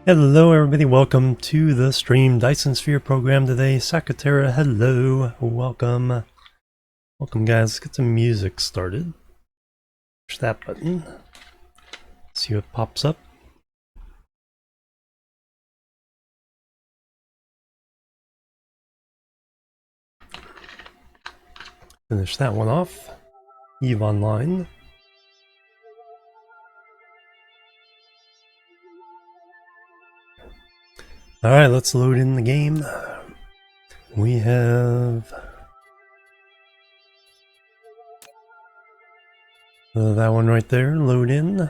Hello everybody, welcome to the stream. Dyson Sphere Program today. Sakatera, hello, welcome. Welcome guys, let's get some music started. Push that button. See what pops up. Finish that one off. Eve Online. Alright, let's load in the game. We have that one right there, load in.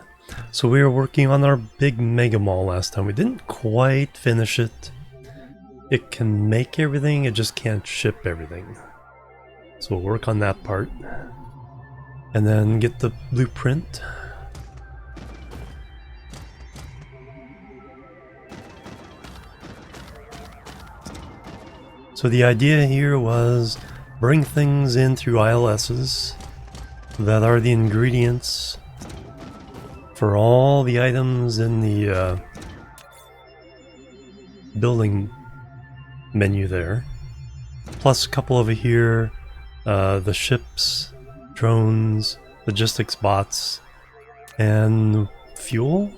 So we were working on our big mega mall last time. We didn't quite finish it. It can make everything, it just can't ship everything. So we'll work on that part. And then get the blueprint. So the idea here was bring things in through ILSs that are the ingredients for all the items in the building menu there. Plus a couple over here, the ships, drones, logistics bots, and fuel?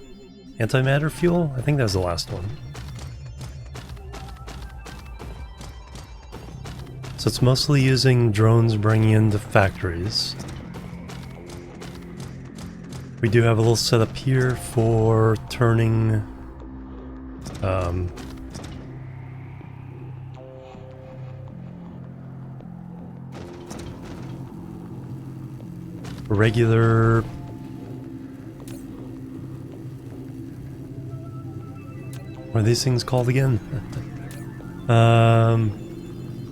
Antimatter fuel? I think that was the last one. So it's mostly using drones bringing into factories. We do have a little setup here for turning regular what are these things called again?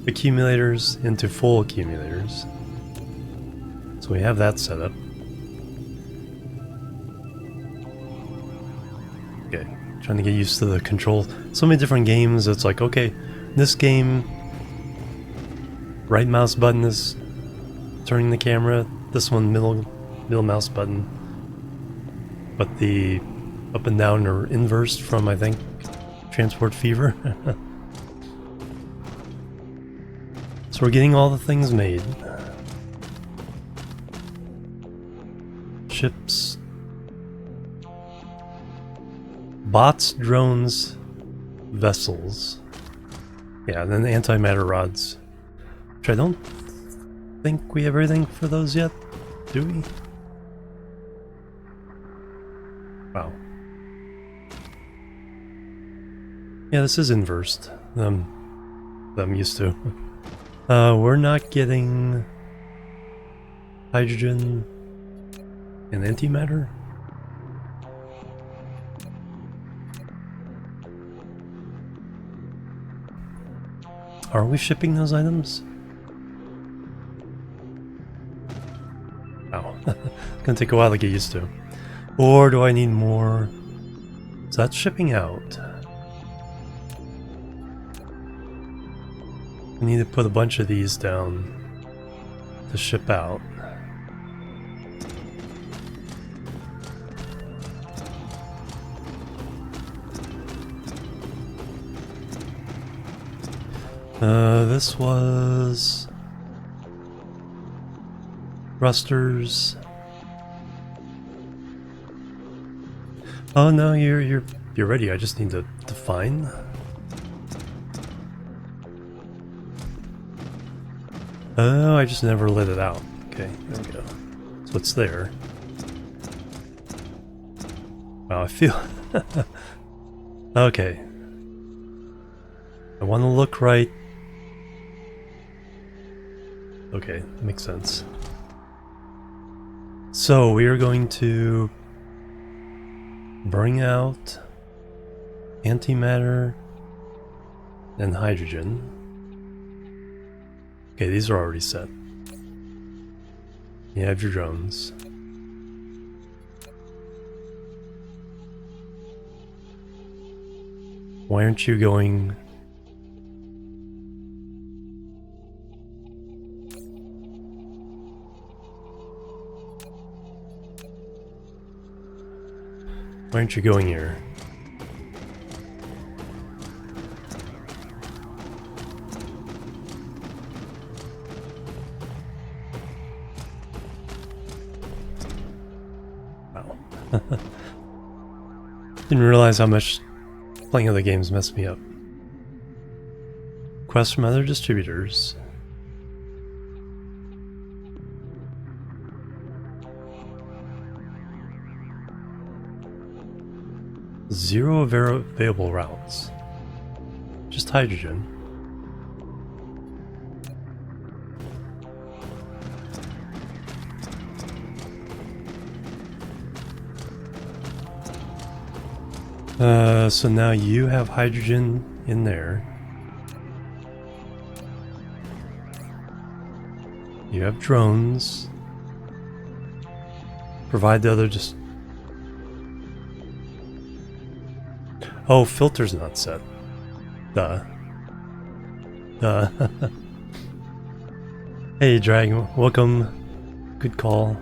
Accumulators into full accumulators. So we have that set up. Okay, trying to get used to the control. So many different games, it's like, okay, this game, right mouse button is turning the camera, this one middle mouse button. But the up and down are inversed from, I think, Transport Fever. So we're getting all the things made. Ships. Bots, drones, vessels. Yeah, and then the antimatter rods. Which I don't think we have everything for those yet, do we? Wow. Yeah, this is inversed. I'm used to. We're not getting hydrogen and antimatter. Are we shipping those items? Oh, it's gonna take a while to get used to. Or do I need more? So that's shipping out. I need to put a bunch of these down to ship out. This was Rusters. Oh no, you're ready. I just need to define. Oh, I just never let it out. Okay, there we go. So it's there. Wow, I feel... Okay. I want to look right. Okay, makes sense. So we are going to bring out antimatter and hydrogen. Okay, these are already set. You have your drones. Why aren't you going... Why aren't you going here? Wow. Didn't realize how much playing other games messed me up. Quests from other distributors. Zero available routes. Just hydrogen. So now you have hydrogen in there. You have drones. Provide the other just... Oh, filter's not set. Duh. Duh. Hey, Dragon. Welcome. Good call.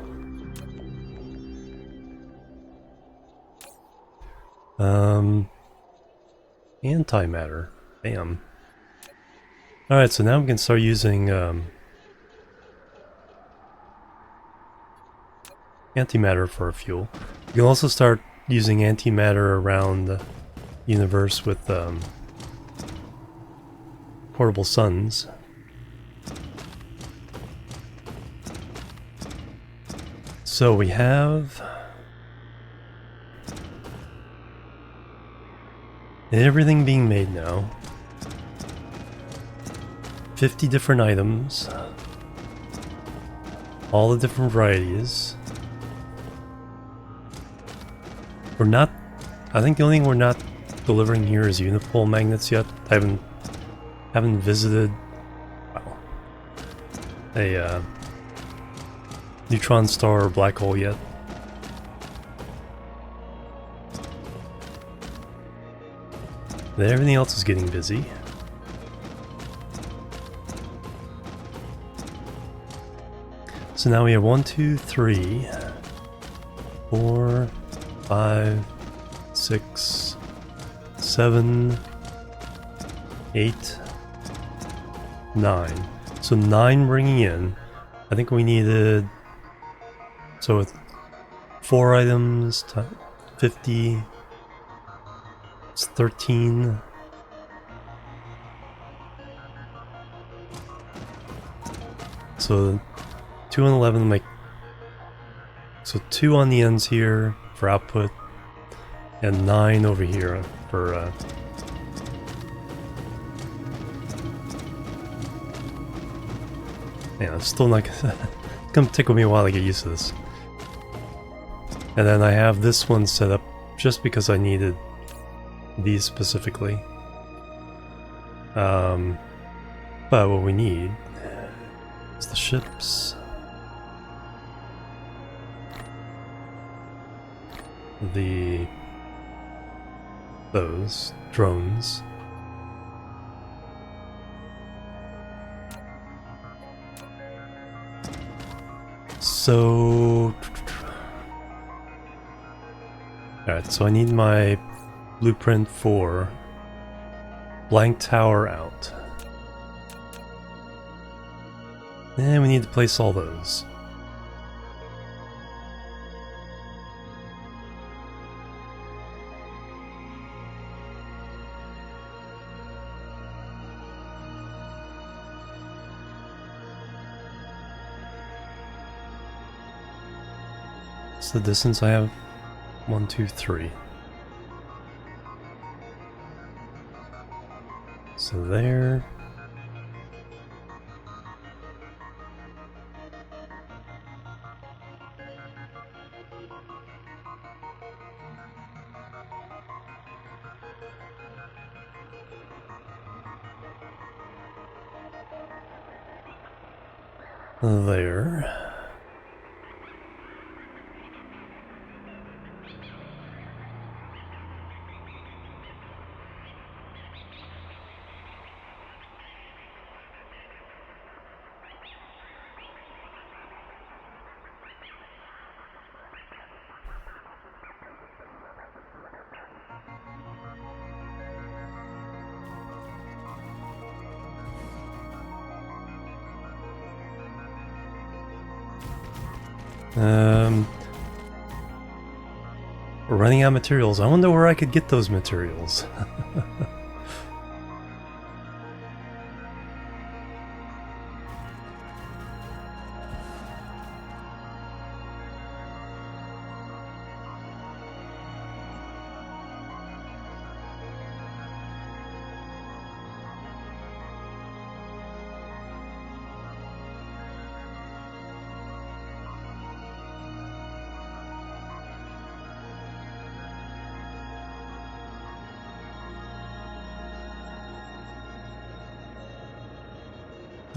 Antimatter. Bam. Alright, so now we can start using antimatter for our fuel. We can also start using antimatter around the universe with portable suns. So we have everything being made now. 50 different items. All the different varieties. We're not... I think the only thing we're not delivering here is unipole magnets yet. I haven't visited... Wow. A neutron star or black hole yet. Then everything else is getting busy. So now we have 1, 2, 3, 4, 5, 6, 7, 8, 9. So 9 bringing in. I think we needed... So with 4 items, 50... It's 13. So 2 and 11 make... So 2 on the ends here for output, and 9 over here for... Yeah, it's still not... It's gonna take me a while to get used to this. And then I have this one set up just because I needed these specifically. But what we need is the ships, those drones, so alright, so I need my blueprint for blank tower out. And we need to place all those. What's the distance I have? 1, 2, 3. So there. There. We're running out of materials. I wonder where I could get those materials.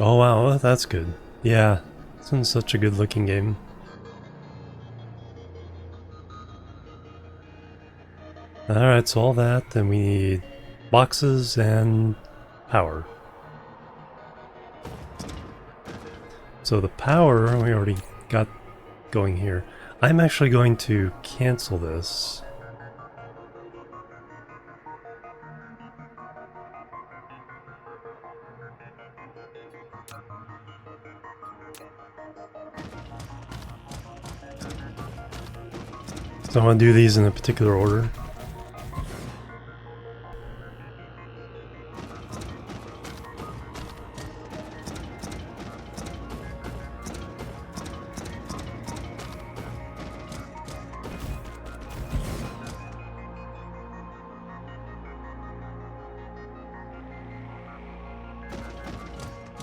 Oh wow, that's good. Yeah, this one's such a good looking game. Alright, so all that, then we need boxes and power. So the power, we already got going here. I'm actually going to cancel this. So I want to do these in a particular order.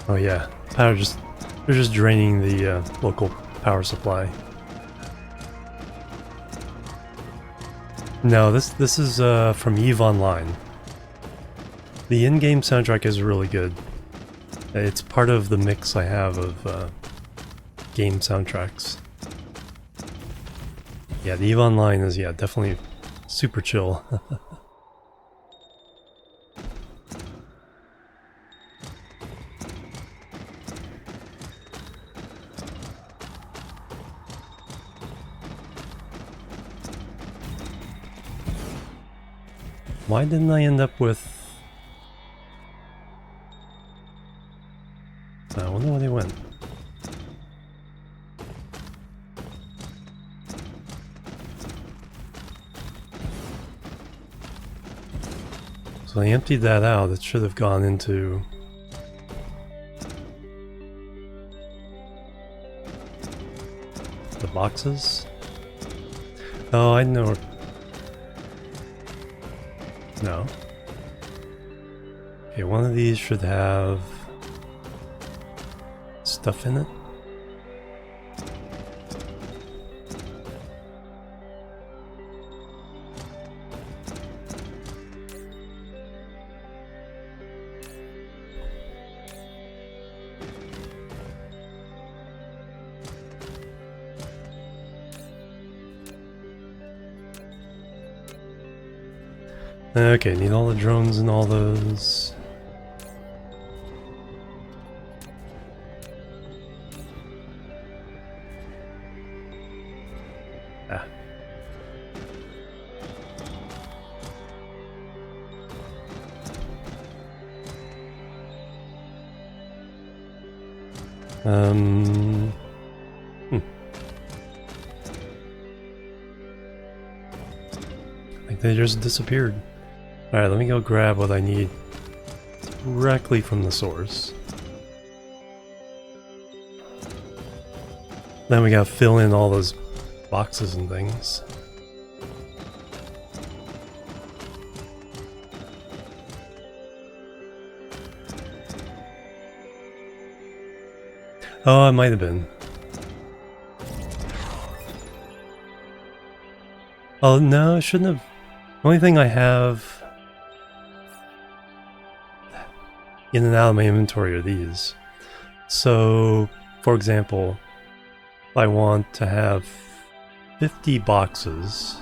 Oh yeah, they're just draining the local power supply. No, this is from EVE Online. The in-game soundtrack is really good. It's part of the mix I have of game soundtracks. Yeah, the EVE Online is definitely super chill. Why didn't I end up with... I wonder where they went. So I emptied that out. It should have gone into... the boxes? Oh, I know. No. Okay, one of these should have stuff in it. Okay, need all the drones and all those. Ah. I think they just disappeared. Alright, let me go grab what I need directly from the source. Then we gotta fill in all those boxes and things. Oh, it might have been. Oh, no, it shouldn't have. The only thing I have in and out of my inventory are these. So, for example, if I want to have 50 boxes,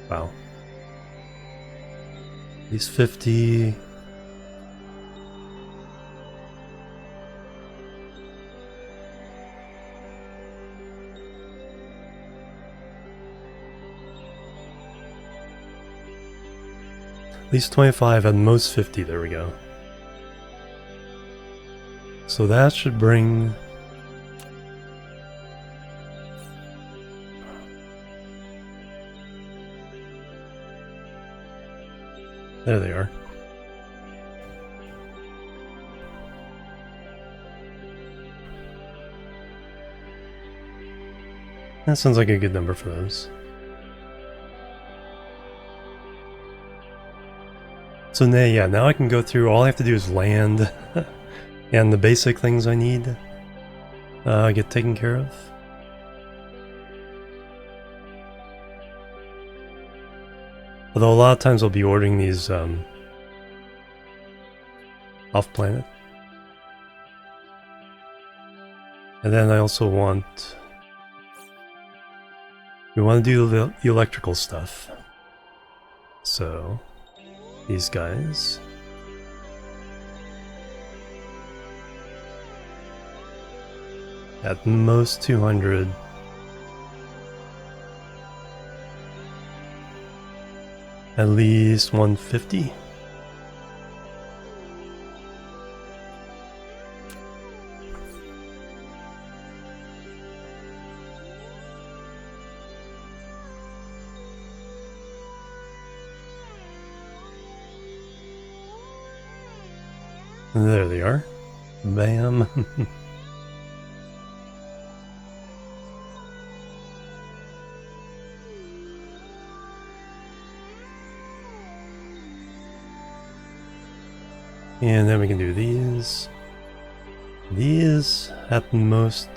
wow. These 50. At least 25, at most 50, there we go. So that should bring... There they are. That sounds like a good number for those. So now, yeah, now I can go through, all I have to do is land and the basic things I need get taken care of. Although a lot of times I'll be ordering these off-planet. And then I also want... We want to do the electrical stuff. So, these guys. At most 200. At least 150. And there they are. Bam. And then we can do these. These at most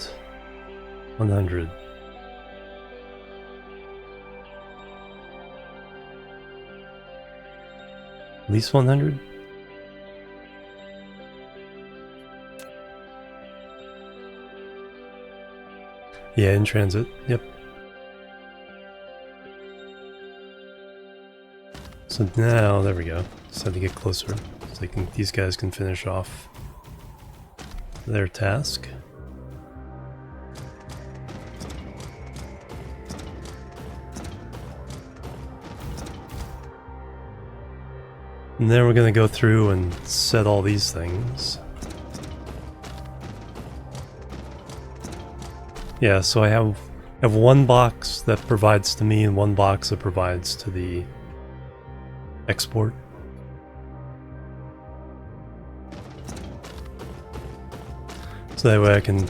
100. At least 100? Yeah, in transit. Yep. So now, there we go. Just had to get closer so these guys can finish off their task. And then we're going to go through and set all these things. Yeah, so I have one box that provides to me and one box that provides to the export. So that way I can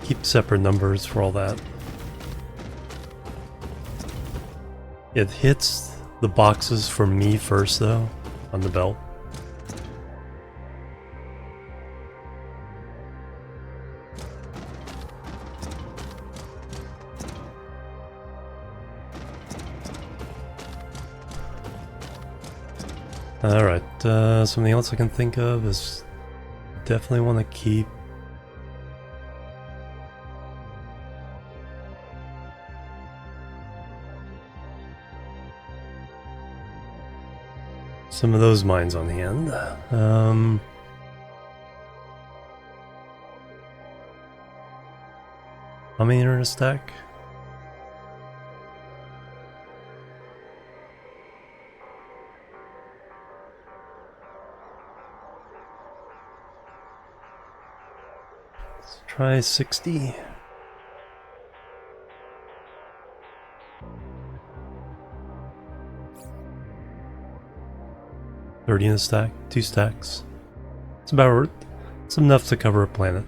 keep separate numbers for all that. It hits the boxes for me first though, on the belt. Alright, something else I can think of is definitely want to keep some of those mines on hand. How many are in a stack? Let's try 60. $30 in a stack, 2 stacks. It's about, it's enough to cover a planet.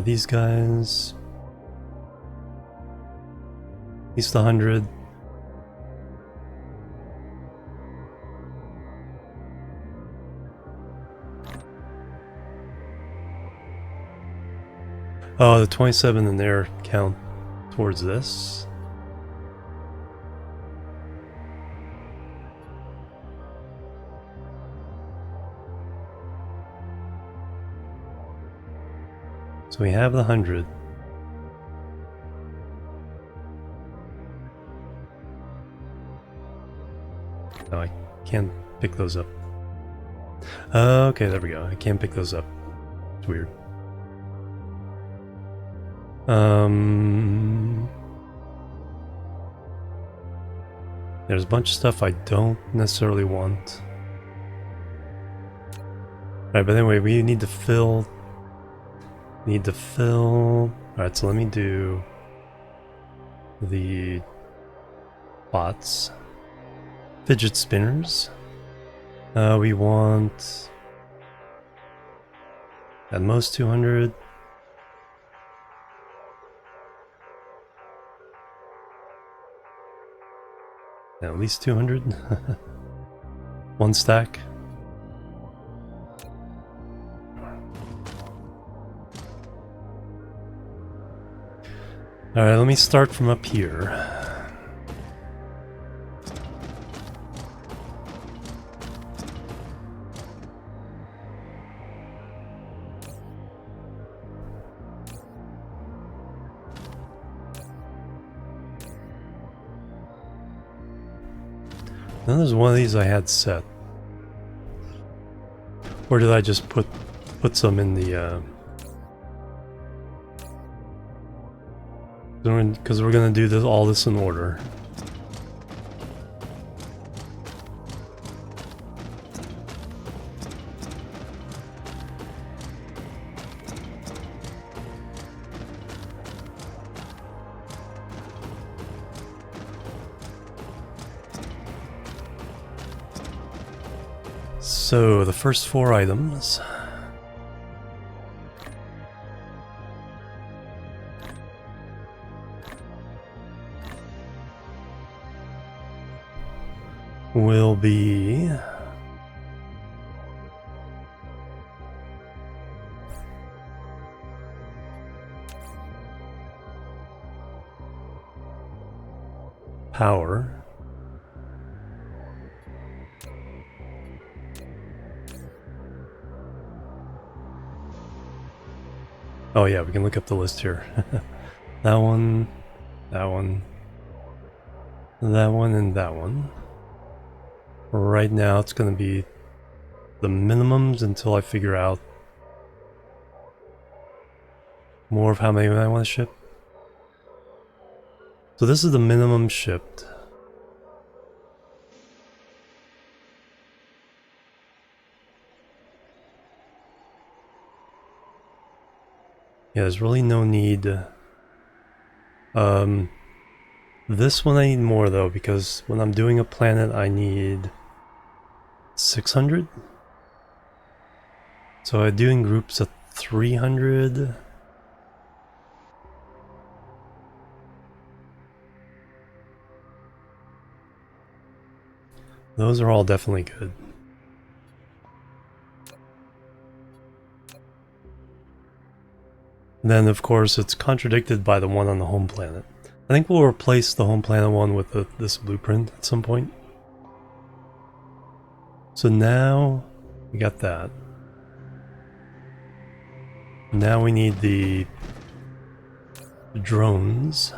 These guys, at least 100. Oh, the 27 in there count towards this. So we have the 100. No, I can't pick those up. Okay, there we go. I can't pick those up. It's weird. There's a bunch of stuff I don't necessarily want. Alright, but anyway, we need to fill... Alright, so let me do... the... bots. Fidget spinners. We want... at most 200. At least 200. One stack. Alright, let me start from up here. Now there's one of these I had set. Or did I just put some in the because we're gonna do this all this in order. So the first 4 items. Will be power. Oh yeah, we can look up the list here. That one, that one, that one, and that one. Right now it's going to be the minimums until I figure out more of how many I want to ship. So this is the minimum shipped. Yeah, there's really no need. This one I need more though, because when I'm doing a planet I need 600. So I do in groups of 300. Those are all definitely good. Then of course it's contradicted by the one on the home planet. I think we'll replace the home planet one with this blueprint at some point. So now we got that. Now we need the drones.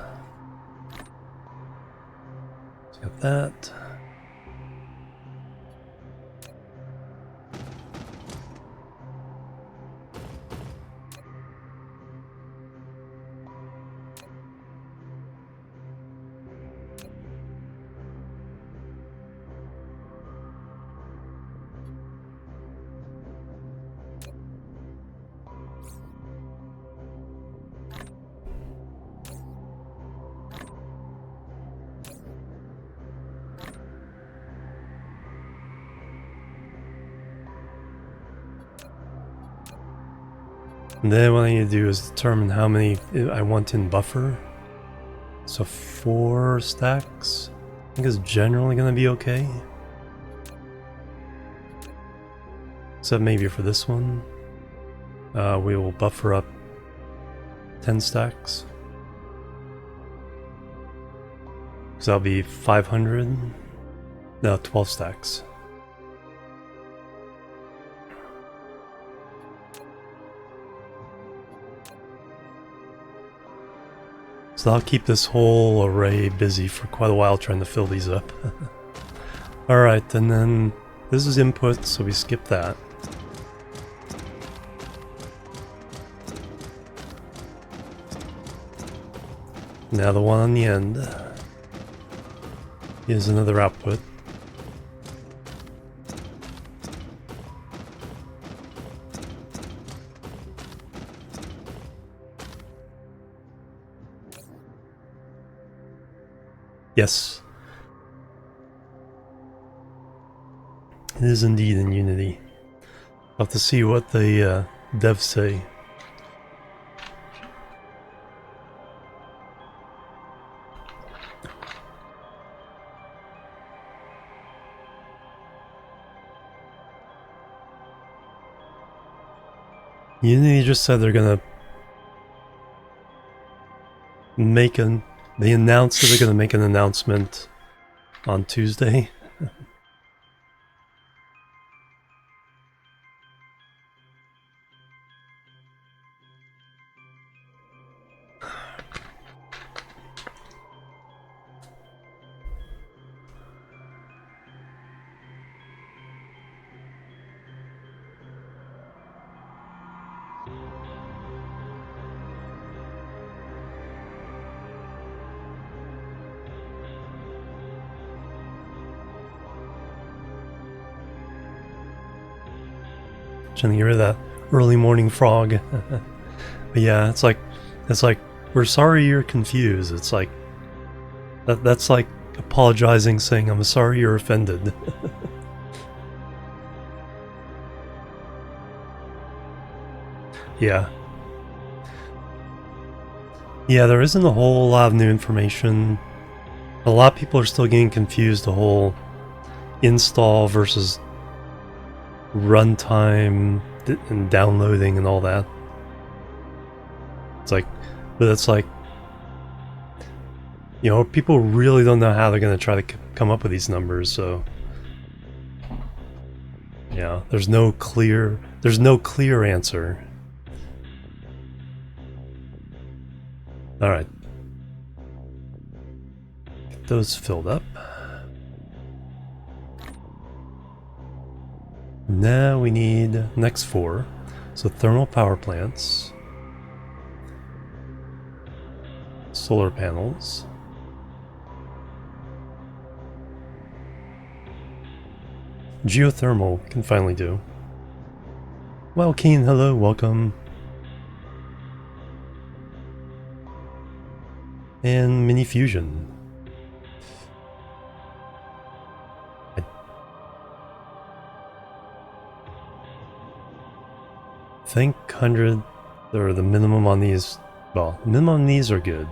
So got that. And then what I need to do is determine how many I want in buffer. So 4 stacks, I think is generally going to be okay. Except maybe for this one. We will buffer up 10 stacks. So that'll be 500. No, 12 stacks. So I'll keep this whole array busy for quite a while trying to fill these up. Alright, and then this is input, so we skip that. Now the one on the end Here's another output. Yes. It is indeed in Unity. I'll have to see what the devs say. Unity just said they're gonna make an... They announced that they're gonna make an announcement on Tuesday. Trying to get rid of that early morning frog. But yeah, it's like we're sorry you're confused. It's like that's like apologizing, saying I'm sorry you're offended. Yeah. Yeah, there isn't a whole lot of new information. A lot of people are still getting confused, the whole install versus runtime and downloading and all that. It's like, but it's like, you know, people really don't know how they're going to try to come up with these numbers, so yeah, there's no clear answer. Alright. Get those filled up. Now we need next 4. So thermal power plants, solar panels, geothermal can finally do. Well, Keen, hello, welcome. And mini fusion. I think 100 or the minimum on these. Well, minimum on these are good.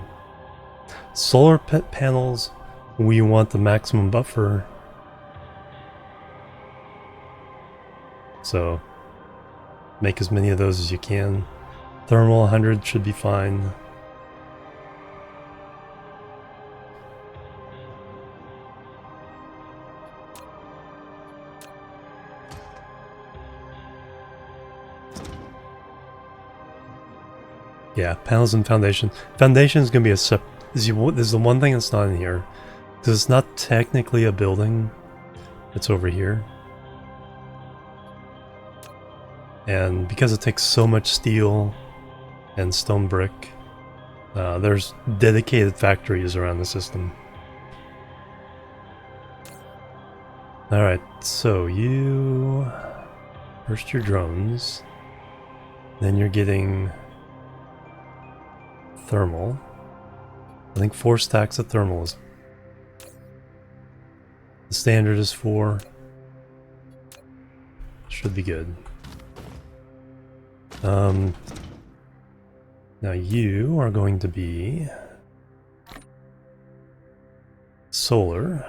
Solar panels, we want the maximum buffer. So make as many of those as you can. Thermal 100 should be fine. Yeah, panels and foundation. Foundation is going to be a this is the one thing that's not in here. Because it's not technically a building. It's over here. And because it takes so much steel and stone brick, there's dedicated factories around the system. Alright, so you... First your drones. Then you're getting... thermal. I think 4 stacks of thermal is... The standard is 4. Should be good. Now you are going to be... solar.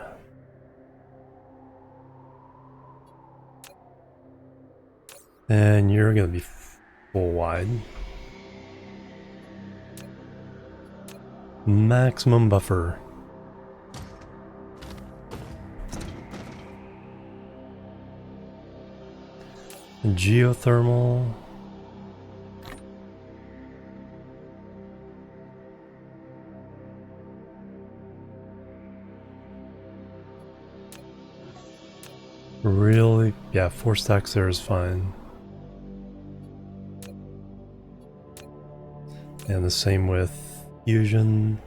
And you're going to be full wide. Maximum buffer. Geothermal. Really? Yeah, 4 stacks there is fine. And the same with fusion.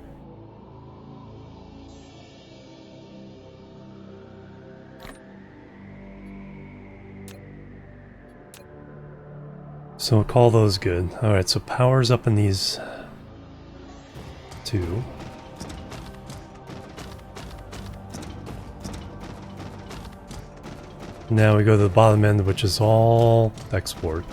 So we'll call those good. Alright, so power's up in these two. Now we go to the bottom end, which is all export.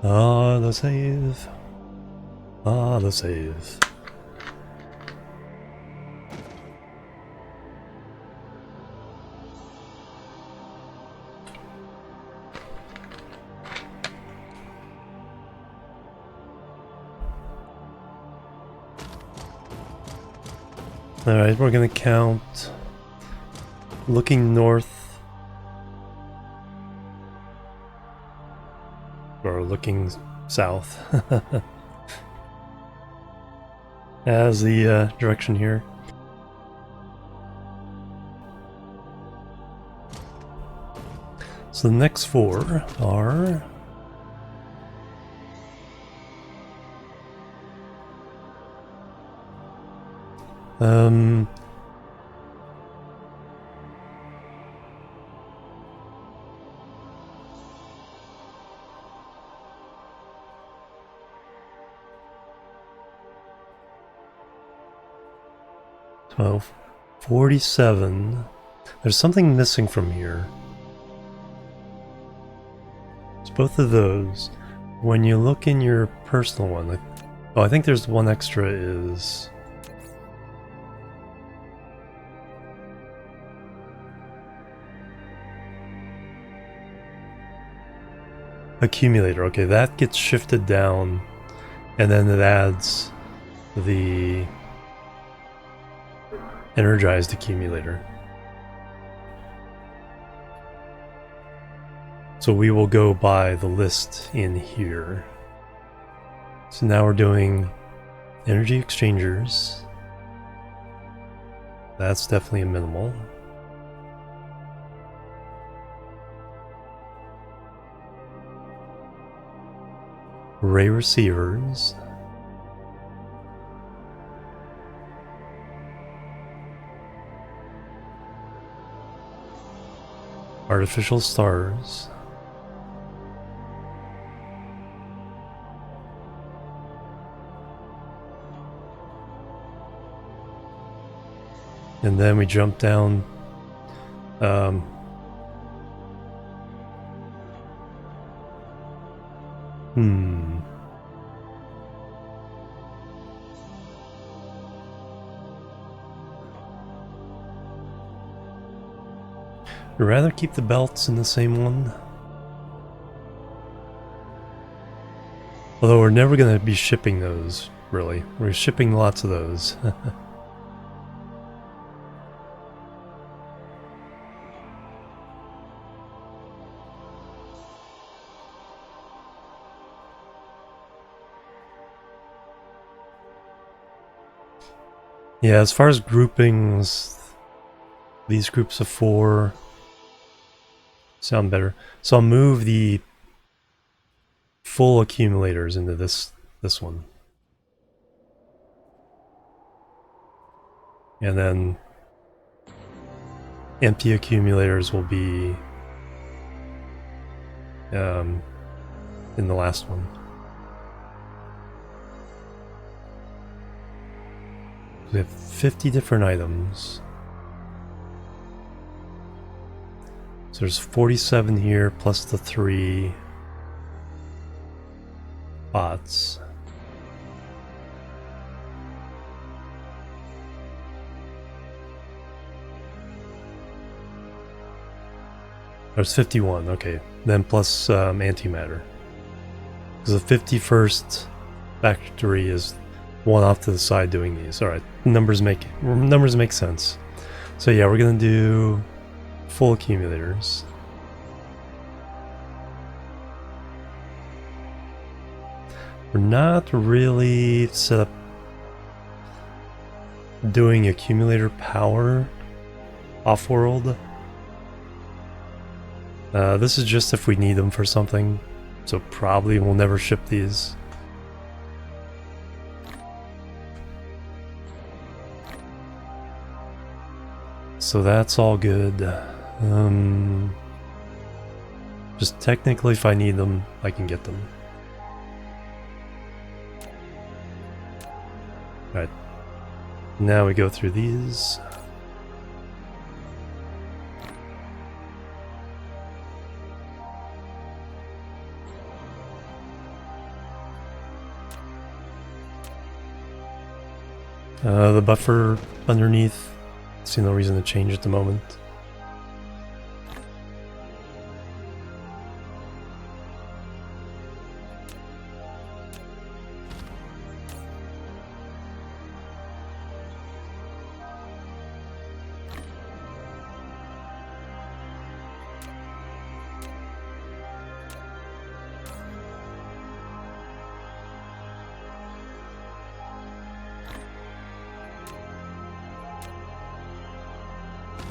Ah, the save. Ah, the save. Alright, we're gonna count looking north. Or looking south as the direction here. So the next four are well, 47. There's something missing from here. It's both of those. When you look in your personal one, I think there's one extra is... accumulator. Okay, that gets shifted down, and then it adds the energized accumulator. So we will go by the list in here. So now we're doing energy exchangers. That's definitely a minimal. Ray receivers. Artificial stars. And then we jump down I'd rather keep the belts in the same one. Although we're never going to be shipping those, really. We're shipping lots of those. Yeah, as far as groupings, these groups of 4 sound better. So I'll move the full accumulators into this one. And then empty accumulators will be in the last one. We have 50 different items. So there's 47 here plus the 3 bots. There's 51, okay. Then plus antimatter. Because the 51st factory is one off to the side doing these. Alright, numbers make sense. So yeah, we're gonna do full accumulators. We're not really set up doing accumulator power off-world. This is just if we need them for something. So probably we'll never ship these. So that's all good. Just technically, if I need them, I can get them. Alright. Now we go through these. The buffer underneath, see no reason to change at the moment.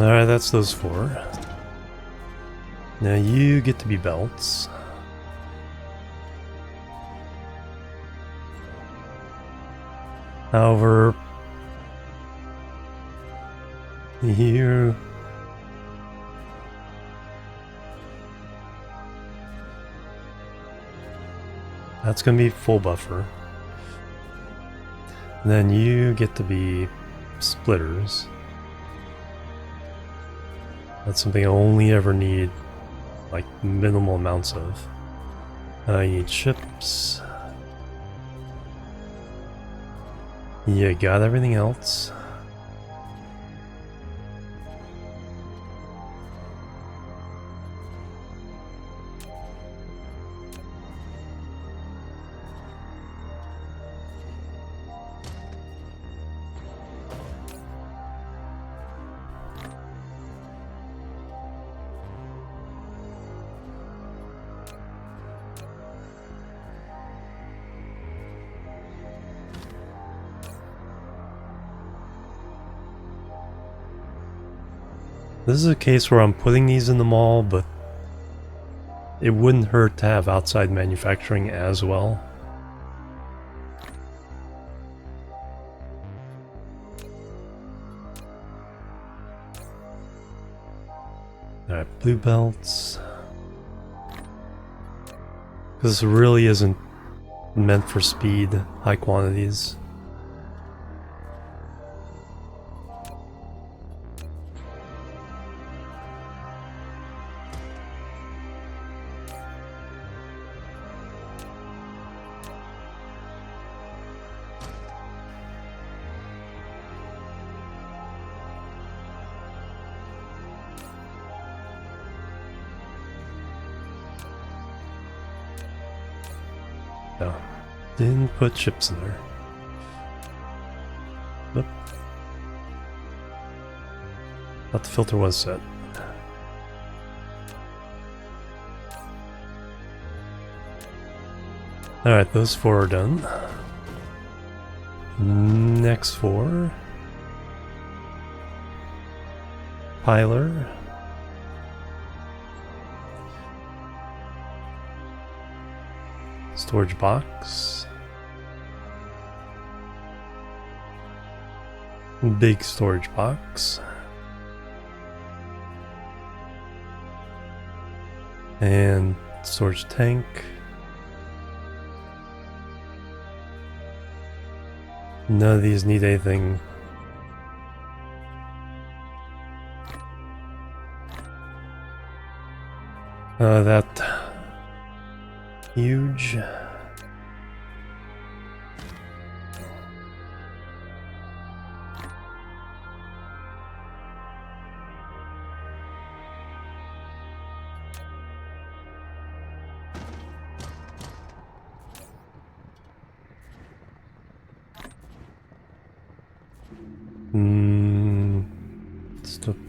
Alright, that's those 4. Now you get to be belts. However, here that's gonna be full buffer. And then you get to be splitters. That's something I only ever need, like, minimal amounts of. I need chips. Yeah, got everything else. This is a case where I'm putting these in the mall, but it wouldn't hurt to have outside manufacturing as well. Alright, blue belts. This really isn't meant for speed, high quantities. No, didn't put chips in there. Oop. Thought the filter was set. Alright, those 4 are done. Next 4. Piler. Storage box. Big storage box. And storage tank. None of these need anything. That huge.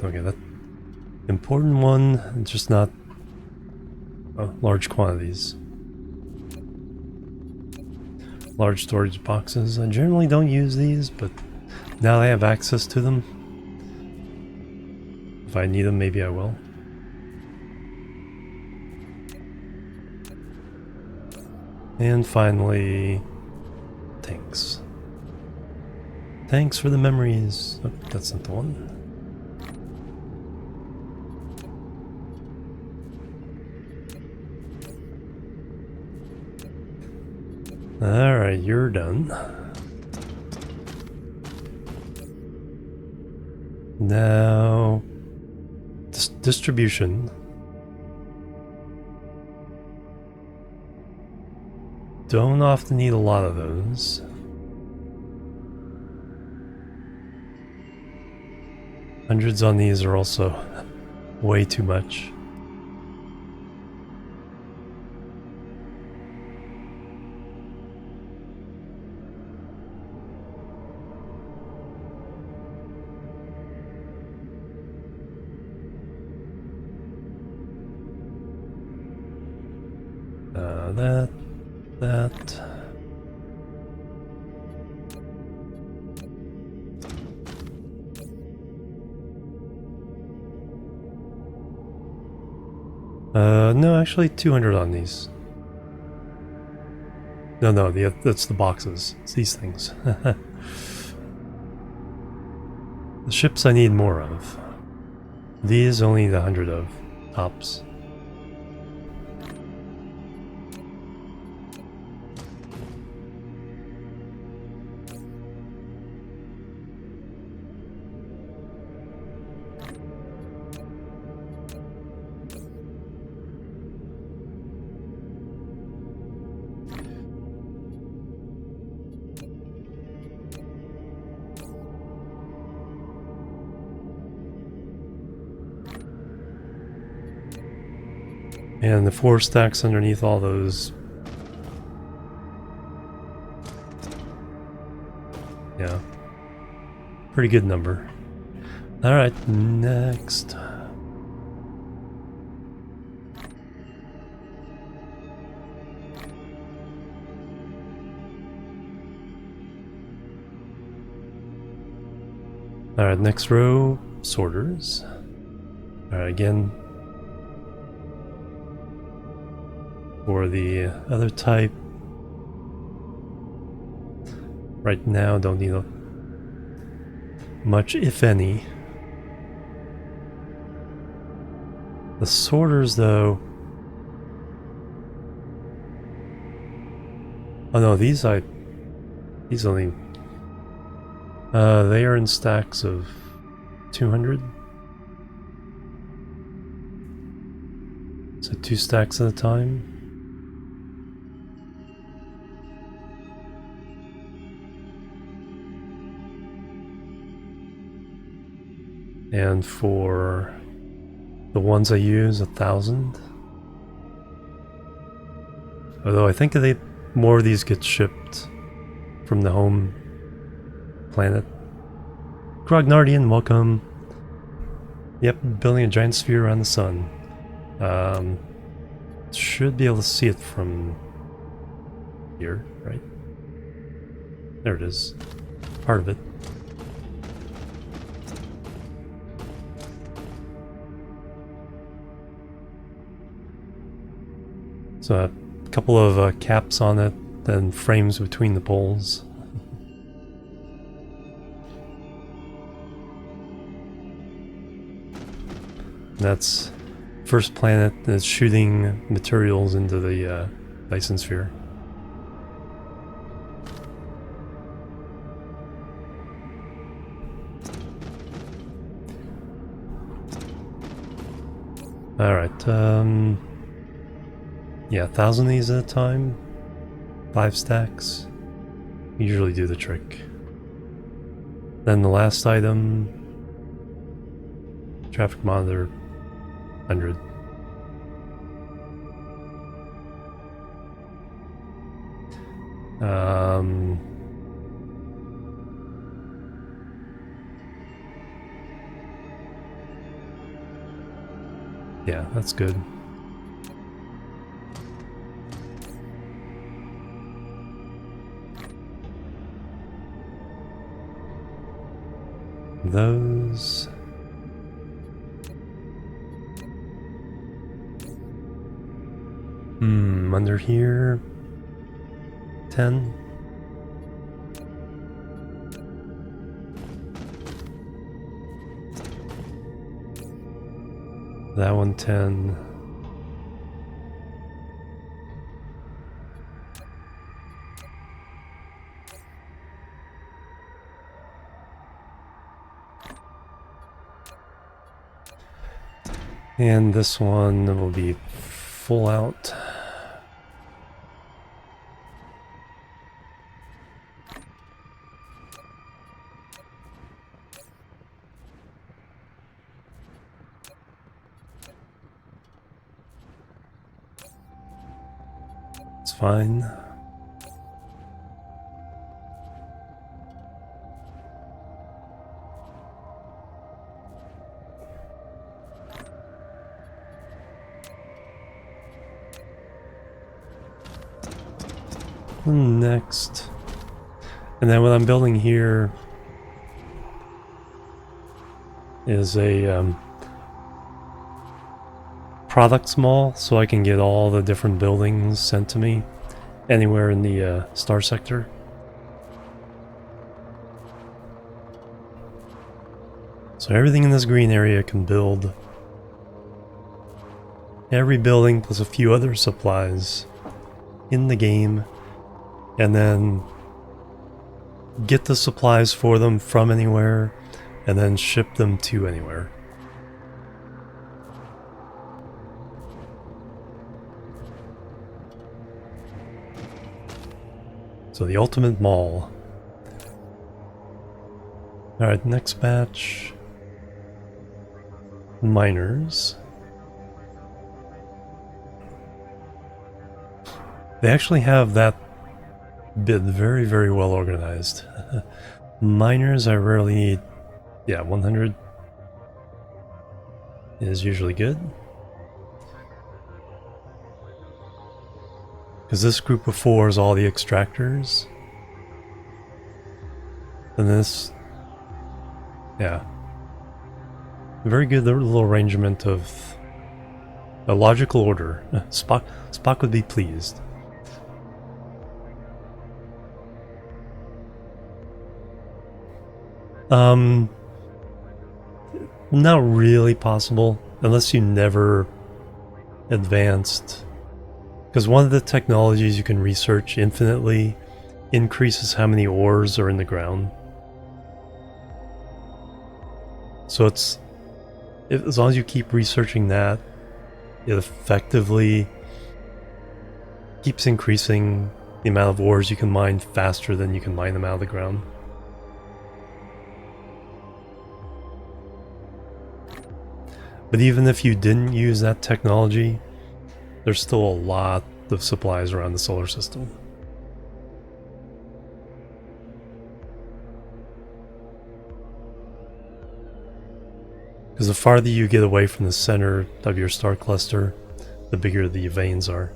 Okay, that important one, just not large quantities. Large storage boxes. I generally don't use these, but now I have access to them. If I need them, maybe I will. And finally, thanks. Thanks for the memories. Oh, that's not the one. Alright, you're done. Now, distribution. Don't often need a lot of those. Hundreds on these are also way too much. That. No, actually 200 on these. No, that's the boxes. It's these things. The ships I need more of. These only need 100 of, tops. And the 4 stacks underneath all those. Yeah. Pretty good number. Alright, next. Alright, next row, sorters. Alright, again. For the other type. Right now, don't need much, if any. The sorters, though. Oh no, these only. They are in stacks of 200. So 2 stacks at a time. And for the ones I use, 1,000. Although I think more of these get shipped from the home planet. Grognardian, welcome. Yep, building a giant sphere around the sun. Should be able to see it from here, right? There it is. Part of it. So a couple of caps on it, then frames between the poles. That's first planet that's shooting materials into the Dyson Sphere. Alright, yeah, 1,000 of these at a time. 5 stacks. Usually do the trick. Then the last item, traffic monitor, 100. Yeah, that's good. Those. Under here. 10. That one 10. And this one will be full out. It's fine. Next. And then what I'm building here is a products mall, so I can get all the different buildings sent to me anywhere in the star sector. So everything in this green area can build. Every building plus a few other supplies in the game, and then get the supplies for them from anywhere, and then ship them to anywhere. So the ultimate mall. Alright, next batch. Miners. They actually have that bit very, very well organized. Miners I rarely need. Yeah, 100 is usually good. Because this group of 4 is all the extractors. And this... yeah. Very good little arrangement of a logical order. Spock would be pleased. Not really possible, unless you never advanced. Because one of the technologies you can research infinitely increases how many ores are in the ground. So it's... as long as you keep researching that, it effectively keeps increasing the amount of ores you can mine faster than you can mine them out of the ground. But even if you didn't use that technology, there's still a lot of supplies around the solar system. Because the farther you get away from the center of your star cluster, the bigger the veins are.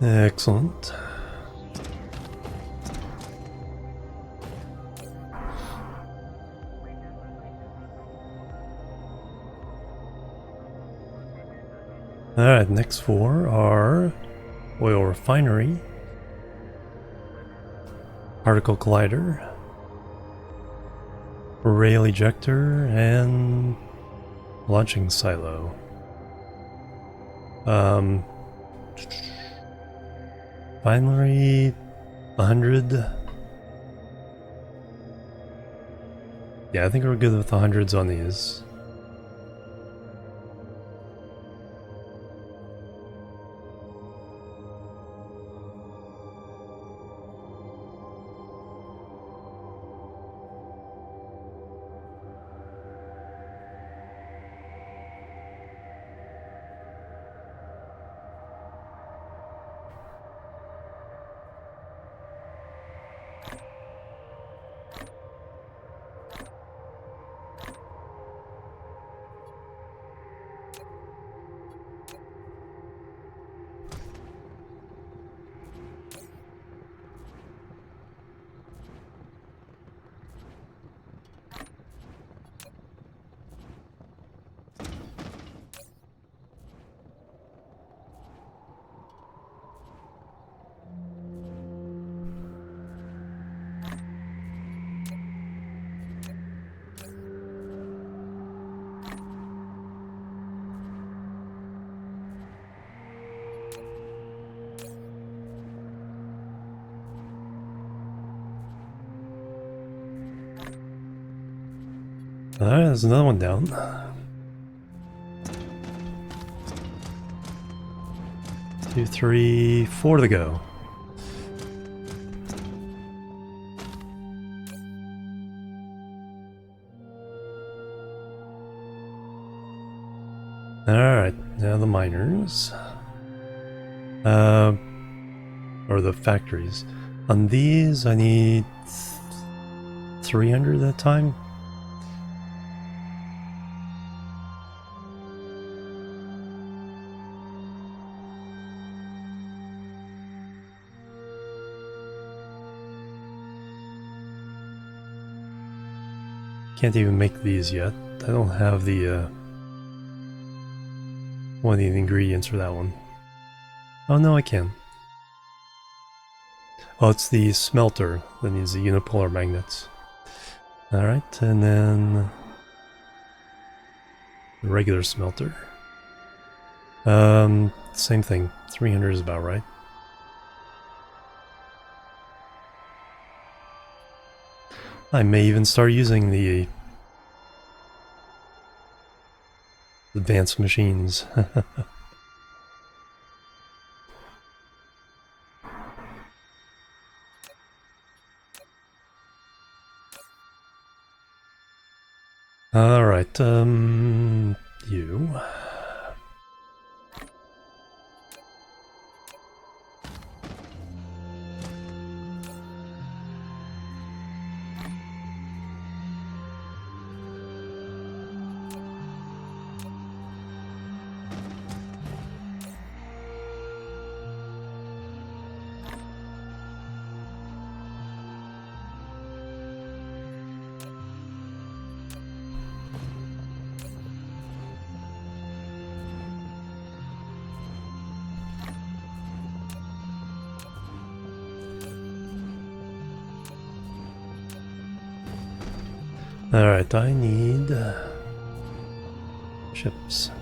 Excellent. Alright, next 4 are oil refinery, particle collider, rail ejector, and launching silo. Finally, 100. Yeah, I think we're good with the hundreds on these. Alright, there's another one down. 2, 3, 4 to go. Alright, now the miners. Or the factories. On these, I need 300 at a time. Can't even make these yet. I don't have the one of the ingredients for that one. Oh no, I can. Oh, it's the smelter that needs the unipolar magnets. Alright, and then the regular smelter. Same thing. 300 is about right. I may even start using the advanced machines. Alright, you. Alright, I need chips.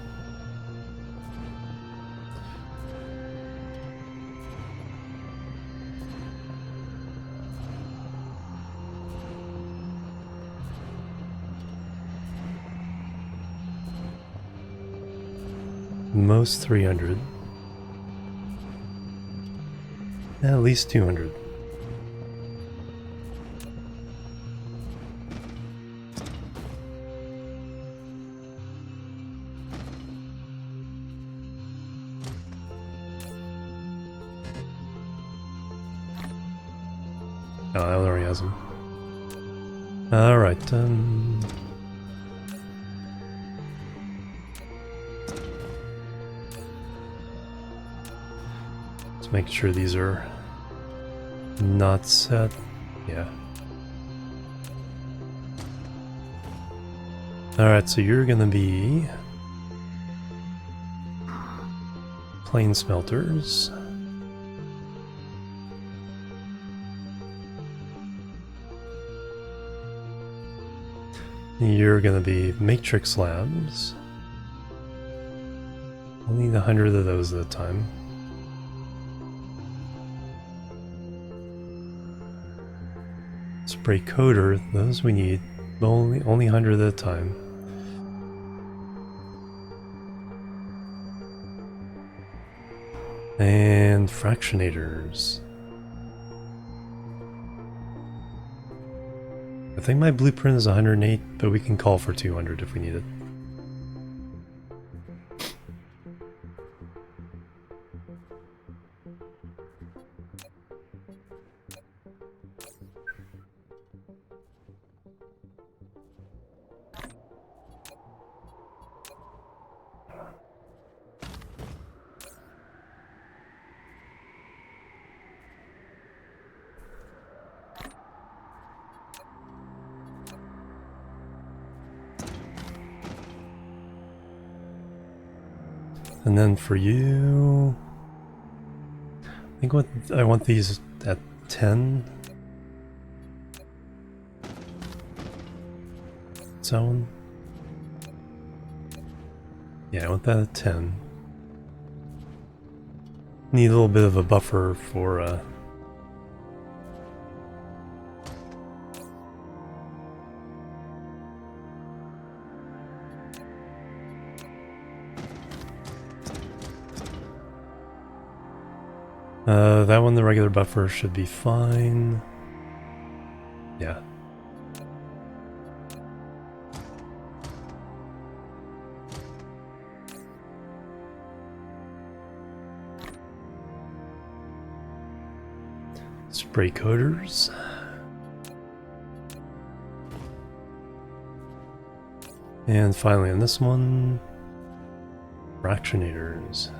Most 300. At least 200. Oh, that already has them. Alright, let's make sure these are not set. Yeah. Alright, so you're gonna be plain smelters. You're gonna be matrix slabs. I'll need 100 of those at a time. Spray coater, those we need, only 100 at a time. And fractionators. I think my blueprint is 108, but we can call for 200 if we need it. And then for you, I think I want these at 10. Zone. Yeah, I want that at 10. Need a little bit of a buffer for that one, the regular buffer should be fine. Yeah. Spray coaters. And finally on this one, fractionators.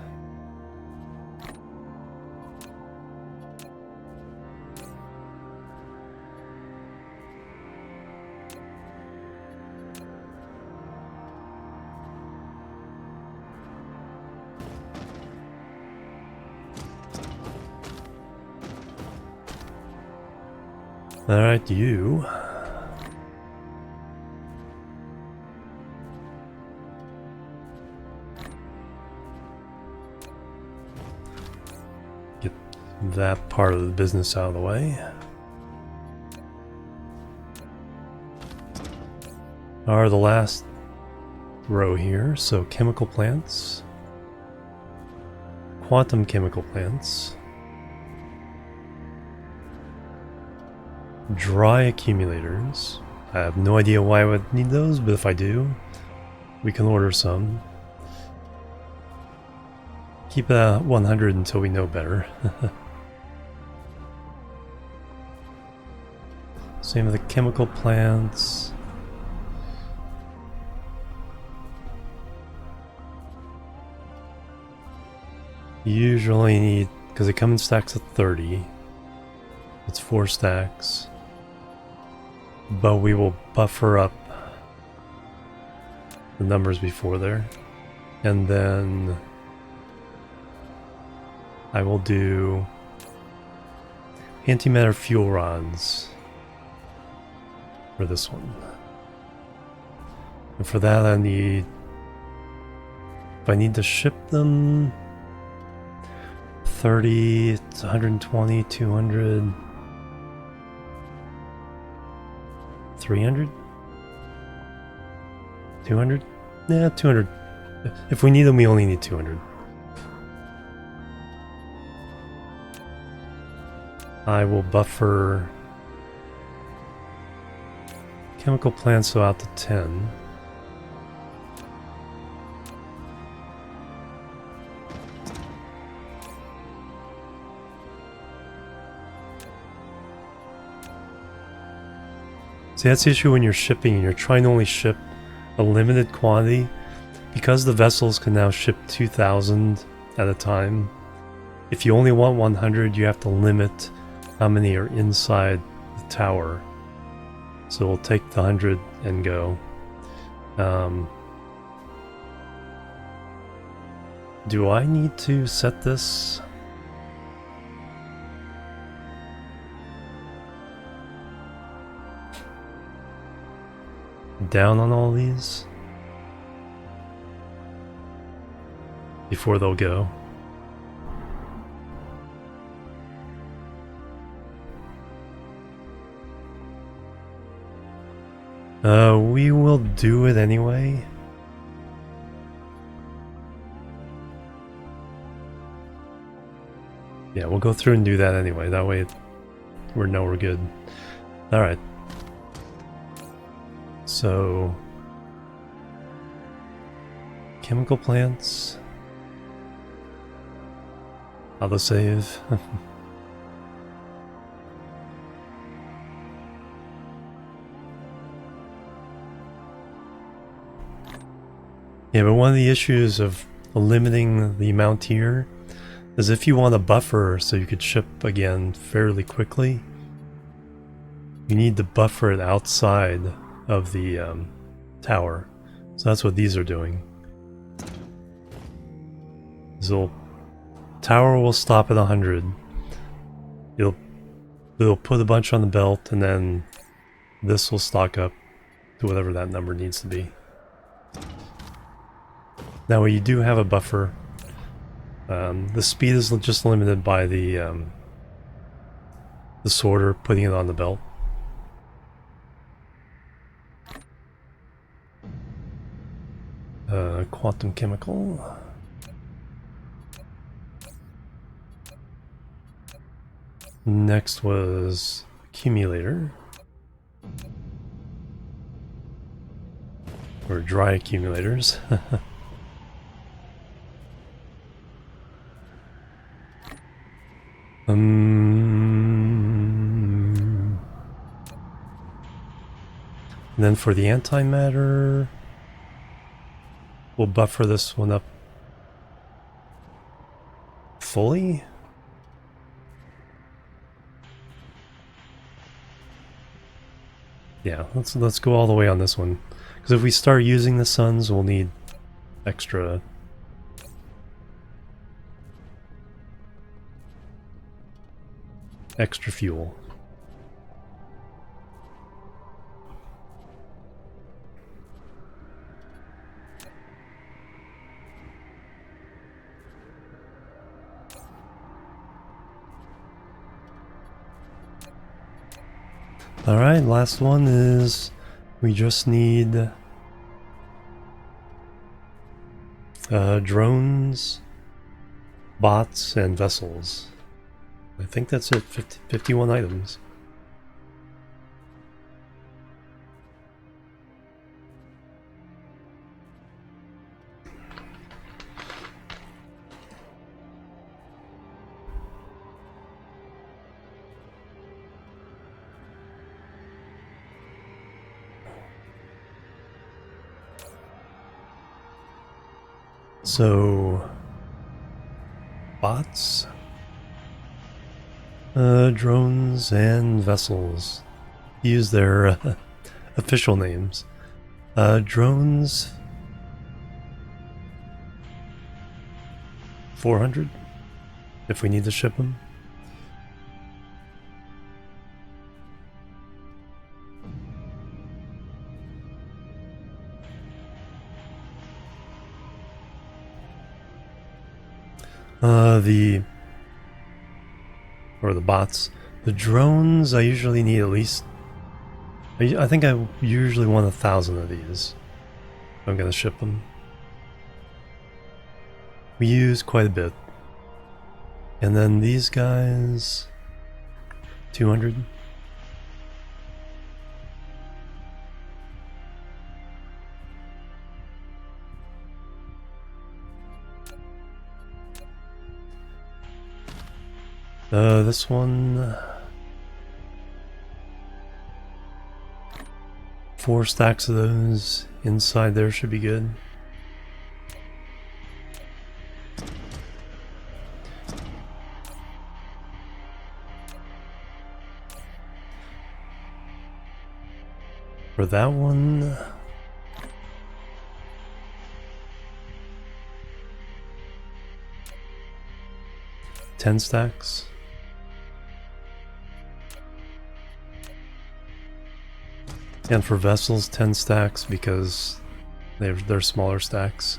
Alright, you. Get that part of the business out of the way. Are the last row here, so chemical plants, quantum chemical plants, dry accumulators. I have no idea why I would need those, but if I do, we can order some. Keep it at 100 until we know better. Same with the chemical plants. Usually need, because they come in stacks of 30. It's 4 stacks. But we will buffer up the numbers before there. And then I will do antimatter fuel rods for this one. And for that I need, if I need to ship them, 30, 120, 200, 300? 200? Yeah, 200. If we need them, we only need 200. I will buffer chemical plants so out to 10. See, that's the issue when you're shipping and you're trying to only ship a limited quantity. Because the vessels can now ship 2,000 at a time, if you only want 100, you have to limit how many are inside the tower. So we'll take the 100 and go. Do I need to set this? down on all these before they'll go. We will do it anyway. Yeah, we'll go through and do that anyway. That way we know we're good. Alright. So... chemical plants. Autosave. Yeah, but one of the issues of limiting the amount here is if you want a buffer so you could ship again fairly quickly, you need to buffer it outside of the tower. So that's what these are doing. So tower will stop at 100. It'll put a bunch on the belt, and then this will stock up to whatever that number needs to be. Now you do have a buffer. The speed is just limited by the sorter putting it on the belt. Quantum chemical. Next was accumulator. Or dry accumulators. And then for the antimatter, we'll buffer this one up fully. Yeah, let's go all the way on this one, because if we start using the suns, we'll need extra fuel. Alright, last one is we just need drones, bots, and vessels. I think that's it. 51 items. So, bots, drones, and vessels. Use their official names. Drones, 400, if we need to ship them. The bots. The drones, I usually need at least... I think I usually want 1,000 of these. I'm gonna ship them. We use quite a bit. And then these guys... 200. This one... 4 stacks of those inside there should be good. For that one... 10 stacks. And for vessels, 10 stacks because they're smaller stacks.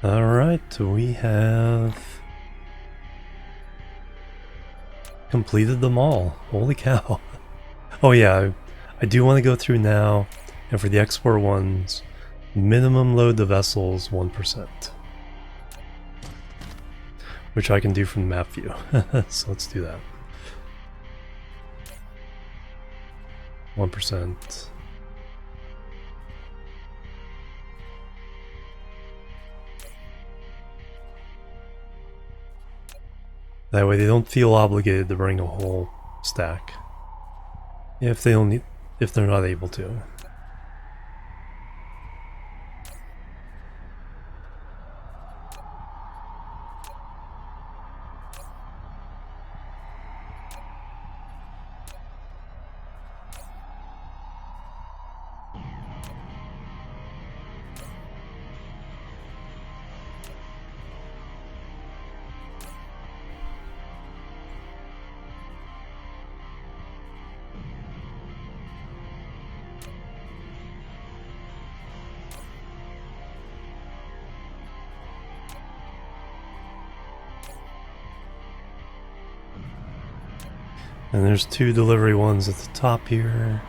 Alright, we have completed them all. Holy cow. Oh yeah, I do want to go through now, and for the export ones, minimum load the vessels 1%. Which I can do from the map view. So let's do that. 1%. That way they don't feel obligated to bring a whole stack. If they don't need, if they're not able to. And there's 2 delivery ones at the top here.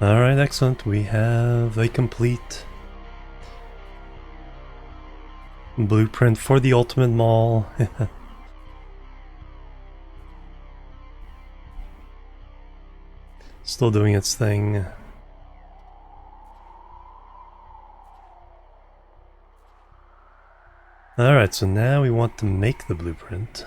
Alright, excellent. We have a complete blueprint for the ultimate mall. Still doing its thing. Alright, so now we want to make the blueprint.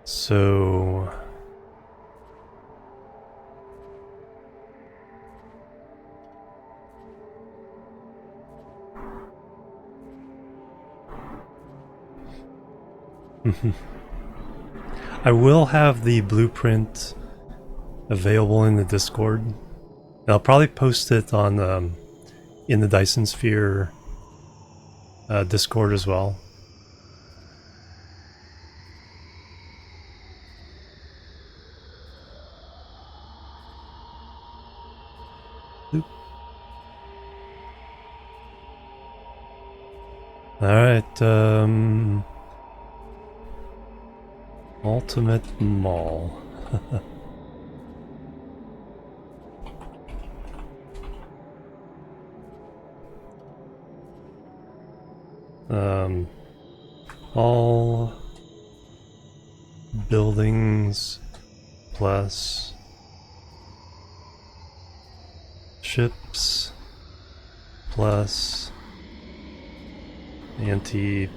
So... I will have the blueprint available in the Discord. And I'll probably post it on in the Dyson Sphere Discord as well. Oop. All right, Ultimate Mall. All buildings plus ships plus anti-matter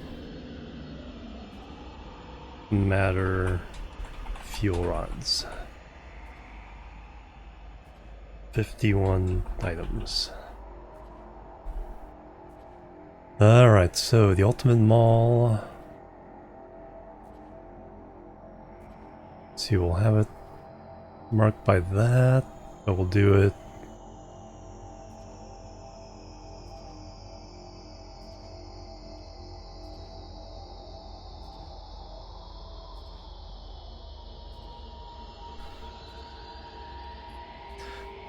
fuel rods. 51 items. Alright, so the ultimate mall. Let's see, we'll have it marked by that, but we'll do it.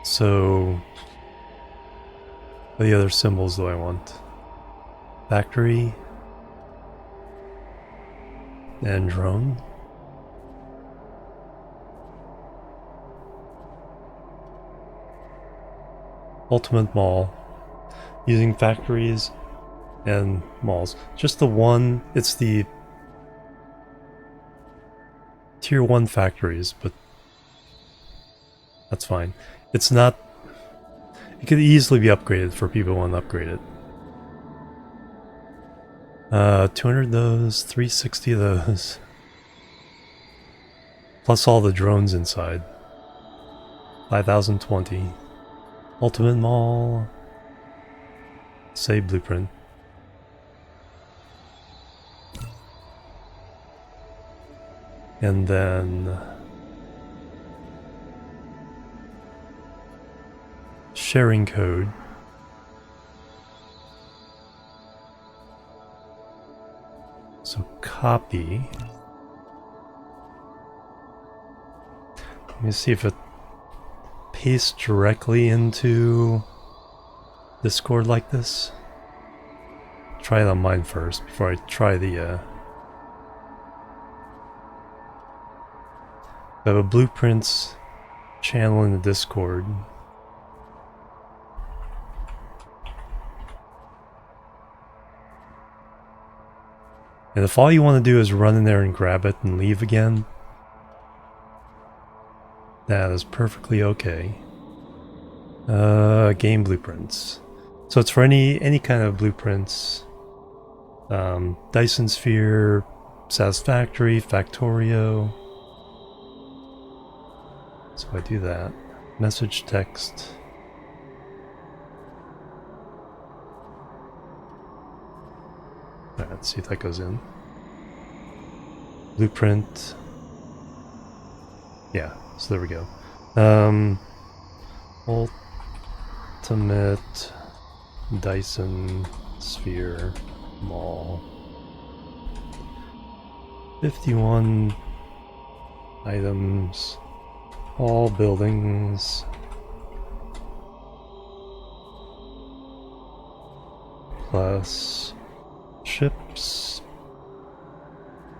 So, what the other symbols do I want? Factory and drone. Ultimate mall. Using factories and malls. Just the one, it's the tier 1 factories, but that's fine. It's not, it could easily be upgraded for people who want to upgrade it. 200 of those, 360 of those. Plus all the drones inside. 5020. Ultimate Mall. Save blueprint. And then sharing code. So copy. Let me see if it pastes directly into Discord like this. Try it on mine first before I try the I have a blueprints channel in the Discord. And if all you want to do is run in there and grab it and leave again, that is perfectly okay. Game blueprints. So it's for any kind of blueprints. Dyson Sphere, Satisfactory, Factorio. So I do that. Message text. Alright, let's see if that goes in. Blueprint. Yeah, so there we go. Ultimate Dyson Sphere Mall. 51 items. All buildings. Plus ships.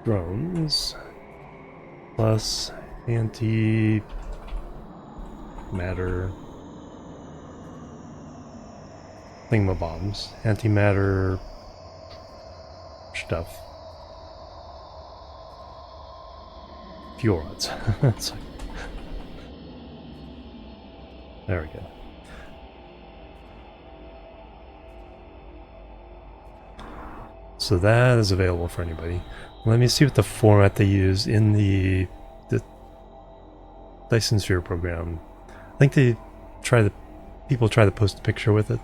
Drones. Plus anti-matter thingamabobs. Antimatter stuff. Fuel rods. There we go. So that is available for anybody. Let me see what the format they use in the Dyson Sphere program. I think people try to post a picture with it.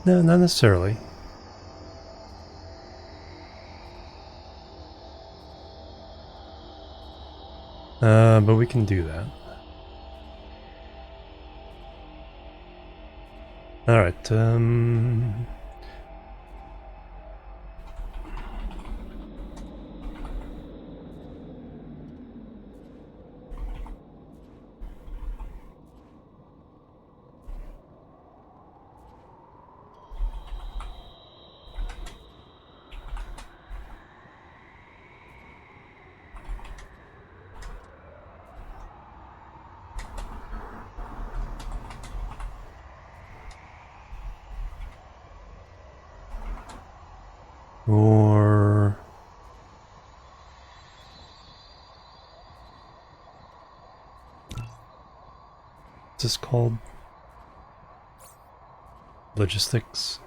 No, not necessarily. But we can do that. Alright, or what's this called? Logistics.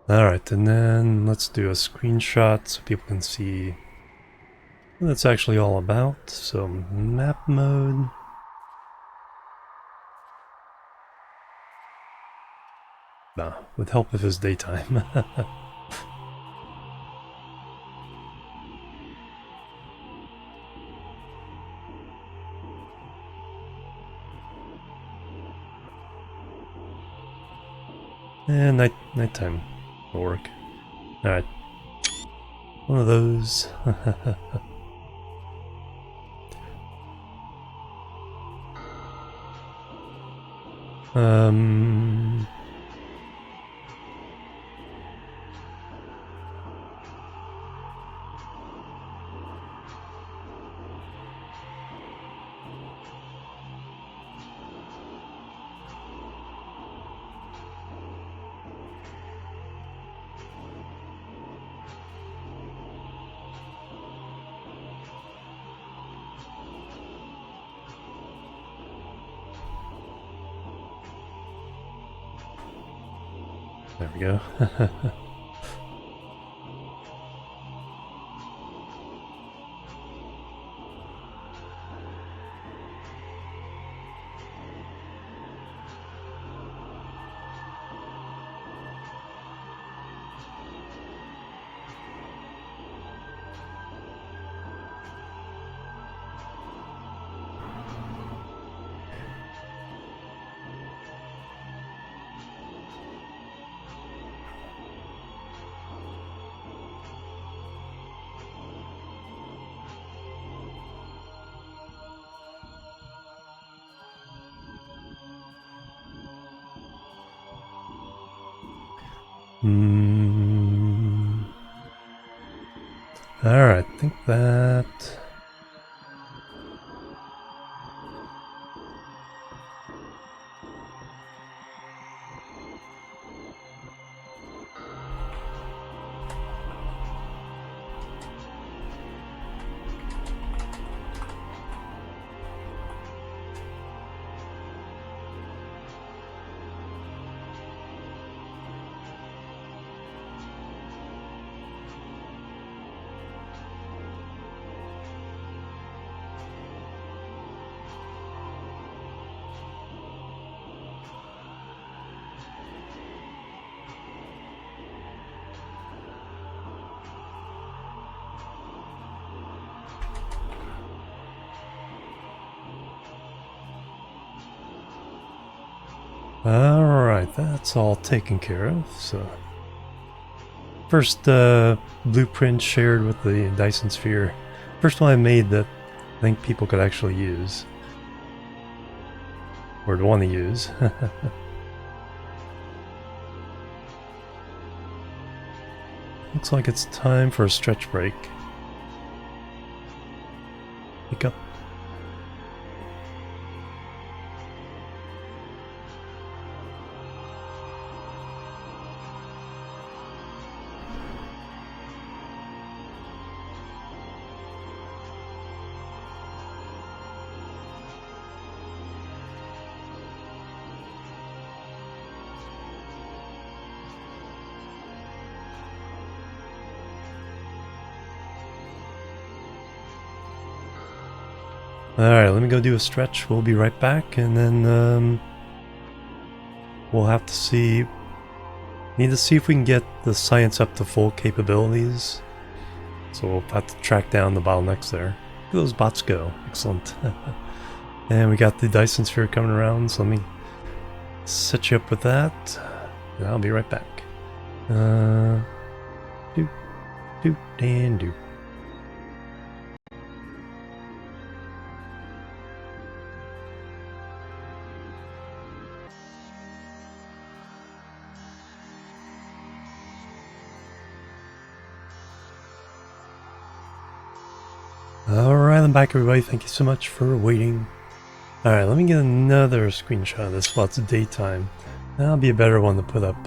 Alright, and then let's do a screenshot so people can see what it's actually all about. So, map mode. Nah, with help if it's daytime. And nighttime will work. Alright. One of those. um... There we go. Alright, I think that... Alright, that's all taken care of, so... First blueprint shared with the Dyson Sphere. First one I made that I think people could actually use. Or would want to use. Looks like it's time for a stretch break. Pick up. Alright, let me go do a stretch. We'll be right back, and then we'll have to see... Need to see if we can get the science up to full capabilities. So we'll have to track down the bottlenecks there. Look at those bots go. Excellent. And we got the Dyson Sphere coming around, so let me set you up with that. And I'll be right back. Doop, doop, and doop. Alright, I'm back everybody, thank you so much for waiting. Alright, let me get another screenshot of this while it's daytime. That'll be a better one to put up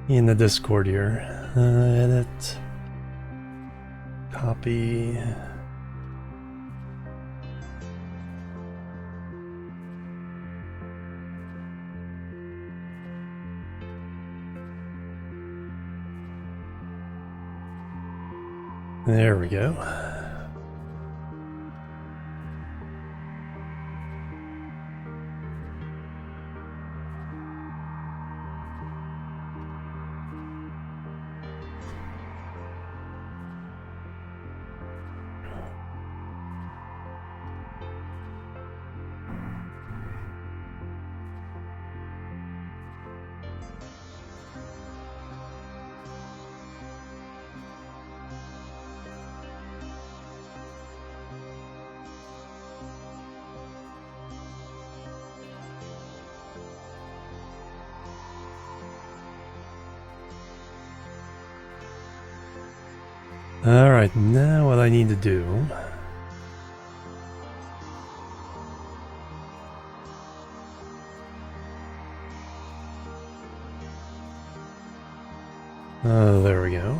in the Discord here. Edit. Copy. There we go. Alright, now what I need to do... there we go.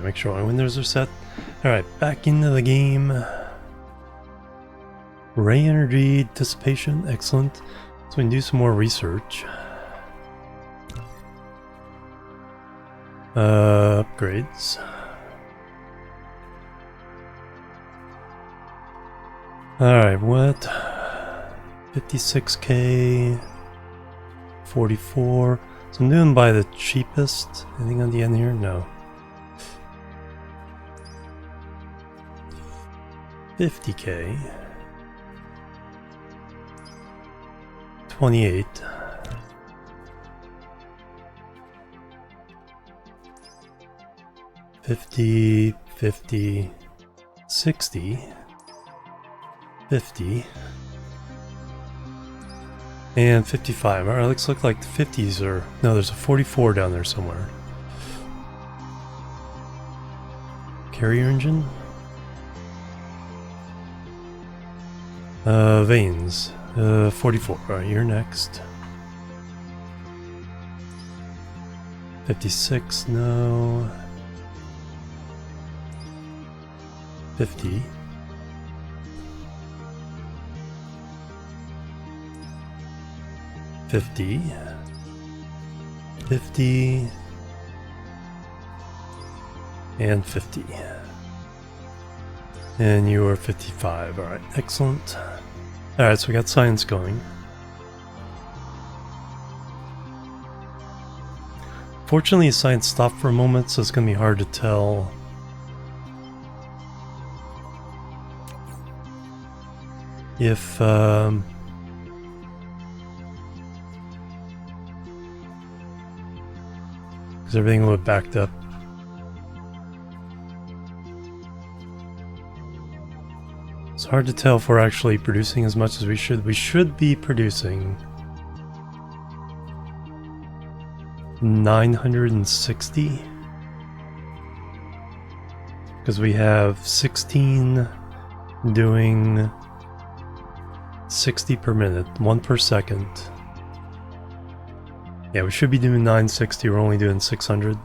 Make sure my windows are set. Alright, back into the game. Ray energy dissipation, excellent. So we can do some more research. Upgrades. Alright, what? 56k, 44. So I'm doing by the cheapest. Anything on the end here? No. 50k. 28. 50, 50, 60, 50, and 55. Alright, looks like the 50s are... No, there's a 44 down there somewhere. Carrier engine? Vanes. 44. Alright, you're next. 56, no. 50. 50. 50. And 50. And you are 55. Alright, excellent. Alright, so we got science going. Fortunately, science stopped for a moment, so it's going to be hard to tell if because everything would backed up. It's hard to tell if we're actually producing as much as we should. We should be producing 960 because we have 16 doing 60 per minute, 1 per second. Yeah, we should be doing 960. We're only doing 600.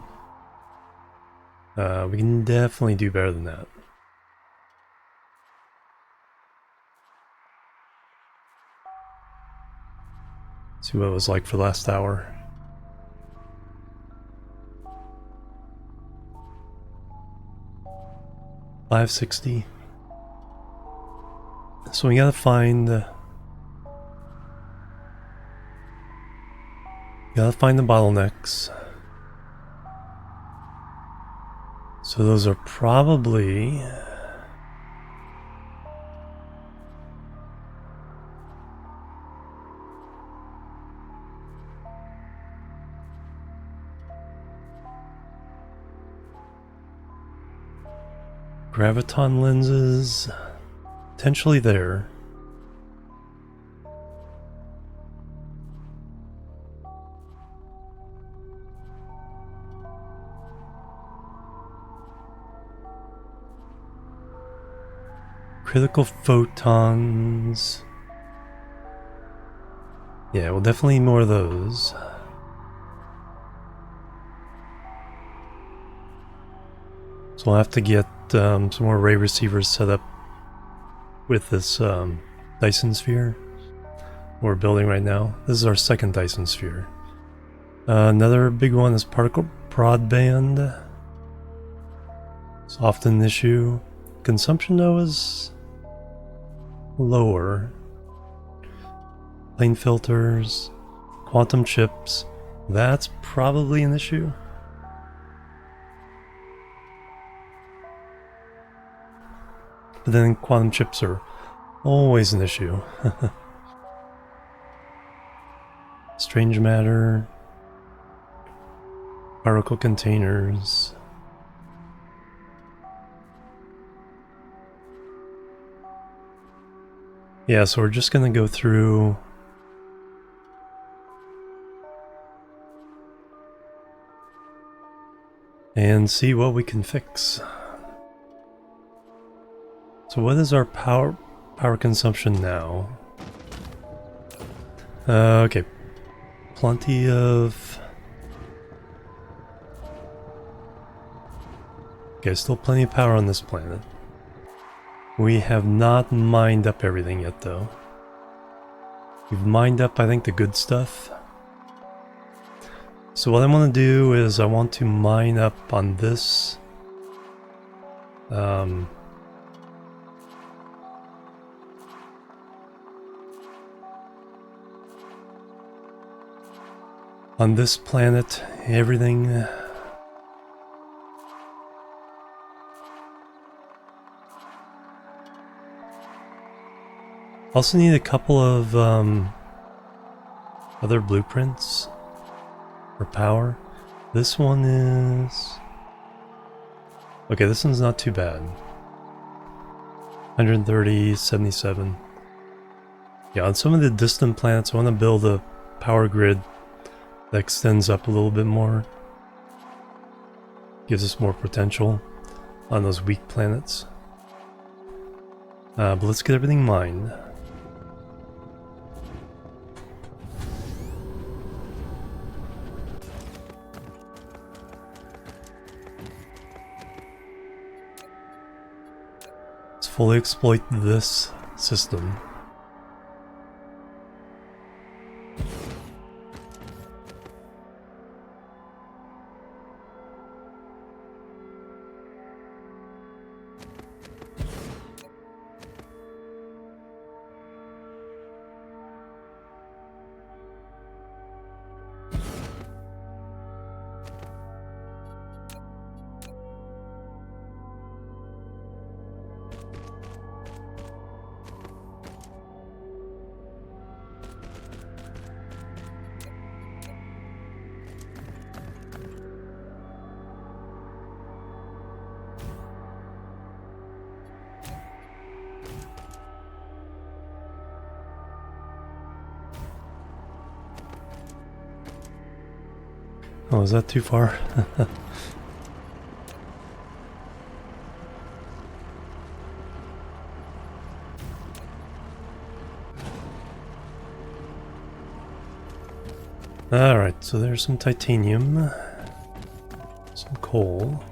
We can definitely do better than that. See what it was like for the last hour. $560. So we gotta find the bottlenecks. So those are probably graviton lenses, potentially there. Critical photons. Yeah, we'll definitely need more of those. So we'll have to get some more ray receivers set up with this Dyson Sphere we're building right now. This is our second Dyson Sphere. Another big one is particle broadband. It's often an issue. Consumption though is lower. Plane filters, quantum chips, that's probably an issue. But then quantum chips are always an issue. Strange matter, particle containers. Yeah, so we're just gonna go through and see what we can fix. So what is our power consumption now? Okay, plenty of... Okay, still plenty of power on this planet. We have not mined up everything yet, though. We've mined up, I think, the good stuff. So what I want to do is I want to mine up on this. On this planet, everything... Also need a couple of other blueprints for power. This one is... Okay, this one's not too bad. 130, 77. Yeah, on some of the distant planets I want to build a power grid that extends up a little bit more. Gives us more potential on those weak planets. But let's get everything mined. Let's fully exploit this system. Oh, is that too far? Alright, so there's some titanium, some coal.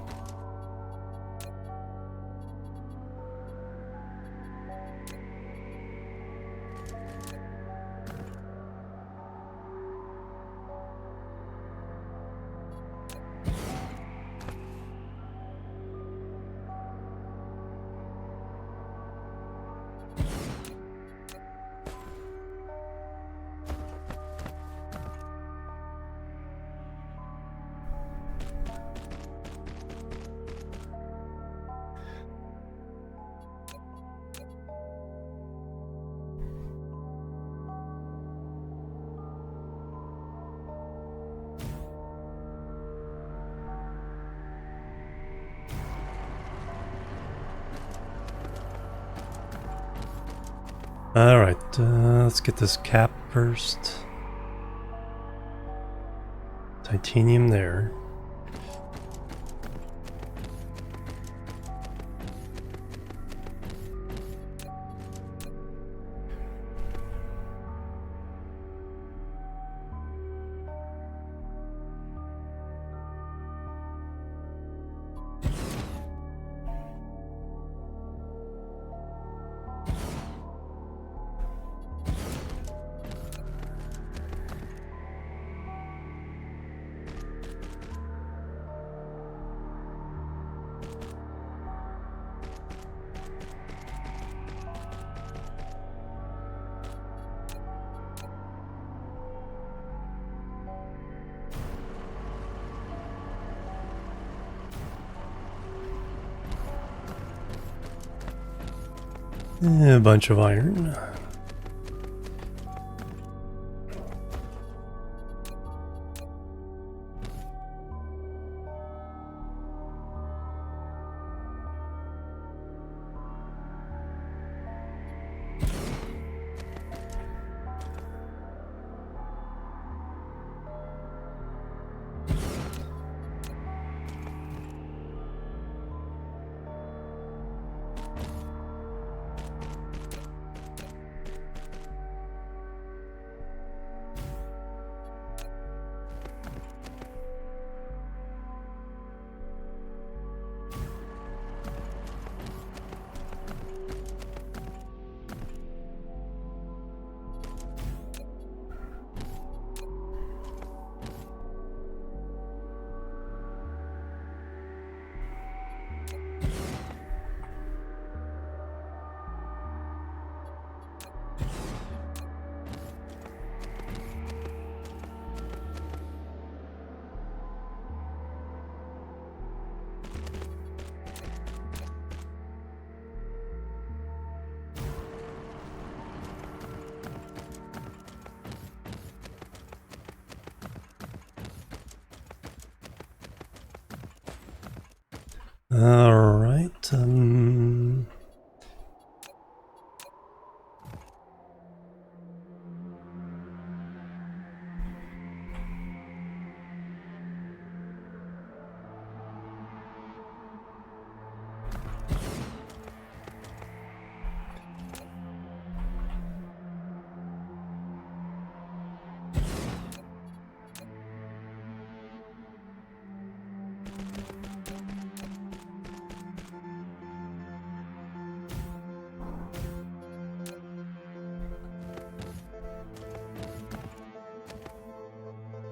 Alright, let's get this cap first. Titanium there. A bunch of iron. Alright,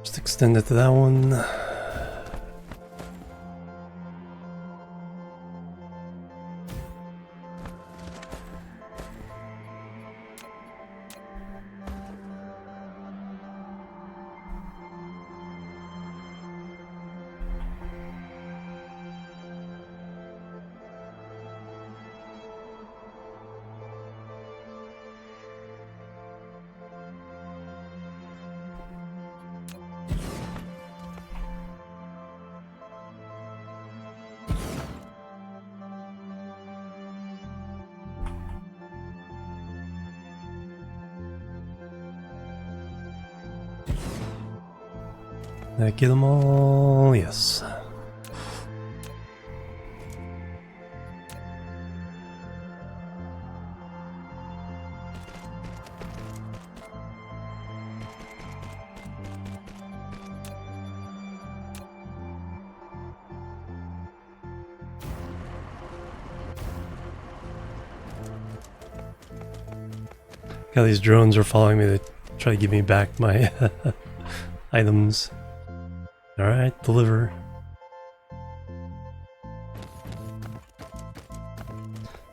just extend it to that one. Did I get them all? Yes. God, these drones are following me to try to give me back my items. Alright, deliver.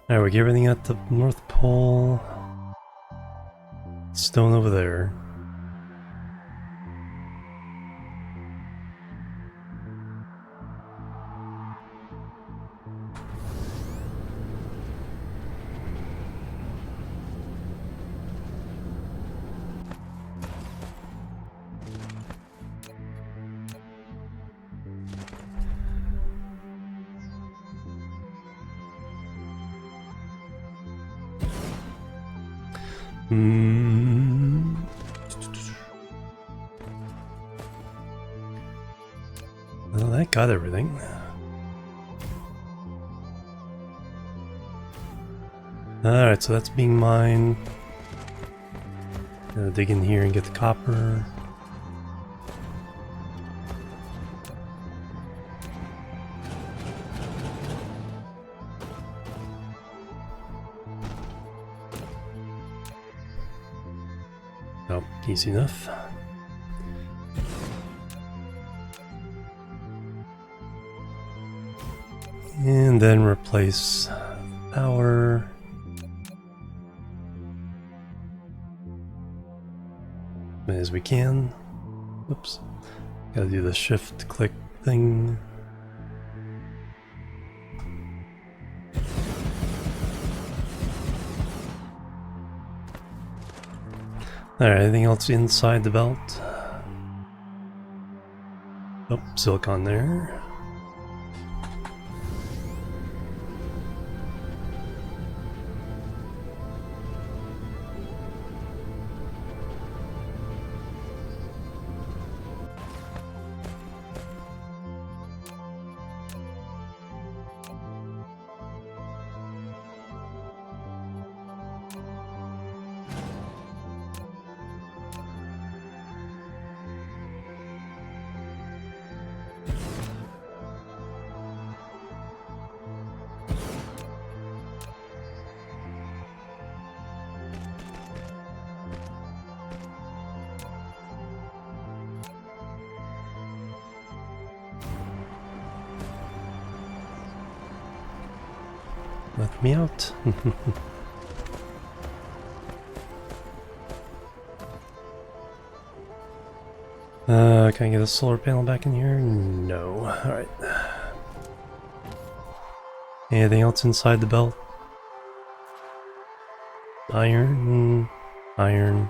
Alright, we get everything at the North Pole. Stone over there. Well, that got everything. Alright, so that's being mined. Gonna dig in here and get the copper. Oh, easy enough. And then replace power. As we can. Whoops. Gotta do the shift click thing. Alright, anything else inside the belt? Oh, silicon there. Let me out. Can I get a solar panel back in here? No. Alright. Anything else inside the belt? Iron. Iron.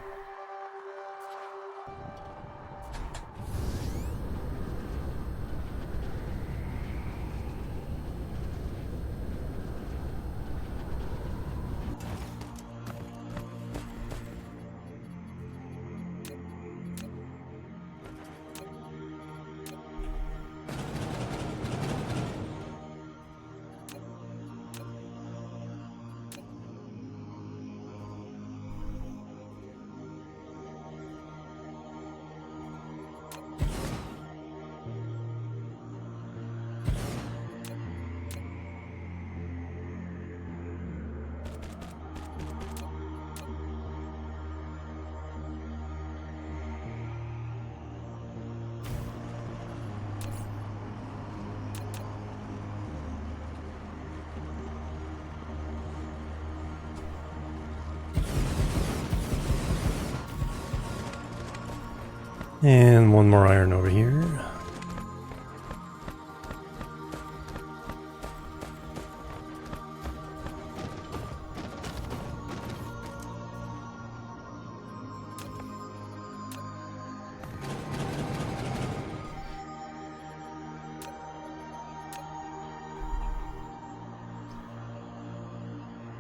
And one more iron over here.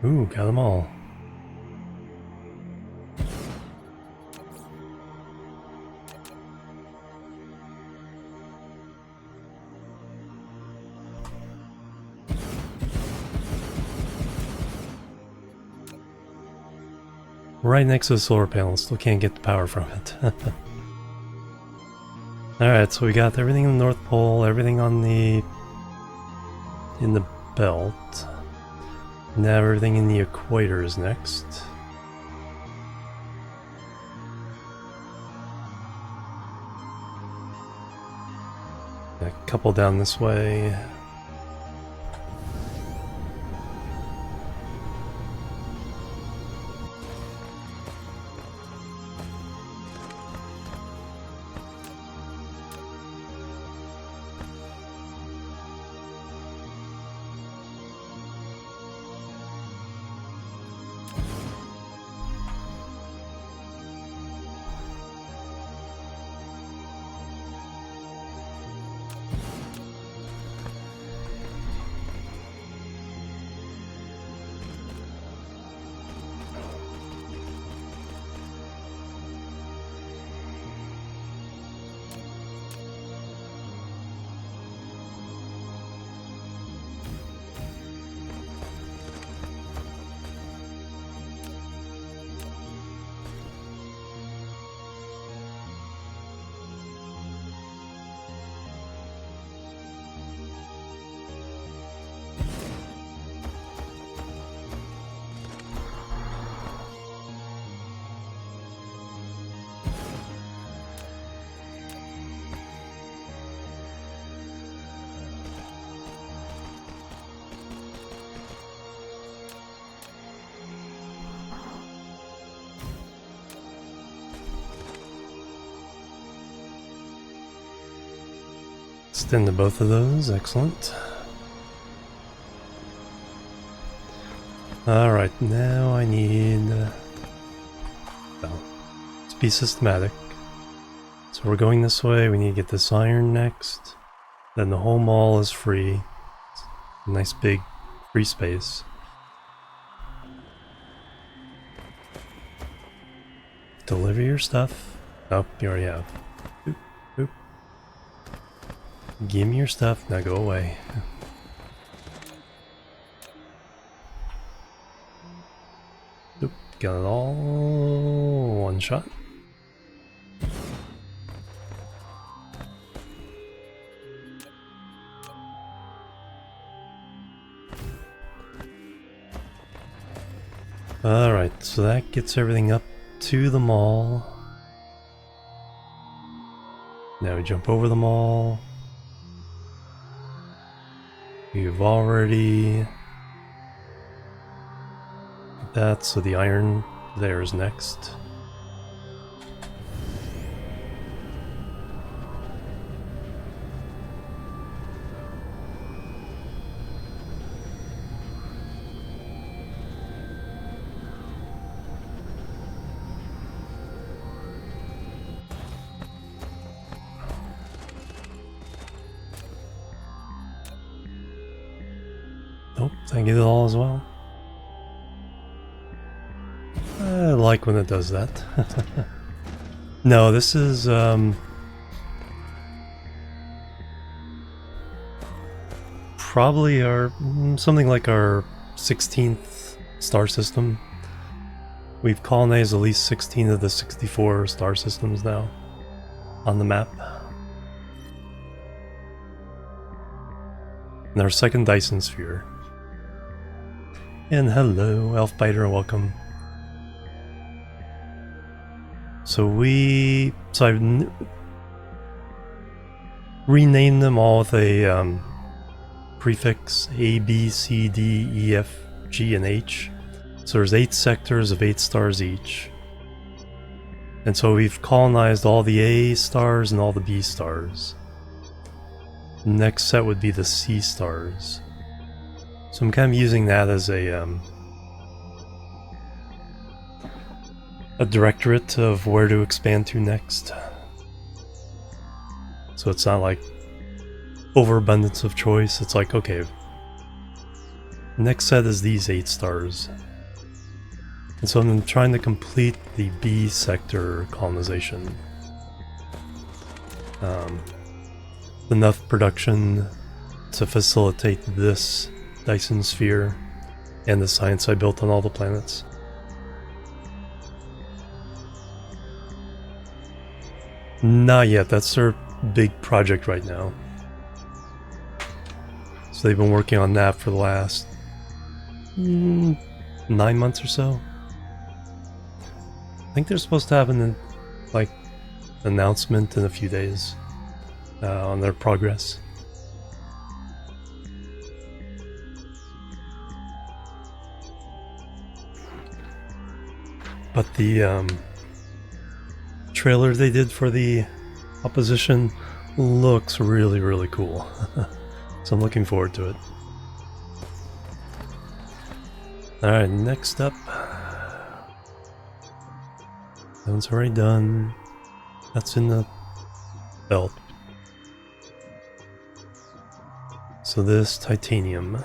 Ooh, got them all. Right next to the solar panel, still can't get the power from it. Alright, so we got everything in the North Pole, everything on the... in the belt. Now everything in the equator is next. A couple down this way. Extend to both of those, excellent. Alright, now I need... well, let's be systematic. So we're going this way, we need to get this iron next. Then the whole mall is free. It's a nice big free space. Deliver your stuff. Oh, you already have. Boop, boop. Give me your stuff, now go away. Oop, got it all one shot. Alright, so that gets everything up to the mall. Now we jump over the mall. We've already... that, so the iron there is next. Oh, I get it all as well. I like when it does that. No, this is probably our something like our 16th star system. We've colonized at least 16 of the 64 star systems now on the map. And our second Dyson Sphere. And hello, Elfbiter, welcome. So I've renamed them all with a prefix A, B, C, D, E, F, G, and H. So there's 8 sectors of 8 stars each. And so we've colonized all the A stars and all the B stars. The next set would be the C stars. So I'm kind of using that as a directorate of where to expand to next. So it's not like overabundance of choice. It's like, okay, next set is these 8 stars. And so I'm trying to complete the B sector colonization. Enough production to facilitate this Dyson Sphere and the science I built on all the planets. Not yet, that's their big project right now. So they've been working on that for the last 9 months or so. I think they're supposed to have an announcement in a few days on their progress. But the trailer they did for the opposition looks really, really cool. So I'm looking forward to it. Alright, next up. That one's already done. That's in the belt. So this titanium.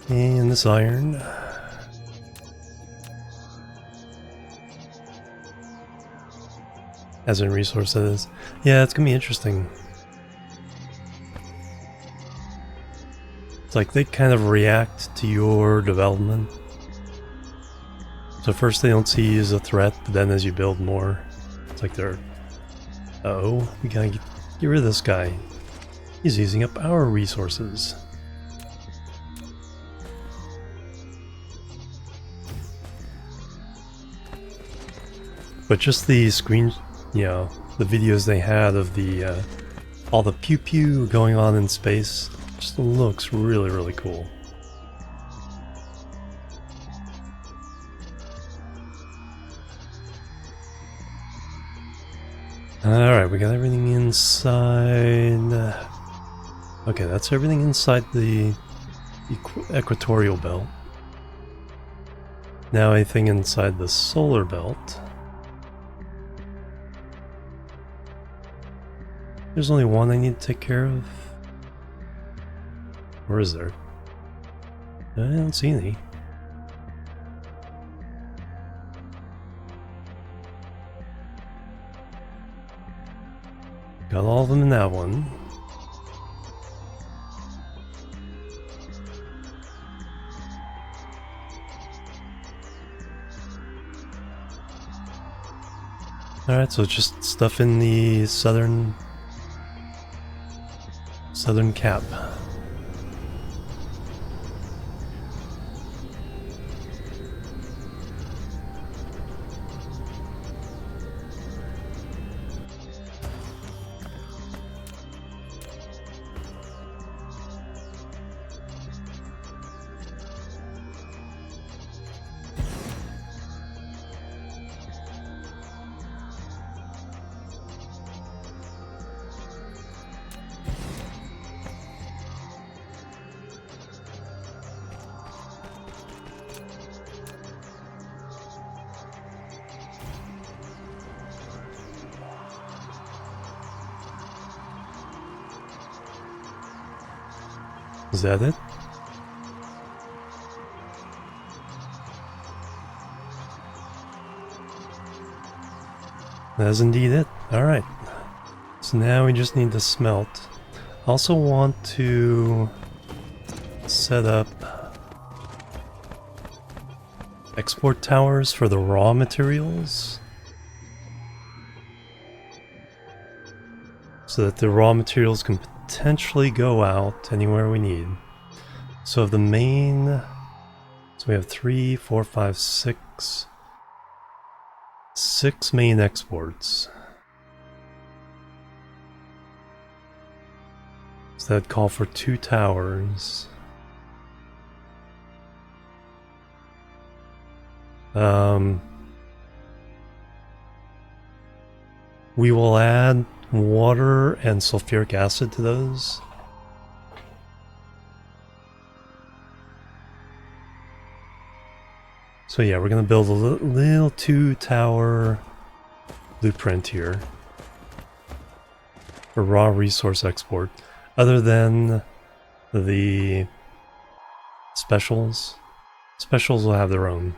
And this iron. As in resource, that is. Yeah, it's gonna be interesting. It's like they kind of react to your development. So first they don't see you as a threat, but then as you build more, it's like they're, uh-oh, we gotta get rid of this guy. He's using up our resources. But just the screen, you know, the videos they had of the all the pew pew going on in space just looks really, really cool. Alright, we got everything inside. Okay, that's everything inside the equatorial belt. Now anything inside the solar belt. There's only one I need to take care of. Or is there? I don't see any. Got all of them in that one. Alright, so just stuff in the southern cap. Is that it? That's indeed it. Alright. So now we just need to smelt. Also want to set up export towers for the raw materials, so that the raw materials can potentially go out anywhere we need. So the main, so we have 3, 4, 5, 6 main exports. So that'd call for 2 towers. We will add water and sulfuric acid to those. So yeah, we're gonna build a little 2-tower blueprint here for raw resource export. Other than the specials, specials will have their own.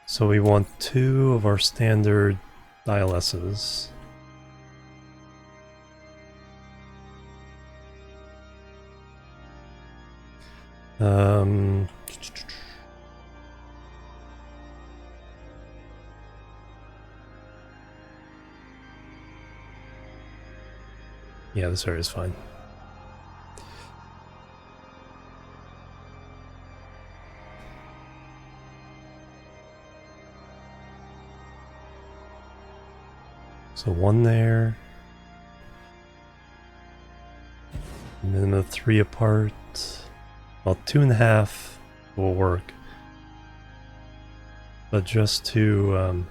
So we want 2 of our standard ILSs. Yeah, this area is fine. So 1 there. And then the 3 apart. Well, 2.5 will work. But just to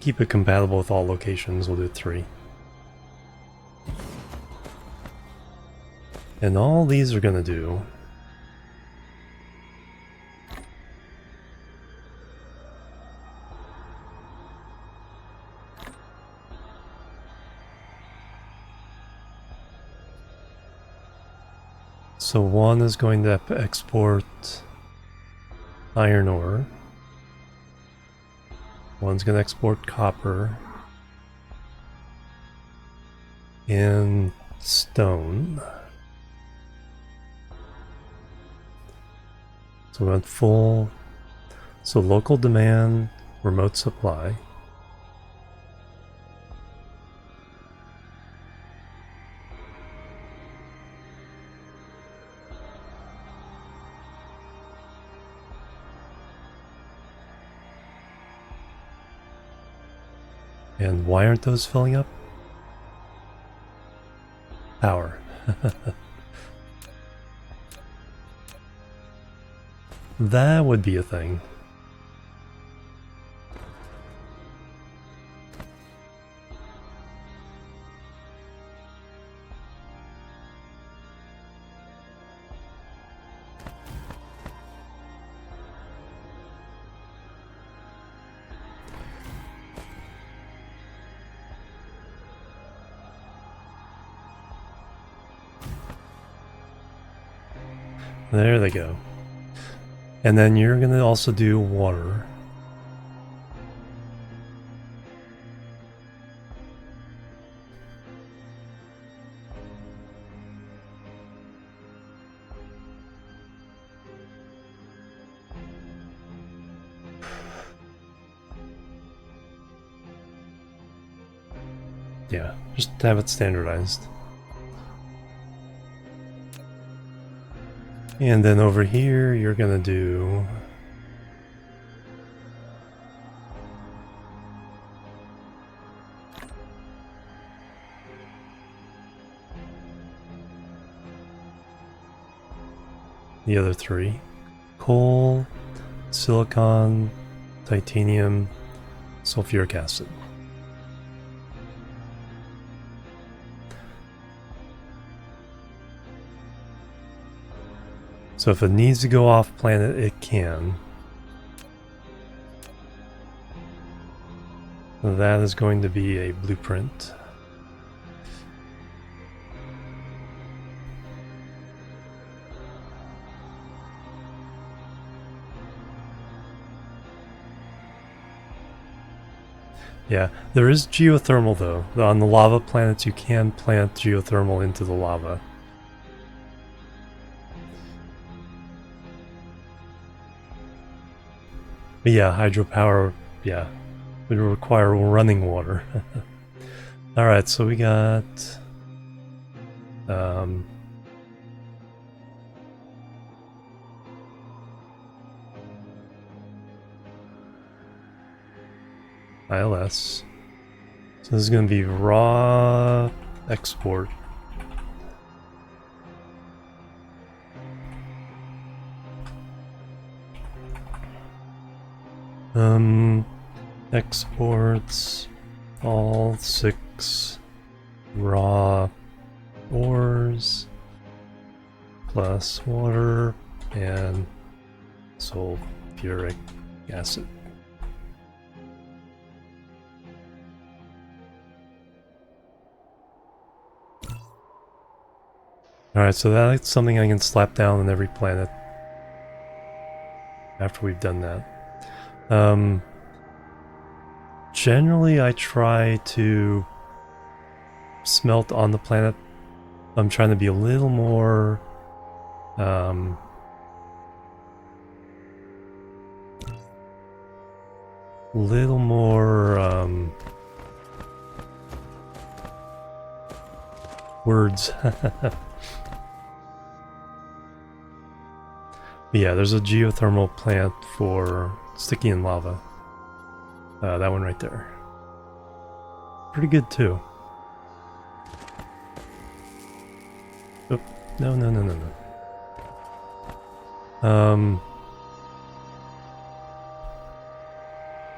keep it compatible with all locations, we'll do 3. And all these are gonna do so 1 is going to export iron ore. 1's going to export copper and stone. So we want full, so local demand, remote supply. And why aren't those filling up? Power. That would be a thing. There they go. And then you're going to also do water. Yeah, just have it standardized. And then over here, you're gonna do the other 3. Coal, silicon, titanium, sulfuric acid. So if it needs to go off planet, it can. That is going to be a blueprint. Yeah, there is geothermal though. On the lava planets, you can plant geothermal into the lava. But yeah, hydropower, yeah, would require running water. Alright, so we got... ILS. So this is going to be raw export. Exports all 6 raw ores plus water and sulfuric acid. Alright, so that's something I can slap down on every planet after we've done that. Generally, I try to smelt on the planet. I'm trying to be a little more words. Yeah, there's a geothermal plant for sticky and lava. That one right there. Pretty good too. Oh, no.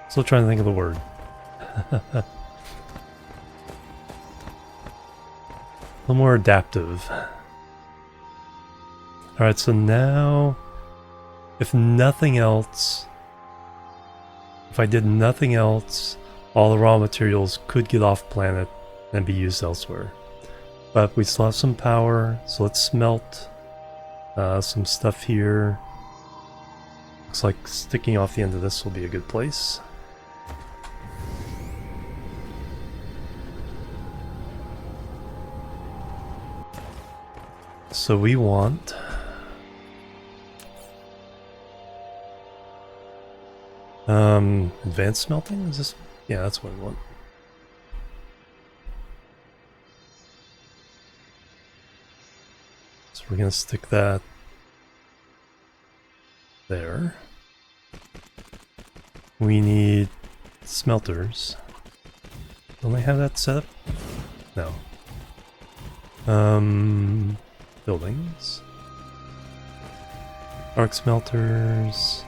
Still trying to think of the word. A little more adaptive. Alright, so now, if nothing else, if I did nothing else, all the raw materials could get off planet and be used elsewhere. But we still have some power, so let's smelt some stuff here. Looks like sticking off the end of this will be a good place. So we want advanced smelting? Is this? Yeah, that's what we want. So we're gonna stick that there. We need smelters. Don't I have that set up? No. Buildings. Arc smelters.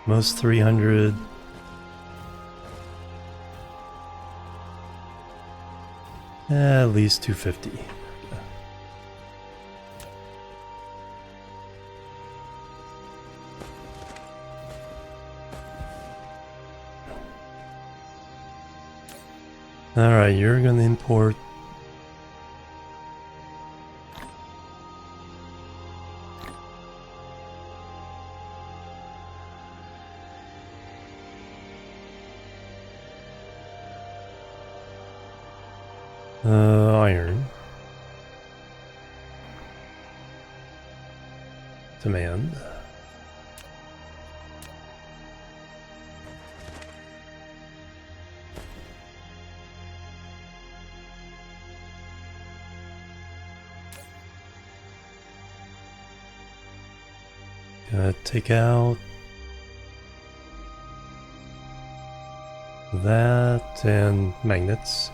Most 300. At least 250. Alright, you're gonna import iron. Demand. Gonna take out that and magnets.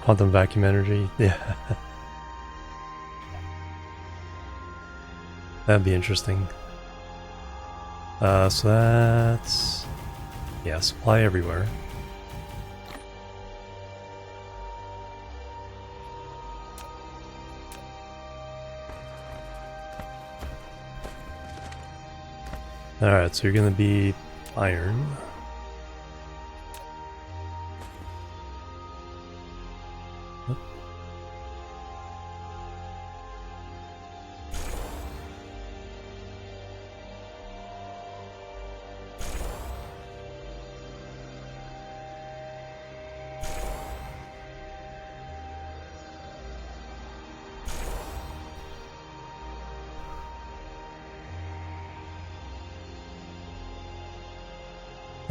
Quantum vacuum energy, yeah. That'd be interesting. So that's... yeah, supply everywhere. Alright, so you're gonna be iron.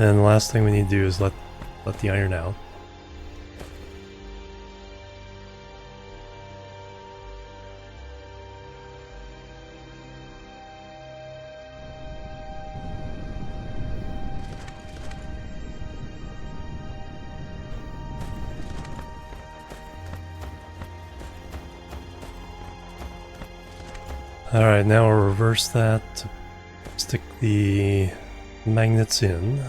And the last thing we need to do is let the iron out. Alright, now we'll reverse that to stick the magnets in.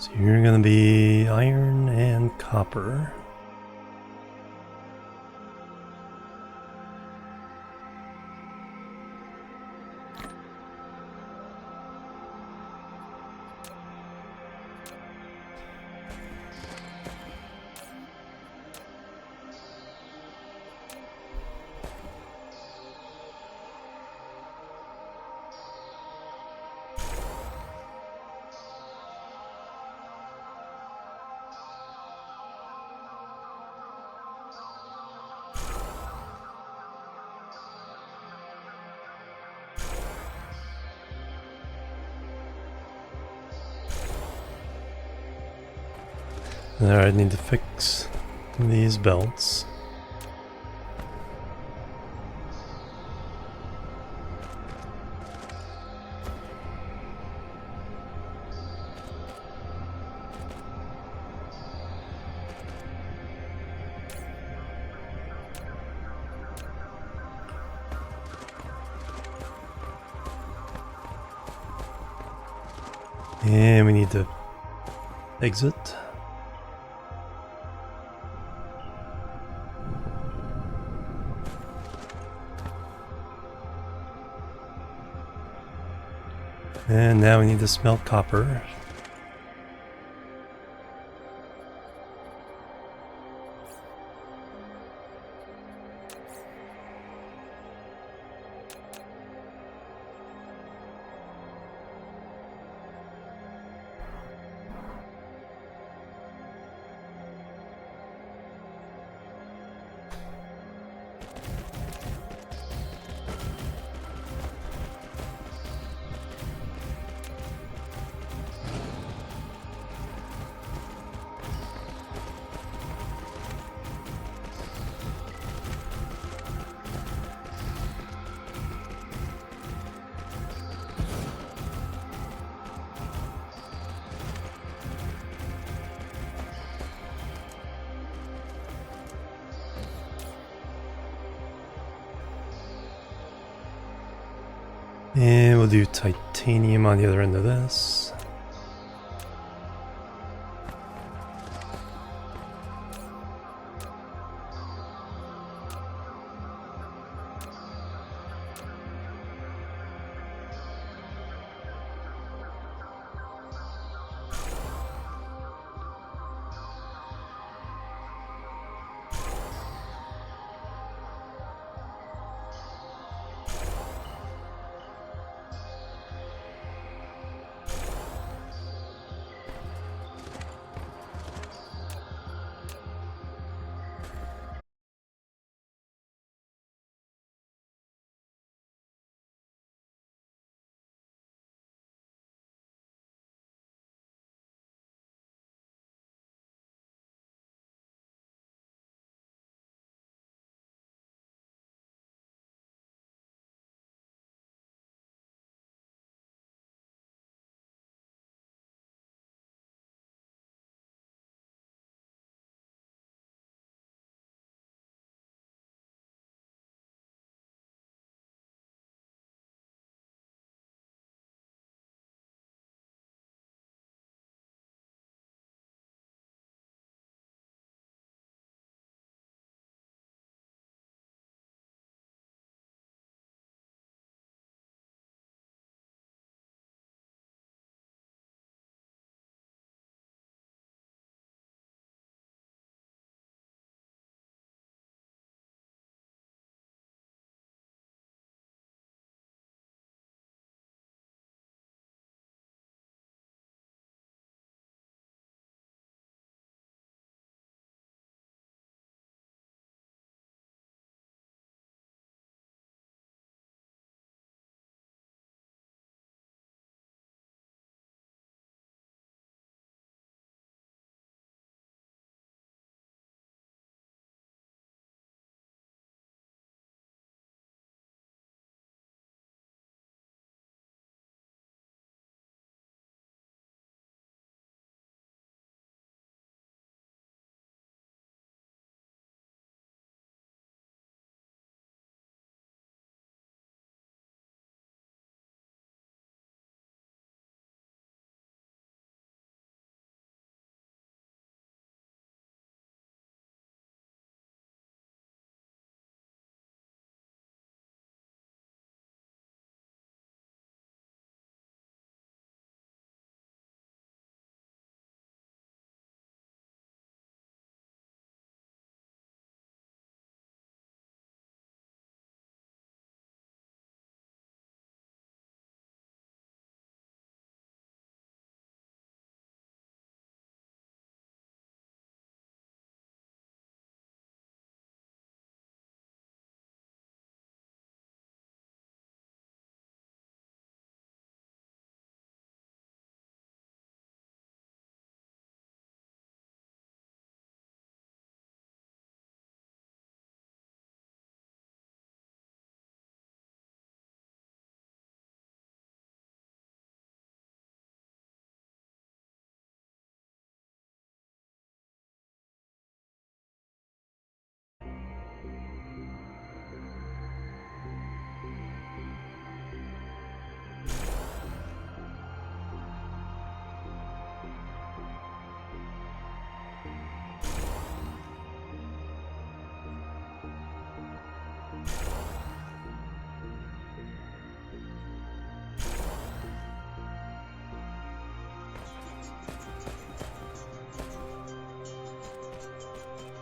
So you're going to be iron and copper. There, I need to fix these belts. And we need to exit. And now we need to smelt copper. And we'll do titanium on the other end of this.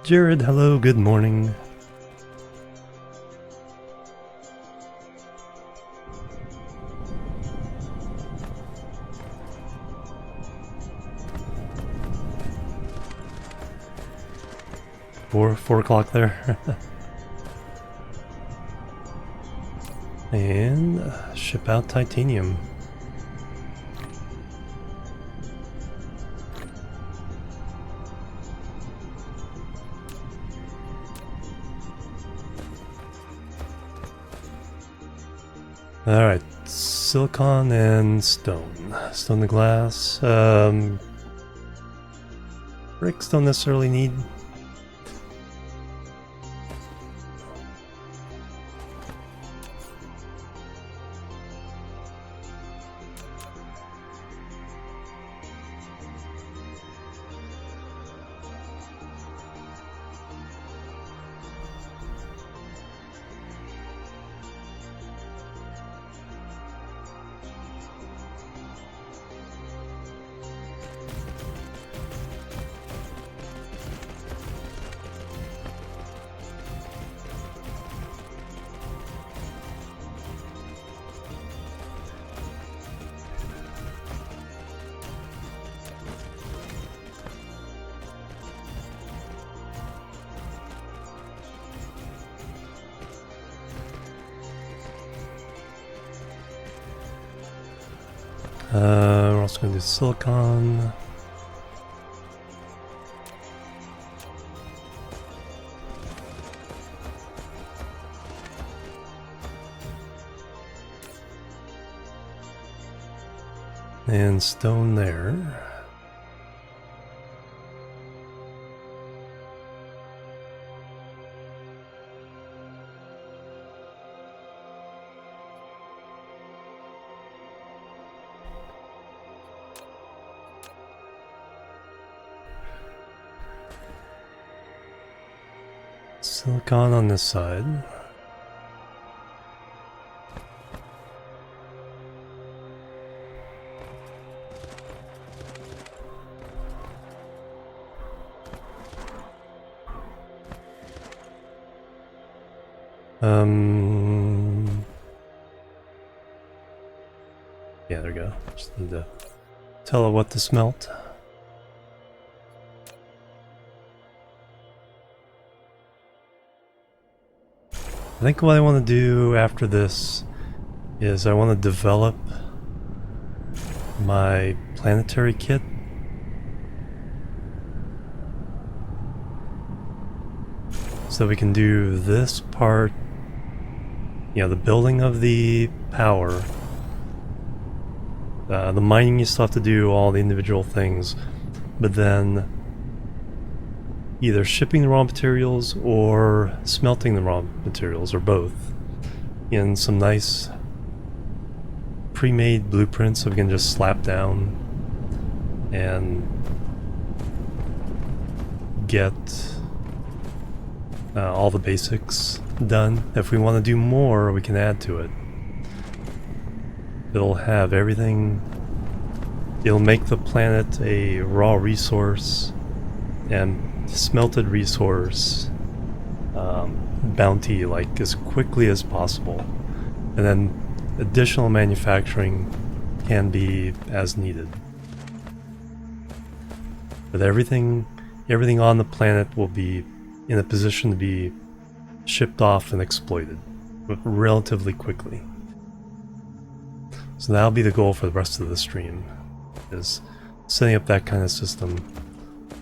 Jared, hello, good morning. Four o'clock there. And ship out titanium. Alright, silicon and stone. Stone to glass. Bricks don't necessarily need. We're also going to do silicon. And stone there. Silicon on this side. Yeah, there we go. Just need to tell it what to smelt. I think what I want to do after this is I want to develop my planetary kit. So we can do this part, you know, the building of the power. The mining you still have to do all the individual things, but then either shipping the raw materials or smelting the raw materials, or both, in some nice pre-made blueprints that we can just slap down and get all the basics done. If we want to do more, we can add to it. It'll have everything. It'll make the planet a raw resource and smelted resource bounty like as quickly as possible, and then additional manufacturing can be as needed. But everything on the planet will be in a position to be shipped off and exploited relatively quickly. So that'll be the goal for the rest of the stream, is setting up that kind of system.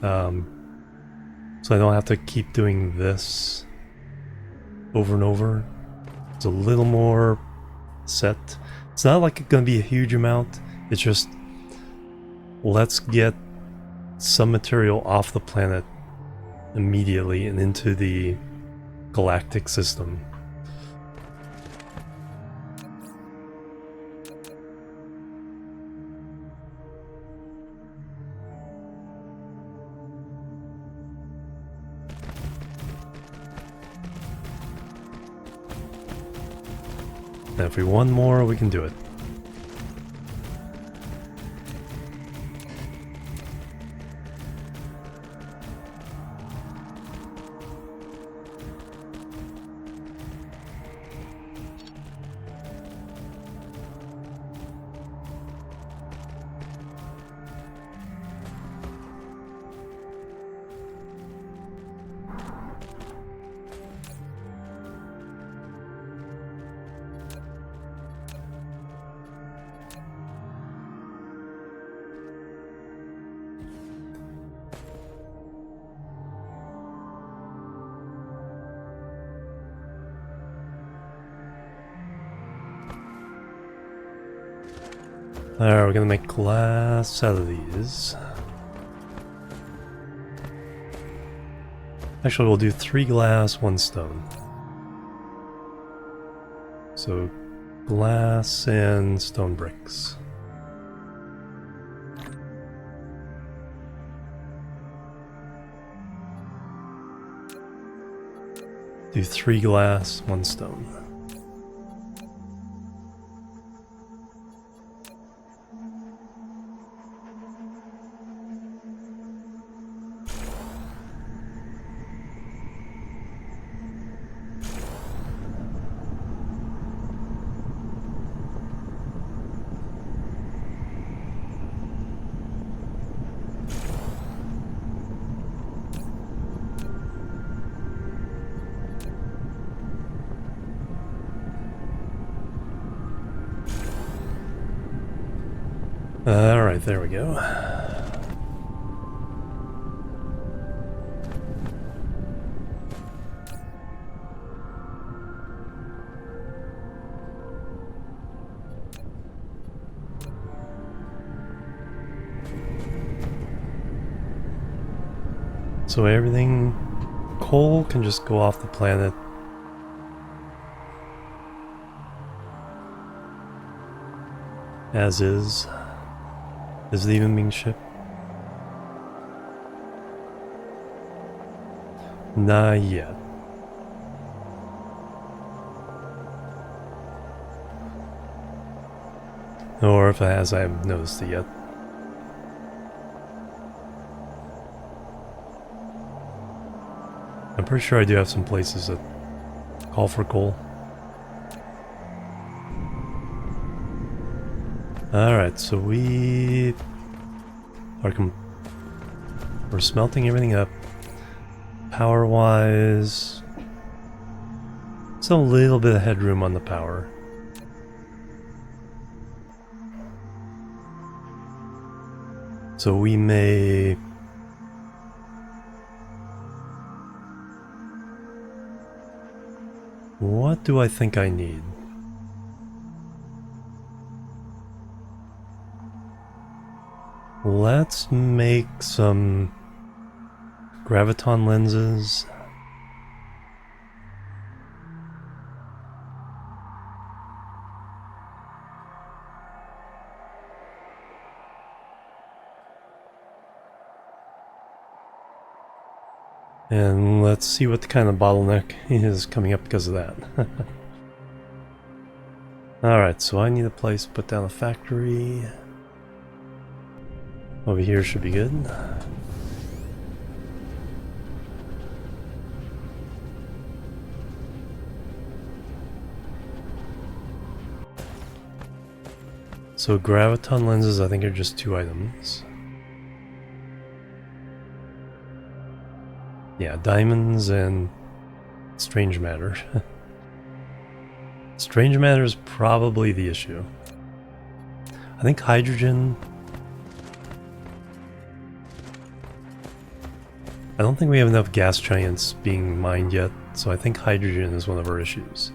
So I don't have to keep doing this over and over. It's a little more set. It's not like it's going to be a huge amount. It's just, let's get some material off the planet immediately and into the galactic system. And if we want more, we can do it. Alright, we're gonna make glass out of these. Actually, we'll do 3 glass, 1 stone. So, glass and stone bricks. Do 3 glass, 1 stone. Alright, there we go. So everything, coal can just go off the planet. As is. Is it even being shipped? Not yet. Or if it has, I haven't noticed it yet. I'm pretty sure I do have some places that call for coal. Alright, so we're smelting everything up. Power-wise, it's a little bit of headroom on the power. So we may... What do I think I need? Let's make some graviton lenses. And let's see what the kind of bottleneck is coming up because of that. Alright, so I need a place to put down a factory. Over here should be good. So graviton lenses I think are just 2 items. Yeah, diamonds and strange matter. Strange matter is probably the issue. I think hydrogen... I don't think we have enough gas giants being mined yet, so I think hydrogen is one of our issues.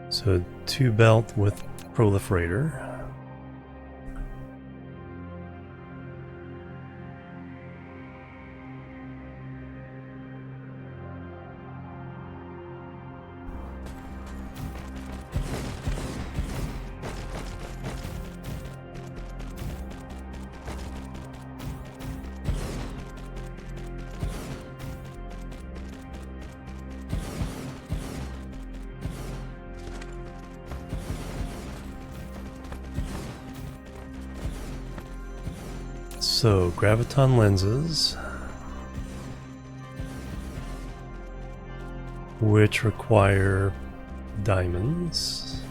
So 2 belt with proliferator. So, graviton lenses, which require diamonds.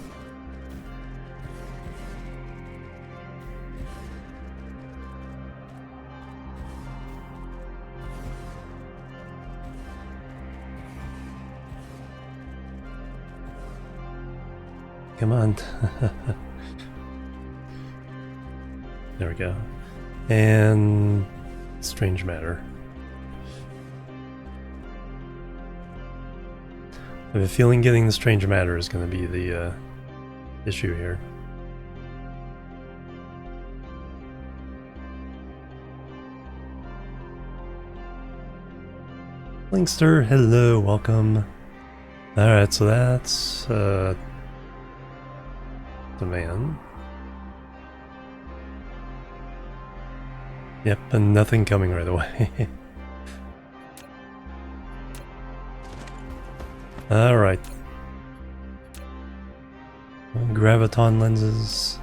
Come on. There we go. And strange matter. I have a feeling getting the strange matter is going to be the issue here. Linkster, hello, welcome. Alright, so that's demand. Yep, and nothing coming right away. Alright. Graviton lenses.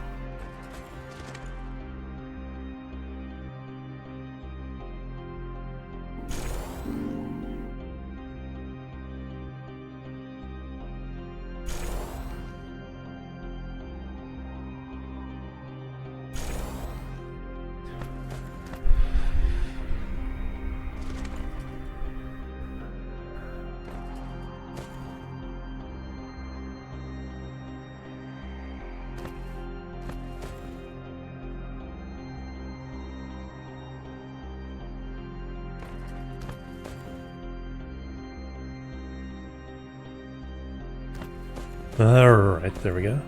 Alright, there we go.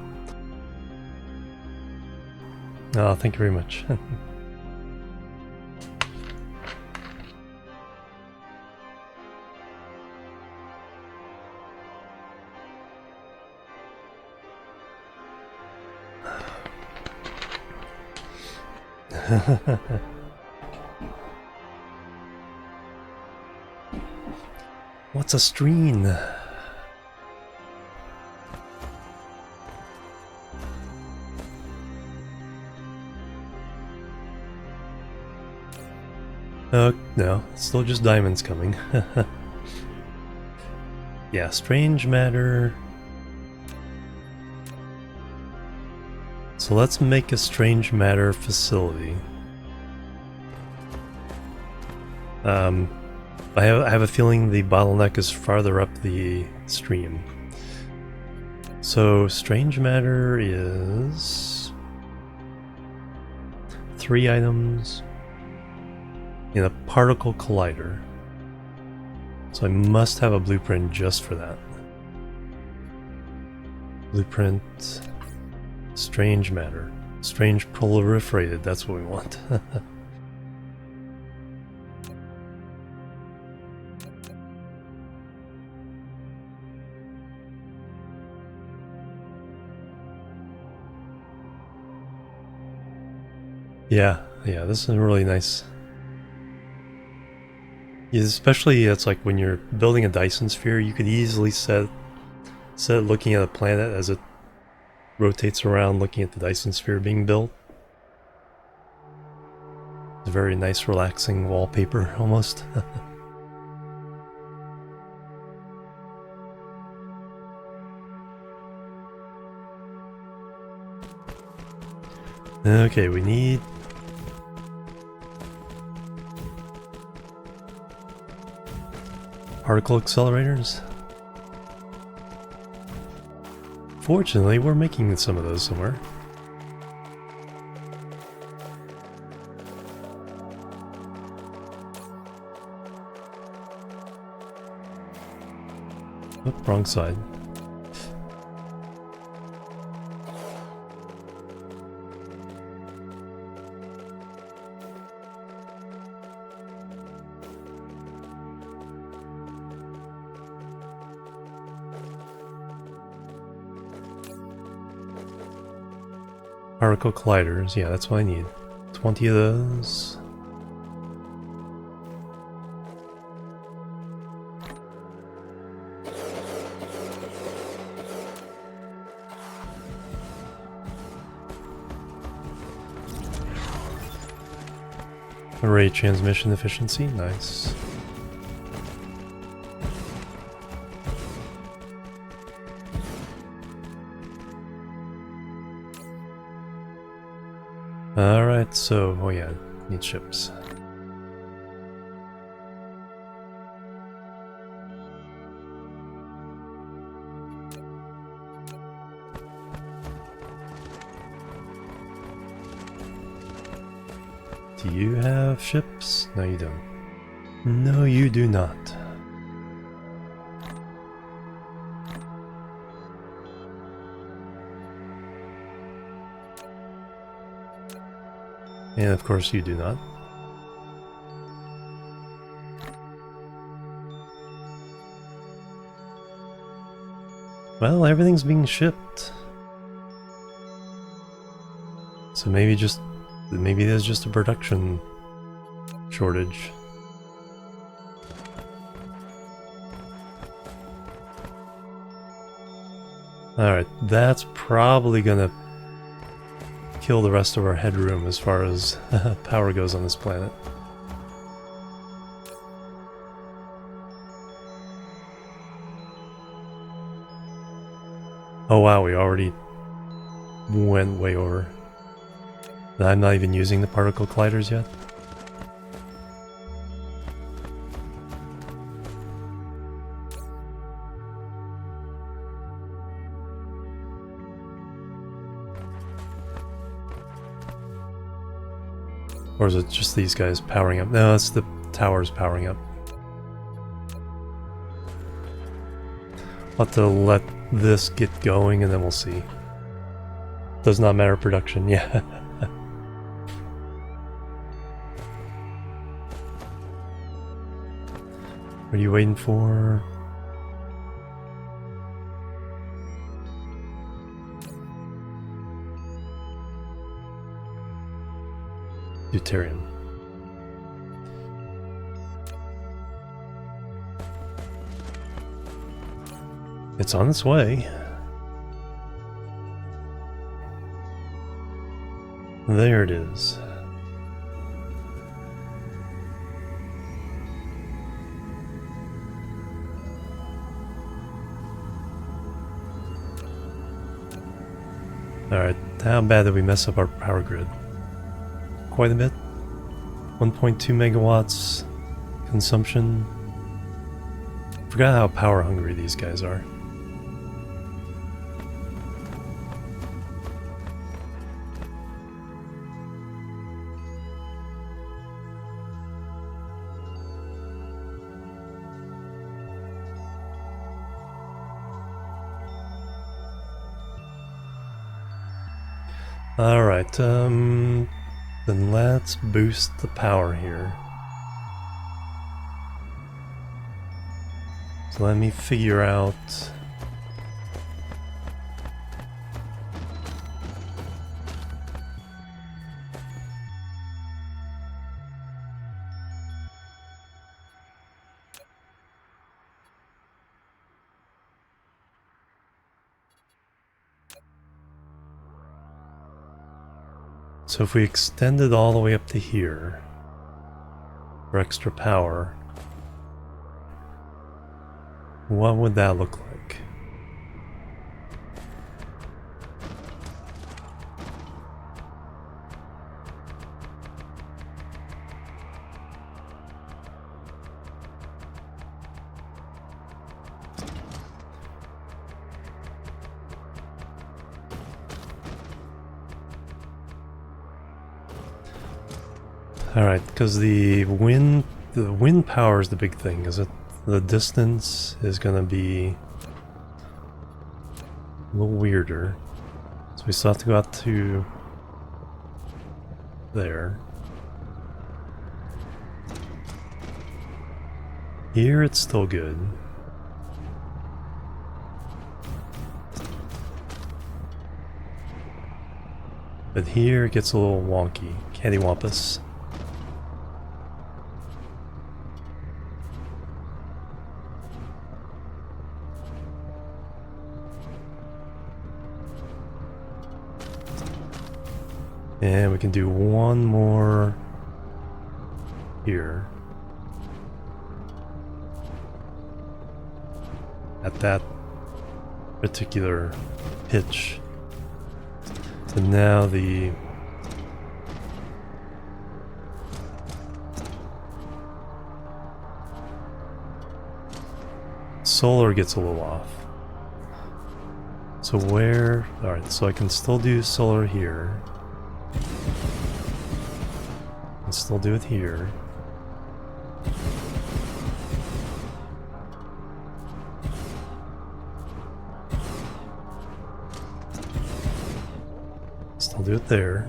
Oh, thank you very much. What's a screen? No, it's still just diamonds coming. Yeah, strange matter. So let's make a strange matter facility. I have a feeling the bottleneck is farther up the stream. So strange matter is 3 items in a particle collider. So I must have a blueprint just for that. Blueprint, strange matter, strange proliferated, that's what we want. Yeah, this is really nice. Especially, it's like when you're building a Dyson Sphere, you could easily set it looking at a planet as it rotates around, looking at the Dyson Sphere being built. It's a very nice, relaxing wallpaper, almost. Okay, we need... particle accelerators? Fortunately, we're making some of those somewhere. Oh, wrong side. Particle colliders, yeah, that's what I need. 20 of those. Array transmission efficiency, nice. Alright, so, oh yeah, need ships. Do you have ships? No, you don't. No, you do not. And of course you do not. Well, everything's being shipped. So maybe there's just a production shortage. Alright, that's probably gonna kill the rest of our headroom as far as power goes on this planet. Oh wow, we already went way over. And I'm not even using the particle colliders yet. Or is it just these guys powering up? No, it's the towers powering up. I'll have to let this get going and then we'll see. Does not matter production, yeah. What are you waiting for? Deuterium. It's on its way. There it is. Alright, how bad did we mess up our power grid? Quite a bit. 1.2 megawatts consumption. Forgot how power hungry these guys are. Alright, then let's boost the power here. So let me figure out... So if we extend it all the way up to here for extra power, what would that look like? Alright, because the wind power is the big thing, is it? The distance is going to be a little weirder. So we still have to go out to there. Here it's still good. But here it gets a little wonky, cattywampus. And we can do one more here. At that particular pitch. So now the solar gets a little off. So where... Alright, so I can still do solar here. And still do it here. Still do it there.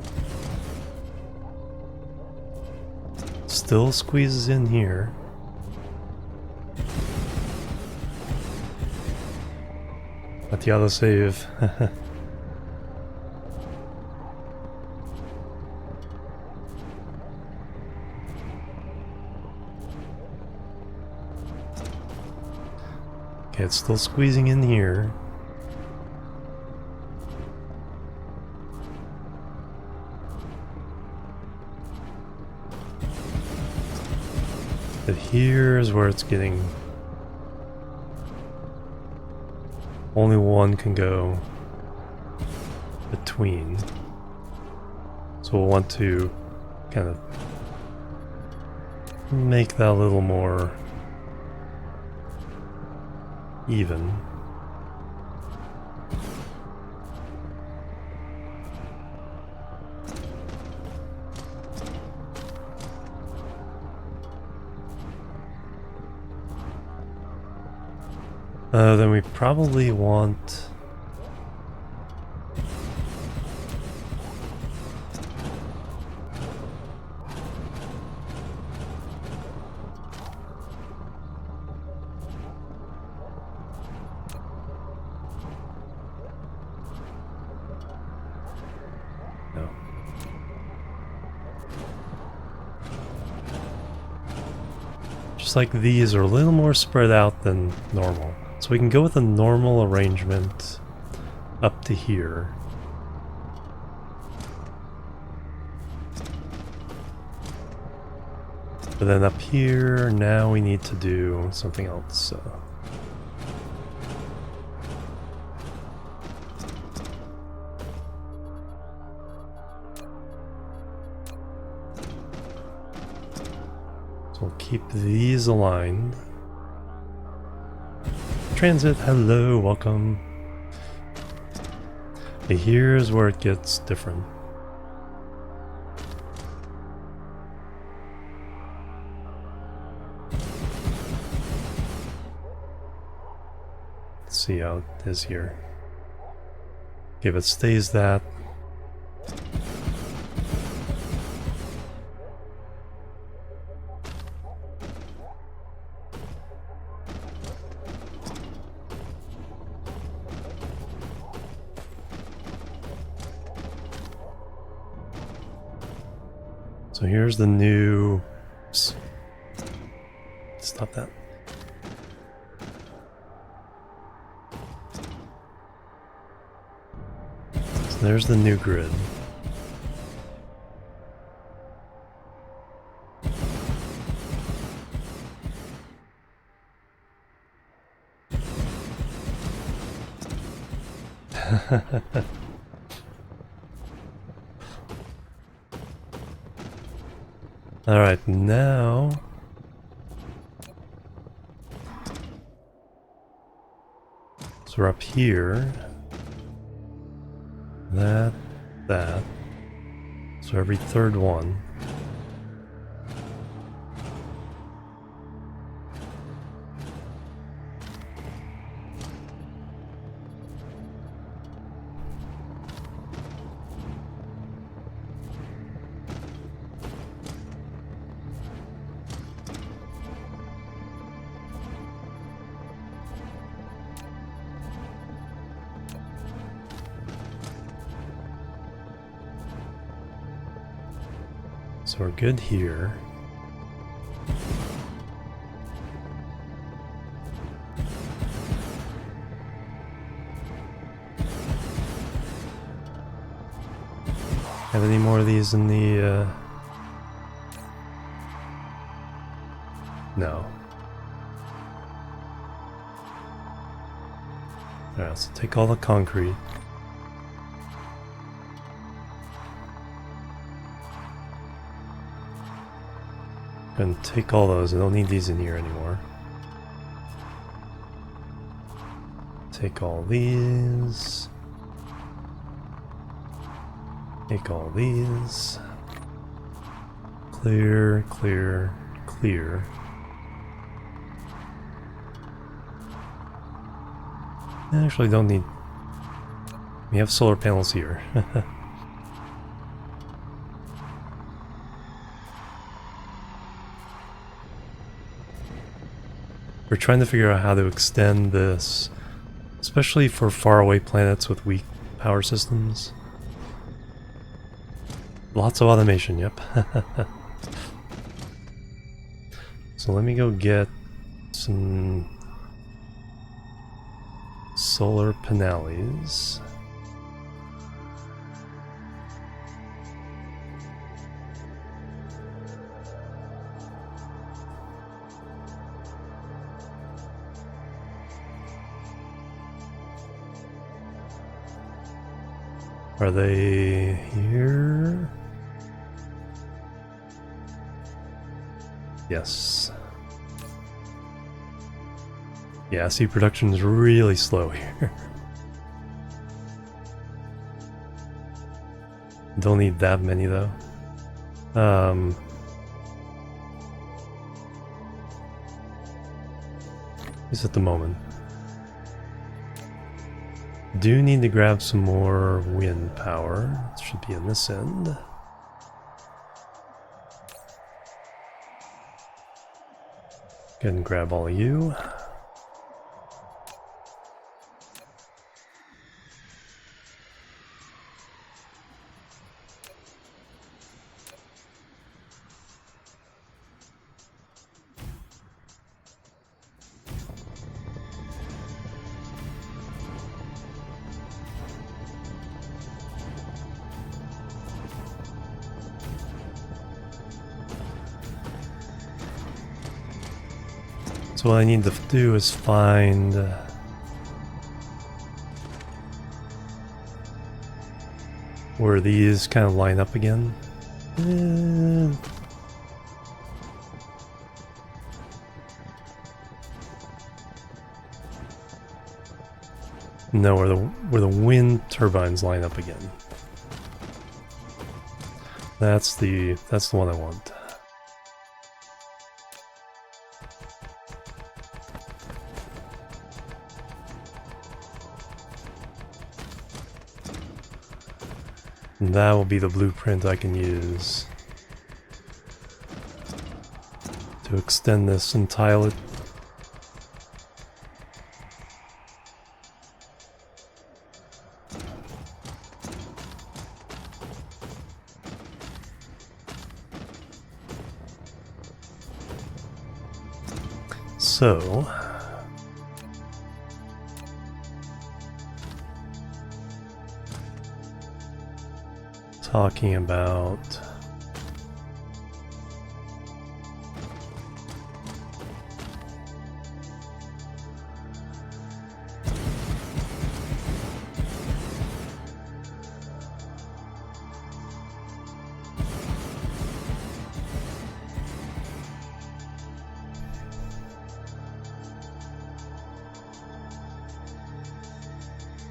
still squeezes in here. At the autosave. Okay, it's still squeezing in here. But here's where it's getting... Only one can go between. So we'll want to kind of make that a little more even. Then we probably want... No. Just like these are a little more spread out than normal. So we can go with a normal arrangement up to here. But then up here, now we need to do something else. So we'll keep these aligned. Transit, hello, welcome. Okay, here's where it gets different. Let's see how it is here. Okay, if it stays that. So here's the new... Stop that. So there's the new grid. Alright, now... So we're up here. That. So every third one. So we're good here. Have any more of these in the, No. Alright, so take all the concrete. Gonna take all those. I don't need these in here anymore. Take all these. Take all these. Clear, clear, clear. I actually don't need... We have solar panels here. We're trying to figure out how to extend this, especially for faraway planets with weak power systems. Lots of automation, yep. So let me go get some solar panels. Are they here? Yes. Yeah, see, production is really slow here. Don't need that many though. At least at the moment. Do need to grab some more wind power. It should be on this end. Go ahead and grab all of you. So what I need to do is find where these kind of line up again. No, where the wind turbines line up again. That's the one I want. And that will be the blueprint I can use to extend this and tile it. So talking about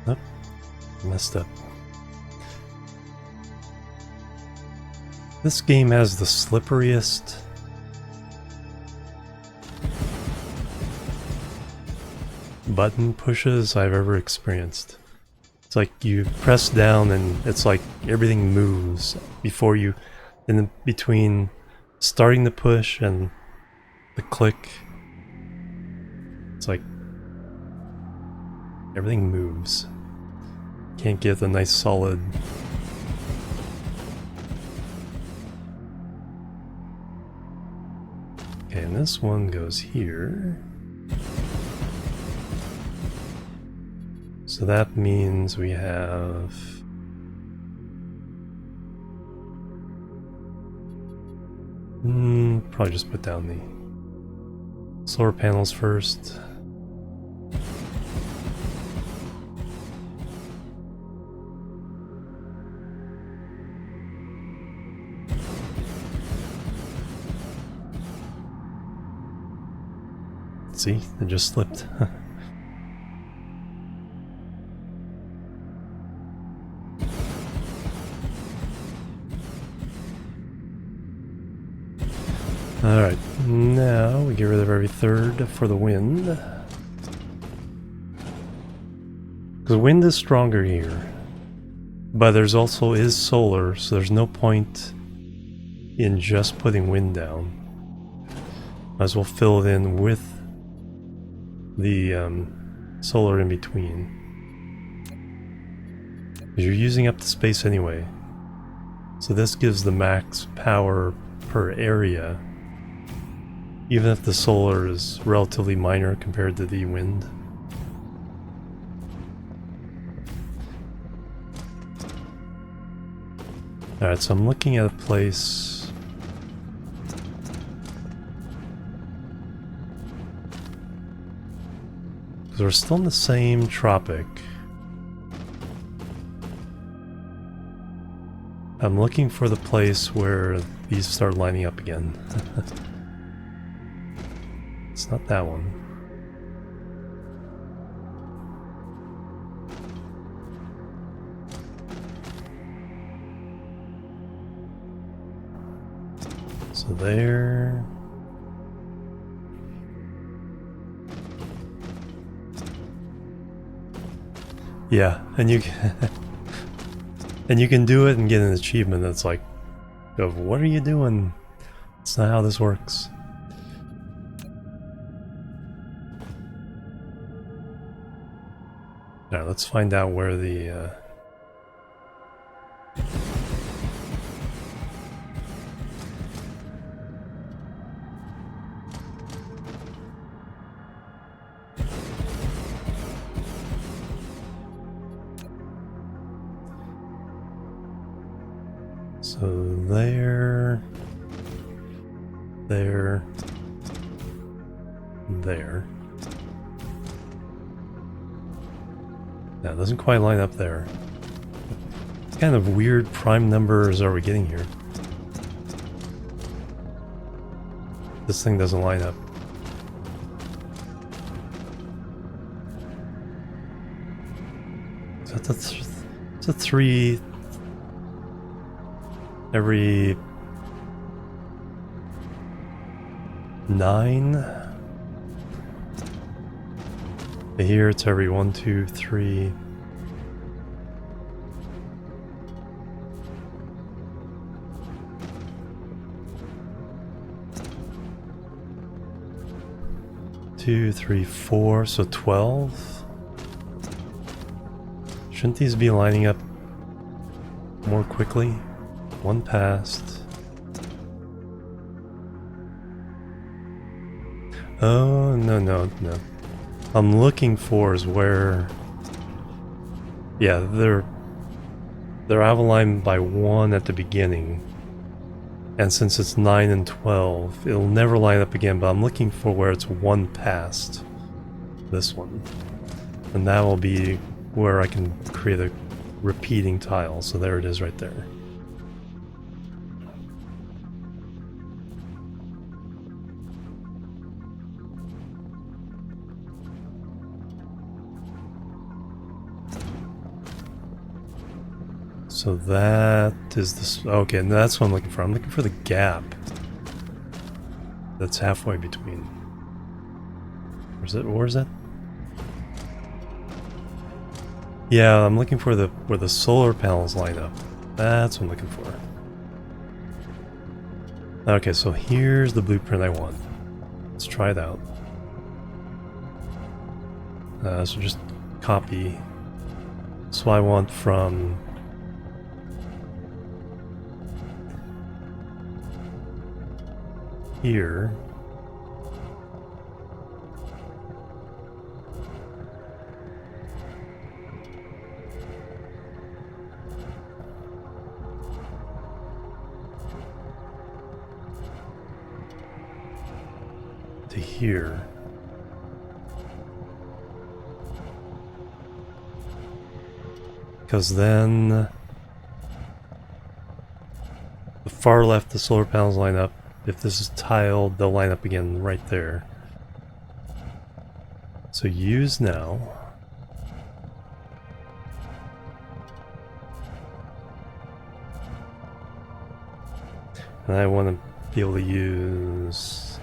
oh, messed up. This game has the slipperiest button pushes I've ever experienced. It's like you press down and it's like everything moves before you, in between starting the push and the click. It's like everything moves. Can't get a nice solid. Okay, and this one goes here. So that means we have probably just put down the solar panels first. See, it just slipped. Alright, now we get rid of every third for the wind. Because wind is stronger here. But there's also is solar, so there's no point in just putting wind down. Might as well fill it in with the solar in between. Because you're using up the space anyway. So this gives the max power per area, even if the solar is relatively minor compared to the wind. Alright, so I'm looking at a place. Because we're still in the same tropic. I'm looking for the place where these start lining up again. It's not that one. So there. Yeah, and you and you can do it and get an achievement that's like, of what are you doing? It's not how this works. Now let's find out where the so there, there, there. Now it doesn't quite line up there. What kind of weird prime numbers are we getting here? This thing doesn't line up. So it's a 3 every 9. Here it's every 1, 2, 3. Two, 3, 4, so 12. Shouldn't these be lining up more quickly? One passed. Oh, no. I'm looking for is where... Yeah, they're out of line by 1 at the beginning. And since it's 9 and 12, it'll never line up again, but I'm looking for where it's 1 past this one. And that will be where I can create a repeating tile. So there it is right there. So that is this. Okay, and that's what I'm looking for. I'm looking for the gap that's halfway between. Where's it? Where's that? Yeah, I'm looking for where the solar panels line up. That's what I'm looking for. Okay, so here's the blueprint I want. Let's try it out. So just copy. So I want from here to here. Because then the far left the solar panels line up. If this is tiled, they'll line up again right there. So use now. And I want to be able to use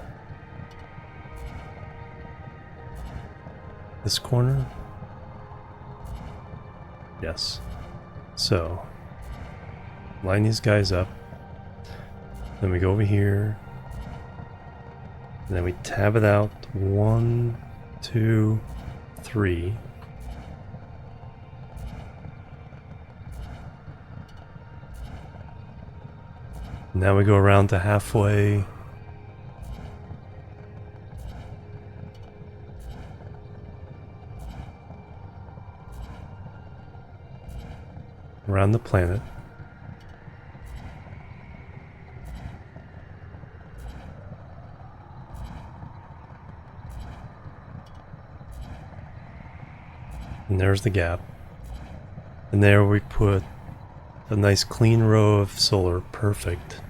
this corner. Yes. So line these guys up. Then we go over here. And then we tab it out 1, 2, 3. Now we go around to halfway. Around the planet. And there's the gap. And there we put a nice clean row of solar. Perfect.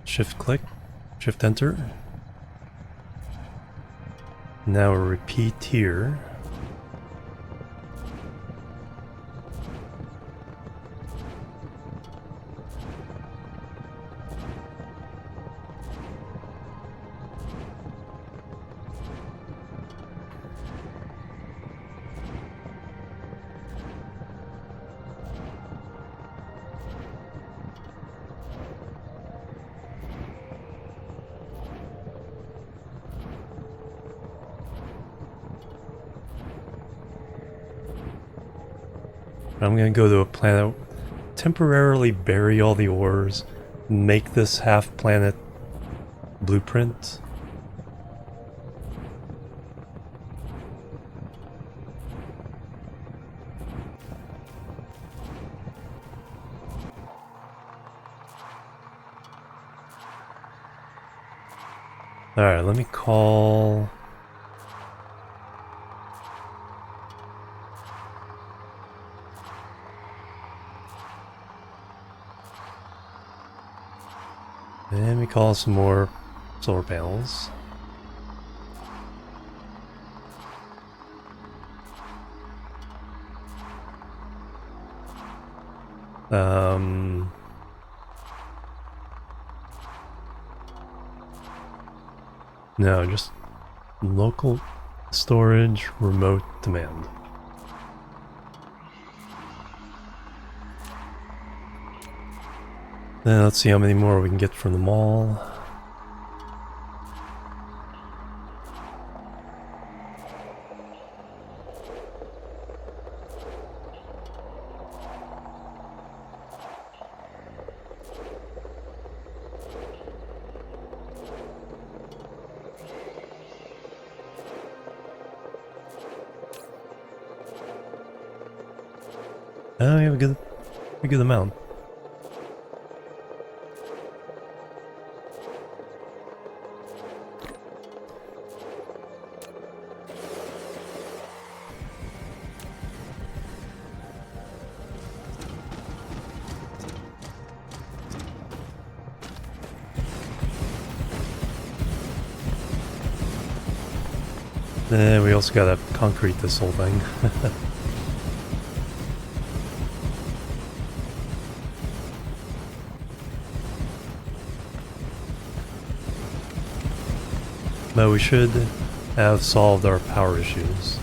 Shift click, shift enter. Now we repeat here. I'm gonna go to a planet, temporarily bury all the ores, make this half-planet blueprint. Alright, let me call... And we call some more solar panels. No, just local storage, remote demand. Then let's see how many more we can get from the mall. Oh, we have a good amount. Then we also gotta concrete this whole thing. But we should have solved our power issues.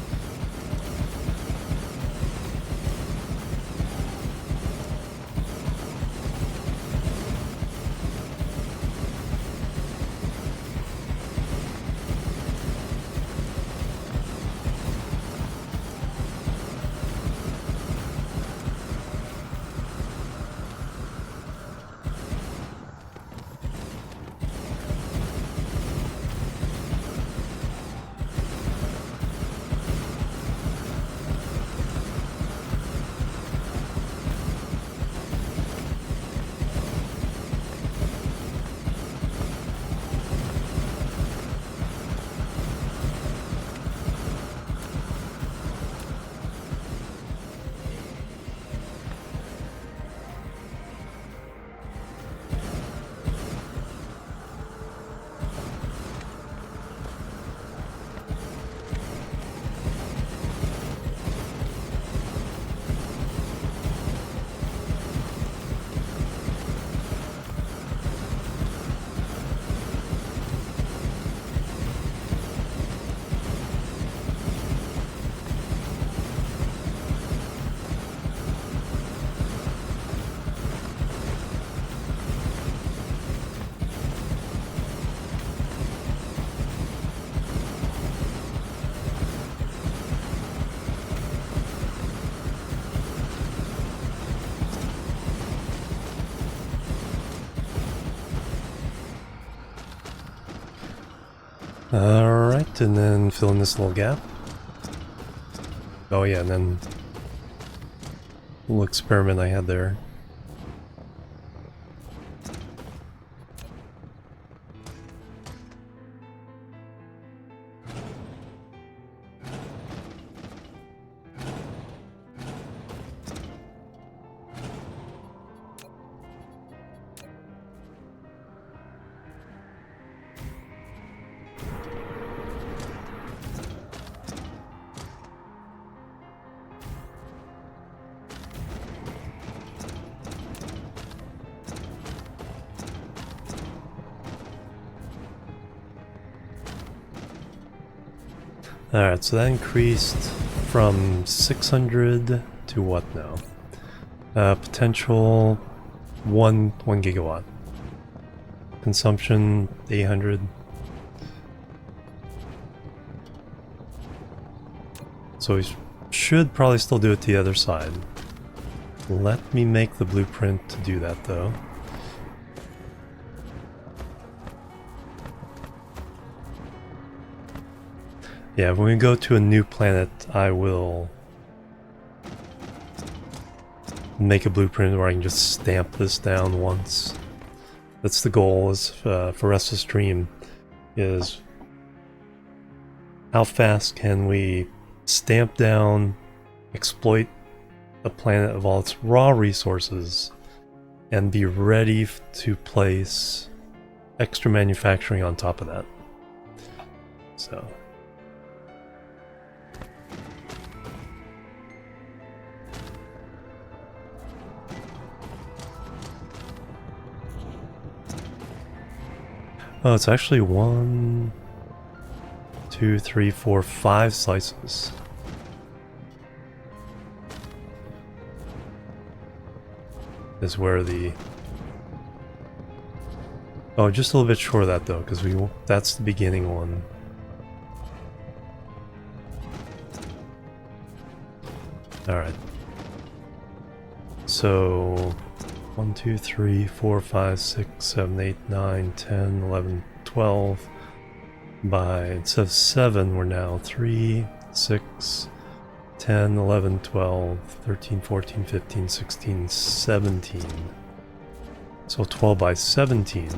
Alright, and then fill in this little gap. Oh yeah, and then a little experiment I had there. Alright, so that increased from 600 to what now? Potential 1 gigawatt. Consumption 800. So we should probably still do it to the other side. Let me make the blueprint to do that though. Yeah, when we go to a new planet, I will make a blueprint where I can just stamp this down once. That's the goal, is for rest of the stream, is how fast can we stamp down, exploit a planet of all its raw resources, and be ready to place extra manufacturing on top of that. So... oh, it's actually 1, 2, 3, 4, 5 slices. Is where the... oh, just a little bit short of that though, because that's the beginning one. Alright. So... 1, 2, 3, 4, 5, 6, 7, 8, 9, 10, 11, 12. By, instead of 7, we're now 3, 6, 10, 11, 12, 13, 14, 15, 16, 17. So 12 by 17.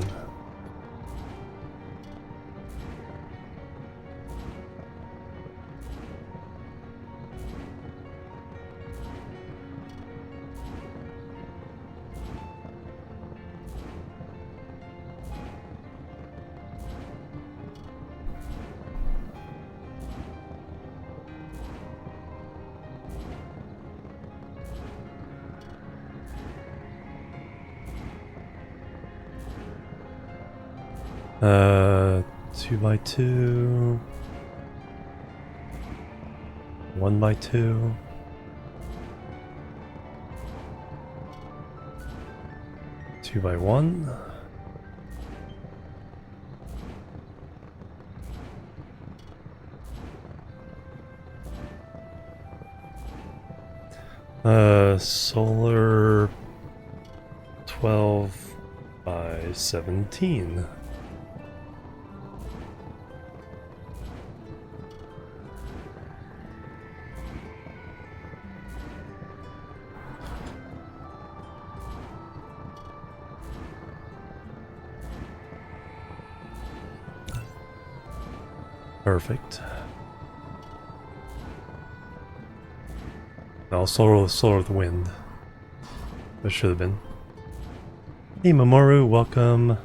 Uh, 2 by 2, 1 by 2, 2 by 1, solar 12 by 17. Perfect. Now solar with wind. That should have been. Hey Mamoru, welcome.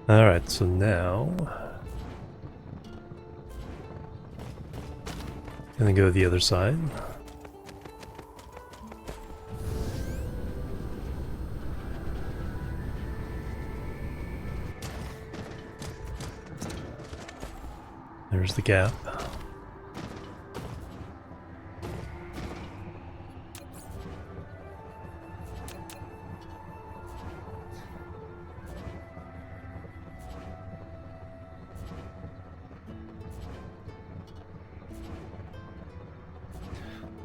Alright, so now... gonna go to the other side. There's the gap.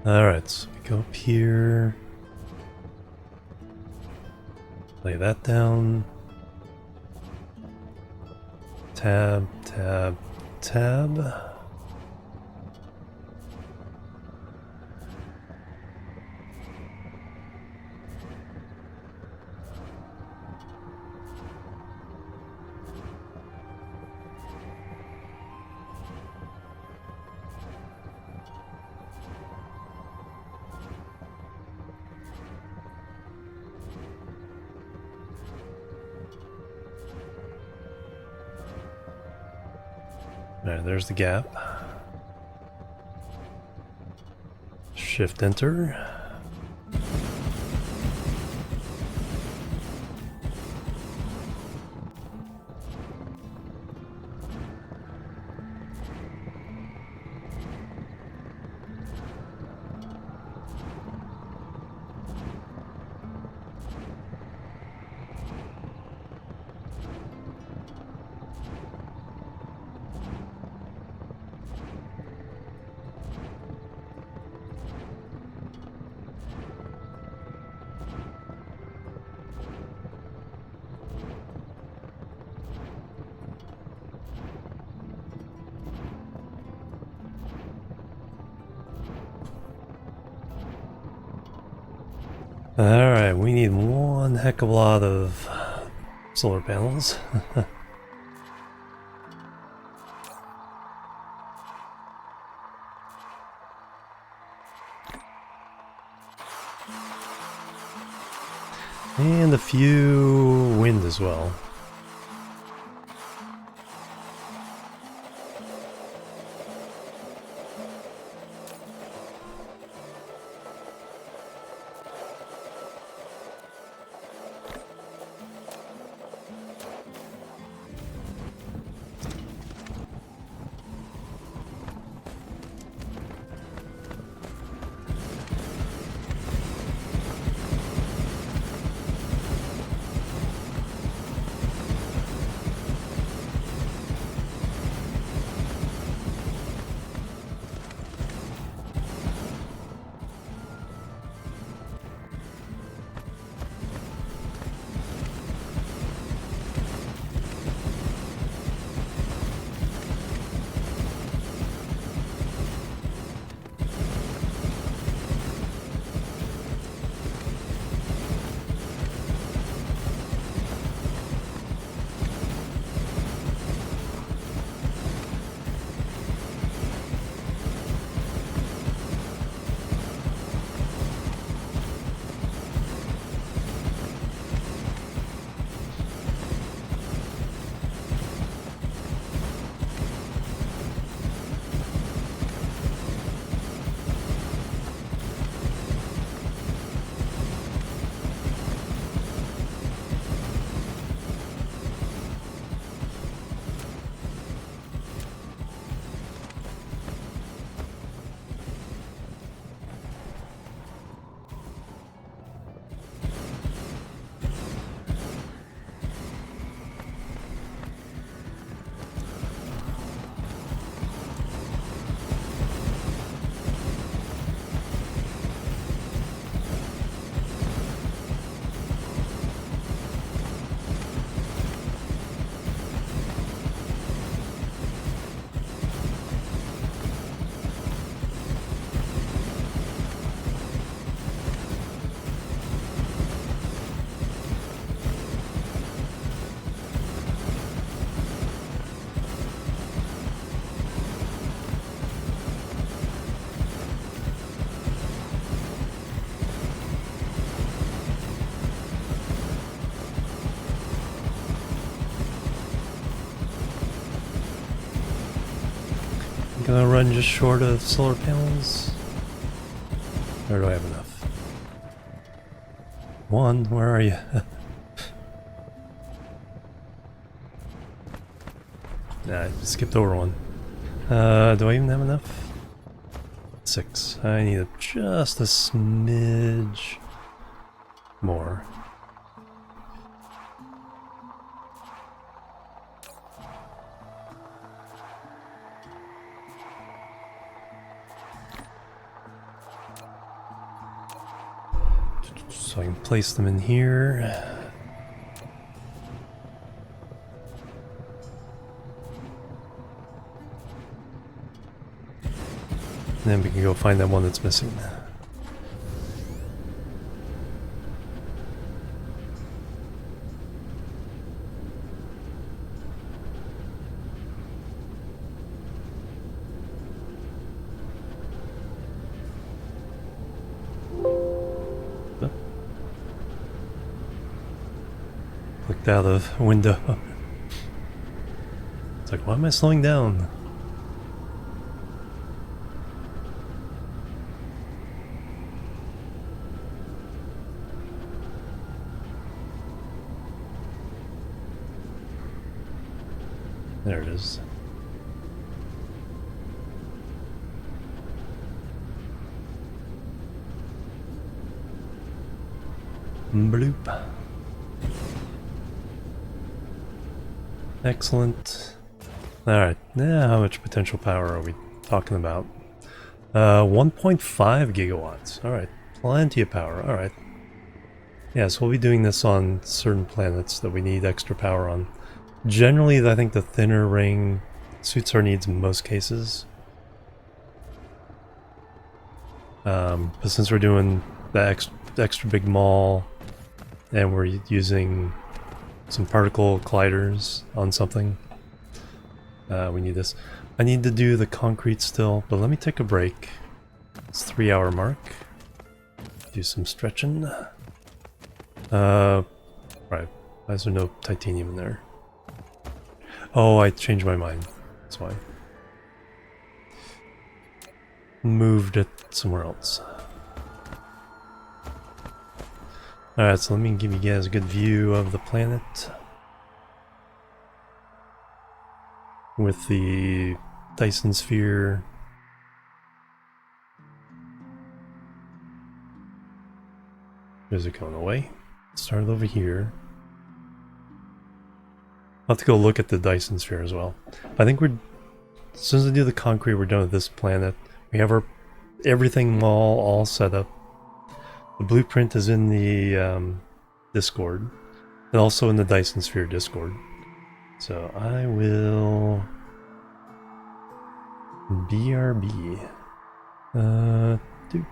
Alright, so we go up here. Lay that down. tab, tab, tab. Alright, there's the gap. Shift enter. Alright, we need one heck of a lot of solar panels. And a few wind as well. Gonna run just short of solar panels? Or do I have enough? One, where are you? Nah, I skipped over one. Do I even have enough? 6. I need just a smidge more. So I can place them in here. And then we can go find that one that's missing. Looked out of window. It's like, why am I slowing down? There it is. Bloop. Excellent. Alright, now how much potential power are we talking about? 1.5 gigawatts. Alright, plenty of power. Alright. Yeah, so we'll be doing this on certain planets that we need extra power on. Generally, I think the thinner ring suits our needs in most cases. But since we're doing the extra big maul, and we're using some particle colliders on something, we need this. I need to do the concrete still, but let me take a break. It's 3-hour mark. Do some stretching. Right. Why is there no titanium in there? Oh, I changed my mind. That's why. Moved it somewhere else. Alright, so let me give you guys a good view of the planet. With the Dyson Sphere. Is it going away? Started over here. I'll have to go look at the Dyson Sphere as well. I think as soon as we do the concrete, we're done with this planet. We have our everything all set up. The blueprint is in the Discord, and also in the Dyson Sphere Discord. So I will BRB. Do.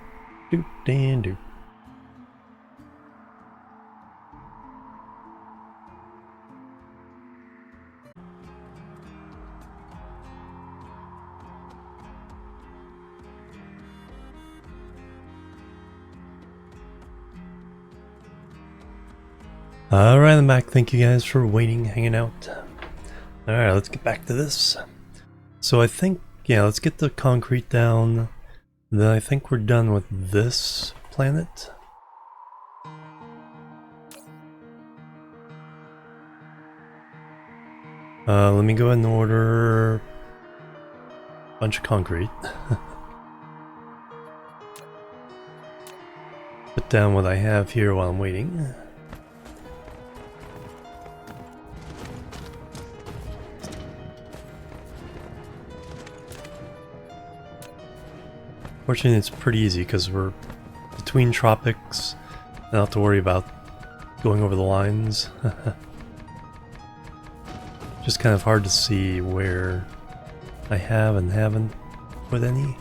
Alright, I'm back. Thank you guys for waiting, hanging out. Alright, let's get back to this. So I think, yeah, let's get the concrete down. Then I think we're done with this planet. Let me go ahead and order a bunch of concrete. Put down what I have here while I'm waiting. Fortunately, it's pretty easy because we're between tropics. I don't have to worry about going over the lines. Just kind of hard to see where I have and haven't put any.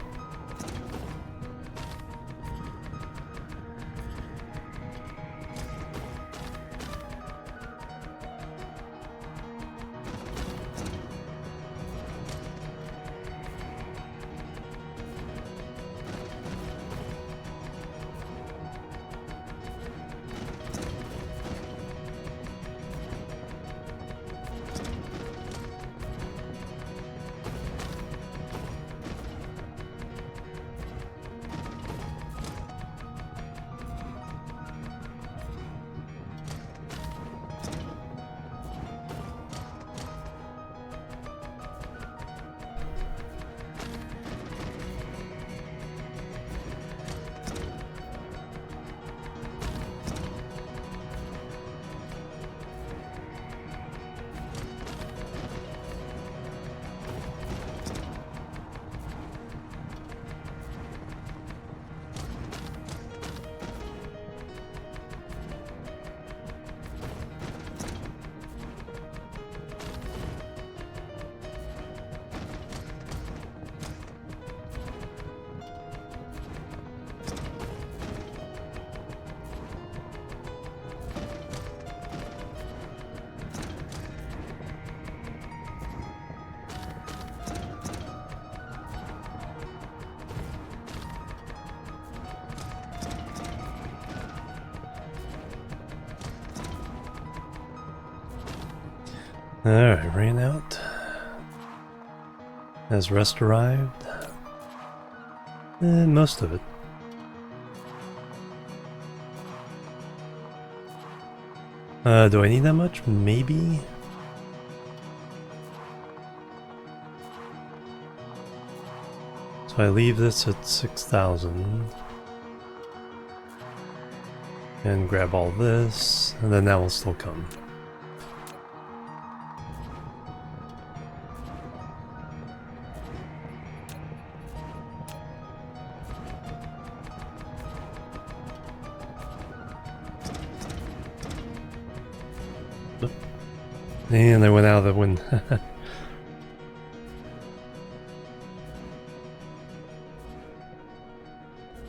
Alright, ran out. Has rest arrived? Most of it. Do I need that much? Maybe? So I leave this at 6,000. And grab all this, and then that will still come. And I went out of the wind.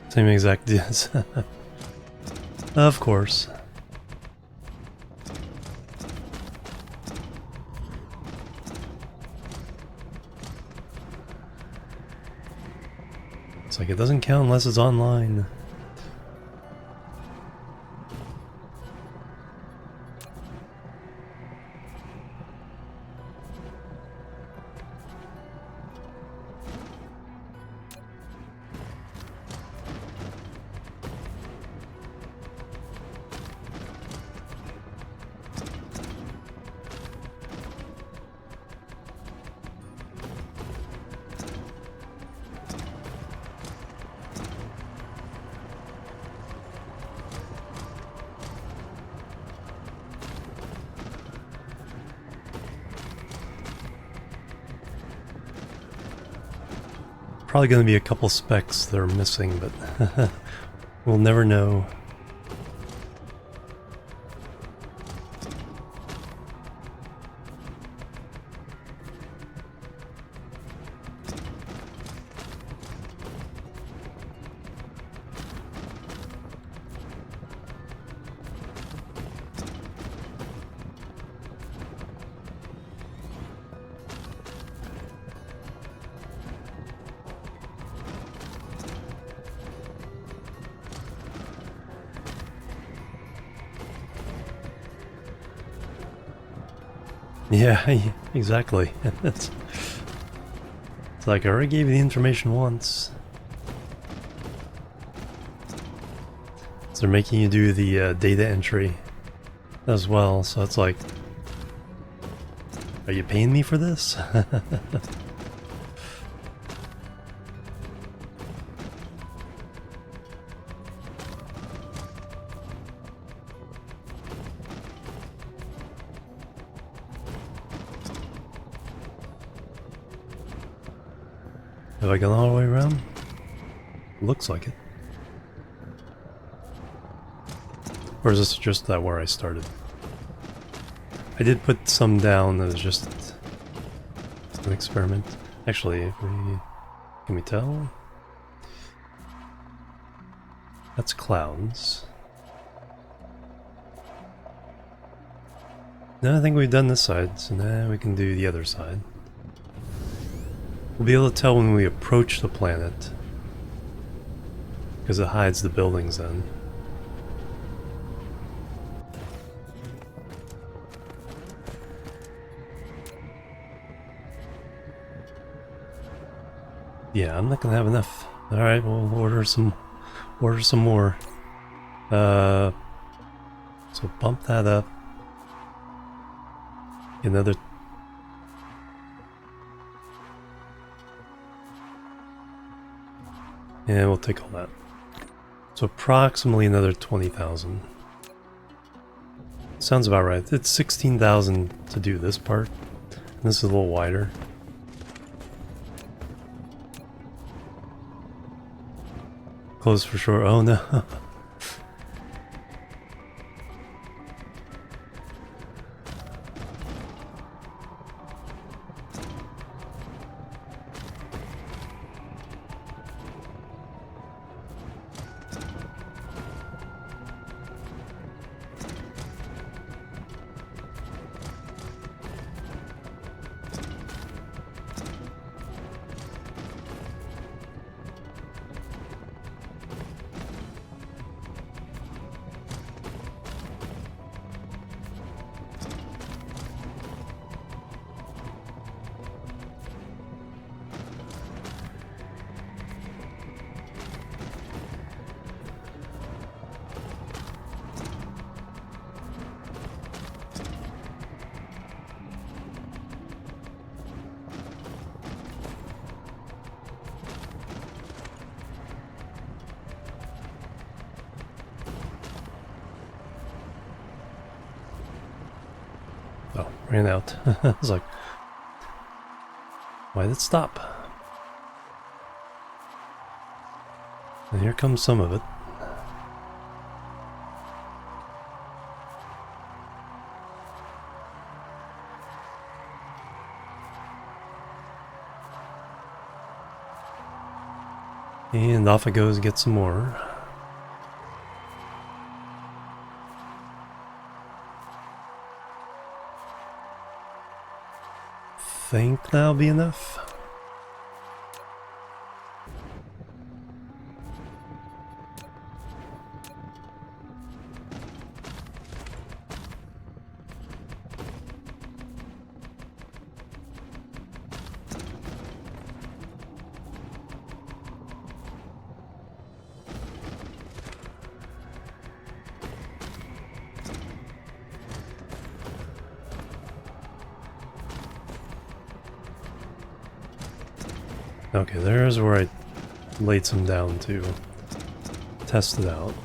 Same exact yes. Of course. It's like it doesn't count unless it's online. Probably going to be a couple specs that are missing, but we'll never know. Yeah, exactly. It's like I already gave you the information once. So they're making you do the data entry as well, so it's like, are you paying me for this? Have I gone all the way around? Looks like it. Or is this just that where I started? I did put some down that was just an experiment. Actually, if we, can we tell? That's clouds. No, I think we've done this side, so now we can do the other side. We'll be able to tell when we approach the planet, because it hides the buildings then. Yeah, I'm not gonna have enough. Alright, we'll order some more. So bump that up. Another. And we'll take all that. So approximately another 20,000. Sounds about right. It's 16,000 to do this part. And this is a little wider. Close for sure. Oh no. ran out. I was like, why did it stop? And here comes some of it. And off it goes to get some more. Think that'll be enough. Okay, there's where I laid some down to test it out.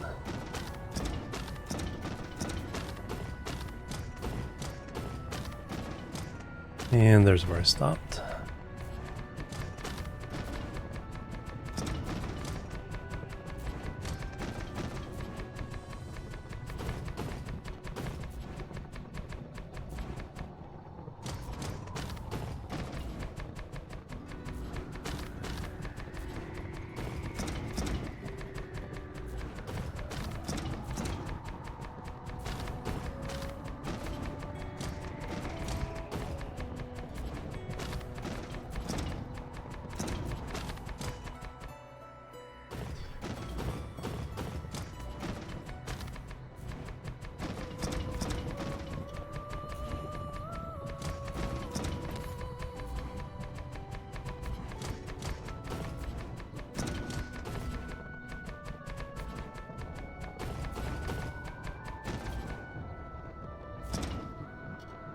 And there's where I stopped.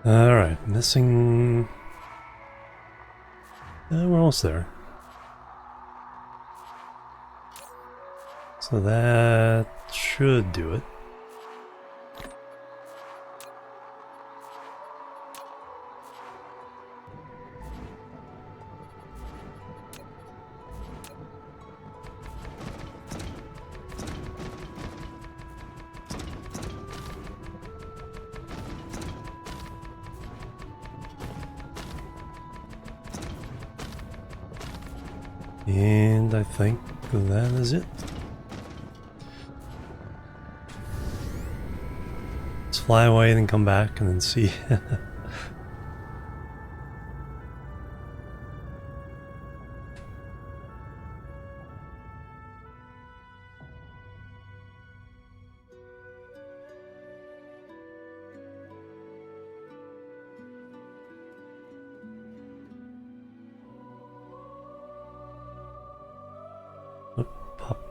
Alright, missing... we're almost there. So that should do it. And I think that is it. Let's fly away and then come back and then see.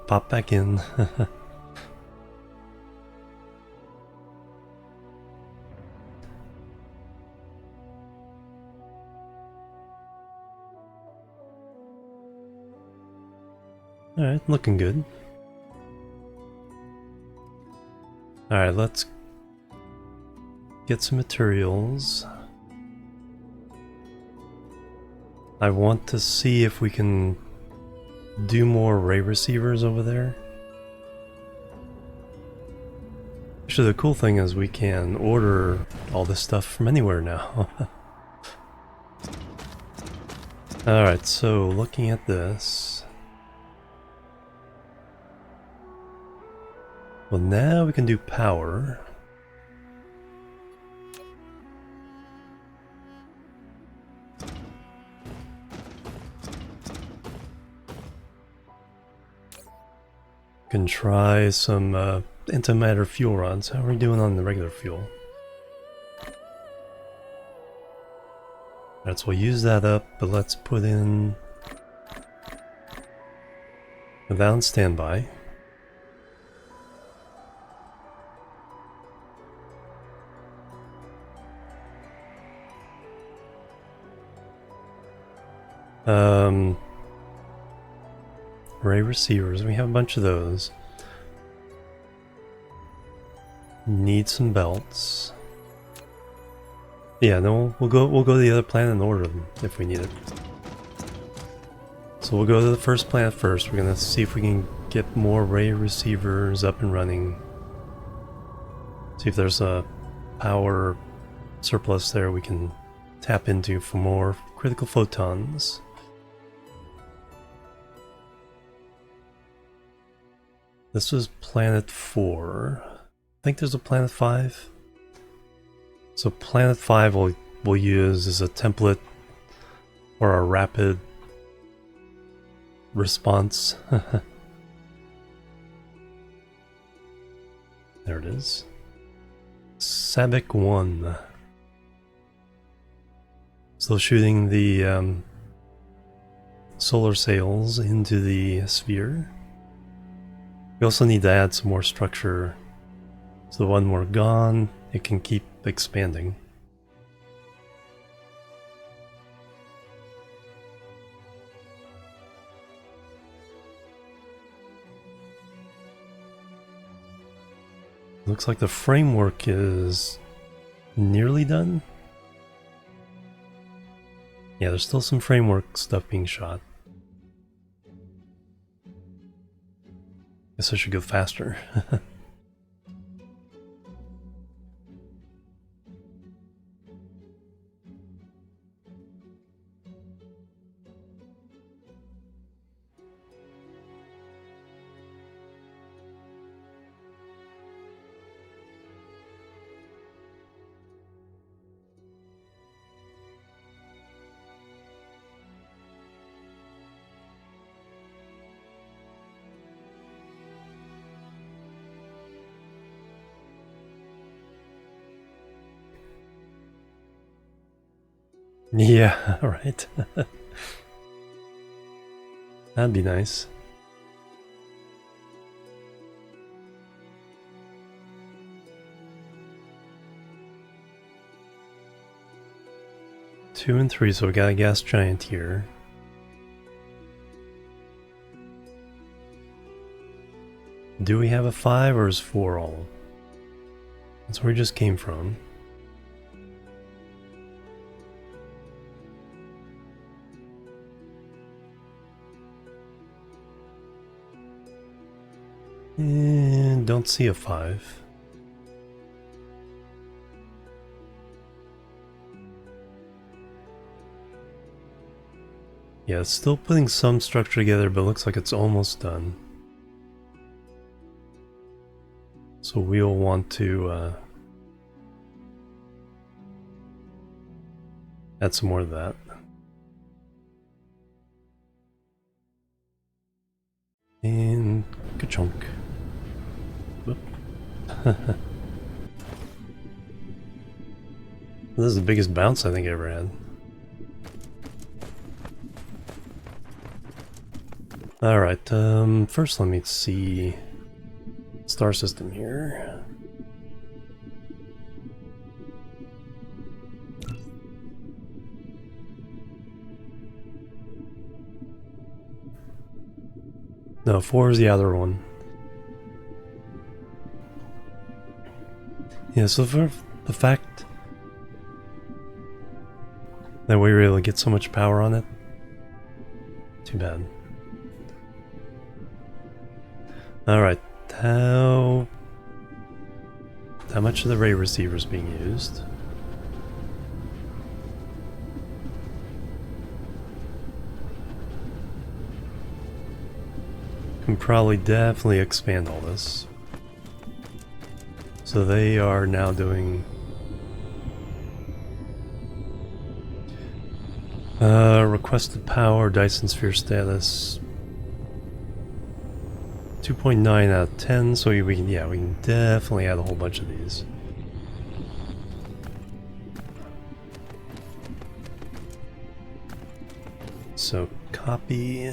Pop back in. Alright, looking good. Alright, let's get some materials. I want to see if we can do more ray receivers over there. Actually, the cool thing is we can order all this stuff from anywhere now. Alright, so looking at this. Well, now we can do power. Can try some antimatter fuel rods. How are we doing on the regular fuel? Alright, so we'll use that up, but let's put in without standby. Ray receivers, we have a bunch of those. Need some belts. Yeah, no, we'll go to the other planet and order them if we need it. So we'll go to the first planet first. We're gonna see if we can get more ray receivers up and running. See if there's a power surplus there we can tap into for more critical photons. This was planet 4. I think there's a planet 5. So planet 5 we'll use as a template for our rapid response. There it is. Sabic 1. Still shooting the solar sails into the sphere. We also need to add some more structure. So when we're gone, it can keep expanding. Looks like the framework is nearly done. Yeah, there's still some framework stuff being shot. Guess I should go faster. Yeah, right. That'd be nice. Two and 3, so we got a gas giant here. Do we have a 5 or is 4 all? That's where we just came from. And don't see a 5. Yeah, it's still putting some structure together, but it looks like it's almost done. So we'll want to add some more of that. And ka-chunk. Whoop. This is the biggest bounce I think I ever had. Alright, first let me see star system here. No, 4 is the other one. Yeah, so for the fact that we were able to get so much power on it, too bad. Alright, how much of the ray receiver is being used? Can probably definitely expand all this. So they are now doing requested power, Dyson Sphere status 2.9 out of 10, so we can definitely add a whole bunch of these. So copy.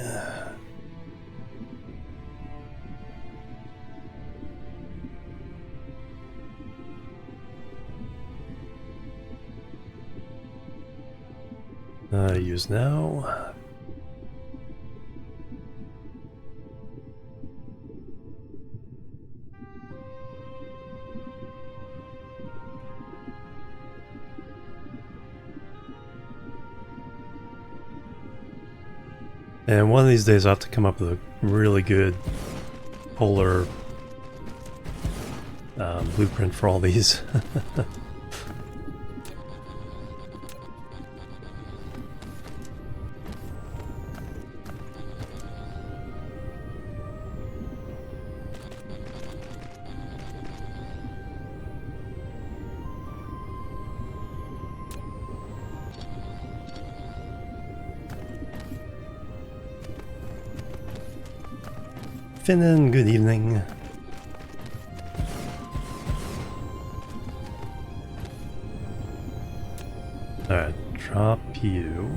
Use now. And one of these days I'll have to come up with a really good polar blueprint for all these. Finnan, good evening. Alright, drop you.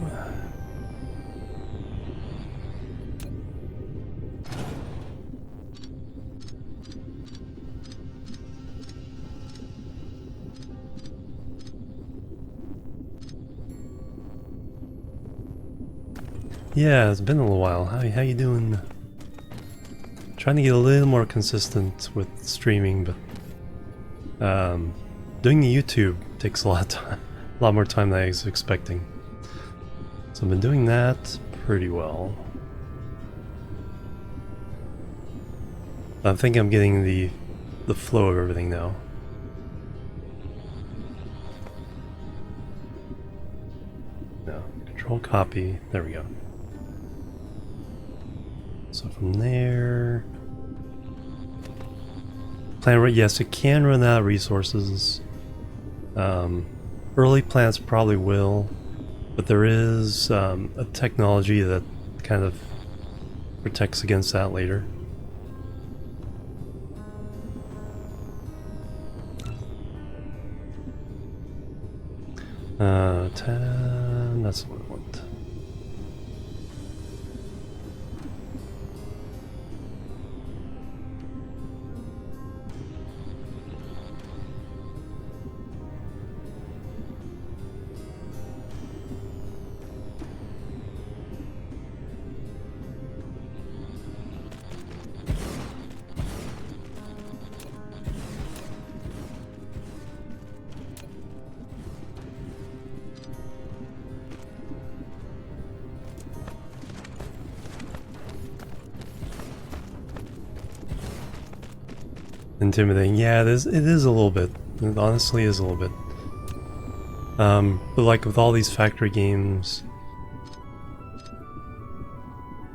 Yeah, it's been a little while. How you doing? Trying to get a little more consistent with streaming, but doing the YouTube takes a lot of time, a lot more time than I was expecting. So I've been doing that pretty well. I think I'm getting the flow of everything now. No, control copy. There we go. So from there, yes, it can run out of resources. Early plants probably will, but there is a technology that kind of protects against that later. That's what I want. Intimidating, yeah, it is a little bit. It honestly is a little bit. But like with all these factory games,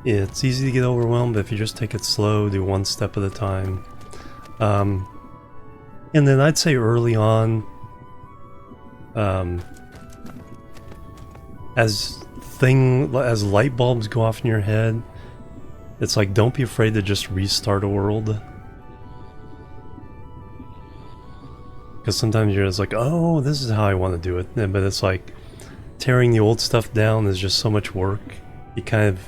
it's easy to get overwhelmed if you just take it slow, do one step at a time. And then I'd say early on, as light bulbs go off in your head, it's like, don't be afraid to just restart a world. Because sometimes you're just like, oh, this is how I want to do it. But it's like, tearing the old stuff down is just so much work. It kind of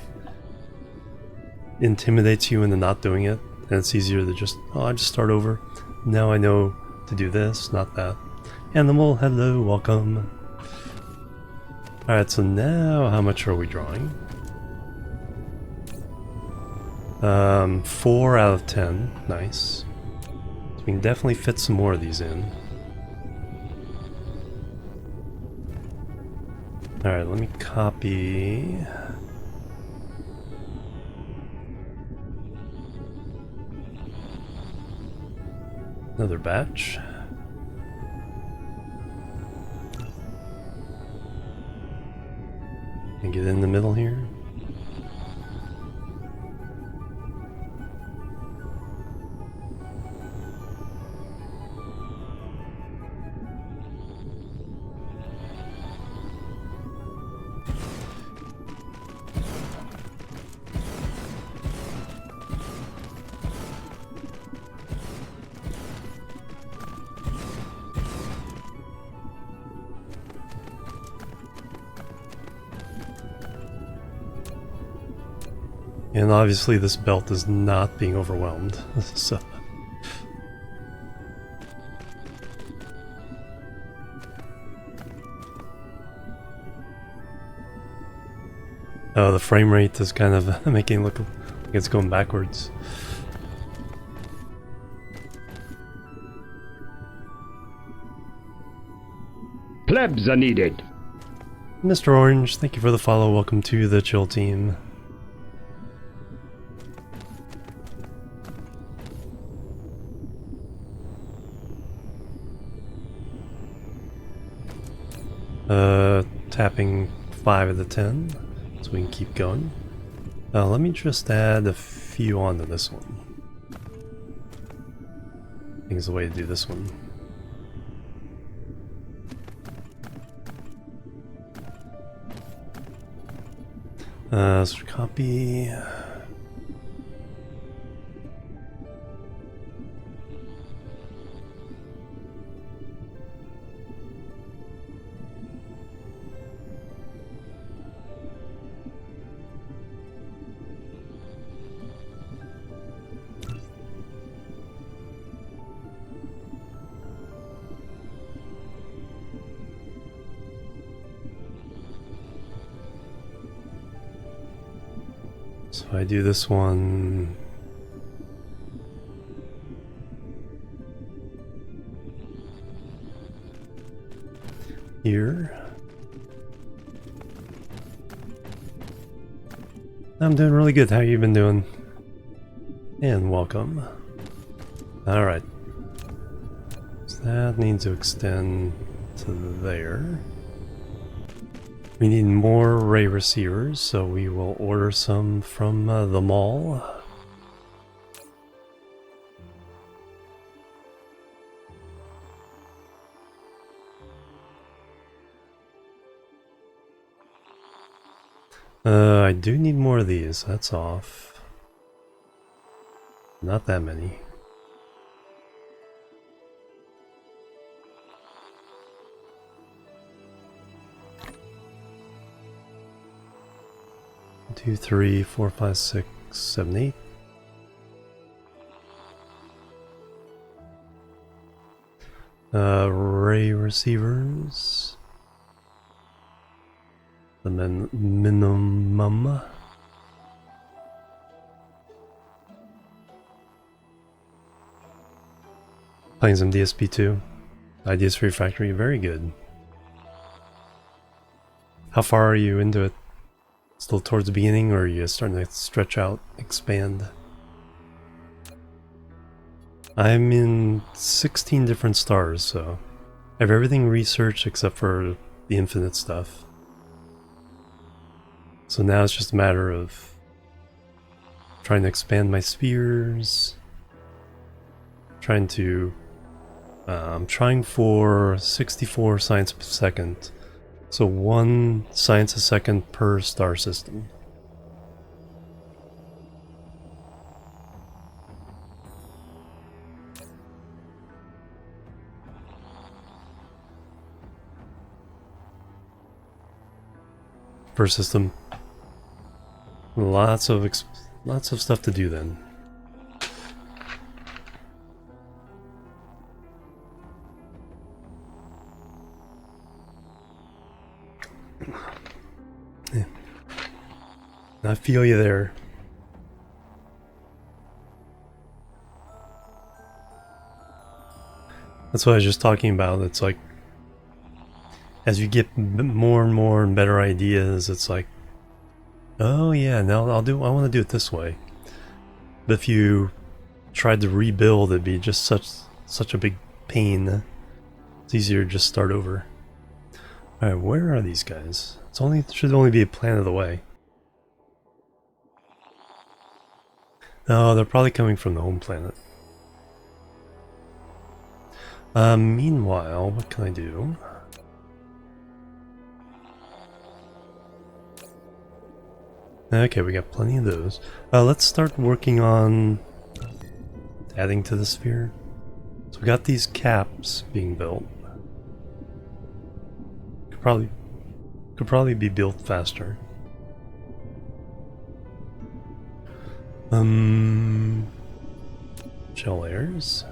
intimidates you into not doing it. And it's easier to just, oh, I just start over. Now I know to do this, not that. Animal, hello, welcome. Alright, so now how much are we drawing? 4 out of 10. Nice. So we can definitely fit some more of these in. Alright, let me copy. Another batch. And get in the middle here. And obviously this belt is not being overwhelmed, so... Oh, the frame rate is kind of making it look like it's going backwards. Plebs are needed. Mr. Orange, thank you for the follow. Welcome to the chill team. Tapping 5 of the 10, so we can keep going. Let me just add a few onto this one. I think it's the way to do this one. So copy. So I do this one. Here. I'm doing really good. How you been doing? And welcome. Alright. So that needs to extend to there. We need more ray receivers, so we will order some from the mall. I do need more of these. That's off. Not that many. Two, 3, 4, 5, 6, 7, 8. Ray receivers. The minimum. Playing some DSP2. Ideas for your factory. Very good. How far are you into it? Still towards the beginning, or are you starting to stretch out, expand? I'm in 16 different stars, so I have everything researched except for the infinite stuff. So now it's just a matter of trying to expand my spheres, trying to I'm trying for 64 science per second. So 1 science a second per star system. Per system. Lots of stuff to do then. Yeah. I feel you there. That's what I was just talking about. It's like, as you get more and more and better ideas, it's like, oh yeah, now I want to do it this way. But if you tried to rebuild, it'd be just such a big pain. It's easier to just start over. Alright, where are these guys? It should only be a planet away. No, they're probably coming from the home planet. Meanwhile, what can I do? Okay, we got plenty of those. Let's start working on adding to the sphere. So we got these caps being built. Could probably be built faster. Shell layers.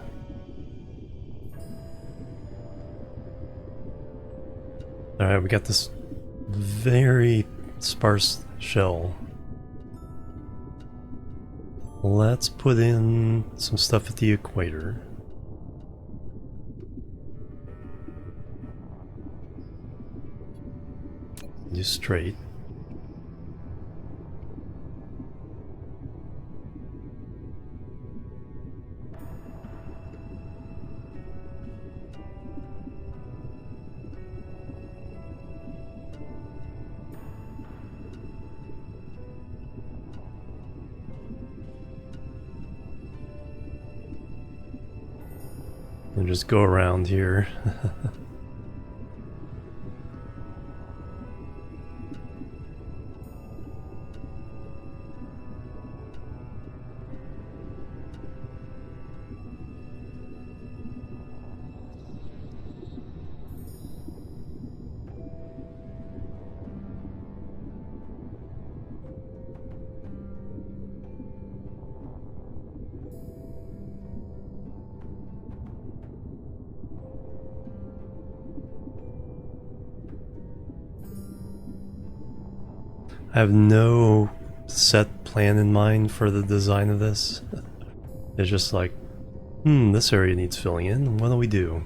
Alright, we got this very sparse shell. Let's put in some stuff at the equator. Do straight. And just go around here. I have no set plan in mind for the design of this. It's just like, this area needs filling in. What do we do?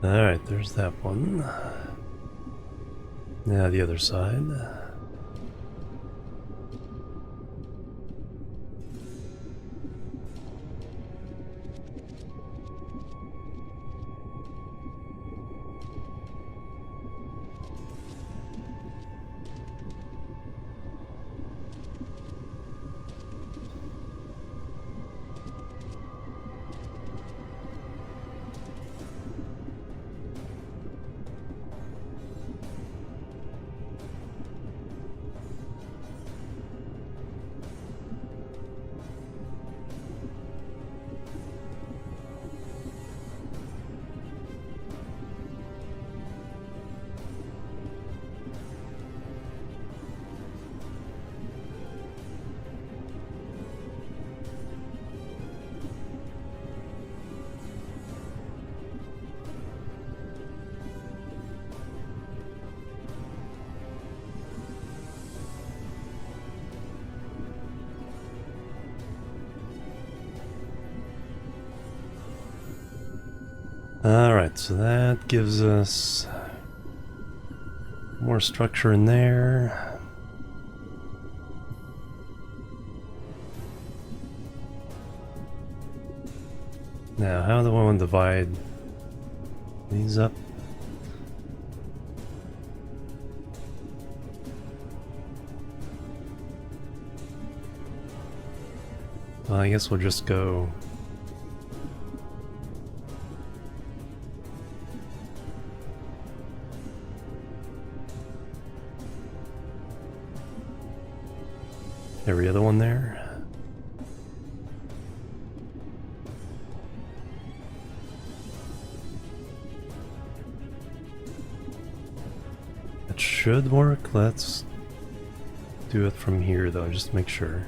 Alright, there's that one. Now the other side. Alright, so that gives us more structure in there. Now, how do I want to divide these up? Well, I guess we'll just go every other one there. That should work. Let's do it from here though, just to make sure.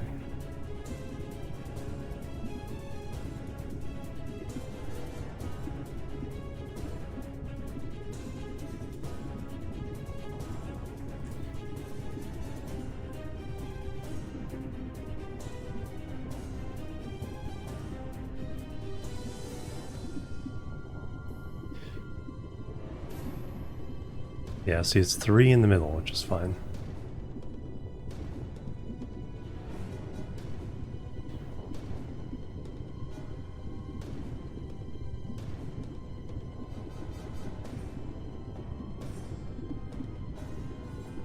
Yeah, see, it's 3 in the middle, which is fine.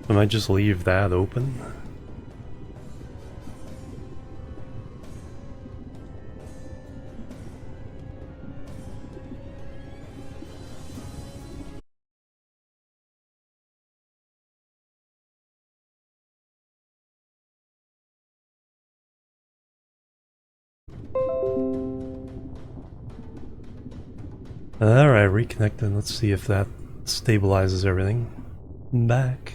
I might just leave that open. Alright, reconnected. Let's see if that stabilizes everything. Back.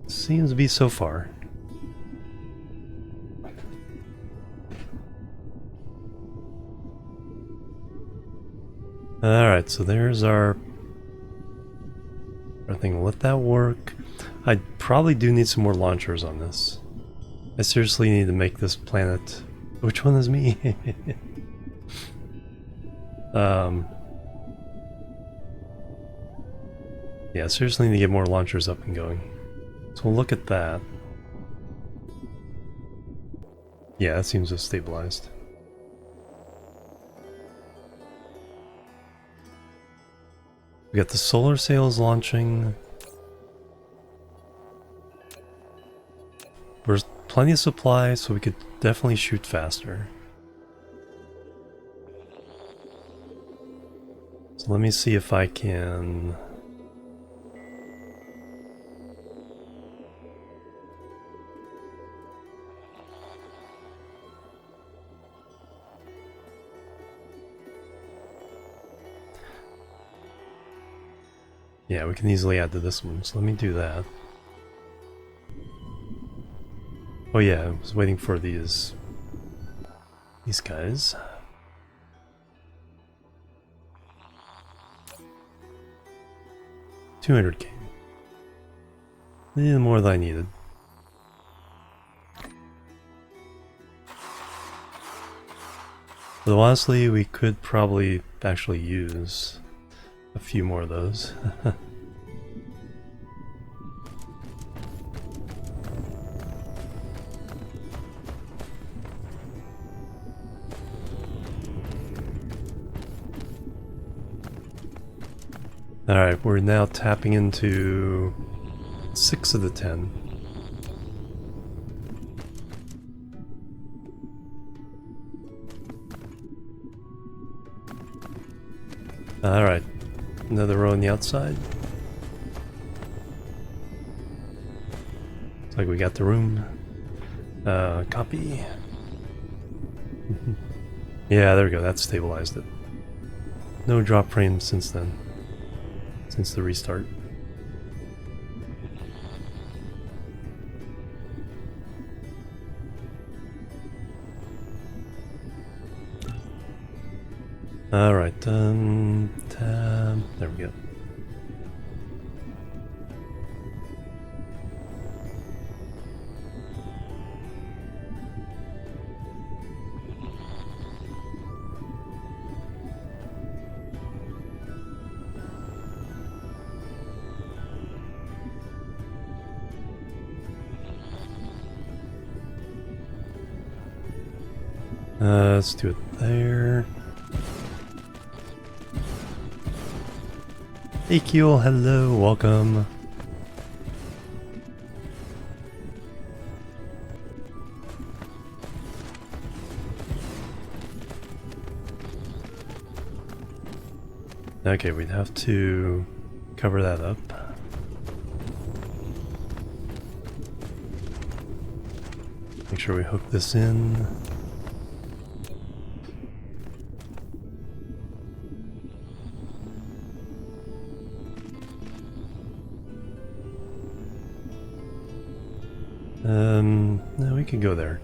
Seems to be so far. Alright, so there's our thing. Let that work. I probably do need some more launchers on this. I seriously need to make this planet... Which one is me? Yeah, seriously need to get more launchers up and going. So we'll look at that. Yeah, that seems to have stabilized. We got the solar sails launching. There's plenty of supply, so we could definitely shoot faster. So let me see if I can... Yeah, we can easily add to this one, so let me do that. Oh yeah, I was waiting for these guys. $200K. A little more than I needed. But honestly, we could probably actually use a few more of those. Alright, we're now tapping into 6 of the 10. Alright, another row on the outside. Looks like we got the room. Copy. Yeah, there we go, that stabilized it. No drop frames since then. Since the restart. Alright, tab, there we go. Let's do it there. Hey Keel, hello, welcome. Okay, we'd have to cover that up. Make sure we hook this in. No, we could go there.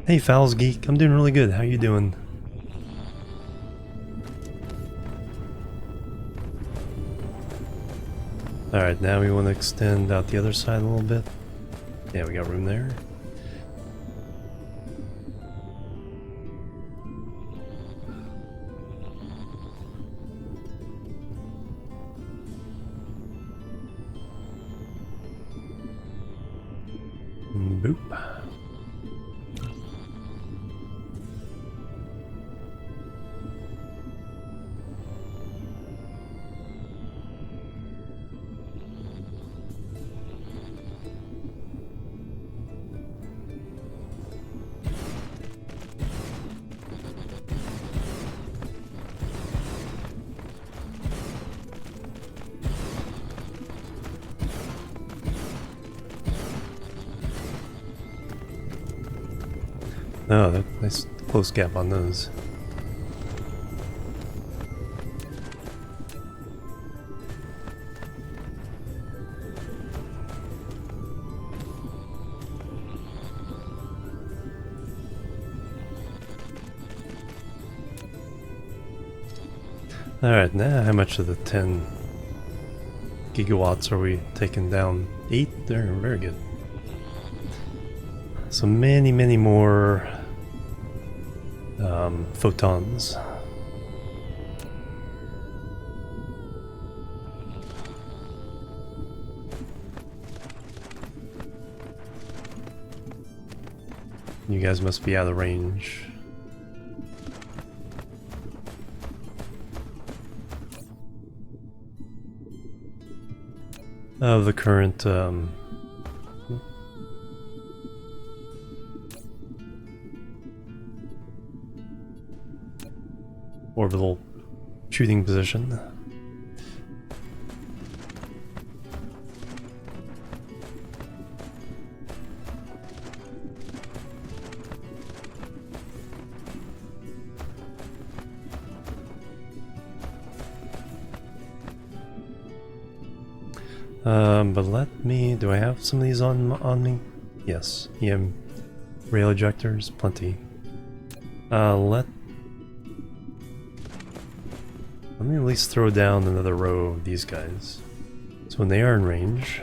Hey Fowls Geek, I'm doing really good. How you doing? Alright, now we want to extend out the other side a little bit. Yeah, we got room there. Boop. Oh, that nice close gap on those. Alright, now how much of the 10 gigawatts are we taking down? 8? There, very good. So many more photons. You guys must be out of range. Of the current orbital shooting position. But let me, do I have some of these on me? Yes, EM rail ejectors, plenty. Let me at least throw down another row of these guys. So when they are in range,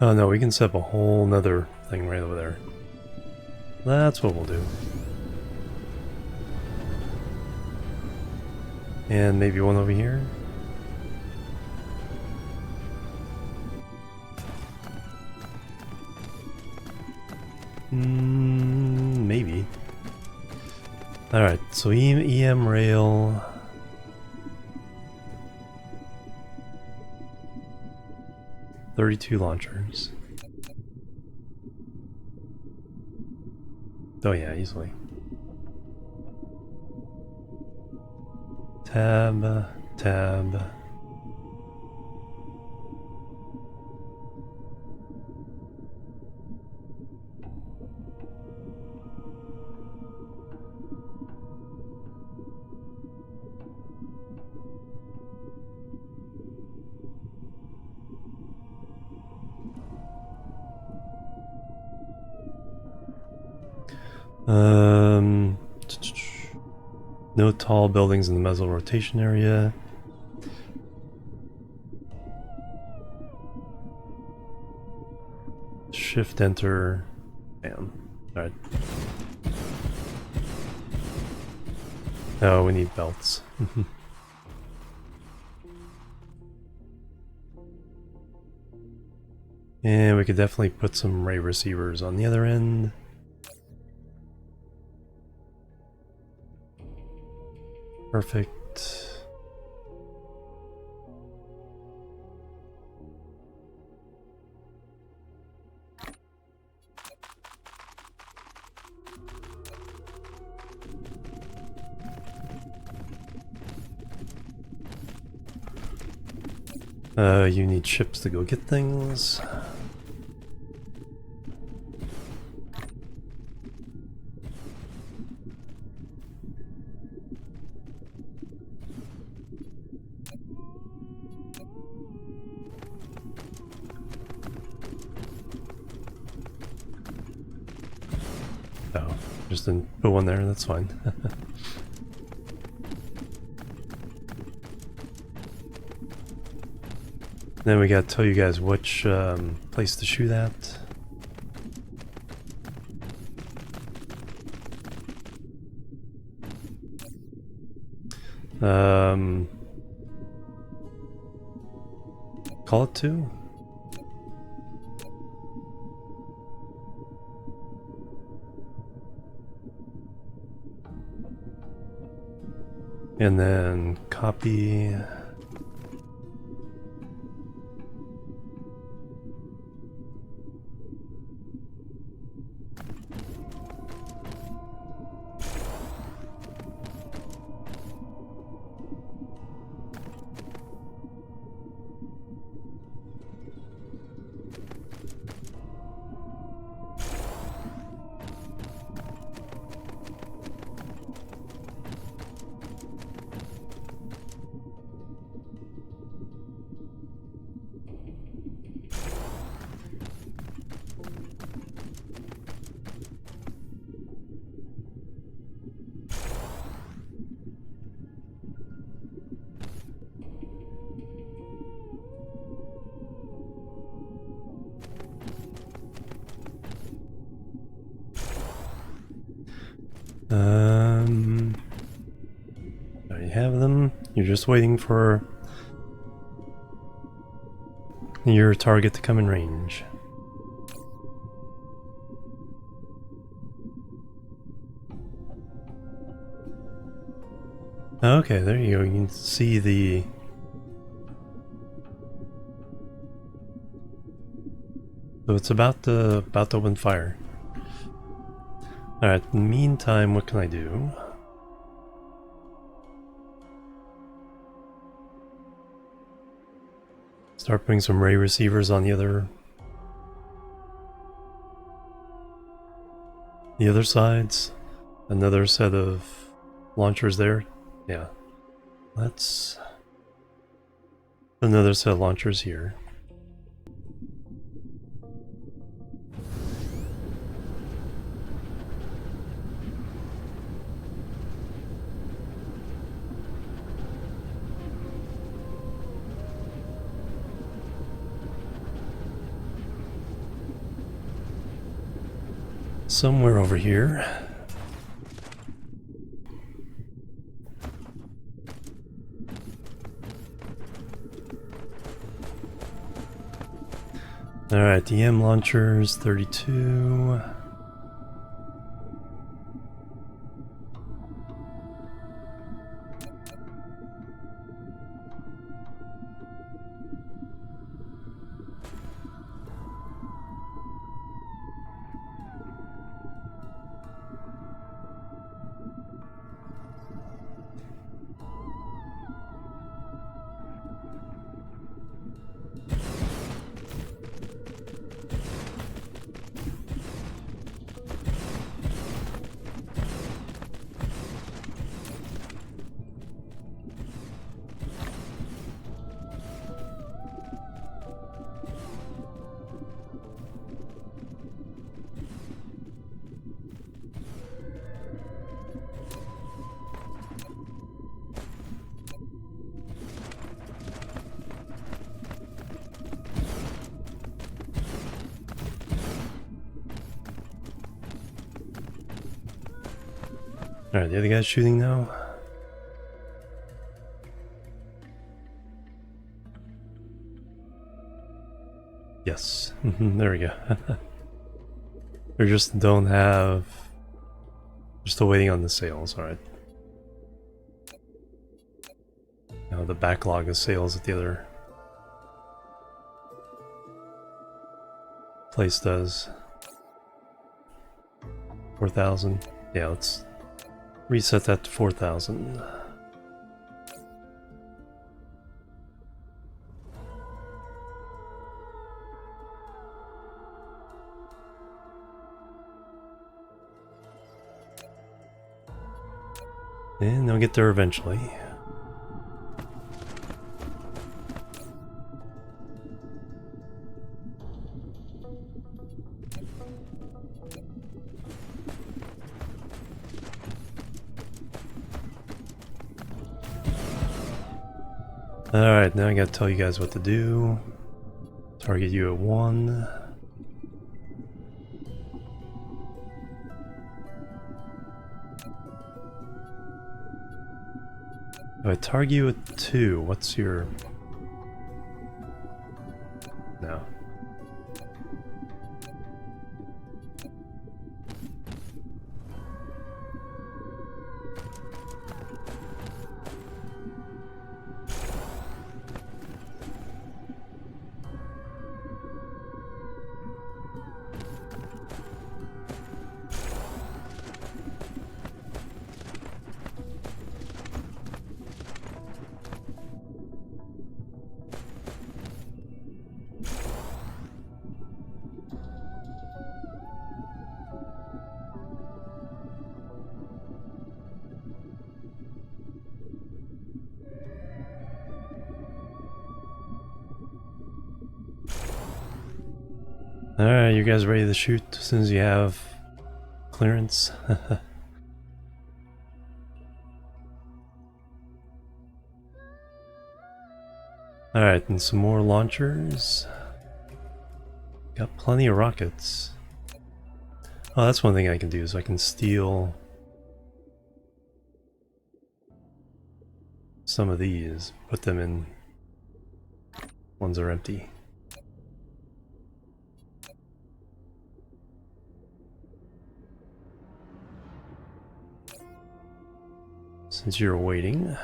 oh no, we can set up a whole nother thing right over there. That's what we'll do. And maybe one over here. Maybe. Alright, so EM rail. $32 launchers. Oh yeah, easily. Tab, tab. No tall buildings in the meso rotation area. Shift enter. Bam. Alright. Oh, we need belts. And we could definitely put some ray receivers on the other end. Perfect. You need ships to go get things. Oh, just didn't put one there, that's fine. Then we gotta tell you guys which place to shoot at. Call it 2. And then copy. There you have them. You're just waiting for your target to come in range. Okay, there you go. You can see the... So it's about to open fire. Alright, in the meantime, what can I do? Start putting some ray receivers on the other sides. Another set of launchers there. Yeah. Let's... Another set of launchers here. Somewhere over here. Alright, DM launchers, 32. Alright, the other guy's shooting now. Yes, there we go. We just don't have... We're still waiting on the sales, alright. Now the backlog of sales at the other place does. 4,000. Yeah, let's reset that to 4,000. And they'll get there eventually. Alright, now I gotta tell you guys what to do. Target you at 1. If I target you at 2, what's your... No. Alright, you guys ready to shoot as soon as you have clearance? Alright, and some more launchers. Got plenty of rockets. Oh, that's one thing I can do, is I can steal some of these, put them in ones that are empty. Since you're waiting.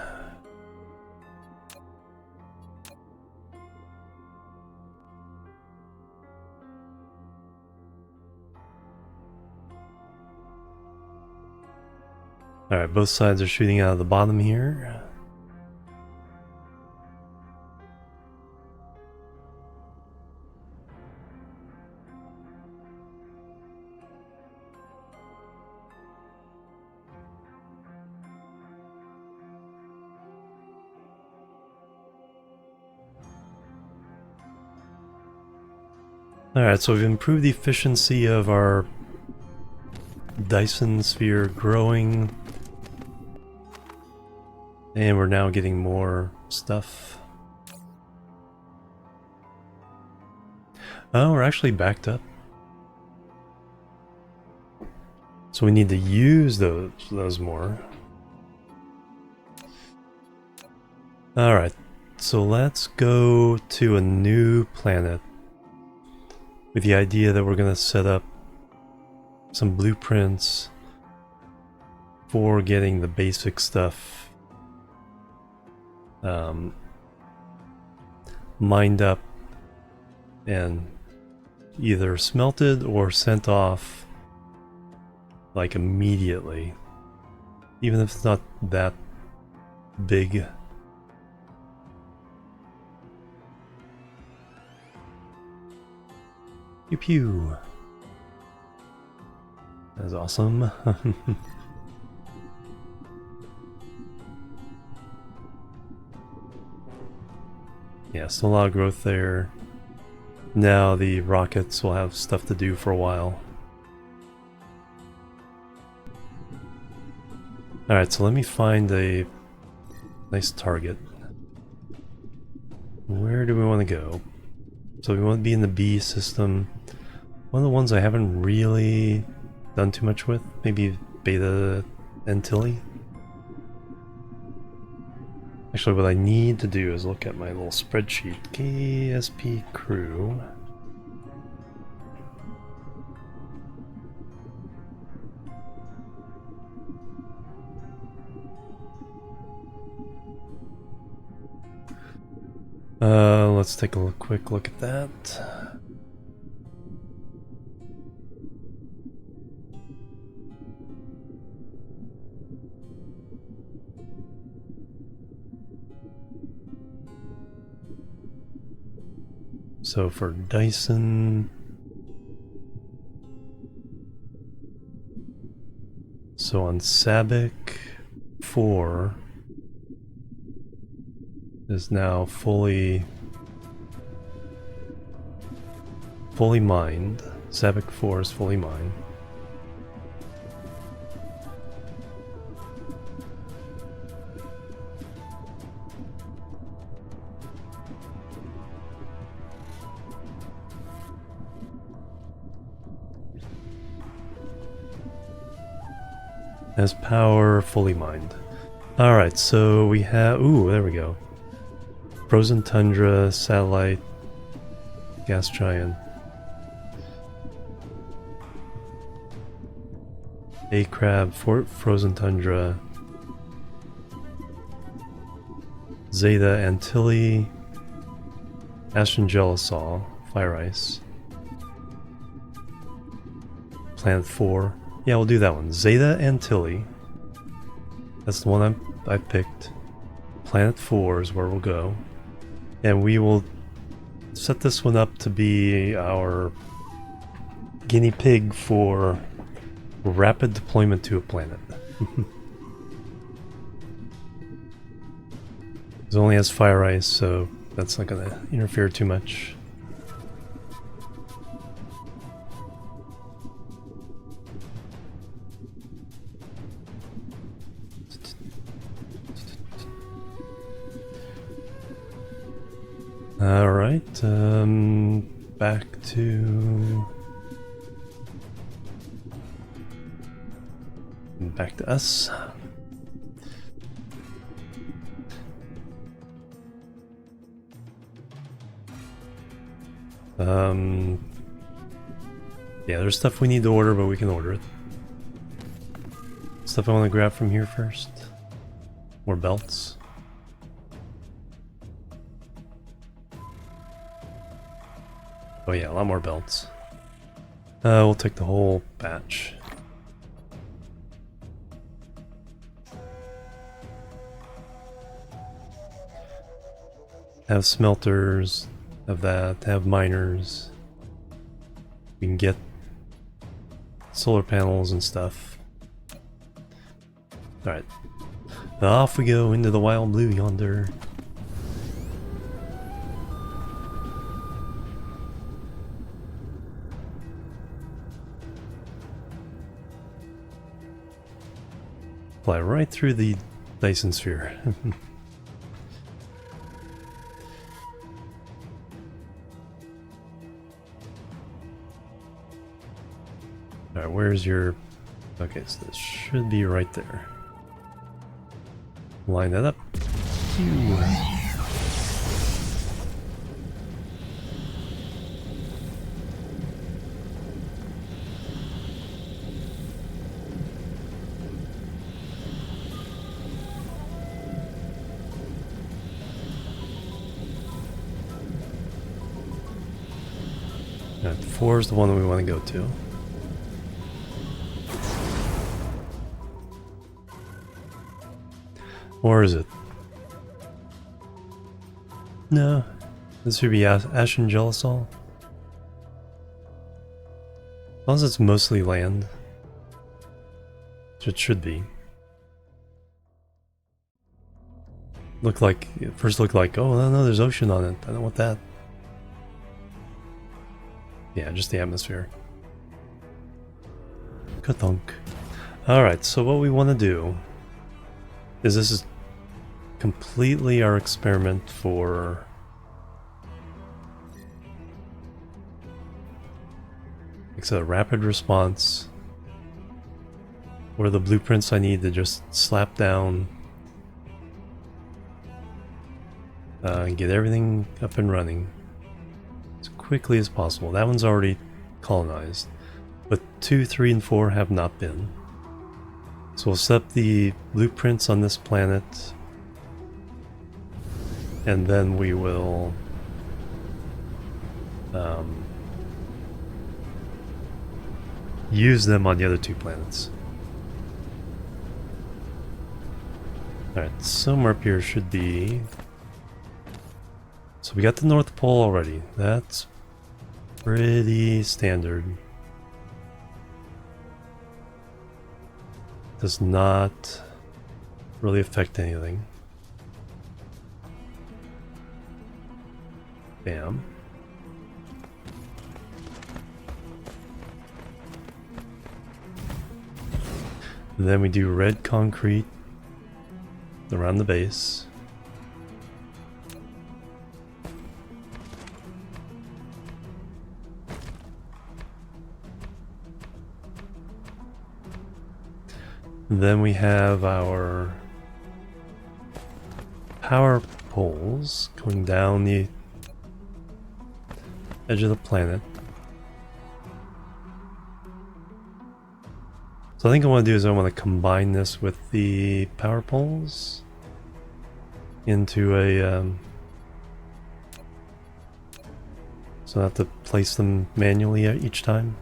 Alright, both sides are shooting out of the bottom here. Alright, so we've improved the efficiency of our Dyson Sphere growing. And we're now getting more stuff. Oh, we're actually backed up. So we need to use those more. Alright, so let's go to a new planet with the idea that we're going to set up some blueprints for getting the basic stuff mined up and either smelted or sent off like immediately, even if it's not that big. Pew pew. That's awesome. Yeah, still a lot of growth there. Now the rockets will have stuff to do for a while. Alright, so let me find a nice target. Where do we want to go? So we want to be in the B system. One of the ones I haven't really done too much with, maybe Beta Antilles. Actually, what I need to do is look at my little spreadsheet. KSP crew. Let's take a quick look at that. So for Dyson, so on Sabic 4 is now fully mined. Sabic 4 is fully mined. Has power fully mined. Alright, so we have... Ooh, there we go. Frozen Tundra, Satellite, Gas Giant. A-Crab, Frozen Tundra. Zeta Antilles. Astrongelisol, Fire Ice. Planet 4. Yeah, we'll do that one. Zeta Antilles. That's the one I picked. Planet 4 is where we'll go. And we will set this one up to be our guinea pig for rapid deployment to a planet. It only has fire ice, so that's not going to interfere too much. Alright, back to us. Yeah, there's stuff we need to order, but we can order it. Stuff I want to grab from here first. More belts. Oh yeah, a lot more belts. We'll take the whole batch. Have smelters, have that, have miners. We can get solar panels and stuff. Alright. Off we go into the wild blue yonder. Fly right through the Dyson Sphere. Alright, where's your... Okay, so this should be right there. Line that up. Phew. Alright, 4 is the one that we want to go to. Or is it? No. This should be Ashen Gelisol. As long as it's mostly land. Which it should be. First looked like, oh no, there's ocean on it. I don't want that. Yeah, just the atmosphere. Kathunk. Alright, so what we want to do is this is completely our experiment for it's a rapid response or the blueprints I need to just slap down and get everything up and running as quickly as possible. That one's already colonized, but 2, 3, and 4 have not been. So we'll set up the blueprints on this planet, and then we will use them on the other 2 planets. Alright, somewhere up here should be... So we got the North Pole already. That's pretty standard. Does not really affect anything. Bam. And then we do red concrete around the base. Then we have our power poles going down the edge of the planet. So I think what I want to do is I want to combine this with the power poles into a so I have to place them manually each time.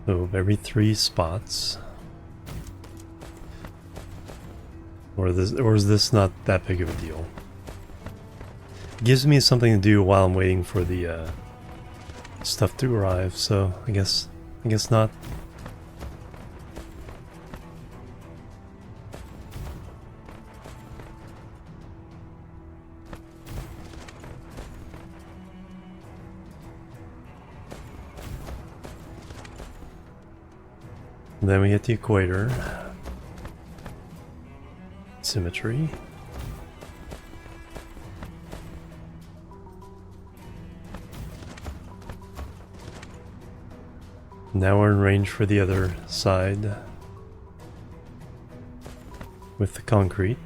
So every 3 spots. Or is this not that big of a deal? It gives me something to do while I'm waiting for the stuff to arrive, so I guess not. And then we hit the equator. Symmetry. Now we're in range for the other side with the concrete.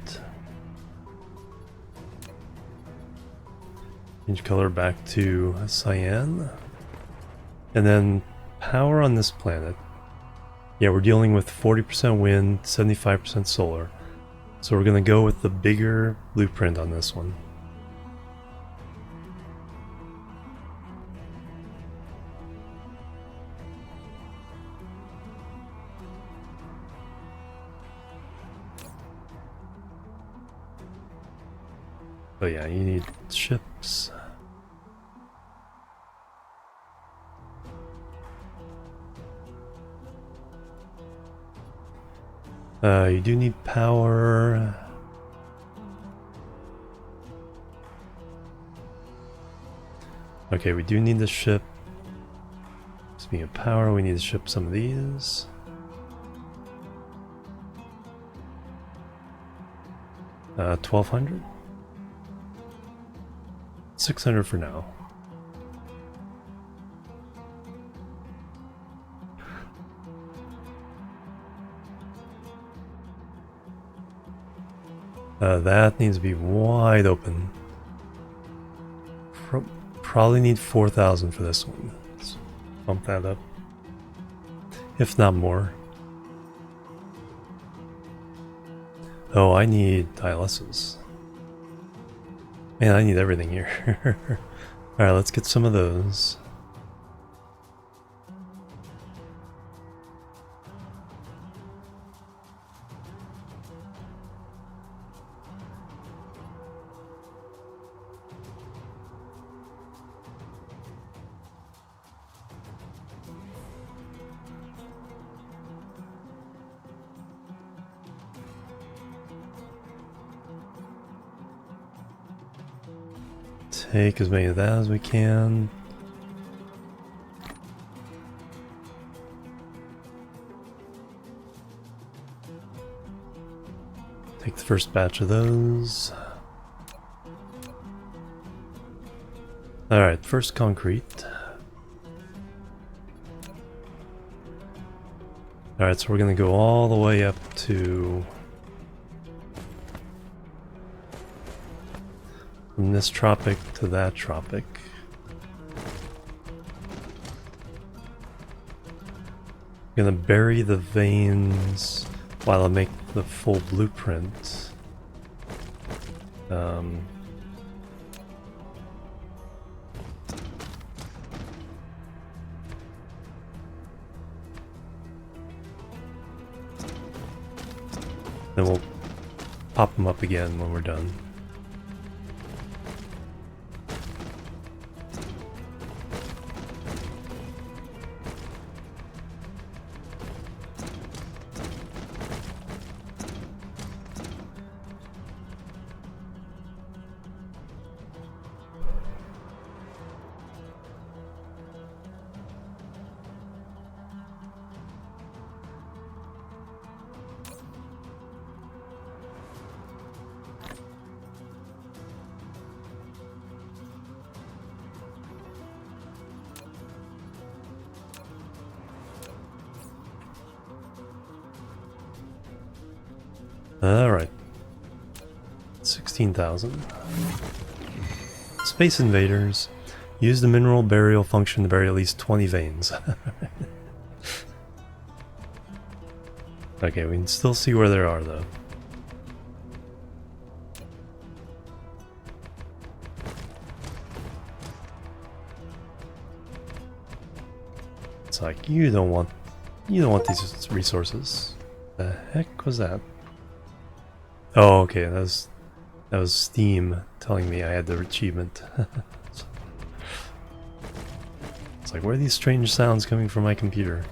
Change color back to cyan. And then power on this planet. Yeah, we're dealing with 40% wind, 75% solar. So we're going to go with the bigger blueprint on this one. Oh yeah, you need ships. You do need power. Okay, we do need the ship. Speaking of power, we need to ship some of these. Uh, 1200? 600 for now. That needs to be wide open. Probably need 4,000 for this one. Let's bump that up. If not more. Oh, I need ILSs. Man, I need everything here. Alright, let's get some of those. Take as many of that as we can. Take the first batch of those. Alright, first concrete. Alright, so we're gonna go all the way up to... from this tropic to that tropic. I'm gonna bury the veins while I make the full blueprint. Then we'll pop them up again when we're done. Alright. 16,000. Space Invaders. Use the mineral burial function to bury at least 20 veins. Okay, we can still see where there are though. It's like you don't want these resources. The heck was that? Oh, okay, that was Steam telling me I had the achievement. It's like, where are these strange sounds coming from my computer?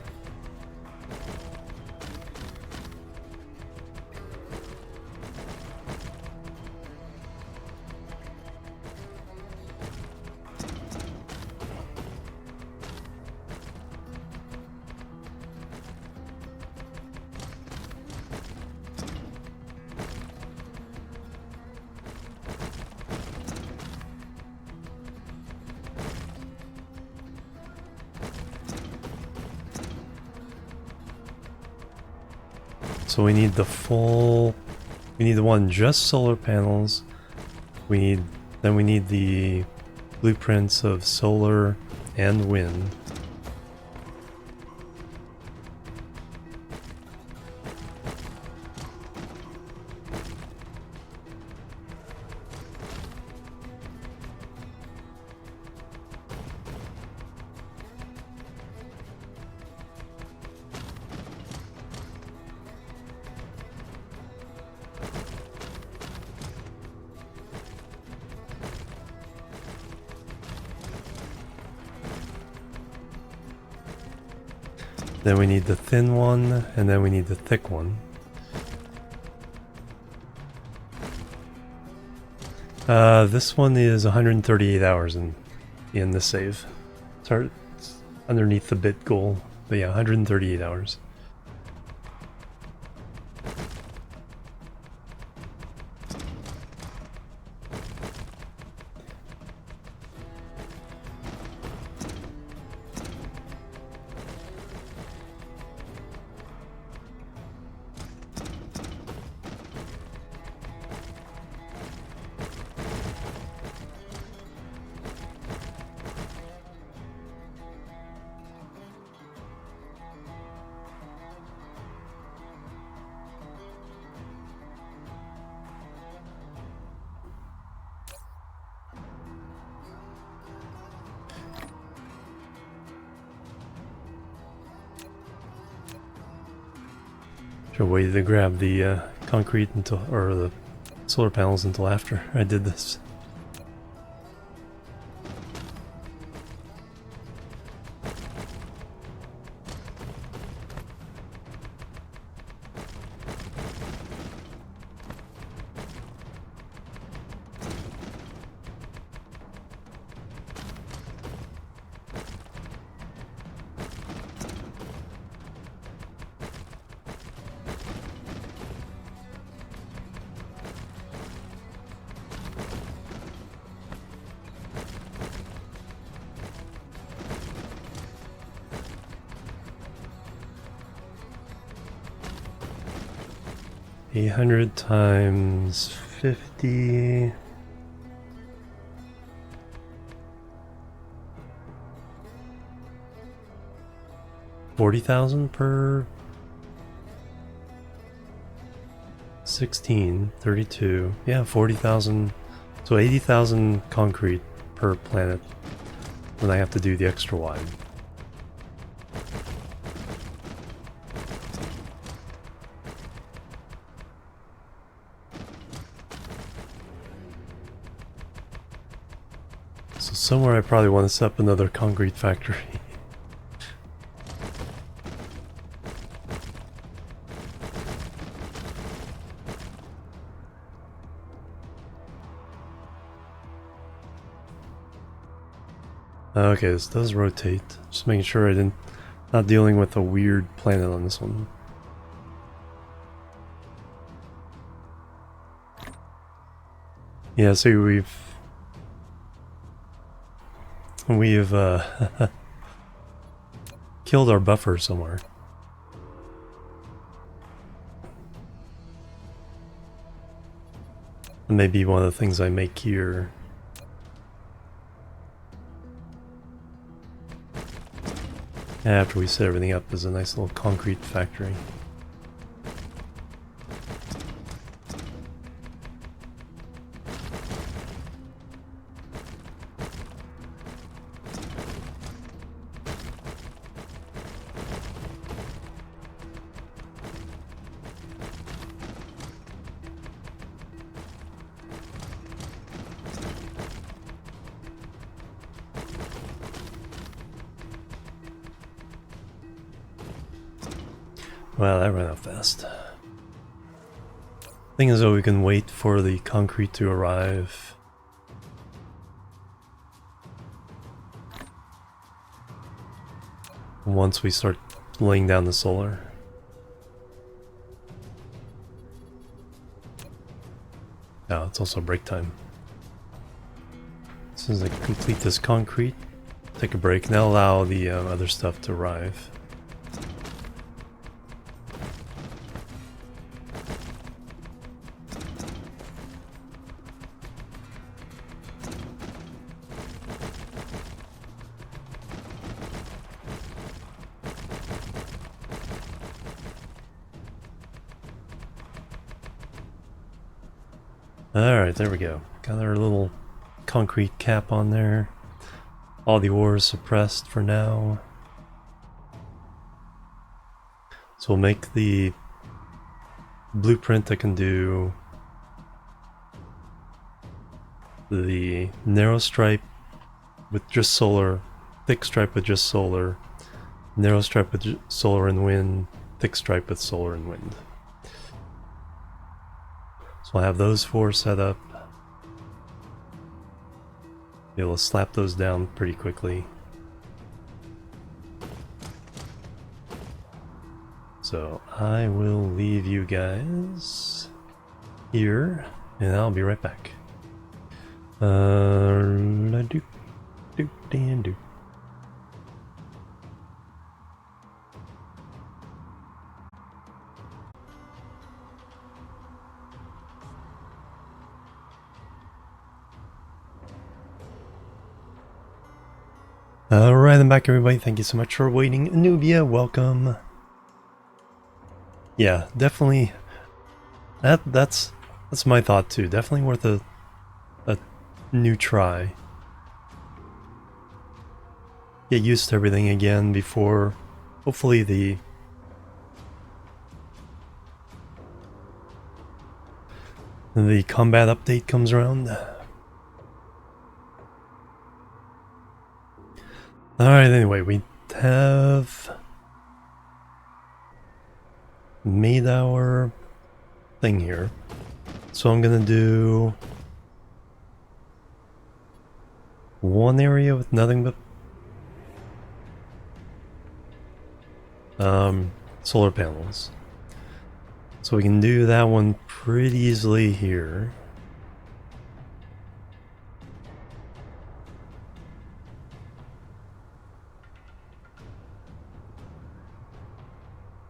So we need the full, we need the one just solar panels. Then we need the blueprints of solar and wind. Then we need the thin one, and then we need the thick one. This one is 138 hours in the save. It's underneath the bit goal, but yeah, 138 hours. Should have waited to grab the concrete until, or the solar panels until after I did this. $800 times 50. $40,000 per 16, 32. Yeah, 40,000. So 80,000 concrete per planet. Then I have to do the extra wide. So somewhere I probably want to set up another concrete factory. Okay, this does rotate. Just making sure not dealing with a weird planet on this one. Yeah, so we've killed our buffer somewhere. And maybe one of the things I make here. After we set everything up is a nice little concrete factory. Wow, that ran out fast. Thing is though, we can wait for the concrete to arrive. Once we start laying down the solar. Oh, it's also break time. As soon as I complete this concrete, take a break, and that'll allow the other stuff to arrive. Alright, there we go. Got our little concrete cap on there. All the ore is suppressed for now. So we'll make the blueprint that can do the narrow stripe with just solar, thick stripe with just solar, narrow stripe with solar and wind, thick stripe with solar and wind. So I'll have those four set up. Be able to slap those down pretty quickly. So I will leave you guys here, and I'll be right back. Do. Alright, I'm back everybody. Thank you so much for waiting. Anubia, welcome. Yeah, definitely. That's my thought too. Definitely worth a new try. Get used to everything again before hopefully the combat update comes around. Alright, anyway, we have made our thing here. So I'm gonna do one area with nothing but solar panels. So we can do that one pretty easily here.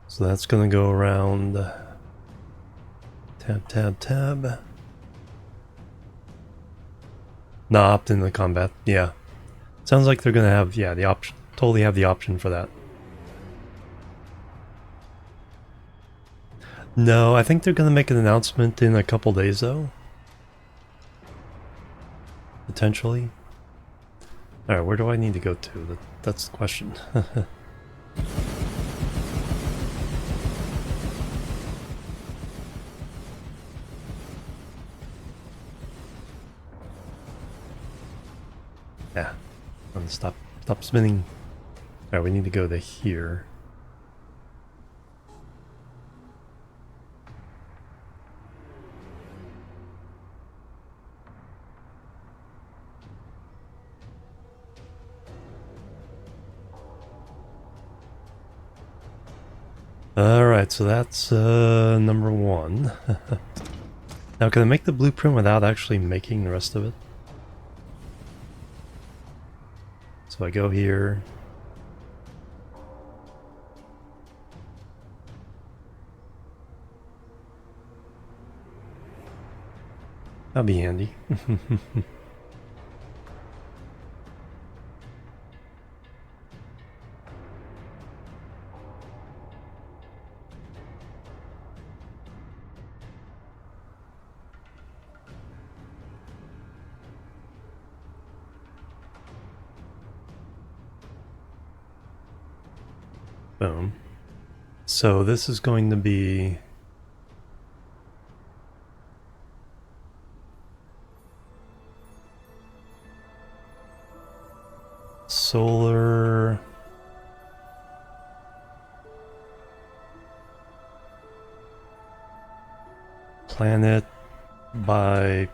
So that's gonna go around tab, tab, tab. Not opt in the combat, yeah. Sounds like they're gonna have, yeah, the option, totally have the option for that. No, I think they're gonna make an announcement in a couple days though. Potentially. Alright, where do I need to go to? That's the question. Yeah, I'm gonna stop spinning. Alright, we need to go to here. Alright, so that's number one. Now can I make the blueprint without actually making the rest of it? So I go here. That'll be handy. Boom. So this is going to be solar planet by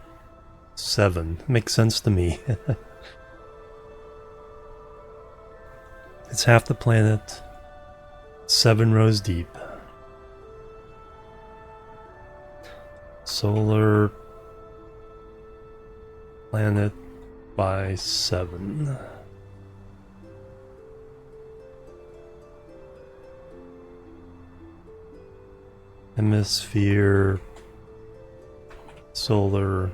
7. Makes sense to me. It's half the planet. 7 rows deep. Solar planet by 7. Hemisphere solar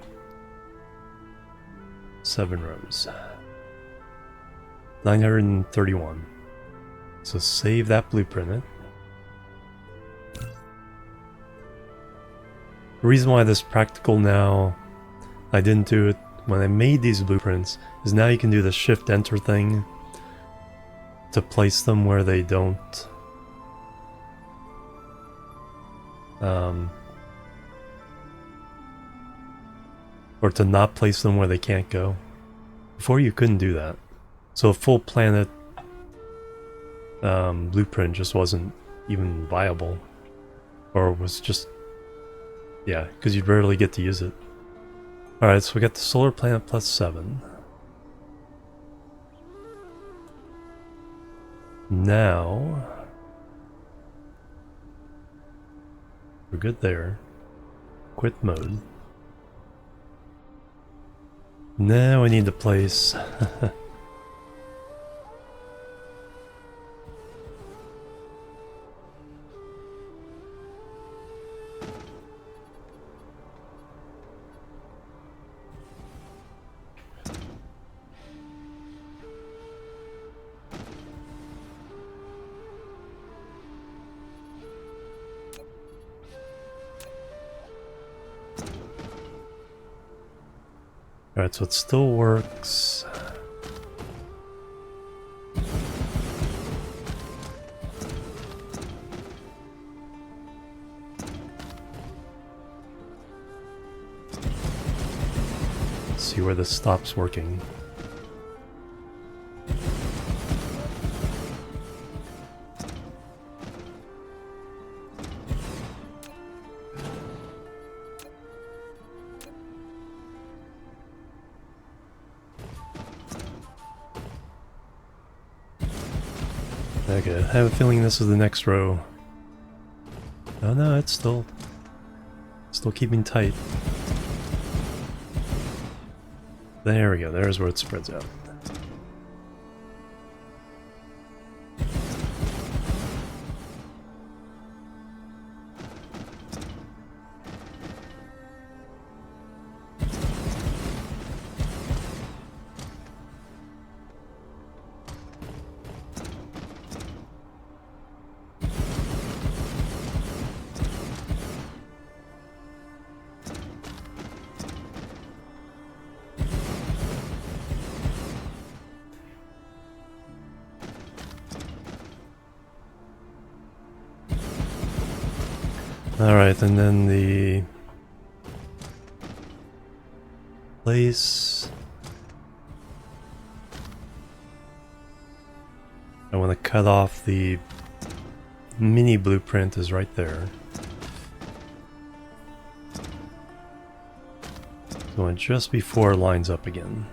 7 rows. 931. So save that blueprint. The reason why this is practical now I didn't do it when I made these blueprints, is now you can do the shift enter thing to place them where they don't or to not place them where they can't go. Before you couldn't do that. So a full planet blueprint just wasn't even viable. Or was just, yeah, because you'd rarely get to use it. Alright, so we got the solar planet plus 7. Now, we're good there. Quit mode. Now we need to place Alright, so it still works. Let's see where this stops working. Okay, I have a feeling this is the next row. Oh no, it's still keeping tight. There we go, there's where it spreads out. Alright, and then the place. I want to cut off the mini blueprint is right there. So just before it lines up again.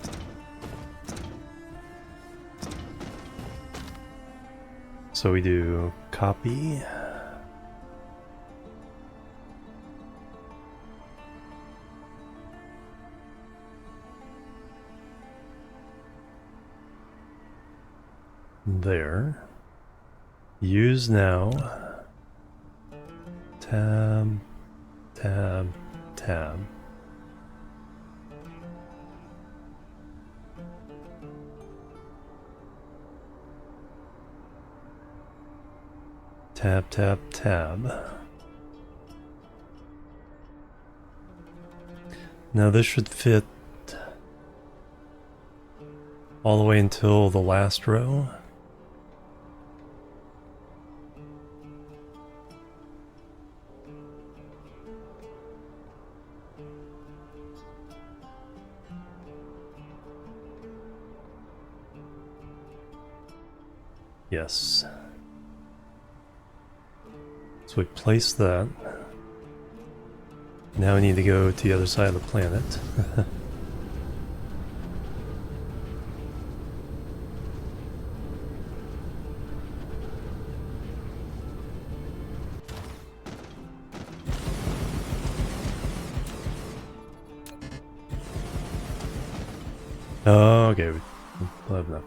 So we do copy. There. Use now. Tab, tab, tab. Tab, tab, tab. Now this should fit all the way until the last row. Yes. So we place that. Now we need to go to the other side of the planet. Oh, okay, we'll have enough.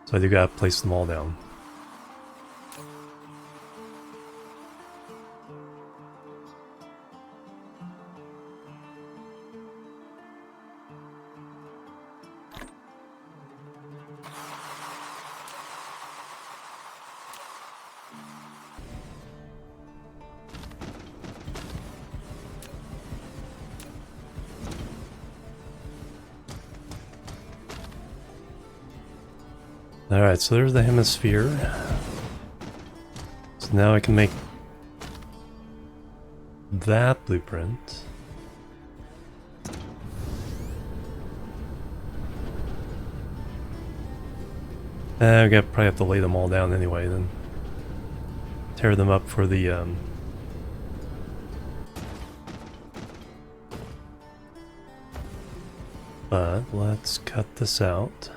So I do gotta place them all down. Alright, so there's the hemisphere. So now I can make that blueprint. I probably have to lay them all down anyway, then tear them up for the but let's cut this out.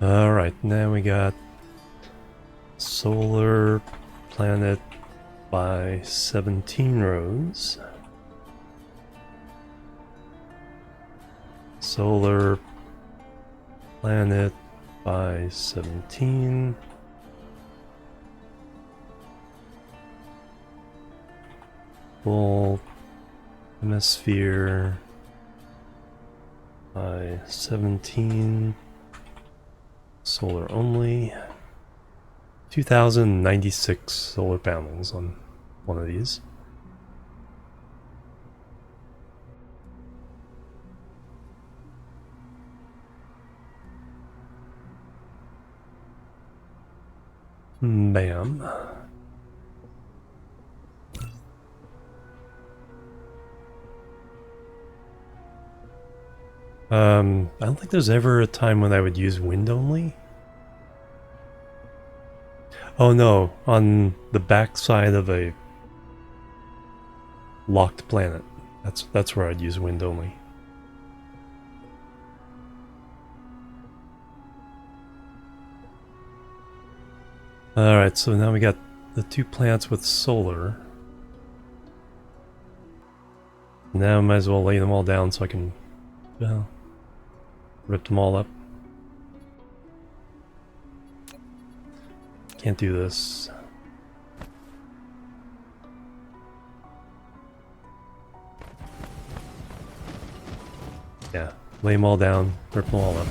Alright, now we got solar planet by 17 rows. Solar planet by 17. Full hemisphere by 17. Solar only. 2096 solar panels on one of these. Bam. I don't think there's ever a time when I would use wind only. Oh no, on the backside of a locked planet. That's where I'd use wind only. Alright, so now we got the two planets with solar. Now I might as well lay them all down so I can rip them all up. Can't do this. Yeah, lay them all down, rip them all up.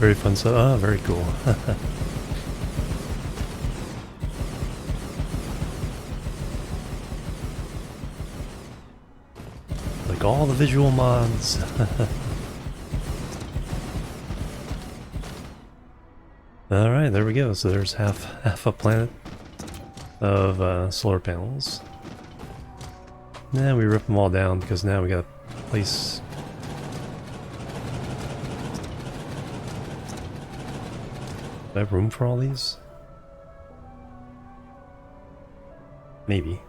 Very fun stuff. Oh, very cool. Like all the visual mods. Alright, there we go. So there's half a planet of solar panels. Now we rip them all down because now we got a place. Do I have room for all these? Maybe.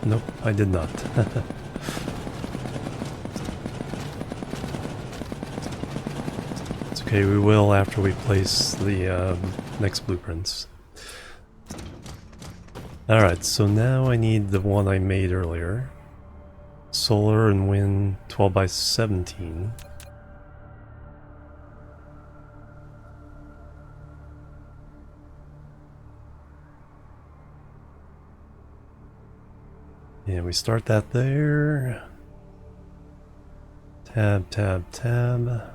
Nope, I did not. Okay, we will after we place the next blueprints. Alright, so now I need the one I made earlier. Solar and wind 12 by 17. And we start that there. Tab, tab, tab.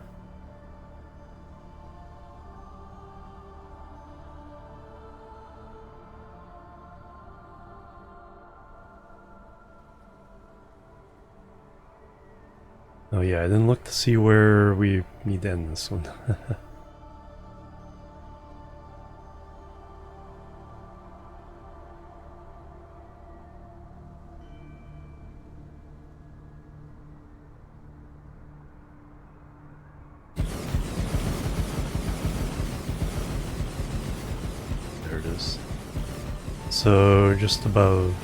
Oh yeah, I didn't look to see where we need to end this one. There it is. So just above.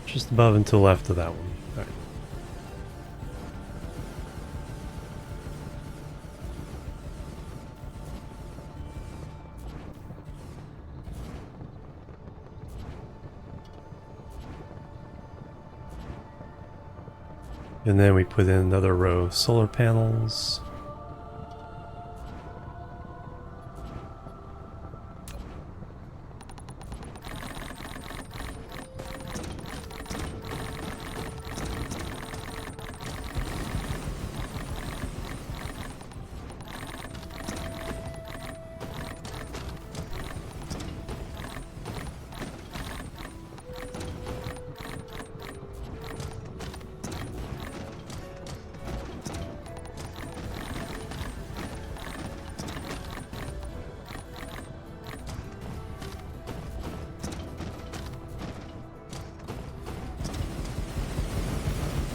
Just above and to the left of that one. All right. And then we put in another row of solar panels.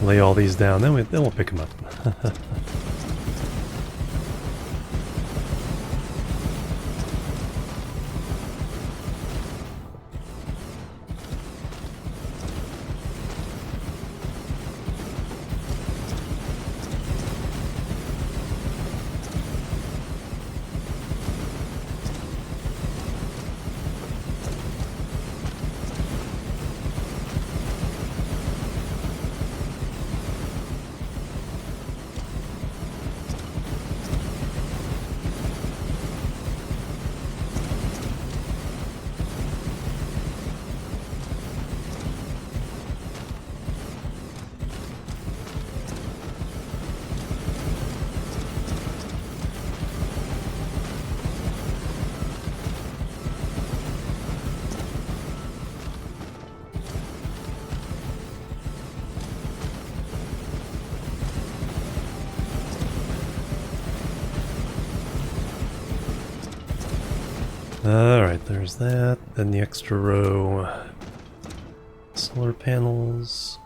Lay all these down, then we'll pick them up. Alright, there's that. Then the extra row. Solar panels.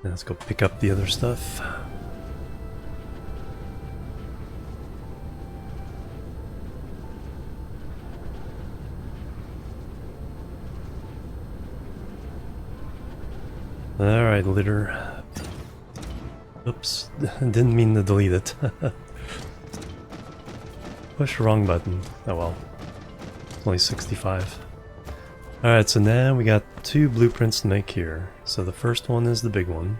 Now let's go pick up the other stuff. Alright, litter. Oops, didn't mean to delete it. Push wrong button. Oh well. It's only 65. Alright, so now we got 2 blueprints to make here. So the first one is the big one.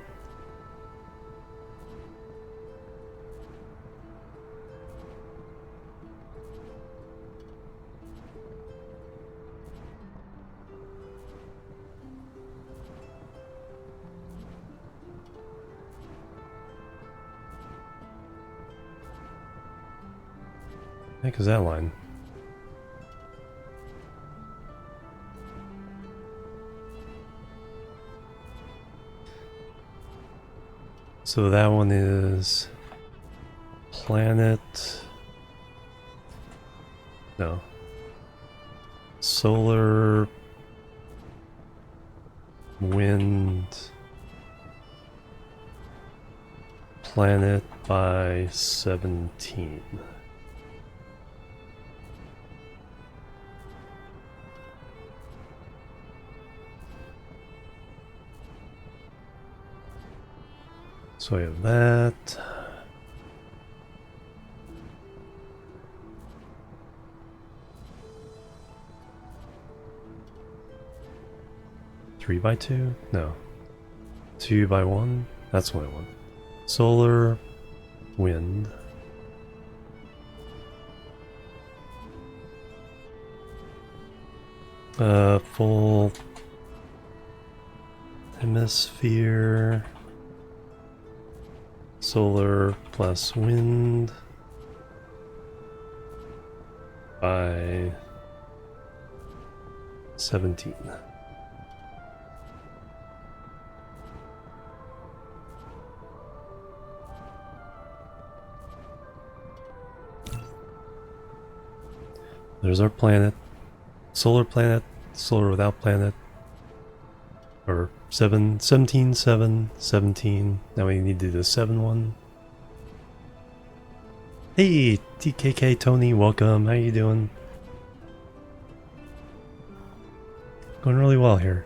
What the heck is that line? So that one is planet. No. Solar, wind, planet by 17. So I have that. Three by two? No. 2 by 1? That's what I want. Solar, wind. Full hemisphere. Solar plus wind by 17. There's our planet. Solar without planet. Or 17, 7, 17. Now we need to do the 7 one. Hey, TKK Tony, welcome. How you doing? Going really well here.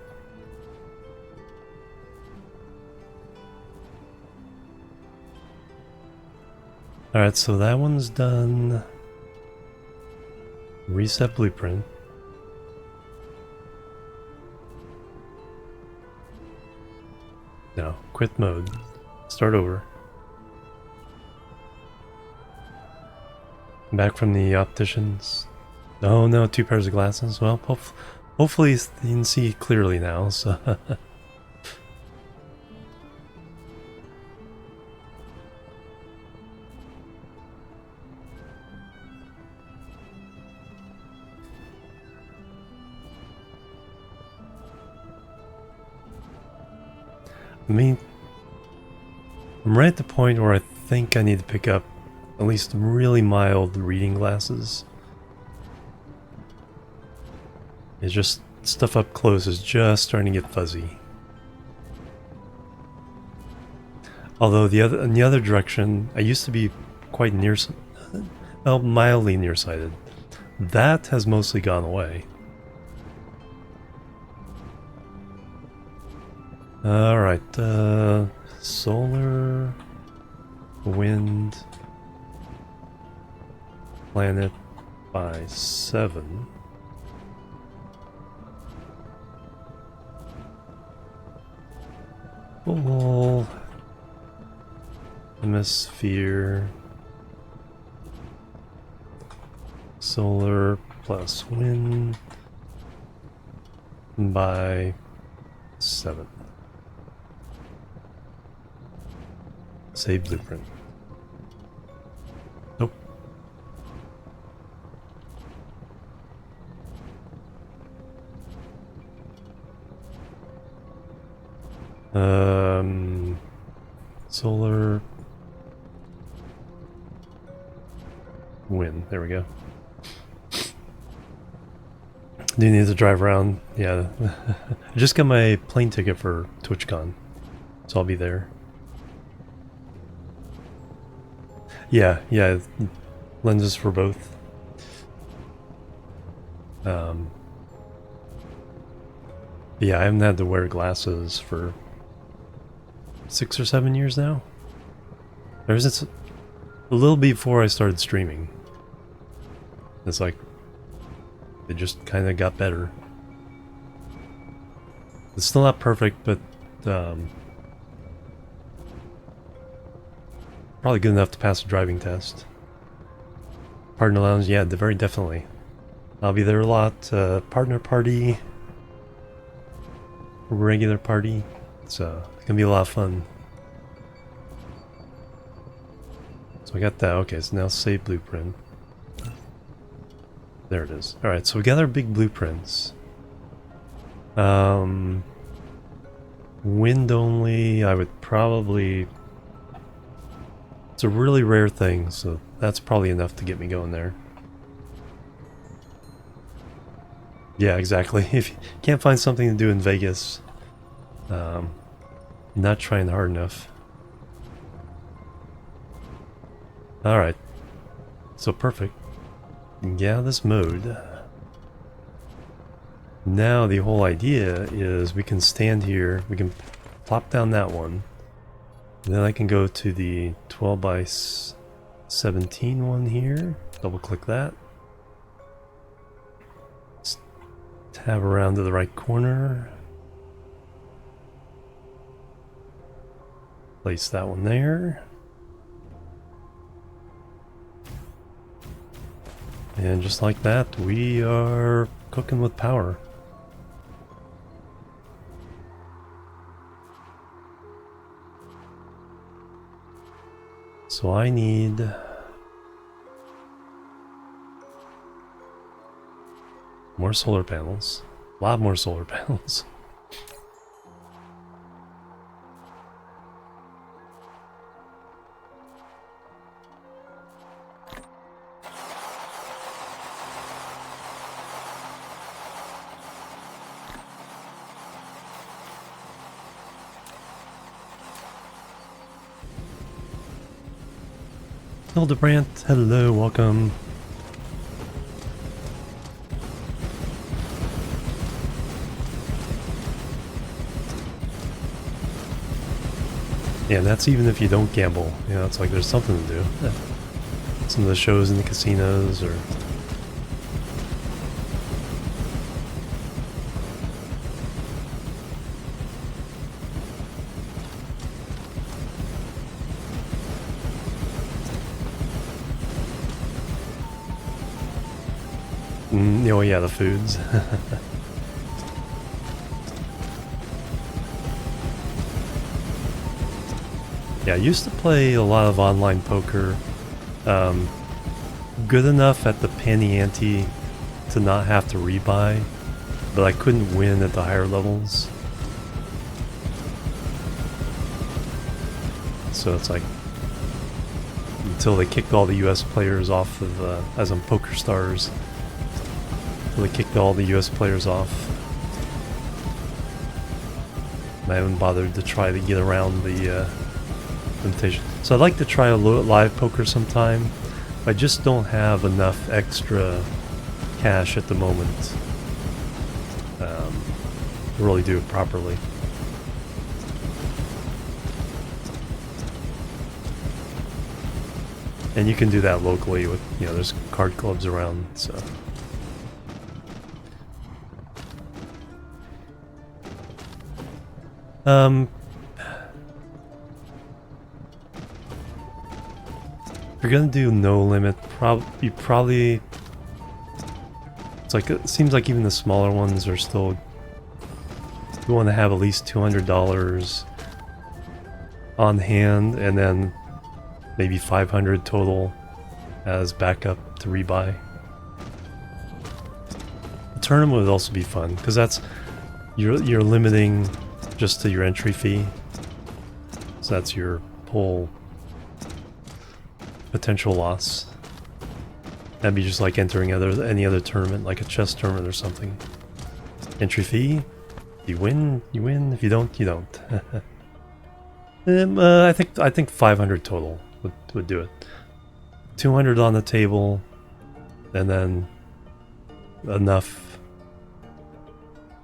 Alright, so that one's done. Reset blueprint. No, quit mode. Start over. Back from the opticians. Oh no, 2 pairs of glasses. Well, hopefully you can see clearly now, so... I mean, I'm right at the point where I think I need to pick up at least really mild reading glasses. It's just stuff up close is just starting to get fuzzy. Although in the other direction, I used to be quite well, mildly nearsighted. That has mostly gone away. Alright, solar, wind, planet by 7. Full hemisphere, solar plus wind by 7. Save blueprint. Nope. Solar wind. There we go. Do need to drive around. Yeah. I just got my plane ticket for TwitchCon, so I'll be there. Yeah, lenses for both. Yeah, I haven't had to wear glasses for 6 or 7 years now. Ever since a little before I started streaming. It's like it just kind of got better. It's still not perfect, but probably good enough to pass a driving test. Partner lounge, yeah, very definitely. I'll be there a lot. Partner party, regular party. So it's gonna be a lot of fun. So I got that. Okay, so now save blueprint. There it is. Alright, so we got our big blueprints. Wind only, I would probably... It's a really rare thing, so that's probably enough to get me going there. Yeah, exactly. If you can't find something to do in Vegas, you're not trying hard enough. Alright. So perfect. Yeah, this mode. Now the whole idea is we can stand here, we can plop down that one. Then I can go to the 12 by 17 one here. Double click that. Tab around to the right corner. Place that one there. And just like that, we are cooking with power. So I need more solar panels. A lot more solar panels. Hildebrandt, hello, welcome. Yeah, and that's even if you don't gamble. You know, it's like there's something to do. Yeah. Some of the shows in the casinos or... oh yeah, the foods. Yeah, I used to play a lot of online poker. Good enough at the penny ante to not have to rebuy, but I couldn't win at the higher levels. So it's like, until they kicked all the US players off of, as on Poker Stars, until they kicked all the US players off. I haven't bothered to try to get around the limitation. So I'd like to try a live poker sometime. I just don't have enough extra cash at the moment to really do it properly. And you can do that locally with, you know, there's card clubs around, so. If you're gonna do no limit, you probably... It's like, it seems like even the smaller ones are still... You want to have at least $200 on hand, and then maybe 500 total as backup to rebuy. The tournament would also be fun, because that's... You're limiting just to your entry fee. So that's your whole potential loss. That'd be just like entering any other tournament, like a chess tournament or something. Entry fee, you win, you win. If you don't, you don't. I think 500 total would do it. 200 on the table, and then enough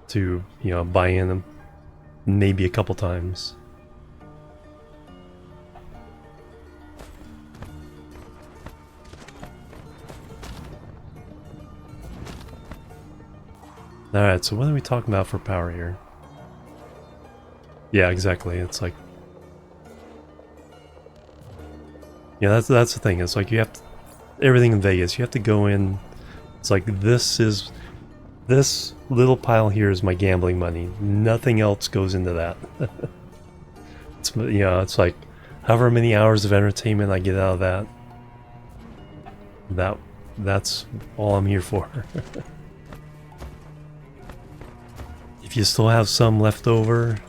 to, you know, buy in them maybe a couple times. Alright, so what are we talking about for power here? Yeah, exactly. It's like... Yeah, that's the thing. It's like you have to... Everything in Vegas, you have to go in... It's like this little pile here is my gambling money. Nothing else goes into that. It's, you know, it's like however many hours of entertainment I get out of that's all I'm here for. If you still have some left over,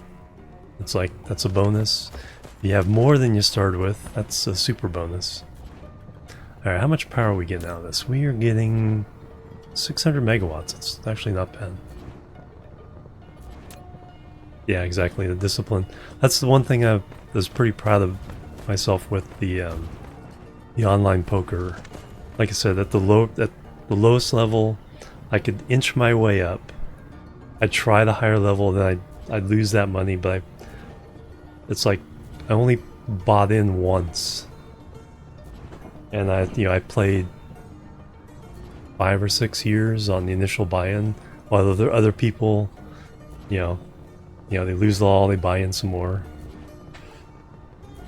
it's like, that's a bonus. If you have more than you started with, that's a super bonus. Alright, how much power are we getting out of this? We are getting 600 megawatts. It's actually not bad. Yeah, exactly, the discipline. That's the one thing I was pretty proud of myself with the the online poker. Like I said, at the lowest level, I could inch my way up. I'd try the higher level, then I'd lose that money, but it's like I only bought in once, and I played 5 or 6 years on the initial buy-in, while other people, they lose the all, they buy in some more.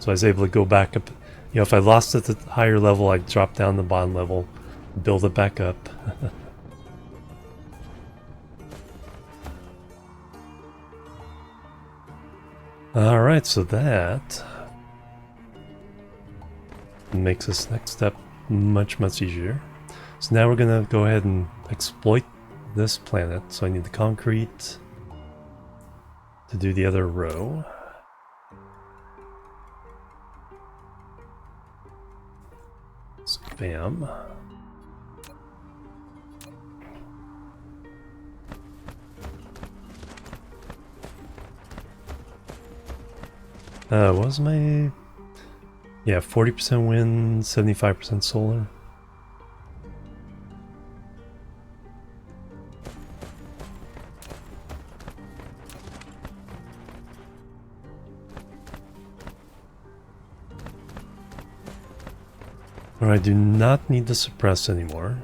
So I was able to go back up. If I lost at the higher level, I'd drop down the bottom level, build it back up. Alright, so that makes this next step much easier. So now we're gonna go ahead and exploit this planet. So I need the concrete to do the other row. Spam. What was my... Yeah, 40% wind, 75% solar. I do not need to suppress anymore.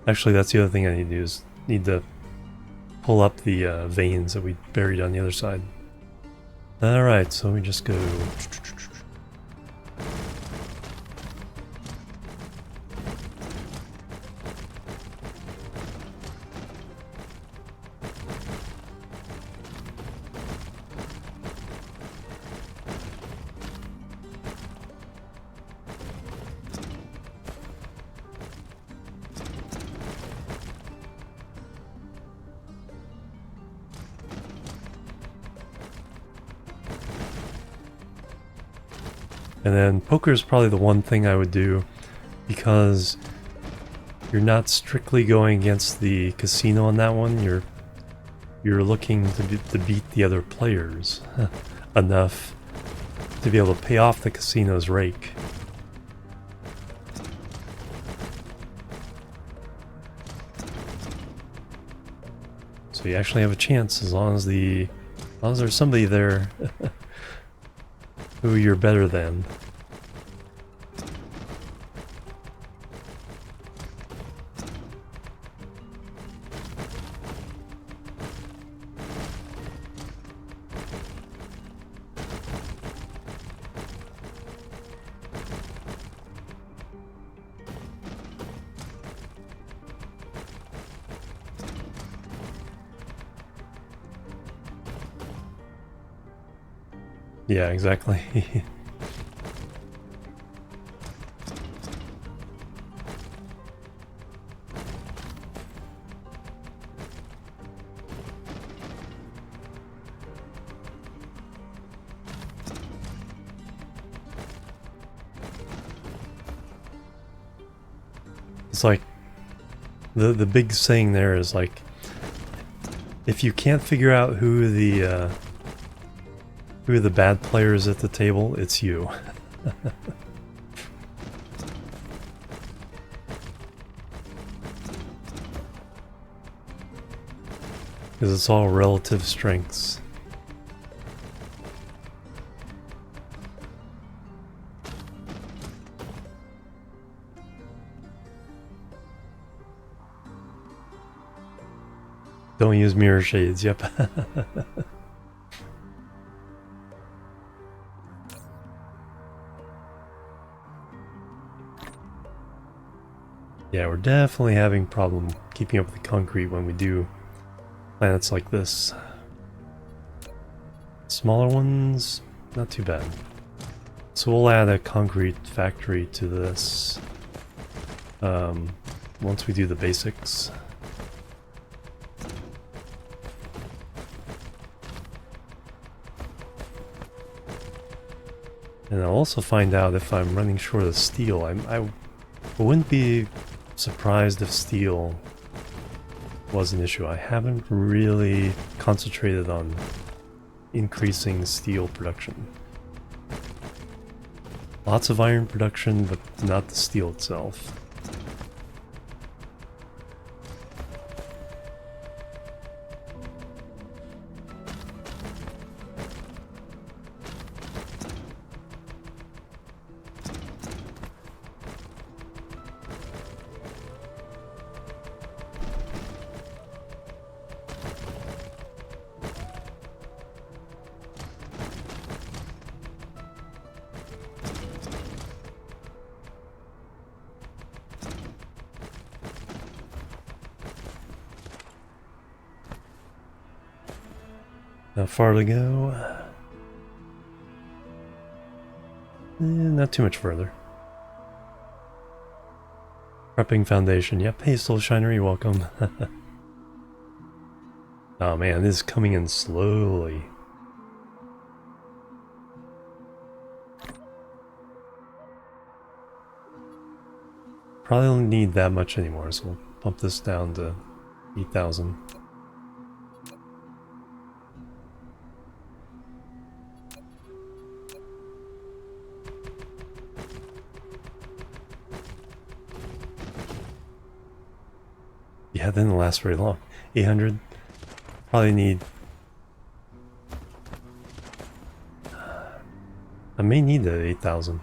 Actually, that's the other thing I need to do, is need to pull up the veins that we buried on the other side. Alright, so we just go... And then poker is probably the one thing I would do, because you're not strictly going against the casino on that one. You're looking to beat the other players enough to be able to pay off the casino's rake. So you actually have a chance as long as there's somebody there who you're better than. Yeah, exactly. It's like the big saying there is like, if you can't figure out who the bad players at the table, it's you. Because it's all relative strengths. Don't use mirror shades, yep. Yeah, we're definitely having problem keeping up with the concrete when we do planets like this. Smaller ones, not too bad. So we'll add a concrete factory to this once we do the basics. And I'll also find out if I'm running short of steel. I wouldn't be surprised if steel was an issue. I haven't really concentrated on increasing steel production. Lots of iron production, but not the steel itself. Not far to go. Not too much further. Prepping foundation. Yep, hey Soul Shiner, you're welcome. Oh man, this is coming in slowly. Probably don't need that much anymore, so we'll bump this down to 8,000. Yeah, that didn't last very long. 800. Probably need... I may need the 8,000.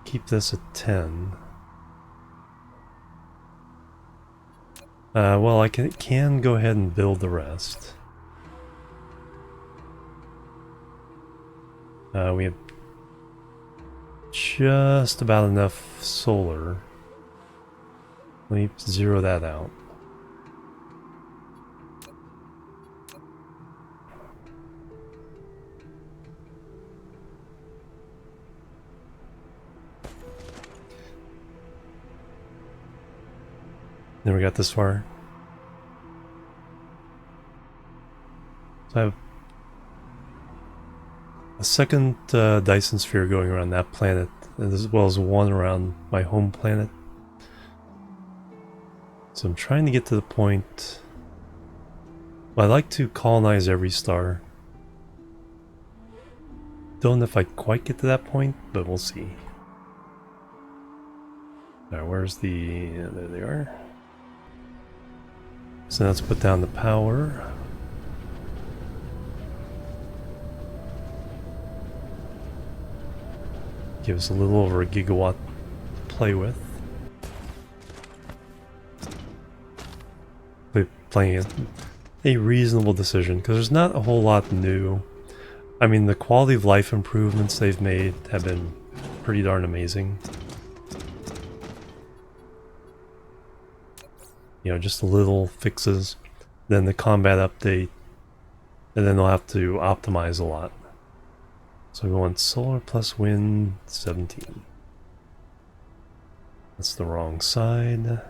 Keep this at 10. Well, I can go ahead and build the rest. We have just about enough solar. Let me zero that out. Never got this far. So I have a second Dyson Sphere going around that planet, as well as one around my home planet. So I'm trying to get to the point... Well, I like to colonize every star. Don't know if I quite get to that point, but we'll see. Alright, where's the... there they are. So let's put down the power. Give us a little over a gigawatt to play with. Playing a reasonable decision, because there's not a whole lot new. I mean, the quality of life improvements they've made have been pretty darn amazing. You know, just little fixes, then the combat update, and then they'll have to optimize a lot. So we want solar plus wind 17. That's the wrong side.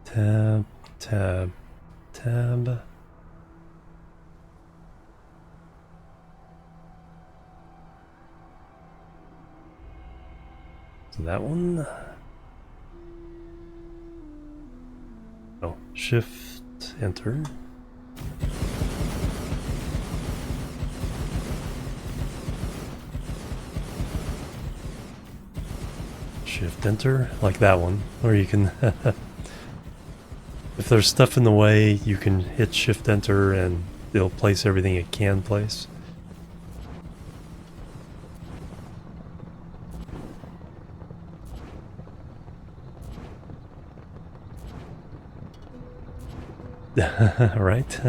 Tab, tab, tab. So that one. Oh, shift, enter. Shift, enter, like that one, or you can... If there's stuff in the way, you can hit shift, enter, and it'll place everything it can place. Right?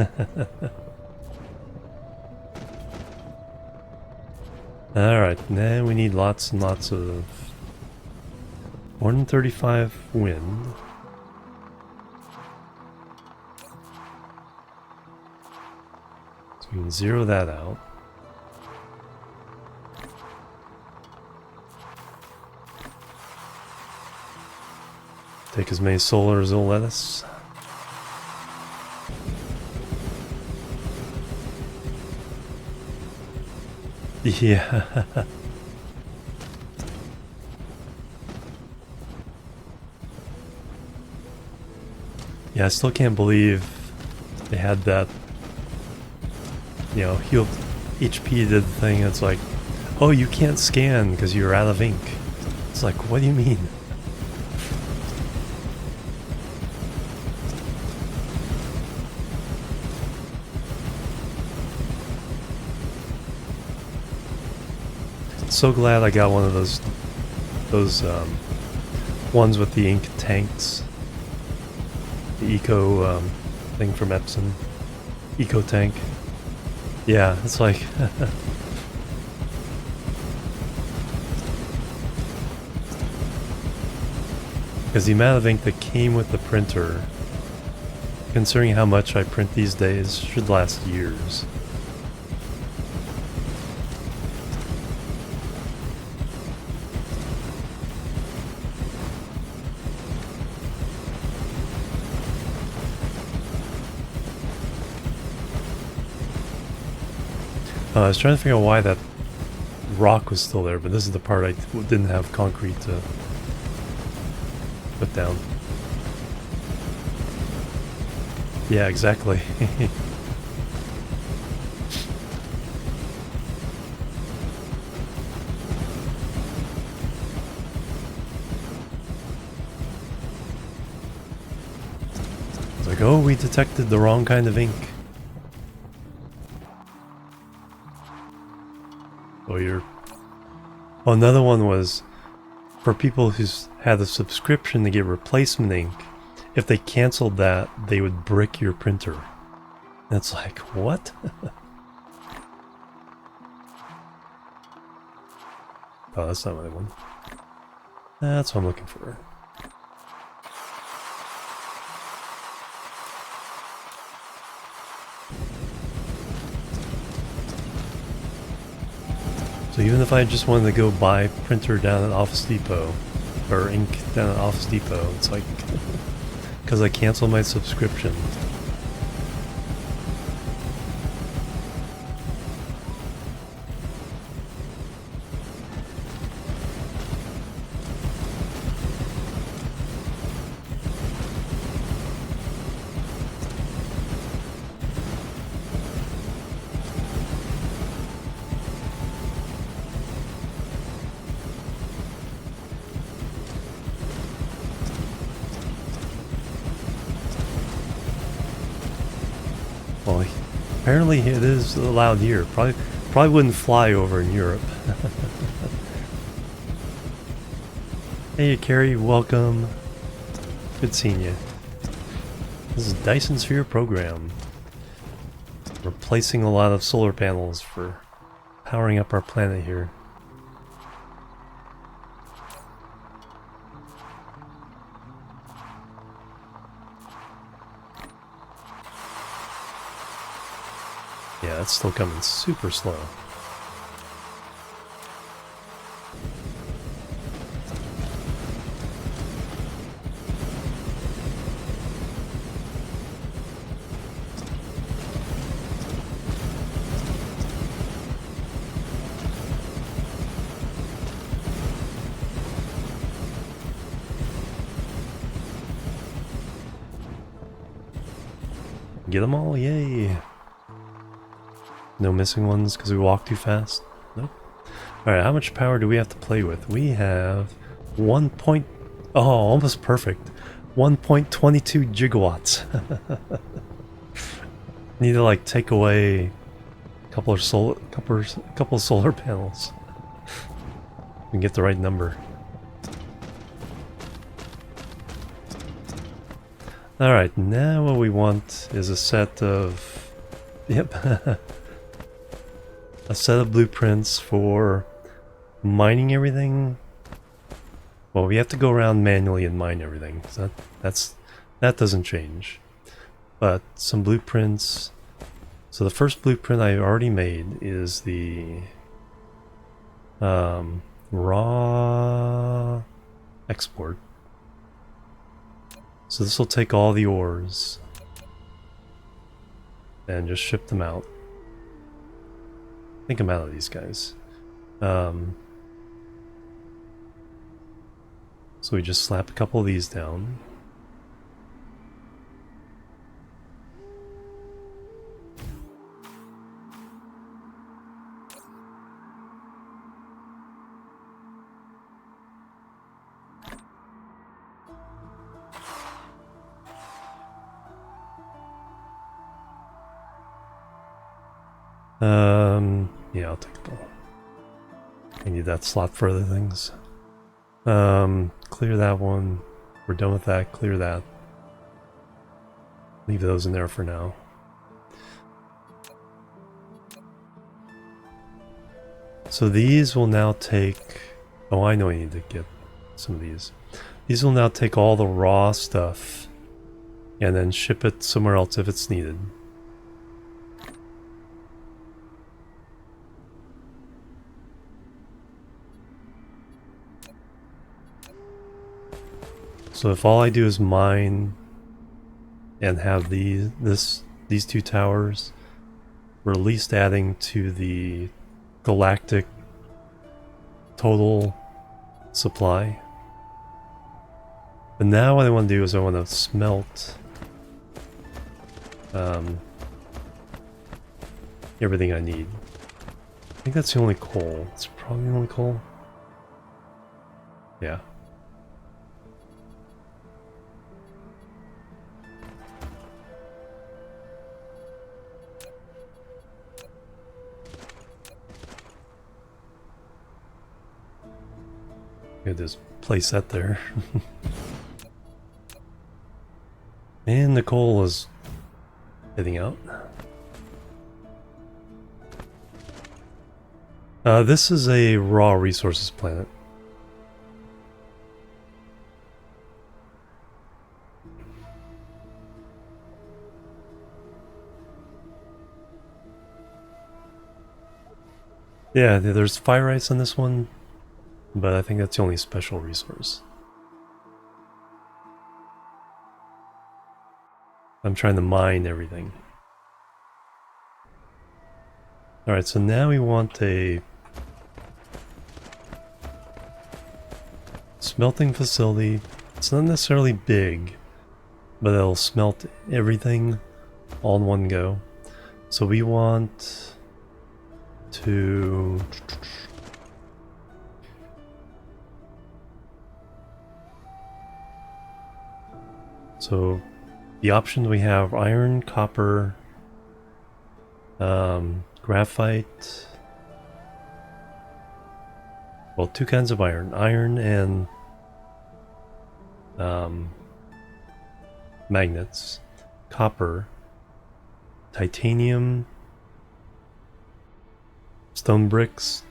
Alright, now we need lots and lots of 135 wind. So we can zero that out. Take as many solar as it'll let us. Yeah. Yeah, I still can't believe they had that, you know, healed HP did the thing. It's like, oh, you can't scan because you're out of ink. It's like, what do you mean? So glad I got one of those ones with the ink tanks. The eco thing from Epson. Eco tank. Yeah, it's like because the amount of ink that came with the printer, considering how much I print these days, should last years. I was trying to figure out why that rock was still there, but this is the part I didn't have concrete to put down. Yeah, exactly. It's like, oh, we detected the wrong kind of ink. Oh, another one was for people who had a subscription to get replacement ink. If they canceled that, they would brick your printer. And it's like, what? Oh, that's not what I want. That's what I'm looking for. So even if I just wanted to go buy printer down at Office Depot, or ink down at Office Depot, it's like, because I canceled my subscription. Well, apparently it is allowed here. Probably wouldn't fly over in Europe. Hey Carrie, welcome. Good seeing you. This is Dyson Sphere Program. Replacing a lot of solar panels for powering up our planet here. Yeah, it's still coming super slow. Get them all, yay! No missing ones because we walk too fast? Nope. Alright, how much power do we have to play with? We have 1 point... Oh, almost perfect. 1.22 gigawatts. Need to like take away a couple of solar panels and get the right number. Alright, now what we want is a set of... Yep. A set of blueprints for mining everything. Well, we have to go around manually and mine everything. So that doesn't change. But some blueprints. So the first blueprint I already made is the raw export. So this will take all the ores and just ship them out. I think I'm out of these guys. So we just slap a couple of these down. Yeah, I'll take the ball. I need that slot for other things. Clear that one. We're done with that. Clear that. Leave those in there for now. So these will now take... Oh, I know I need to get some of these. These will now take all the raw stuff and then ship it somewhere else if it's needed. So if all I do is mine and have these two towers, we're at least adding to the galactic total supply. But now what I want to do is I want to smelt everything I need. I think that's the only coal. It's probably the only coal. Yeah. Gonna just place that there. And the coal is heading out. This is a raw resources planet. Yeah, there's fire ice on this one, but I think that's the only special resource. I'm trying to mine everything. Alright, so now we want a smelting facility. It's not necessarily big, but it'll smelt everything all in one go. So we want to... So the options we have: iron, copper, graphite. Well, two kinds of iron. Iron and magnets. Copper. Titanium. Stone bricks.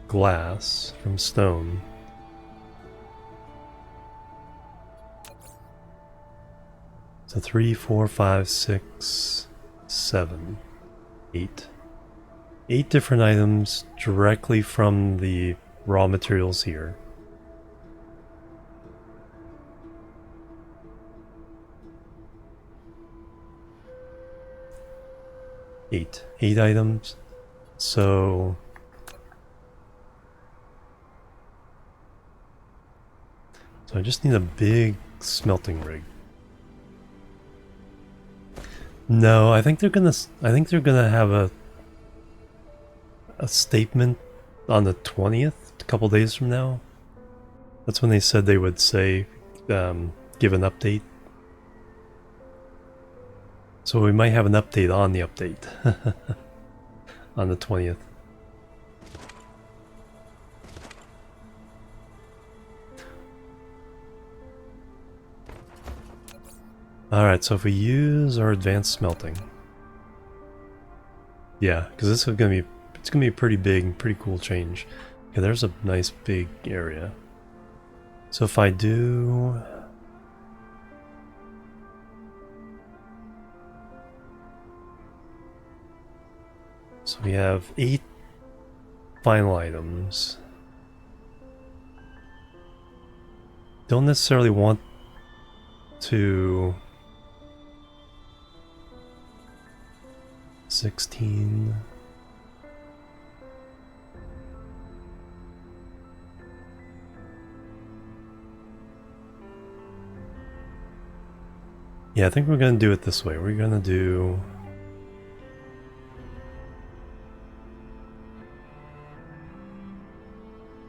Glass from stone. So 3, 4, 5, 6, 7, 8. 8 different items directly from the raw materials here. Eight items. So I just need a big smelting rig. No, I think they're gonna have a statement on the 20th, a couple days from now. That's when they said they would say, give an update. So we might have an update on the update on the 20th. Alright, so if we use our advanced smelting. Yeah, because it's gonna be a pretty big, pretty cool change. Okay, there's a nice big area. So if I do... So we have 8 final items. Don't necessarily want to... 16... Yeah, I think we're gonna do it this way. We're gonna do...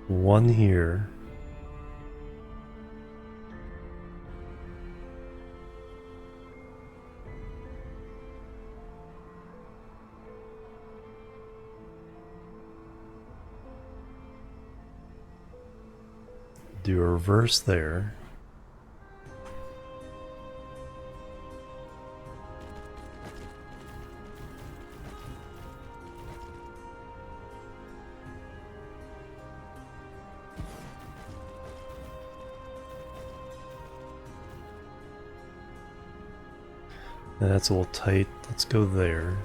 one here. do a reverse there. That's a little tight. Let's go there.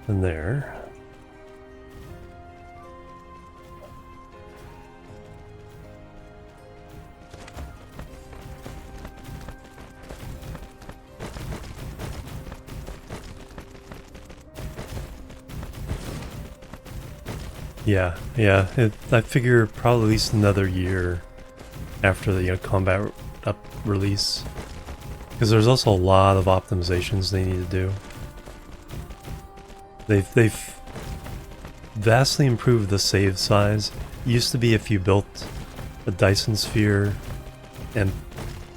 And there. Yeah. I figure probably at least another year after the combat up release, because there's also a lot of optimizations they need to do. They've vastly improved the save size. It used to be if you built a Dyson Sphere and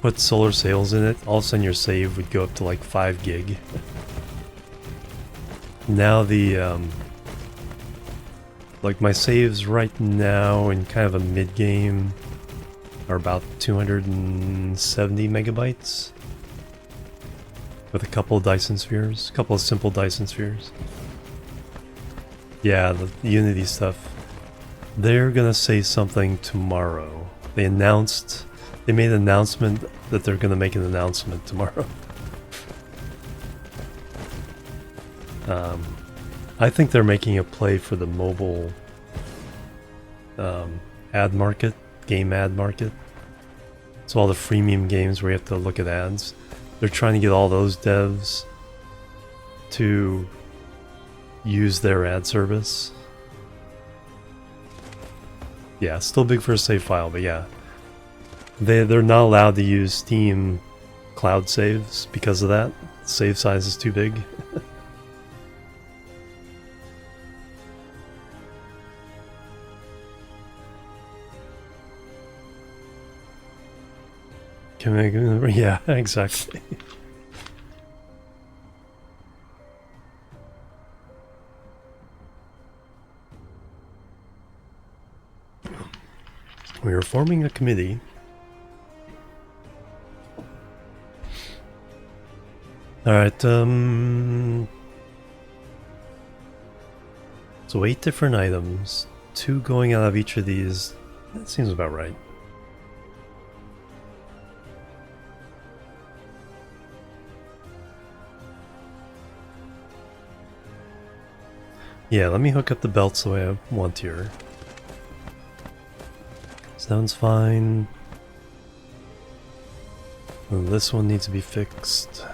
put solar sails in it, all of a sudden your save would go up to like 5 gig. Now the like my saves right now in kind of a mid-game are about 270 megabytes with a couple of Dyson Spheres, a couple of simple Dyson Spheres. Yeah, the Unity stuff. They're gonna say something tomorrow. They made an announcement that they're gonna make an announcement tomorrow. I think they're making a play for the mobile ad market, game ad market. So all the freemium games where you have to look at ads, they're trying to get all those devs to use their ad service. Yeah, still big for a save file, but yeah. They're not allowed to use Steam cloud saves because of that. Save size is too big. Yeah, exactly. We are forming a committee. Alright, so 8 different items, 2 going out of each of these. That seems about right. Yeah, let me hook up the belts the way I want here. Sounds fine. And this one needs to be fixed.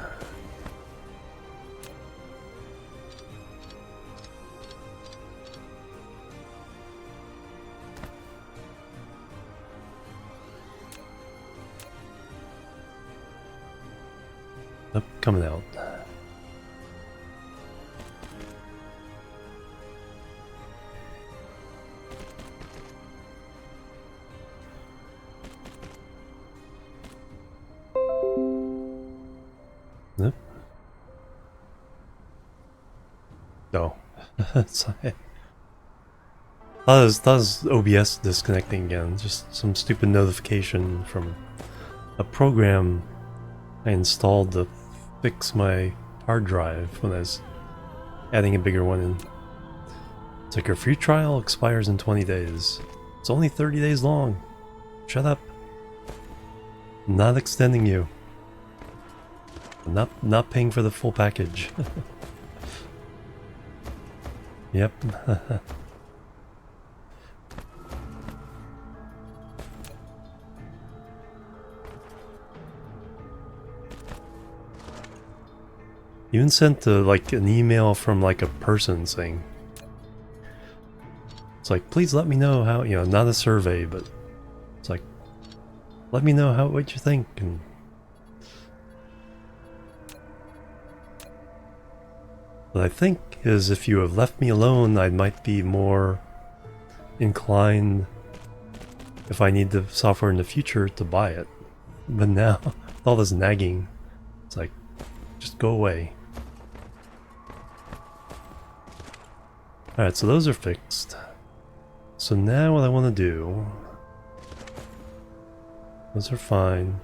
Yep, coming out. Yep. No. That was OBS disconnecting again. Just some stupid notification from a program I installed to fix my hard drive when I was adding a bigger one in. It's like, your free trial expires in 20 days. It's only 30 days long. Shut up. I'm not extending you. I'm not paying for the full package. Yep. Even sent like an email from like a person saying, it's like, please let me know how, you know, not a survey, but it's like, let me know what you think. And What I think is if you have left me alone, I might be more inclined, if I need the software in the future, to buy it. But now, all this nagging, it's like, just go away. Alright, so those are fixed. So now what I want to do... Those are fine.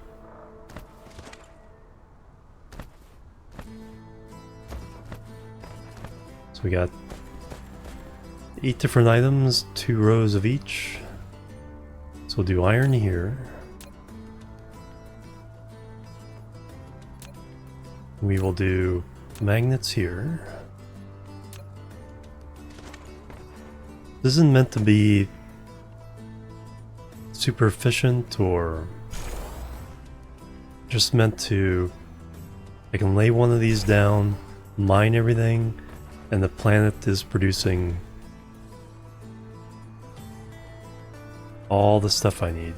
So we got 8 different items, 2 rows of each. So we'll do iron here. We will do magnets here. This isn't meant to be super efficient or just meant to... I can lay one of these down, mine everything, and the planet is producing all the stuff I need.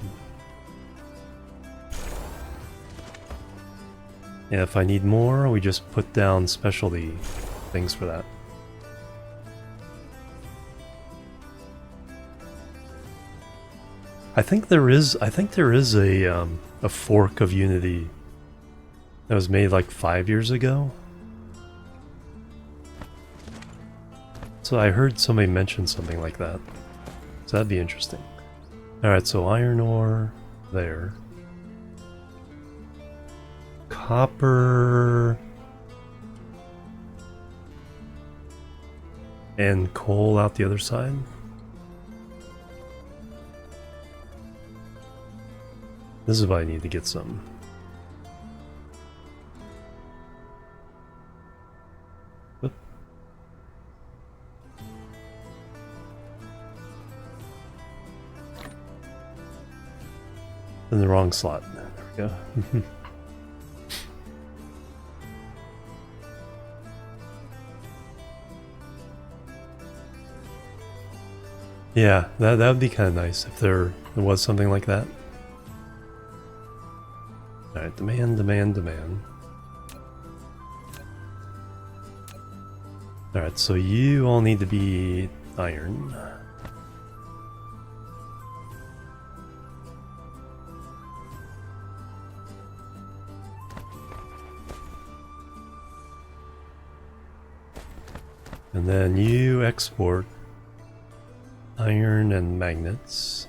And if I need more, we just put down specialty things for that. I think there is a fork of Unity that was made like 5 years ago. So I heard somebody mention something like that. So that'd be interesting. Alright, so iron ore there. Copper and coal out the other side. This is what I need to get some. Whoop. In the wrong slot. There we go. Yeah, that would be kind of nice if there was something like that. Alright, demand, demand, demand. Alright, so you all need to be iron. And then you export iron and magnets.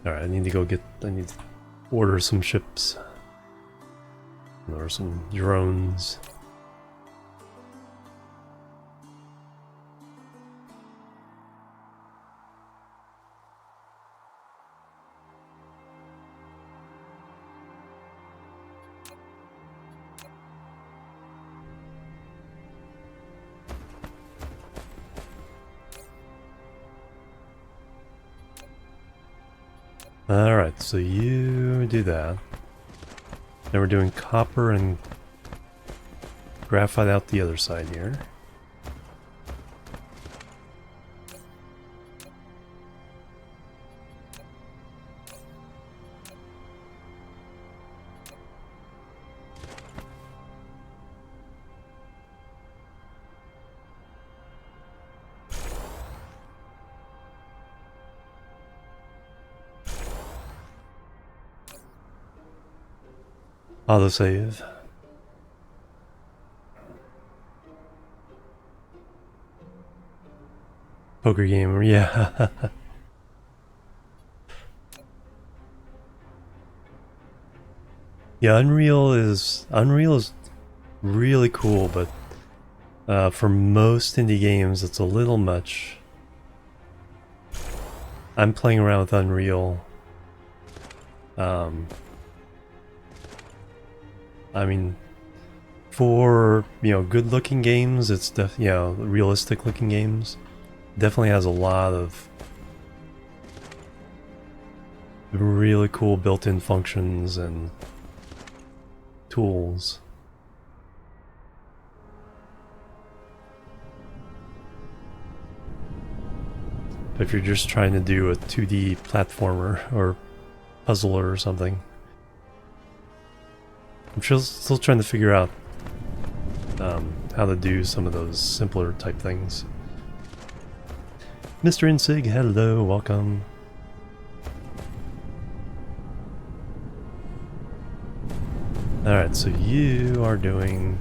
Alright, I need to order some ships. Or some drones. Alright, so you do that. Then we're doing copper and graphite out the other side here. Autosave. Poker gamer, yeah. Yeah, Unreal is really cool, but for most indie games it's a little much. I'm playing around with Unreal. I mean, for, you know, good-looking games, it's realistic-looking games, definitely has a lot of really cool built-in functions and tools. But if you're just trying to do a 2D platformer or puzzler or something, I'm still trying to figure out how to do some of those simpler type things. Mr. Insig, hello, welcome. Alright, so you are doing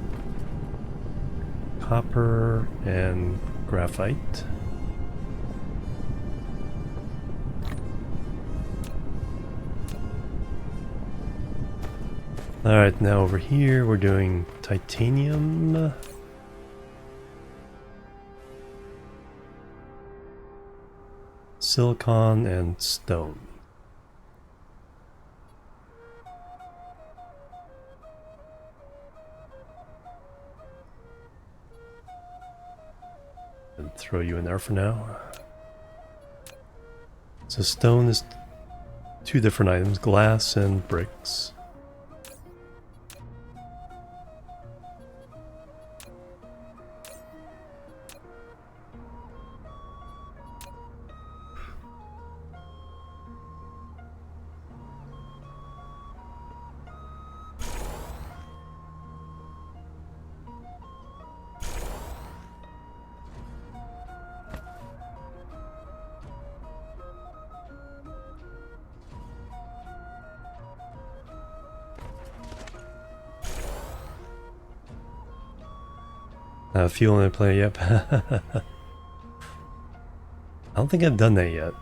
copper and graphite. Alright, now over here we're doing titanium. Silicon and stone. And throw you in there for now. So stone is two different items, glass and bricks. Fuel and play, yep. I don't think I've done that yet.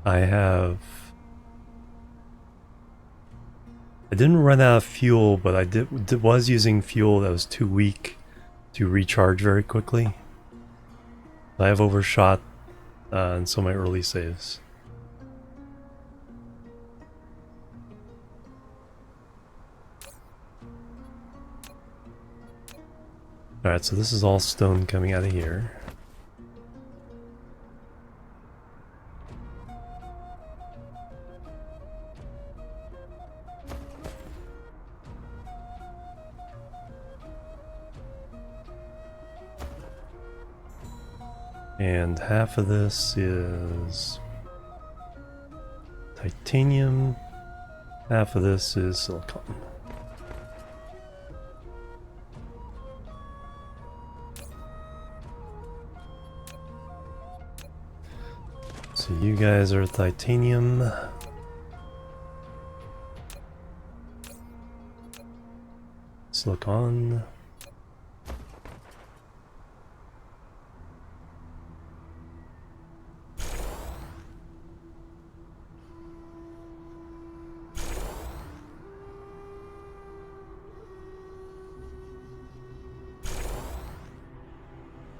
I didn't run out of fuel, but I was using fuel that was too weak to recharge very quickly. I have overshot in some of my early saves. Alright, so this is all stone coming out of here. And half of this is titanium, half of this is silicon. So you guys are titanium. Silicon.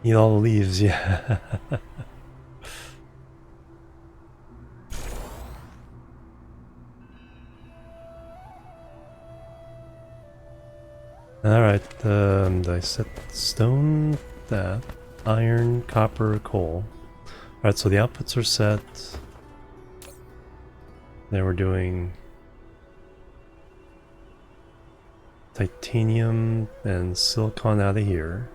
Eat all the leaves, yeah. Alright, I set stone, that, iron, copper, coal. Alright, so the outputs are set. Then we're doing titanium and silicon out of here.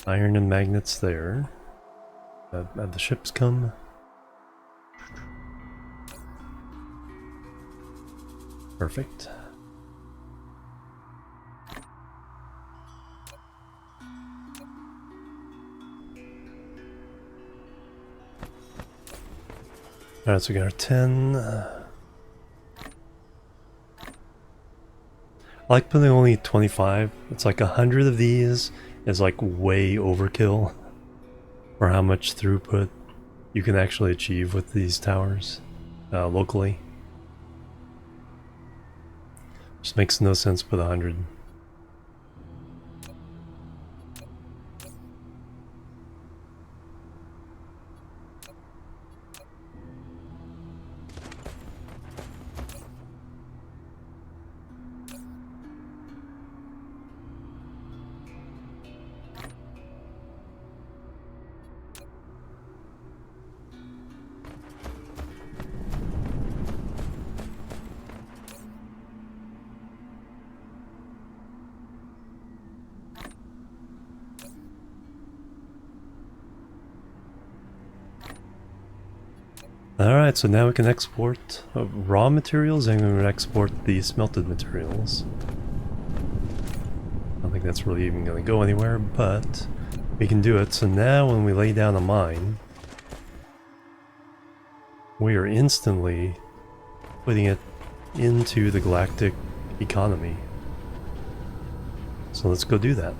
Iron and magnets there. Have the ships come. Perfect. Alright, so we got our 10. I like putting only 25. It's like 100 of these is like way overkill for how much throughput you can actually achieve with these towers locally. Just makes no sense to put 100. Alright, so now we can export raw materials and we can export the smelted materials. I don't think that's really even going to go anywhere, but we can do it. So now when we lay down a mine, we are instantly putting it into the galactic economy. So let's go do that.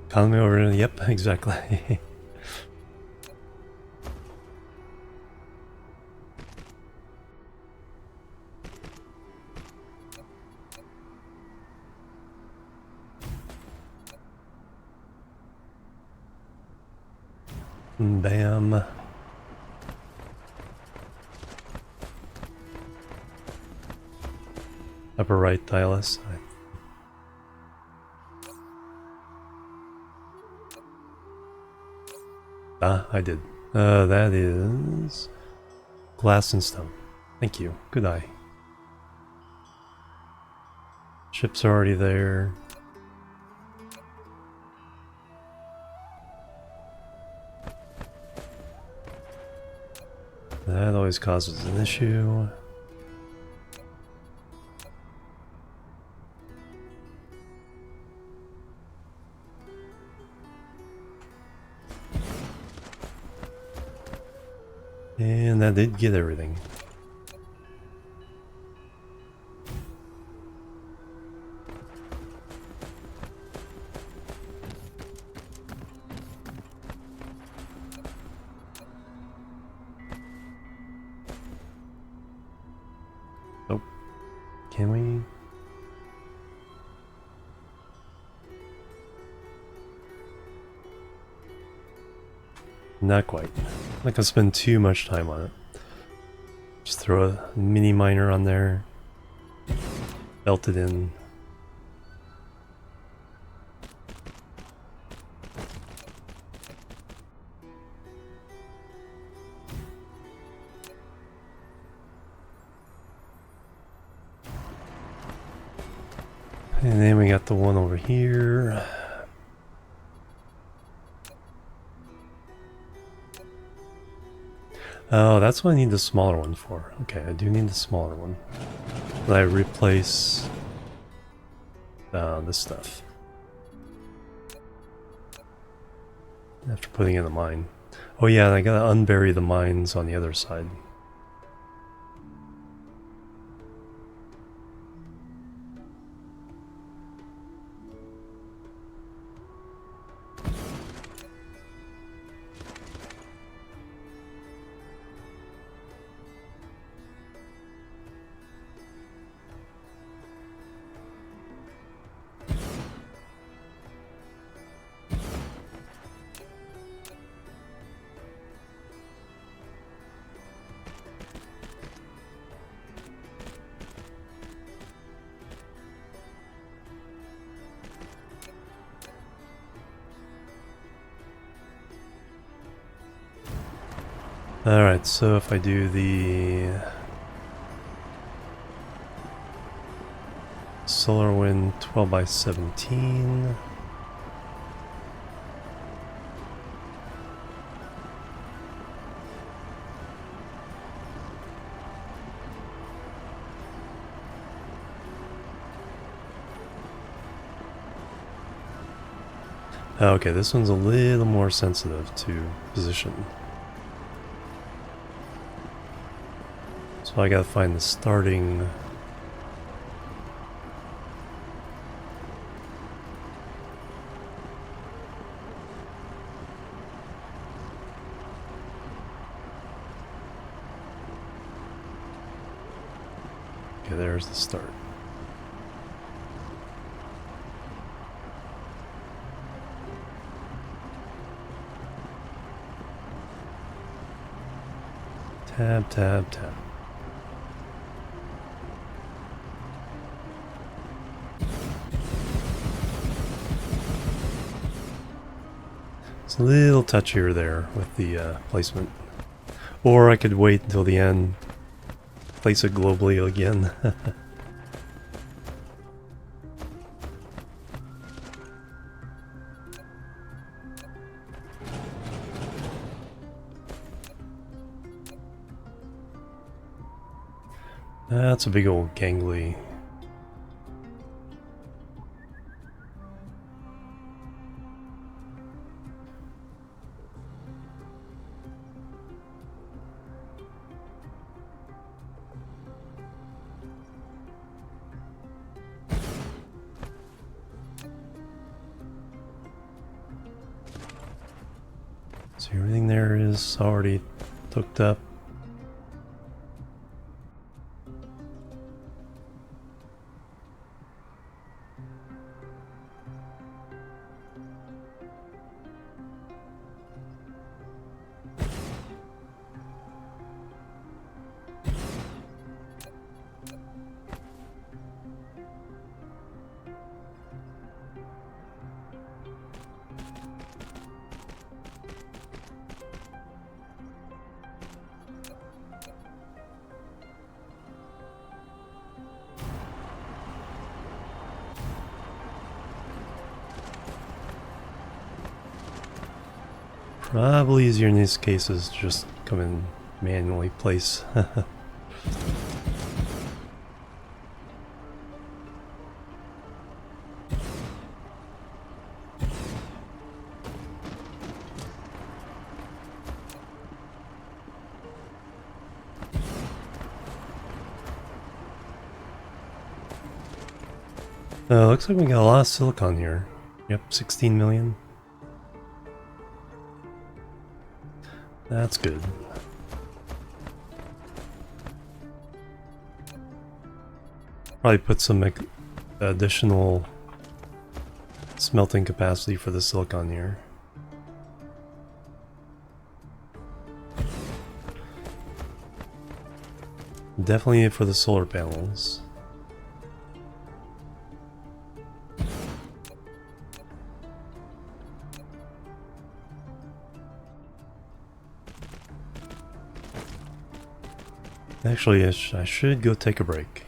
Economy over, yep, exactly. Bam. Upper right dial S. Ah, I did. That is glass and stone. Thank you. Good eye. Ships are already there. That always causes an issue. And that did get everything. Oh, can we? Not quite. Not gonna spend too much time on it. Just throw a mini miner on there, belt it in. And then we got the one over here. Oh, that's what I need the smaller one for. Okay, I do need the smaller one. But I replace this stuff after putting in the mine. Oh yeah, and I gotta unbury the mines on the other side. Alright, so if I do the solar wind 12 by 17. Okay, this one's a little more sensitive to position. So I gotta find the starting. Okay, there's the start. Tab, tab, tab. It's a little touchier there with the placement. Or I could wait until the end, place it globally again. That's a big old gangly. So everything there is already hooked up. Probably easier in these cases, just come in manually place. Looks like we got a lot of silicon here. Yep, 16 million. That's good. Probably put some additional smelting capacity for the silicon here. Definitely for the solar panels. Actually, I should go take a break.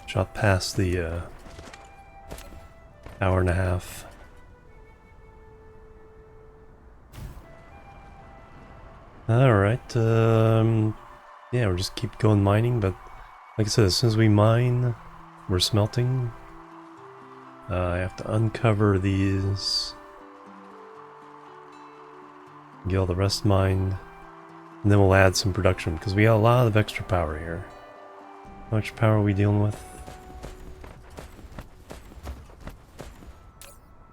Shot past the hour and a half. Alright, yeah, we'll just keep going mining, but like I said, as soon as we mine, we're smelting. I have to uncover these. Get all the rest mined, and then we'll add some production because we got a lot of extra power here. How much power are we dealing with?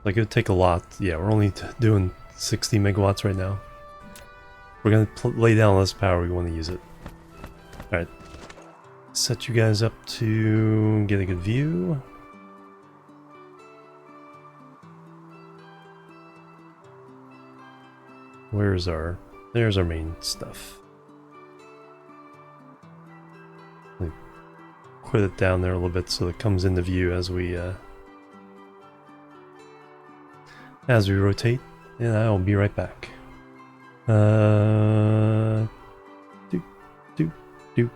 Like, it would take a lot. Yeah, we're only doing 60 megawatts right now. We're gonna lay down less power, we want to use it. Alright. Set you guys up to get a good view. There's our main stuff. Put it down there a little bit so it comes into view as we rotate, and I'll be right back. Doot, doot, doot.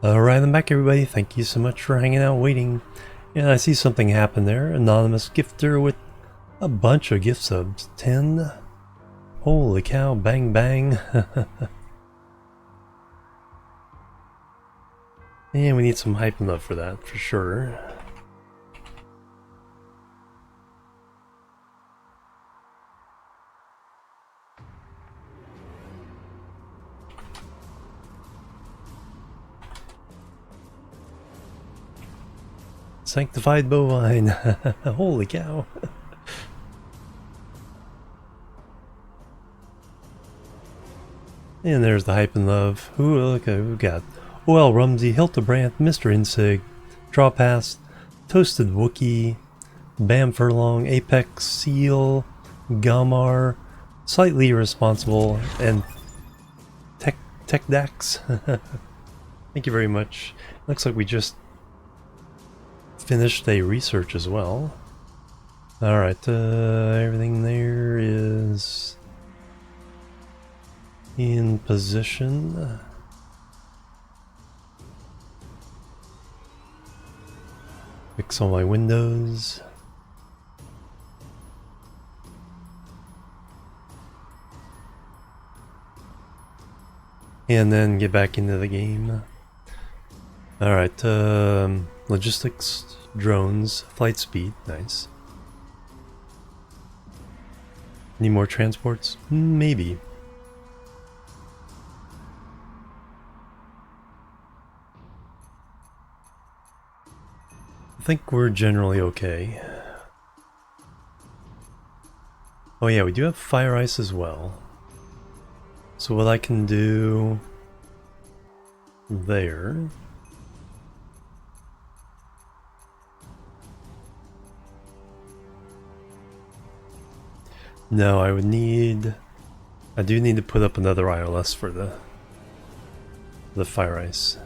Alright, I'm back everybody. Thank you so much for hanging out waiting. And I see something happen there. Anonymous gifter with a bunch of gift subs. 10. Holy cow, bang bang. And we need some hype and love for that, for sure. Sanctified bovine. Holy cow. And there's the hype and love. Ooh, look at who we got. OL Rumsey, Hildebrand, Mr. Insig, Straw Past, Toasted Wookie, Bam Furlong, Apex Seal, Gamar, Slightly Irresponsible, and Tech Dax. Thank you very much. Looks like we just finished a research as well. Alright, everything there is in position. Fix all my windows. And then get back into the game. Alright, logistics, drones, flight speed, nice. Need more transports? Maybe. I think we're generally okay. Oh yeah, we do have fire ice as well. So what I can do there. No, I do need to put up another ILS for the fire ice.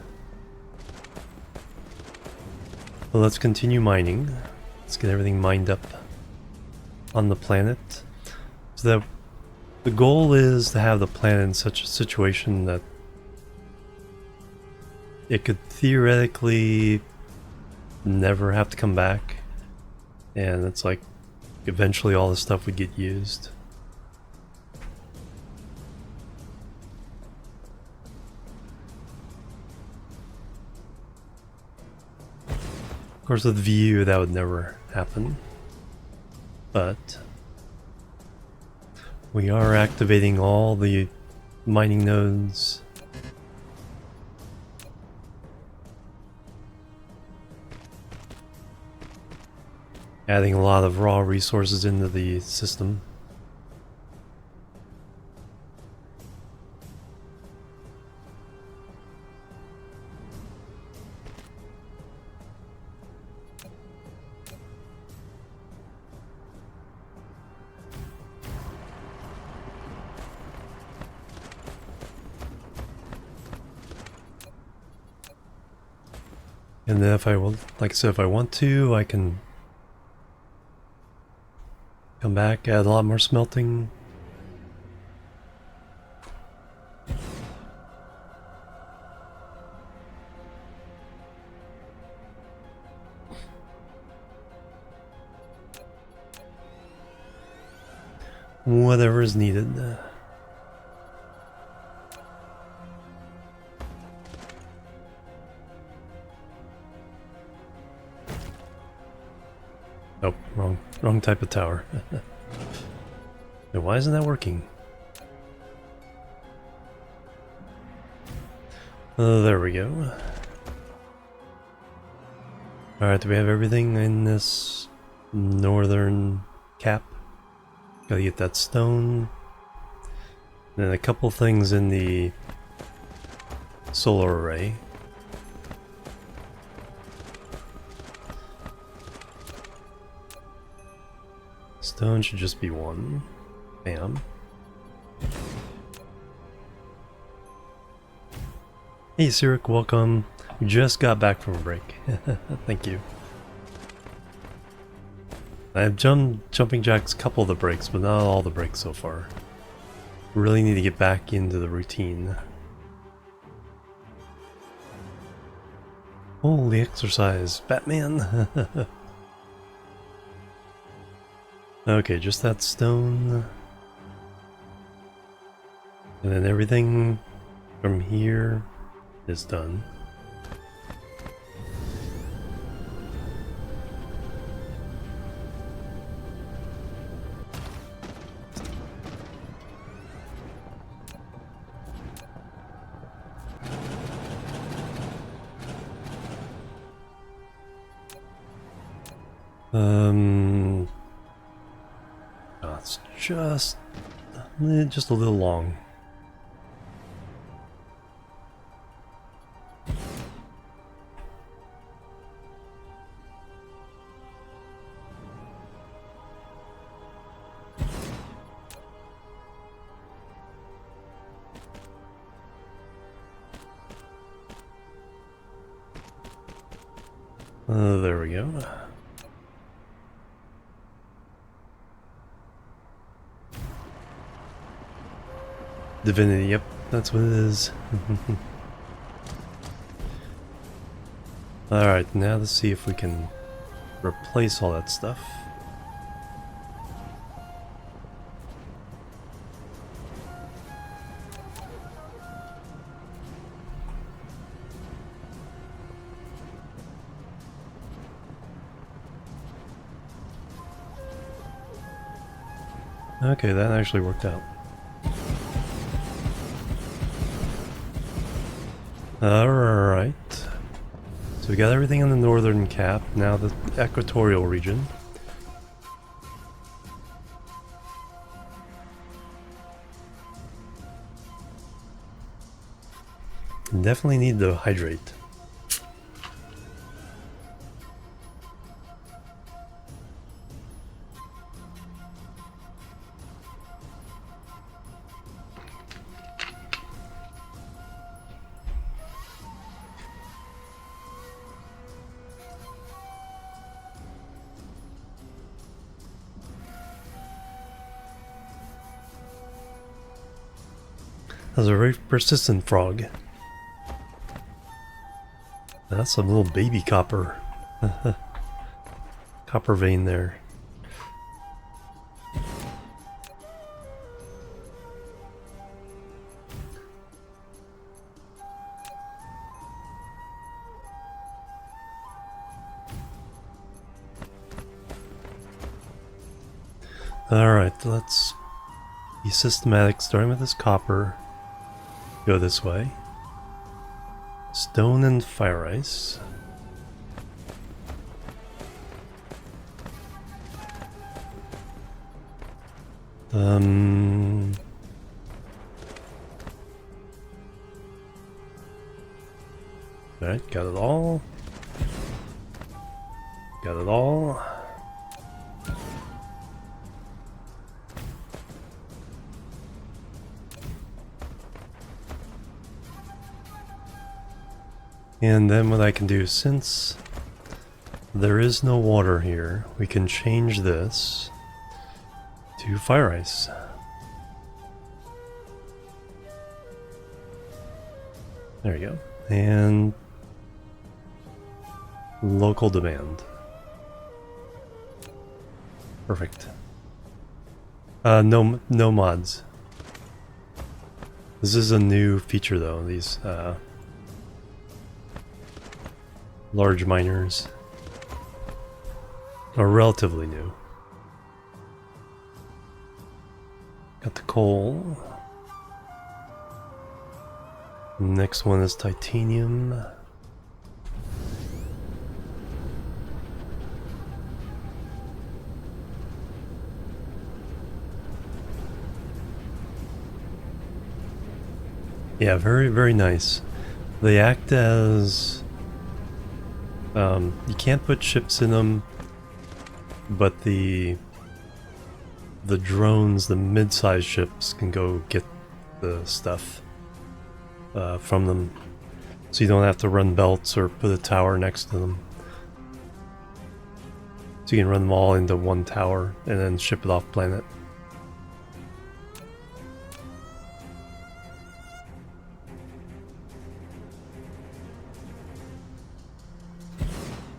But let's continue mining. Let's get everything mined up on the planet. So that the goal is to have the planet in such a situation that it could theoretically never have to come back. And it's like eventually all this stuff would get used. Of course with VU that would never happen. But we are activating all the mining nodes. Adding a lot of raw resources into the system. And then if I will, like I said, if I want to, I can come back, add a lot more smelting. Whatever is needed. Oh, wrong type of tower. Why isn't that working? Oh, there we go. Alright, do we have everything in this northern cap? Gotta get that stone. And then a couple things in the solar array. Stone should just be one. Bam. Hey Sirik, welcome. We just got back from a break. Thank you. I've jumping jacks a couple of the breaks, but not all the breaks so far. Really need to get back into the routine. Holy exercise, Batman! Okay, just that stone. And then everything from here is done. It's just a little long. There we go. Divinity, yep, that's what it is. Alright, now let's see if we can replace all that stuff. Okay, that actually worked out. Alright. So we got everything in the northern cap, now the equatorial region. Definitely need to hydrate. That's a very persistent frog. That's a little baby copper. Copper vein there. Alright, let's be systematic, starting with this copper. Go this way. Stone and fire ice. Alright, got it all. Got it all. And then what I can do, since there is no water here, we can change this to fire ice. There you go. And local demand. Perfect. No mods. This is a new feature though, these large miners are relatively new. Got the coal. Next one is titanium. Yeah, very, very nice. They act as... you can't put ships in them, but the drones, the mid-sized ships, can go get the stuff from them. So you don't have to run belts or put a tower next to them. So you can run them all into one tower and then ship it off planet.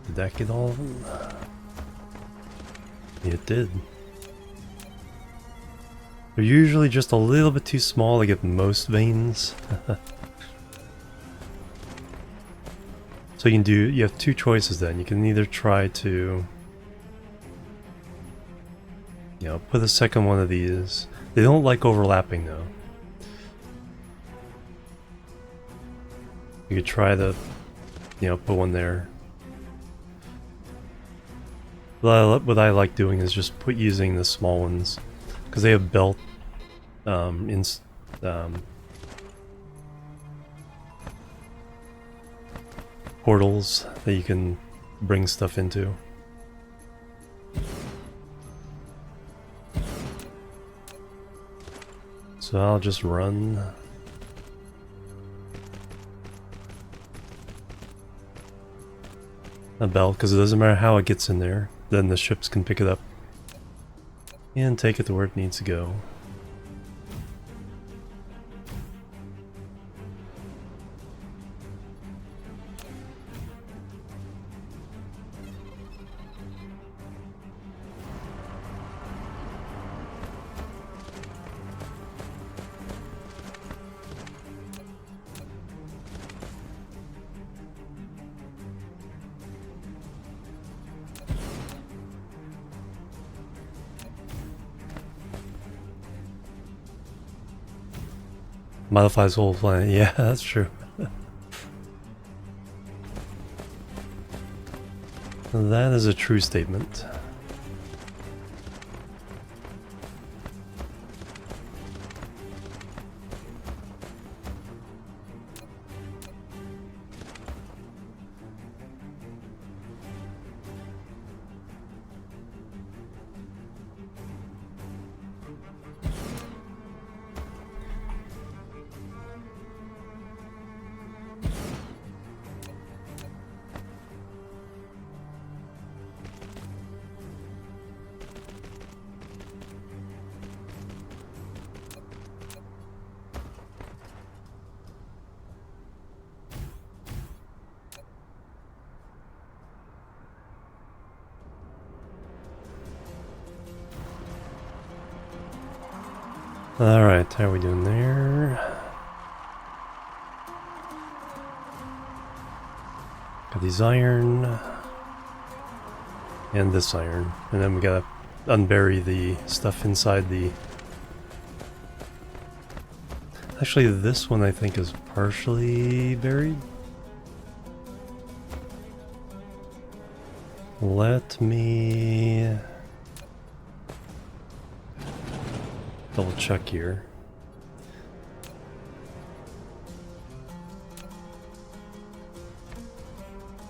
Did that get all of them? It did. They're usually just a little bit too small to get most veins. So you have two choices then. You can either try to, put a second one of these. They don't like overlapping though. You could try to, put one there. What I like doing is just using the small ones, because they have belt portals that you can bring stuff into. So I'll just run. a belt, because it doesn't matter how it gets in there, then the ships can pick it up and take it to where it needs to go. Modifies the whole planet. Yeah, that's true. That is a true statement. Alright, how are we doing there? Got these iron. And this iron. And then we gotta unbury the stuff inside the... Actually, this one I think is partially buried. Let me... double check here.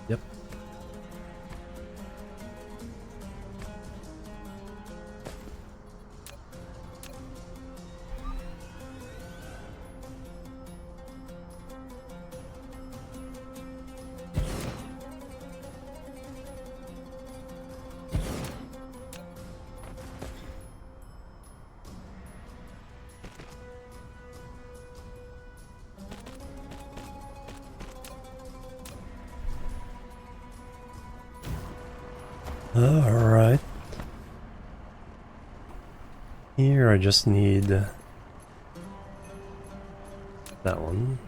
Yep. Alright. Here I just need that one.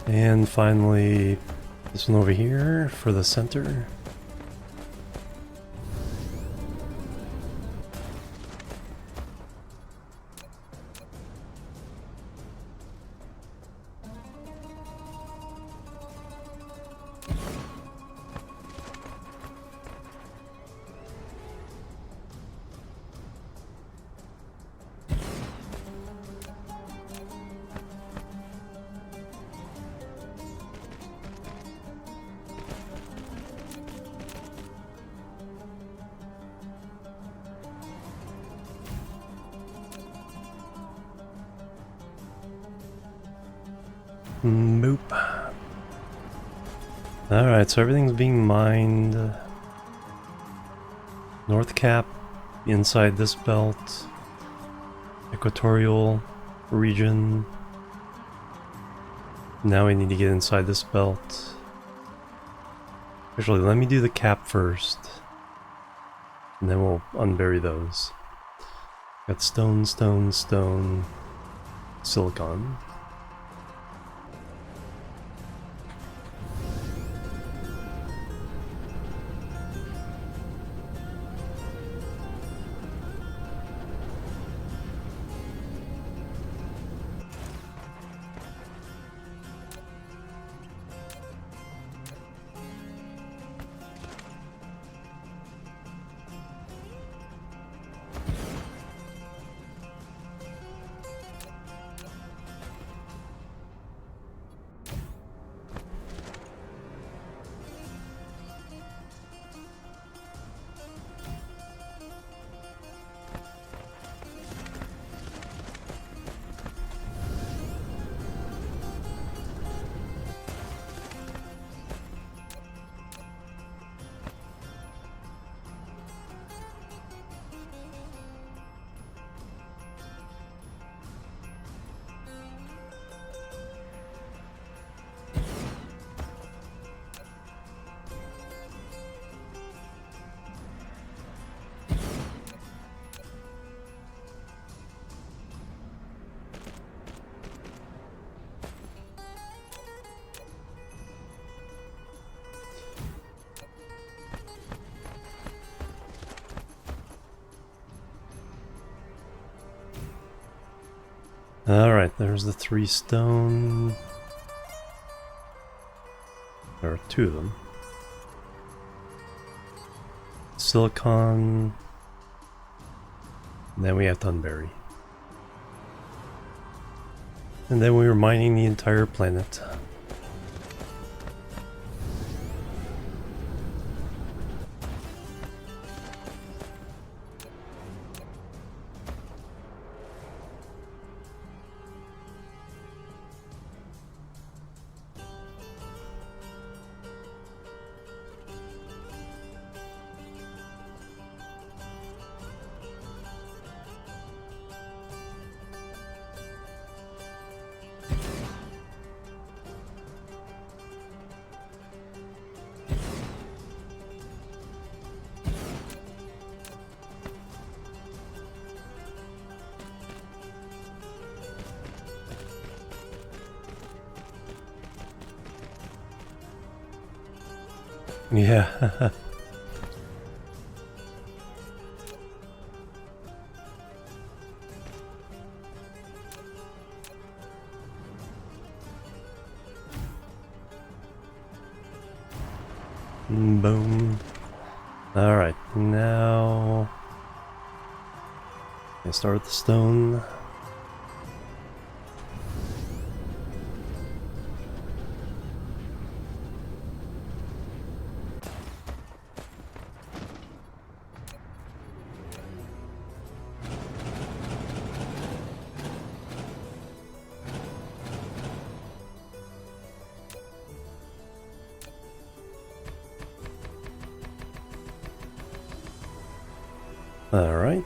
And finally, this one over here for the center. Boop. Alright, so everything's being mined. North Cap, inside this belt. Equatorial region. Now we need to get inside this belt. Actually, let me do the cap first. And then we'll unbury those. Got stone, stone, stone, silicon. Alright, there's the 3 stone. There are 2 of them. Silicon. And then we have Tunberry. And then we were mining the entire planet. Yeah. Boom. Alright, now I start with the stone. Alright.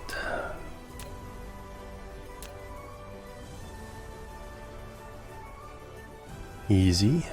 Easy.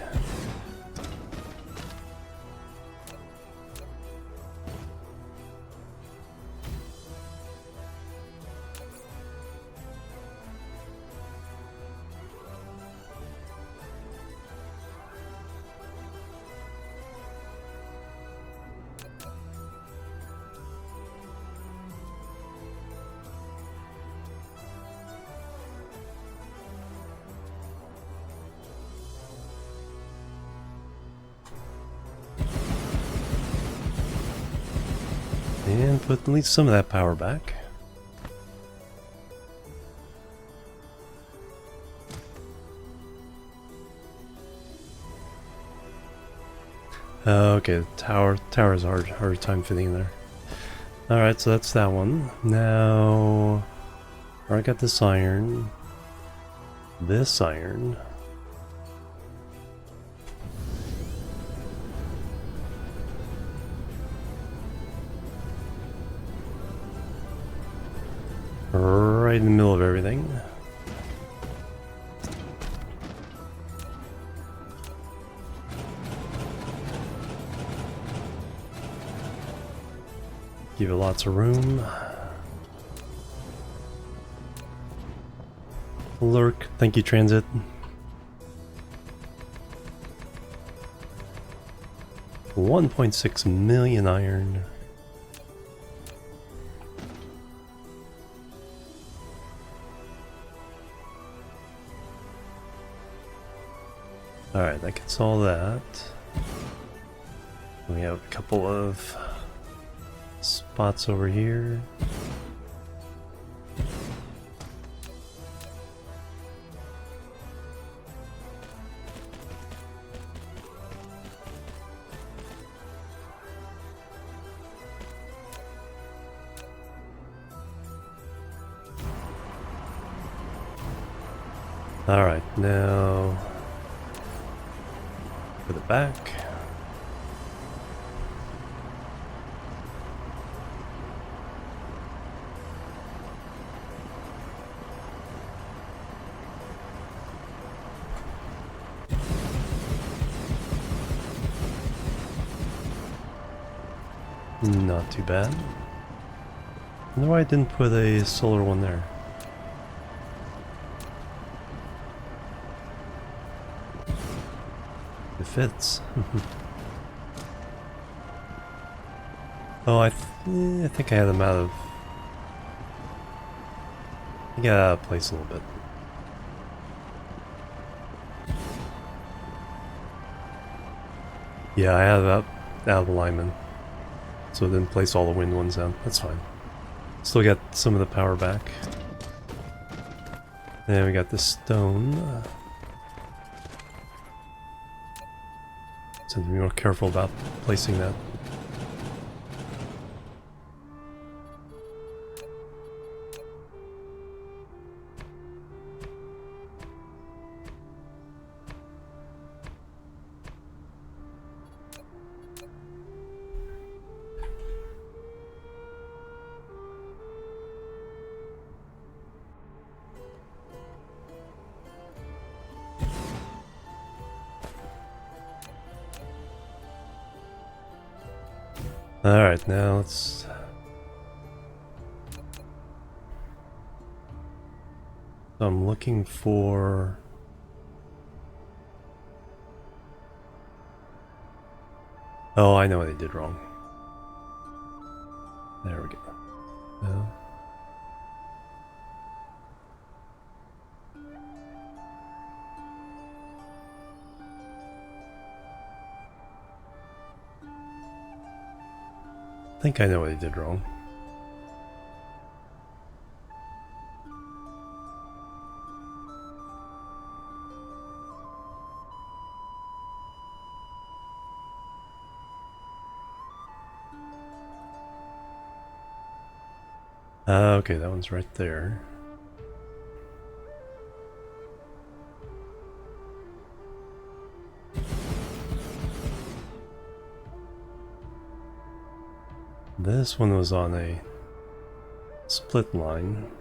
And put at least some of that power back. Okay, the tower's hard time fitting in there. Alright, so that's that one. Now I got this iron. This iron. Right in the middle of everything. Give it lots of room. Lurk, thank you, Transit. $1.6 million iron. Alright, that gets all that. We have a couple of spots over here. Alright, now put it back. Not too bad. I wonder why I didn't put a solar one there. It fits. Oh, I think I had them out of... I got out of place a little bit. Yeah, I have that out of alignment. So it didn't place all the wind ones down. That's fine. Still got some of the power back. Then we got the stone. So be more careful about placing that. Alright, now let's... I'm looking for... Oh, I know what I did wrong. There we go. No. I think I know what I did wrong. Okay, that one's right there. This one was on a split line.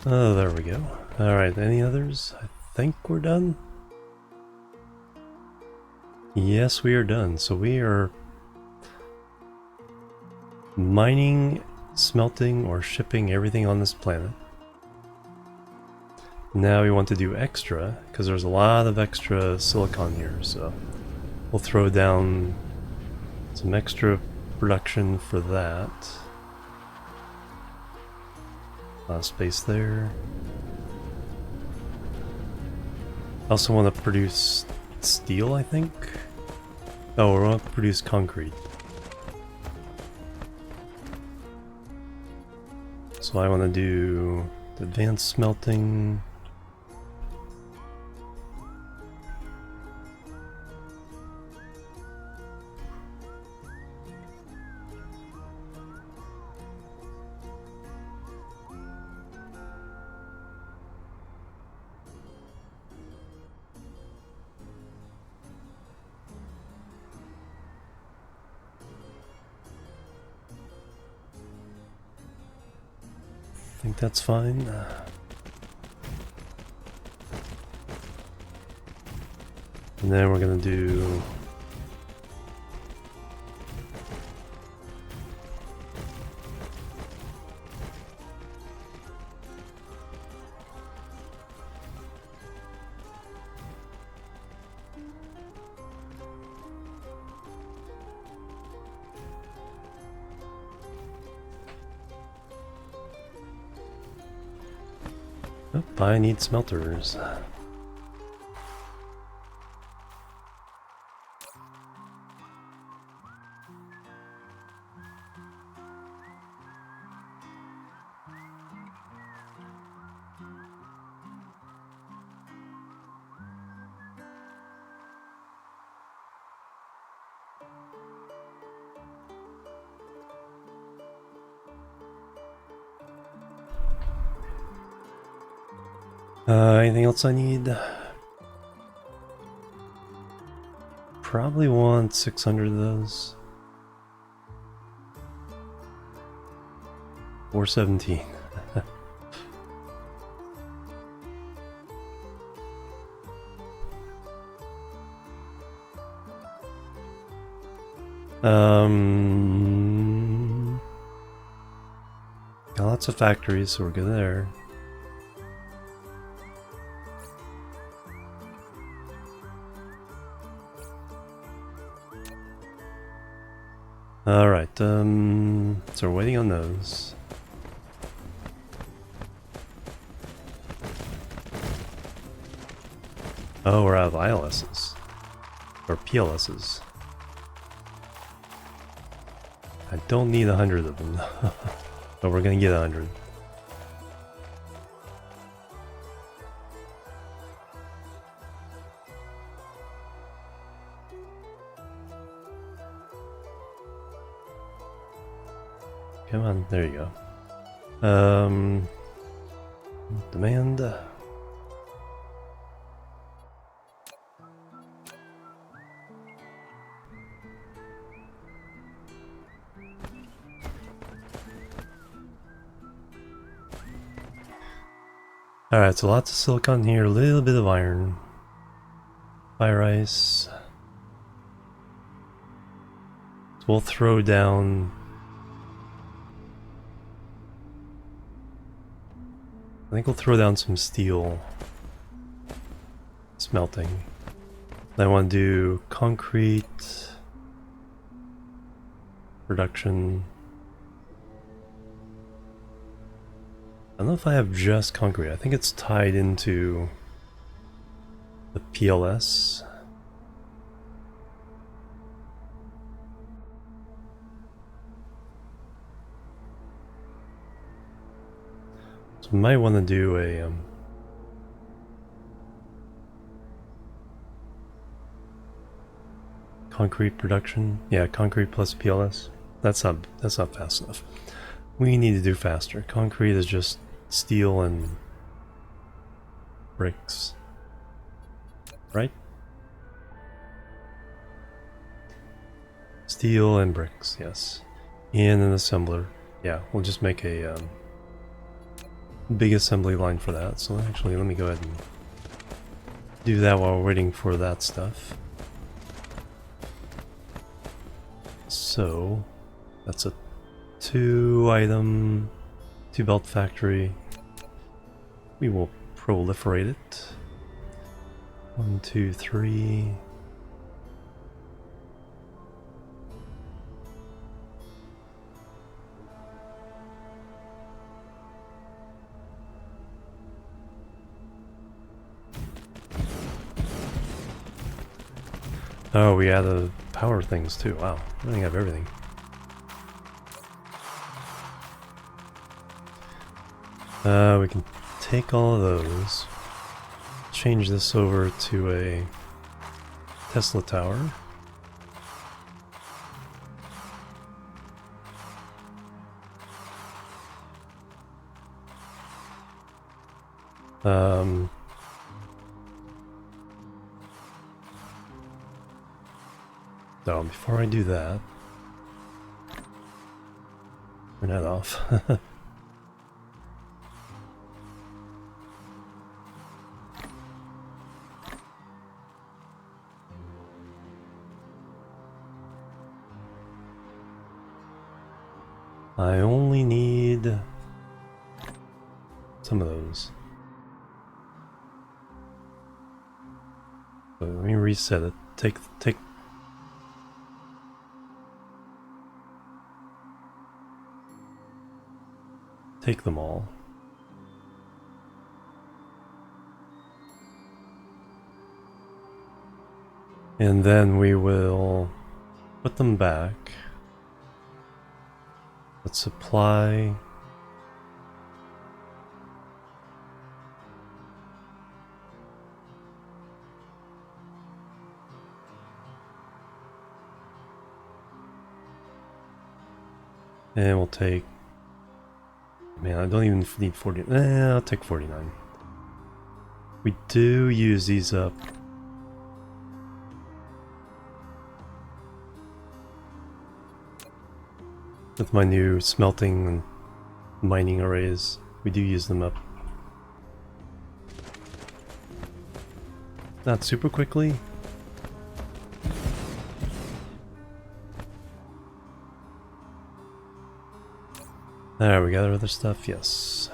Oh, there we go. Alright, any others? I think we're done. Yes, we are done. So we are mining, smelting, or shipping everything on this planet. Now we want to do extra, because there's a lot of extra silicon here, so we'll throw down some extra production for that. A lot of space there. I also want to produce steel, I think. Oh, we want to produce concrete. So I want to do advanced smelting. I think that's fine. And then we're gonna do oh, I need smelters. Anything else I need? Probably want 600 of those. 417. Got lots of factories, so we're good there. Alright, so we're waiting on those. Oh, we're out of ILSs. Or PLSs. I don't need 100 of them, but we're gonna get 100. Come on, there you go. Demand. Alright, so lots of silicon here, a little bit of iron. Fire ice. So we'll throw down. I think we'll throw down some steel smelting. I want to do concrete production. I don't know if I have just concrete. I think it's tied into the PLS. So I might want to do a concrete production. Yeah, concrete plus PLS. That's not fast enough. We need to do faster. Concrete is just steel and bricks, right? Steel and bricks, yes. And an assembler. Yeah, we'll just make a big assembly line for that. So actually, let me go ahead and do that while we're waiting for that stuff. So that's a 2 belt factory. We will proliferate it. 1, 2, 3. Oh, we added power things too. Wow, I think I have everything. We can take all of those, change this over to a Tesla tower. So before I do that, turn that off. I only need some of those. So let me reset it. Take them all. And then we will put them back. Let's supply. And we'll take. Man, I don't even need 40. I'll take 49. We do use these up. With my new smelting and mining arrays, we do use them up. Not super quickly. There, we got our other stuff, yes.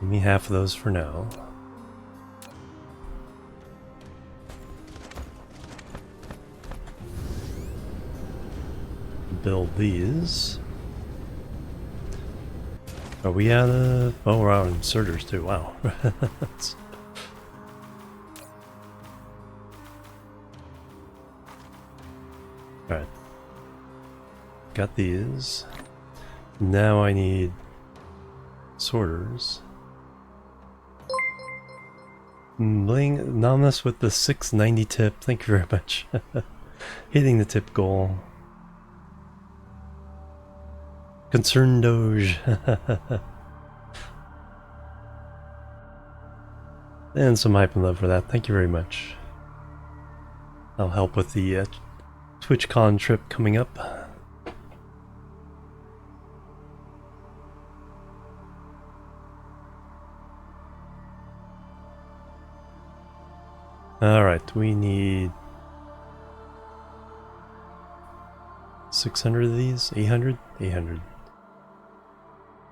Give me half of those for now. build these. Are we out of... Oh, we're out of inserters too, wow. Alright. Got these. Now I need sorters. Bling, anonymous with the 690 tip. Thank you very much. Hitting the tip goal. Concerned Doge. And some hype and love for that. Thank you very much. I'll help with the TwitchCon trip coming up. Alright, we need 600 of these? 800? 800.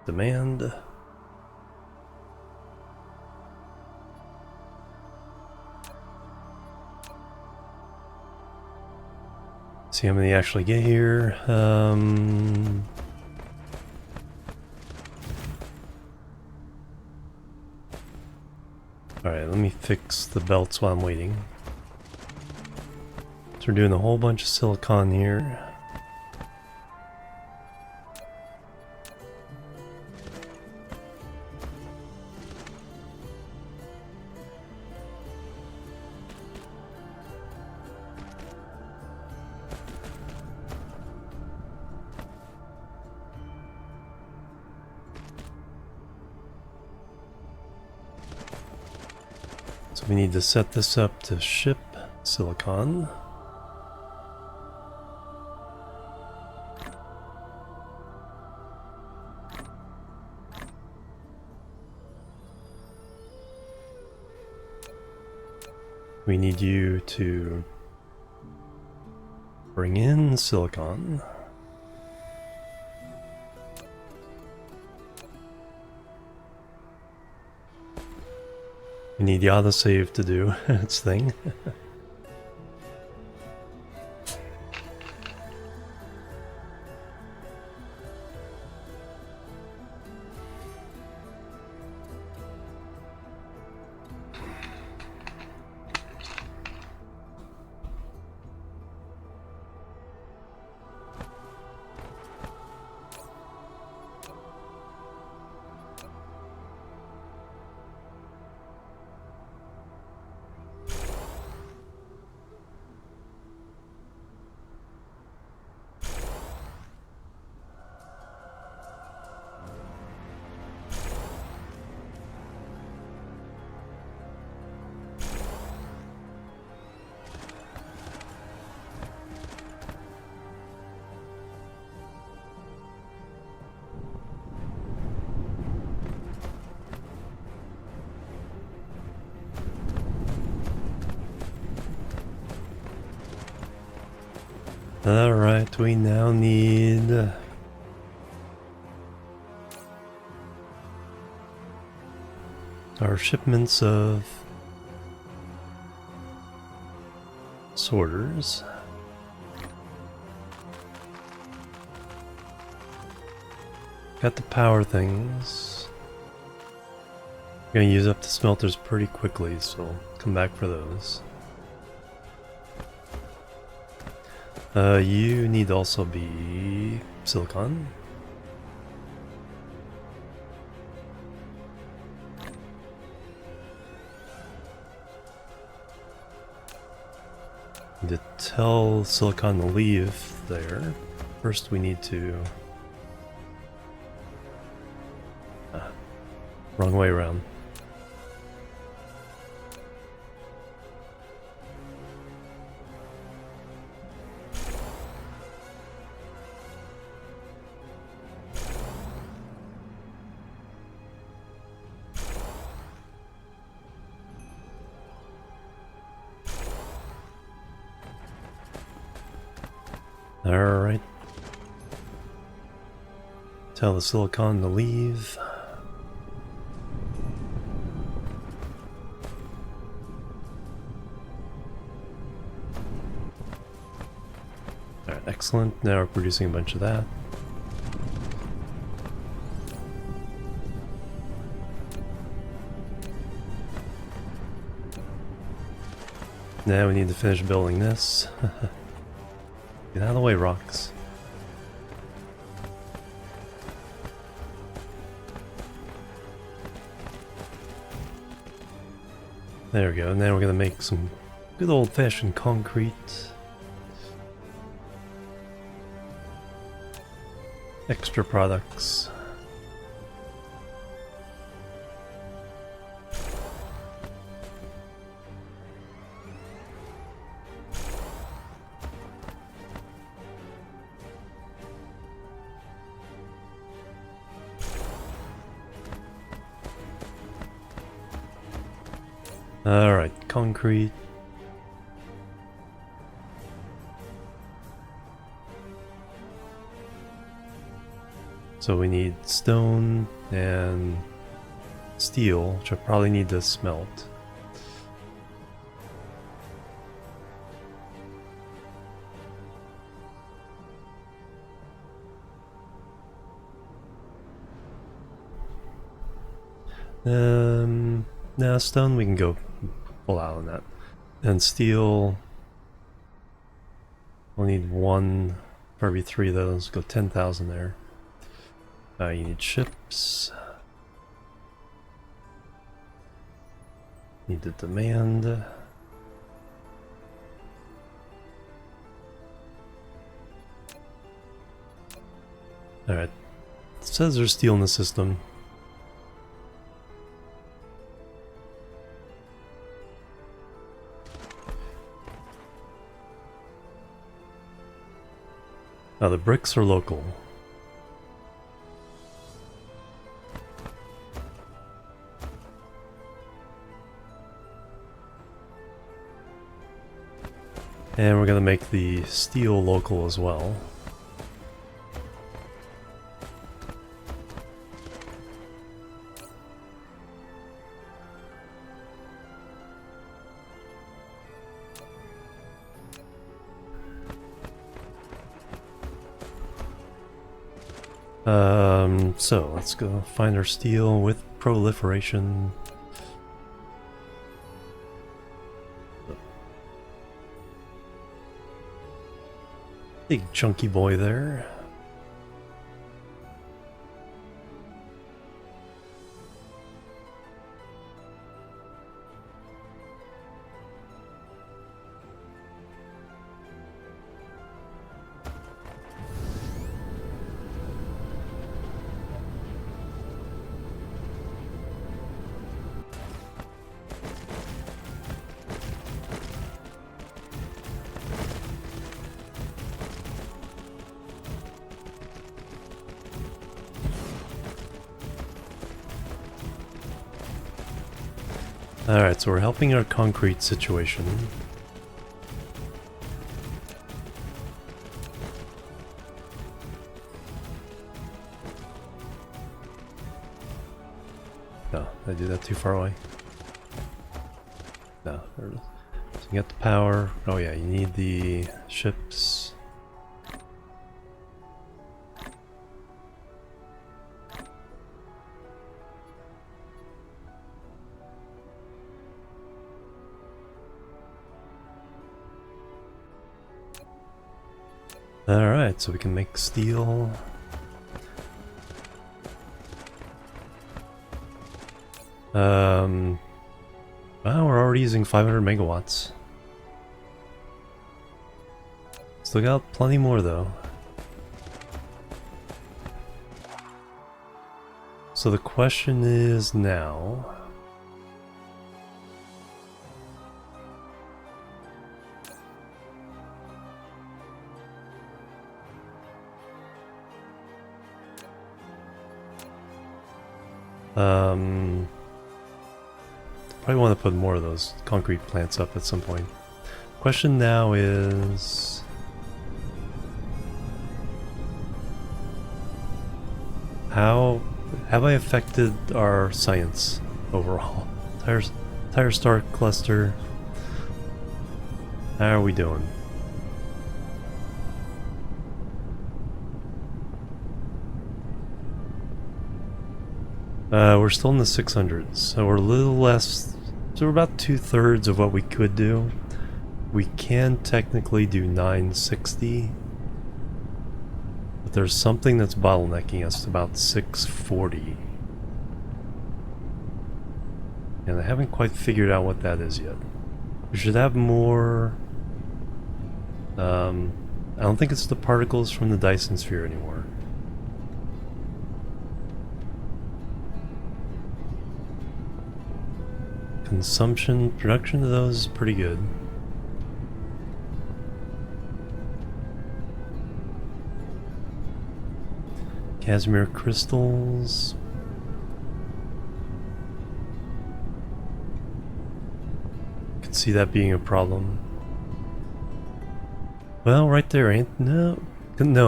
Demand. See how many actually get here. Alright, let me fix the belts while I'm waiting. So we're doing a whole bunch of silicon here. So we need to set this up to ship silicon. We need you to bring in silicon. We need the autosave to do its thing. Alright, we now need our shipments of sorters. Got the power things. We're gonna use up the smelters pretty quickly, so I'll come back for those. You need to also be silicon. Need to tell silicon to leave there. First we need to... wrong way around. Alright. Tell the silicon to leave. Alright, Excellent, now we're producing a bunch of that. Now we need to finish building this. Get out of the way, rocks. There we go, now we're gonna make some good old-fashioned concrete. Extra products. Alright, concrete. So we need stone and steel, which I probably need to smelt. Now stone we can go full out on that. And steel, we'll need one for every 3 of those, go 10,000 there. You need ships. Need the demand. Alright. It says there's steel in the system. Now the bricks are local. And we're going to make the steel local as well. So let's go find our steel with proliferation. Big chunky boy there. Alright, so we're helping our concrete situation. No, did I do that too far away? No, there it is. So you got the power. Oh yeah, you need the ships. Alright, so we can make steel. Wow, we're already using 500 megawatts. Still got plenty more though. So the question is now, probably want to put more of those concrete plants up at some point. Question now is, how have I affected our science overall? Tire star cluster. How are we doing? We're still in the 600s, so we're a little less. So we're about 2/3 of what we could do. We can technically do 960, but there's something that's bottlenecking us to about 640. And I haven't quite figured out what that is yet. We should have more. I don't think it's the particles from the Dyson Sphere anymore. Consumption, production of those is pretty good. Casimir crystals. Could see that being a problem. Well, right there, ain't no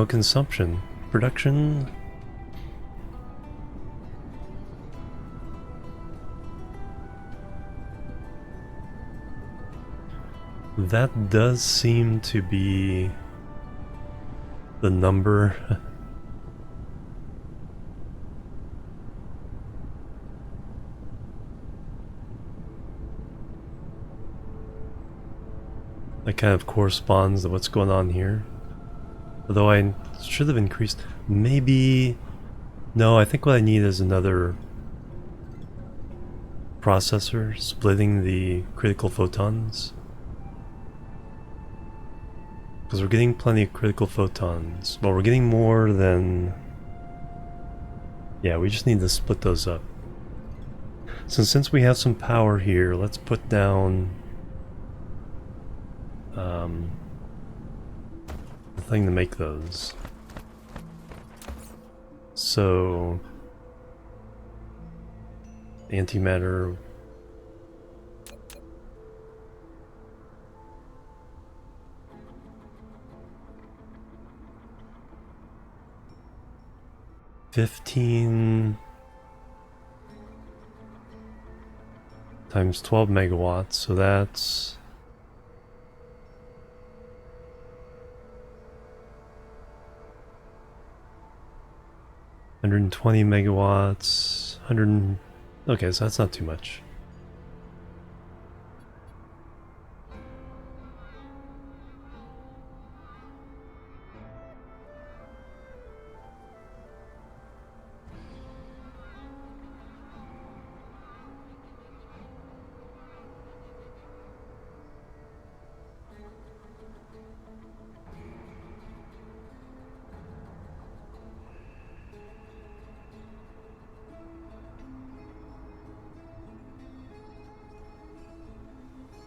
consumption, production. That does seem to be the number. That kind of corresponds to what's going on here. Although I should have increased. Maybe. No, I think what I need is another processor splitting the critical photons. Because we're getting plenty of critical photons. Well, we're getting more than. Yeah, we just need to split those up. So since we have some power here, let's put down the thing to make those. So antimatter. $15 times 12 megawatts, so that's 120 megawatts, 100. Okay, so that's not too much.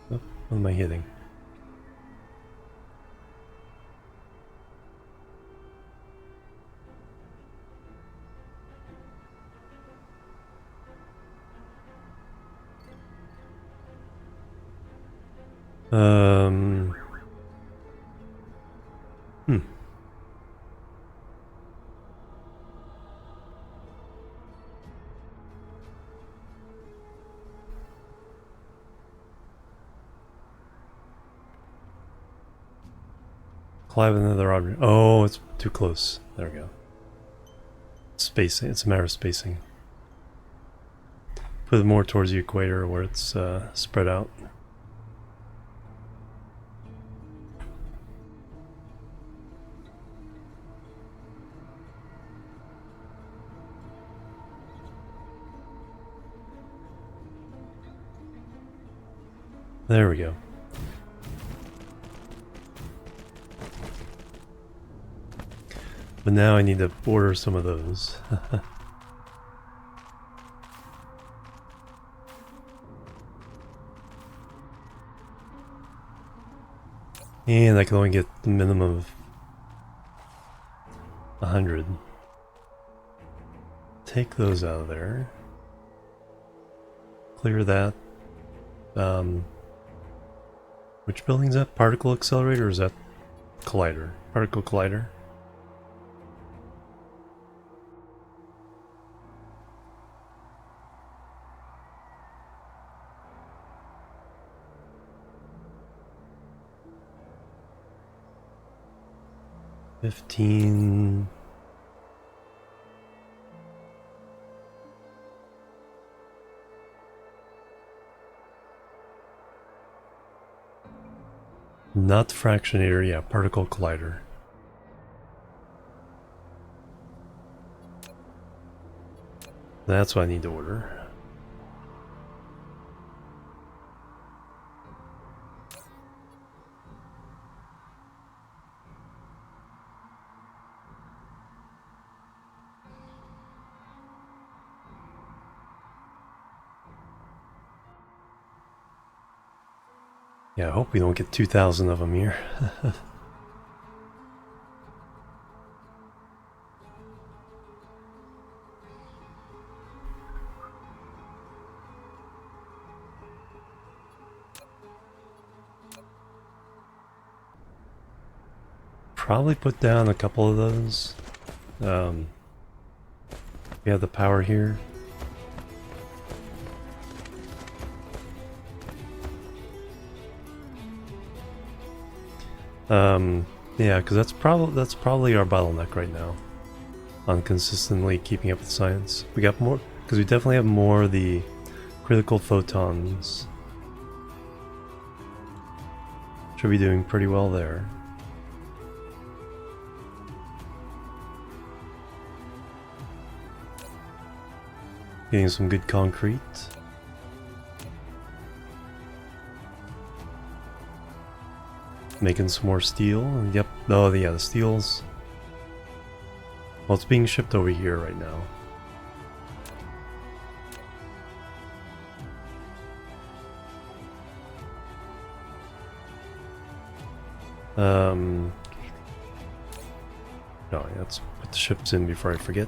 Oh, what am I hitting? Hmm. Collide with another object. Oh, it's too close. There we go. Spacing. It's a matter of spacing. Put it more towards the equator where it's spread out. There we go. But now I need to order some of those. And I can only get the minimum of 100. Take those out of there. Clear that. Which building's that? Particle accelerator or is that collider? Particle collider. $15. Not fractionator, yeah, particle collider. That's what I need to order. Yeah, I hope we don't get 2,000 of them here. Probably put down a couple of those. We have the power here. Yeah, because that's probably our bottleneck right now on consistently keeping up with science. We got more because we definitely have more of the critical photons. Should be doing pretty well there. Getting some good concrete. Making some more steel. Yep. Oh, yeah, the steel's... Well, it's being shipped over here right now. No, yeah, let's put the ships in before I forget.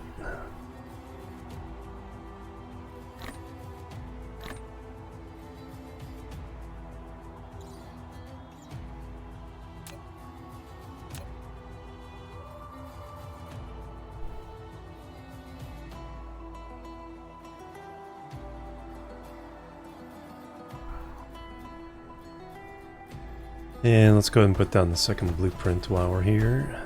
And let's go ahead and put down the second blueprint while we're here.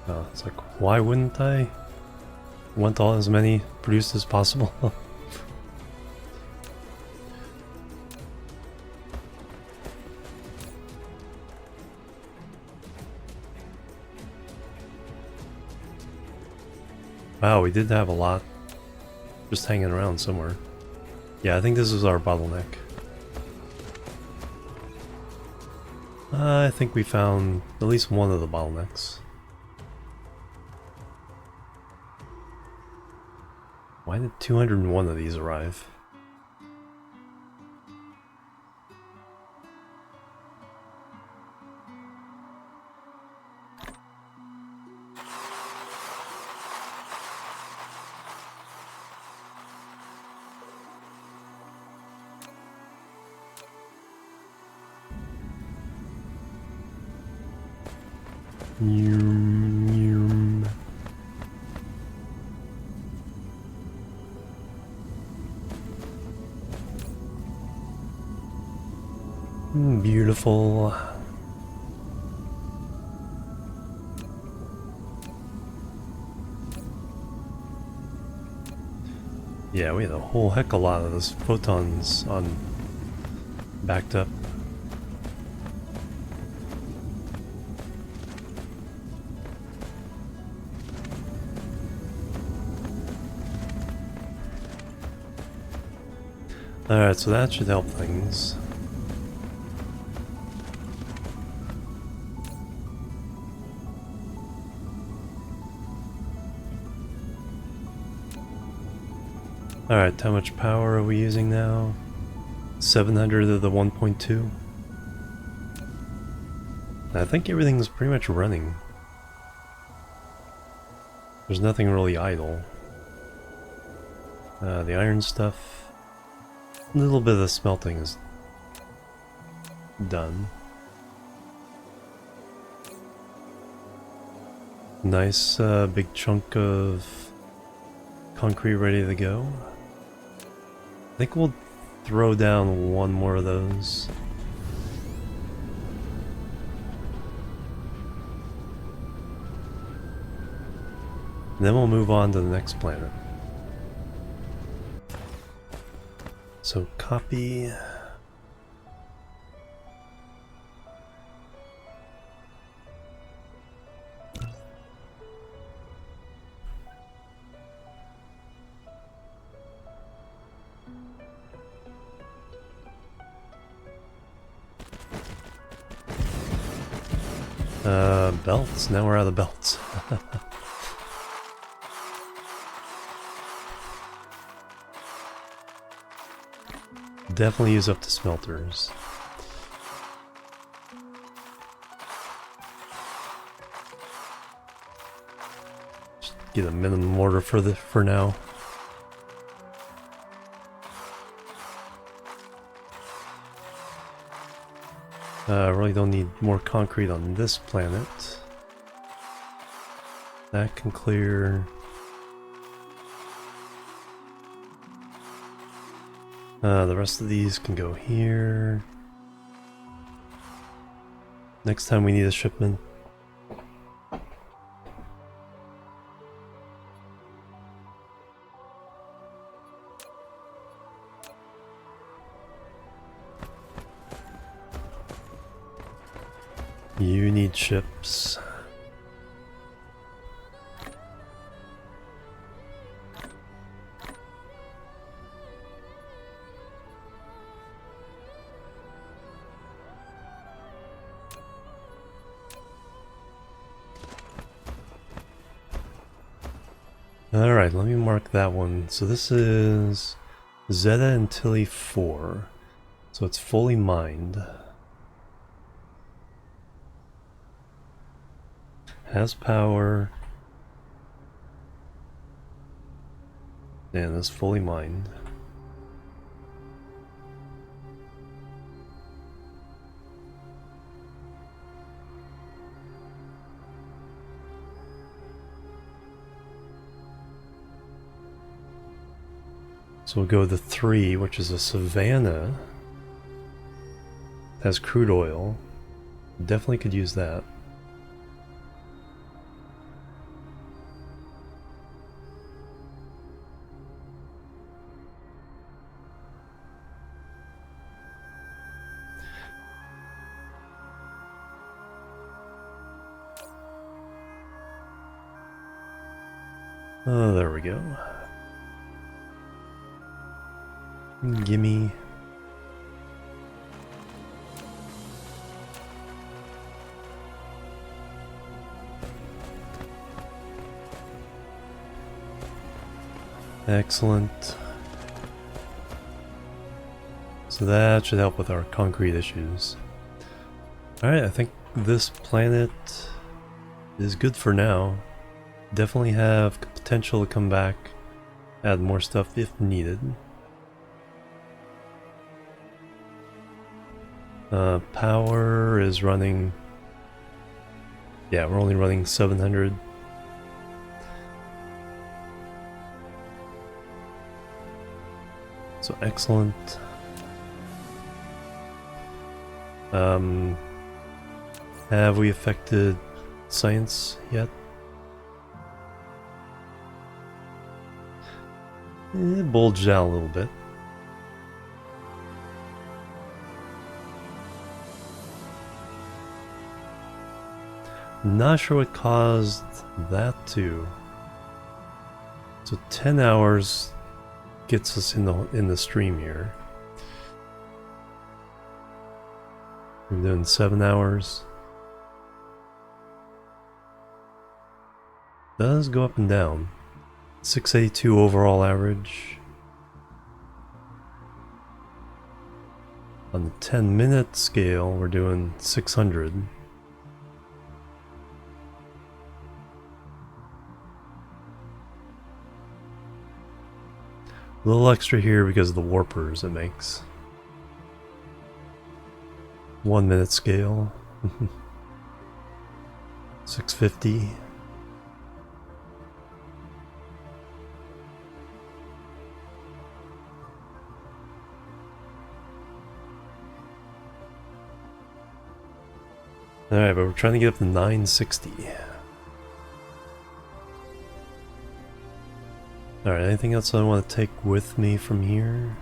Oh, it's like, why wouldn't I want all as many produced as possible? Wow, we did have a lot just hanging around somewhere. Yeah, I think this is our bottleneck. I think we found at least one of the bottlenecks. Why did 201 of these arrive? Beautiful. Yeah, we had a whole heck of a lot of those photons on backed up. Alright, so that should help things. Alright, how much power are we using now? 700 of the 1.2. I think everything's pretty much running. There's nothing really idle. The iron stuff. A little bit of the smelting is done. Nice big chunk of concrete ready to go. I think we'll throw down one more of those. And then we'll move on to the next planet. So copy. Belts. Now we're out of belts. Definitely use up the smelters. Just get a minimum order for now. Really don't need more concrete on this planet. That can clear. The rest of these can go here. Next time we need a shipment. You need ships. Alright, let me mark that one. So this is Zeta Antilli 4. So it's fully mined. Has power. And is fully mined. So we'll go to 3, which is a Savannah. Has crude oil. Definitely could use that. Oh, there we go. Gimme. Excellent. So that should help with our concrete issues. Alright, I think this planet is good for now. Definitely have potential to come back, add more stuff if needed. Power is running. Yeah, we're only running 700. So excellent. Have we affected science yet? It bulged out a little bit. Not sure what caused that to. So 10 hours gets us in the stream here. We're doing 7 hours. Does go up and down. 682 overall average. On the 10-minute scale, we're doing 600. A little extra here because of the warpers it makes. 1 minute scale. 650. Alright, but we're trying to get up to 960. Alright, anything else I want to take with me from here?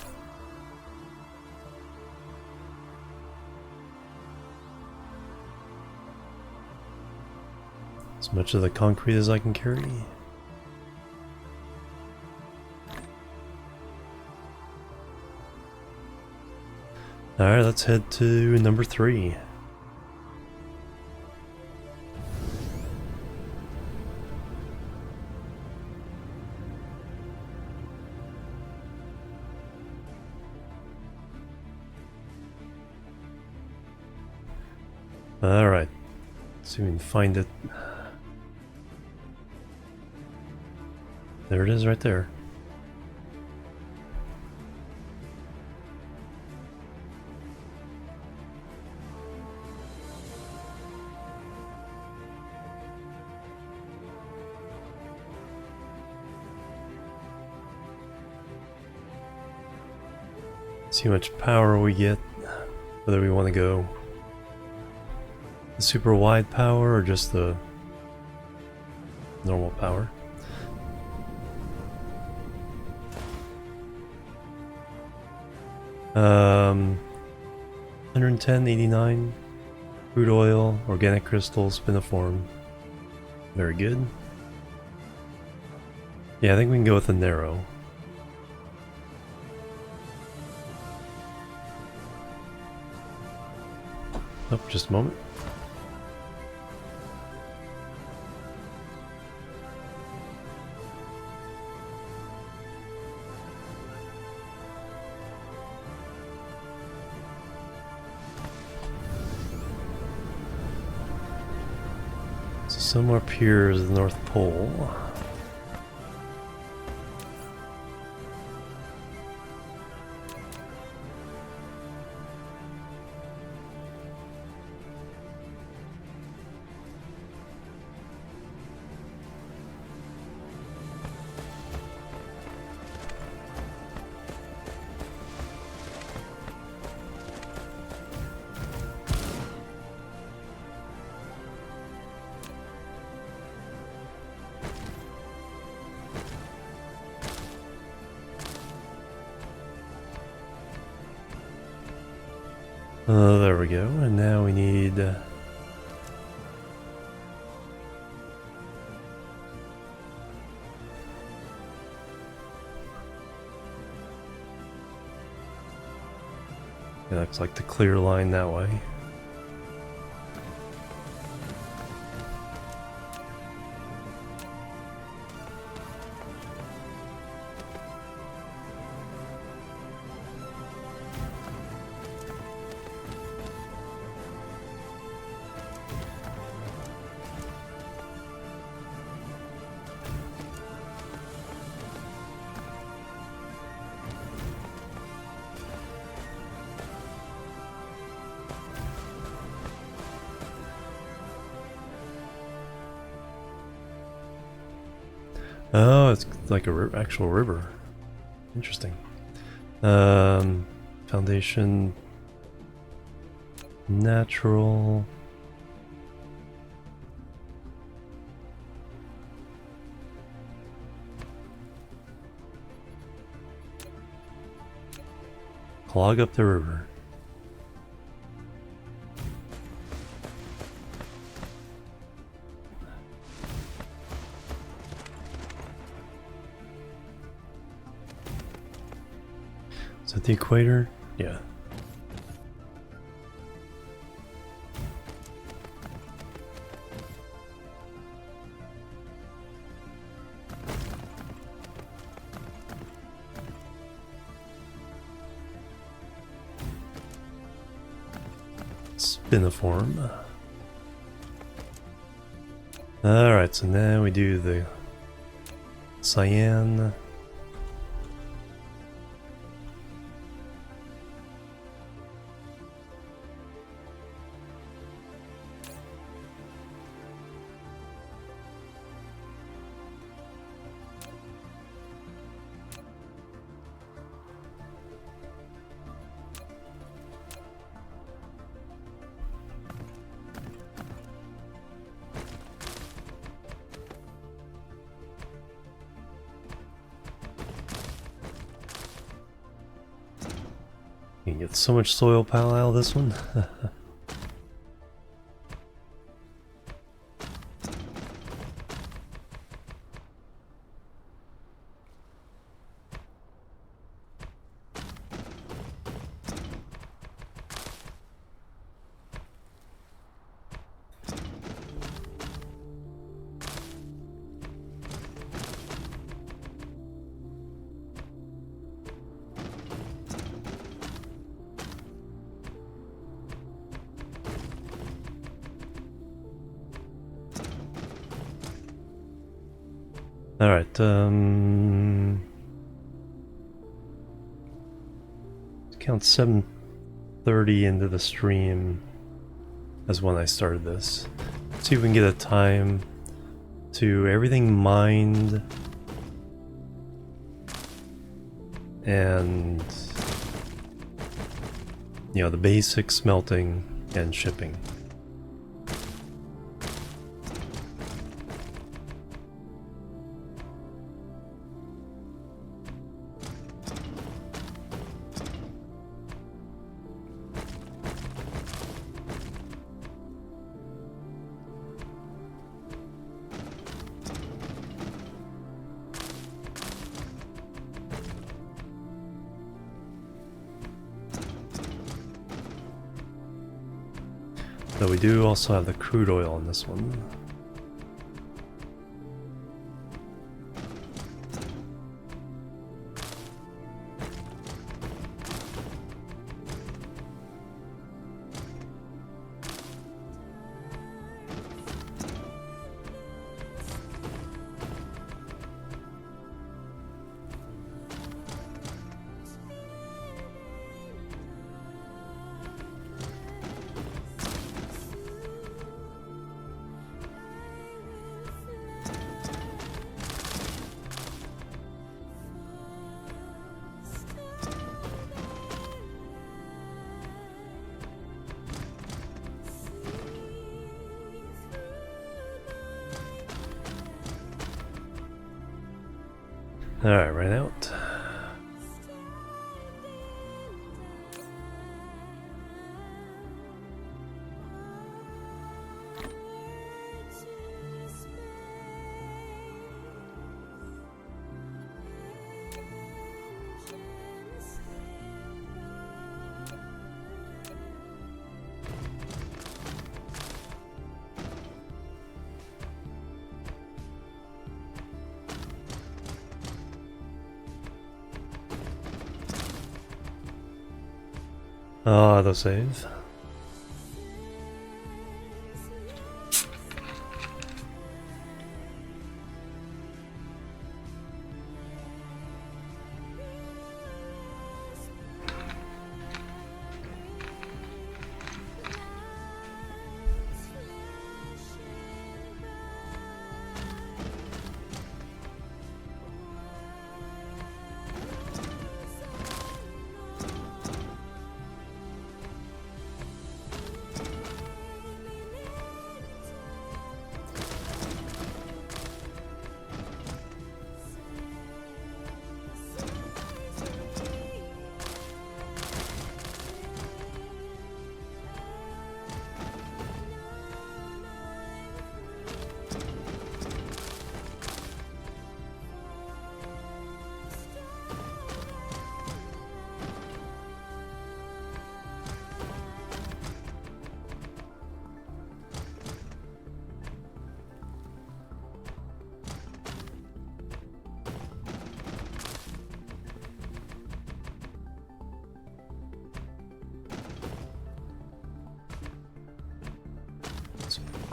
As much of the concrete as I can carry. Alright, let's head to number 3. Alright, let's see if we can find it. There it is right there. See how much power we get, whether we want to go the super wide power or just the normal power. Um, 110, 89, crude oil, organic crystals, spiniform. Very good. Yeah, I think we can go with the narrow. Oh, just a moment. So somewhere up here is the North Pole. There we go, and now we need it looks like the clear line that way. Oh, it's like a actual river. Interesting. Foundation, natural. Clog up the river. Is that the equator? Yeah. spiniform. Alright, so now we do the cyan. You can get so much soil pile out of this one. Alright, count 7:30 into the stream as when I started this. See if we can get a time to everything mined and, you know, the basic smelting and shipping. So we do also have the crude oil in this one. Alright, right out. Auto save.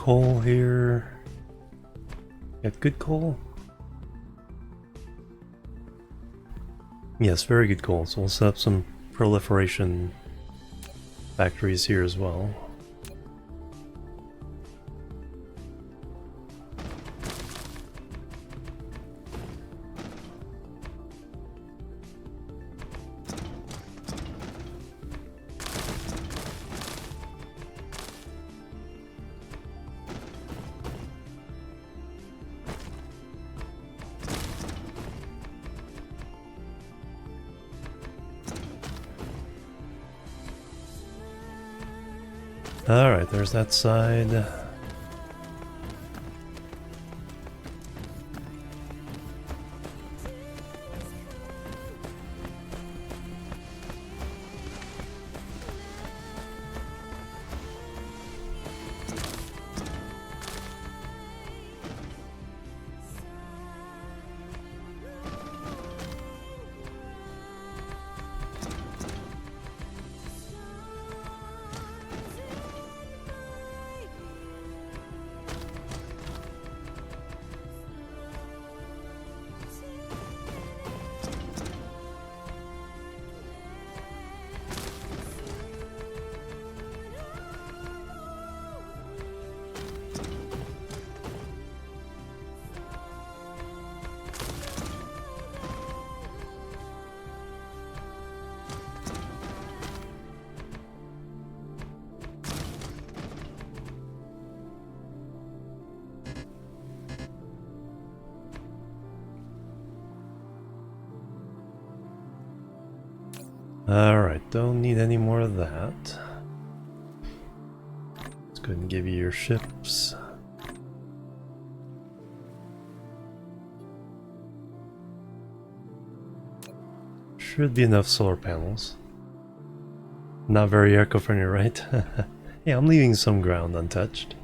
coal here. Got good coal? Yes, very good coal. So we'll set up some proliferation factories here as well. Alright, there's that side. Alright, don't need any more of that. Let's go ahead and give you your ships. Should be enough solar panels. Not very eco-friendly, right? Yeah, I'm leaving some ground untouched.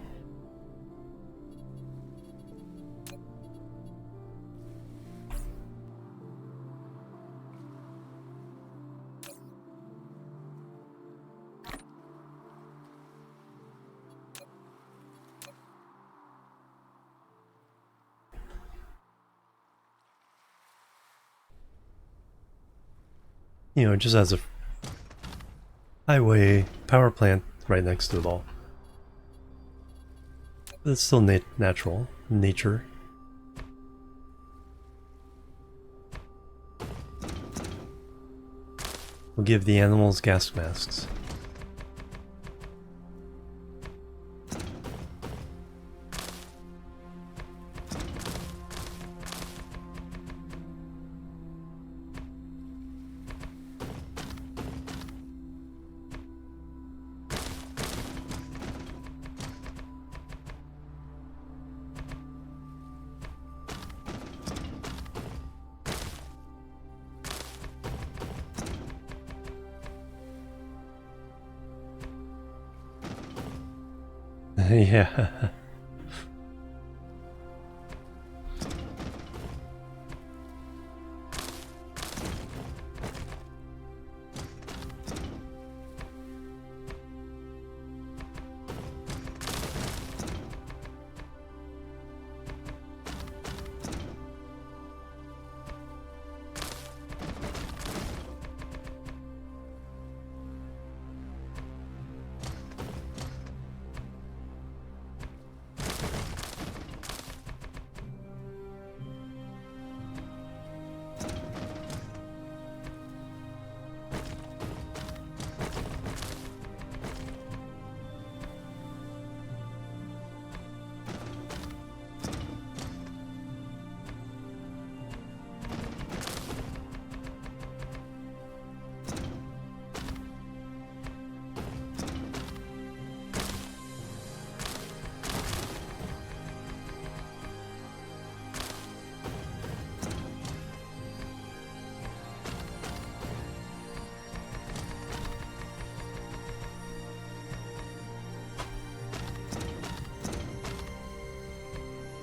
You know, it just has a highway power plant right next to it all. But it's still natural, nature. We'll give the animals gas masks. Yeah.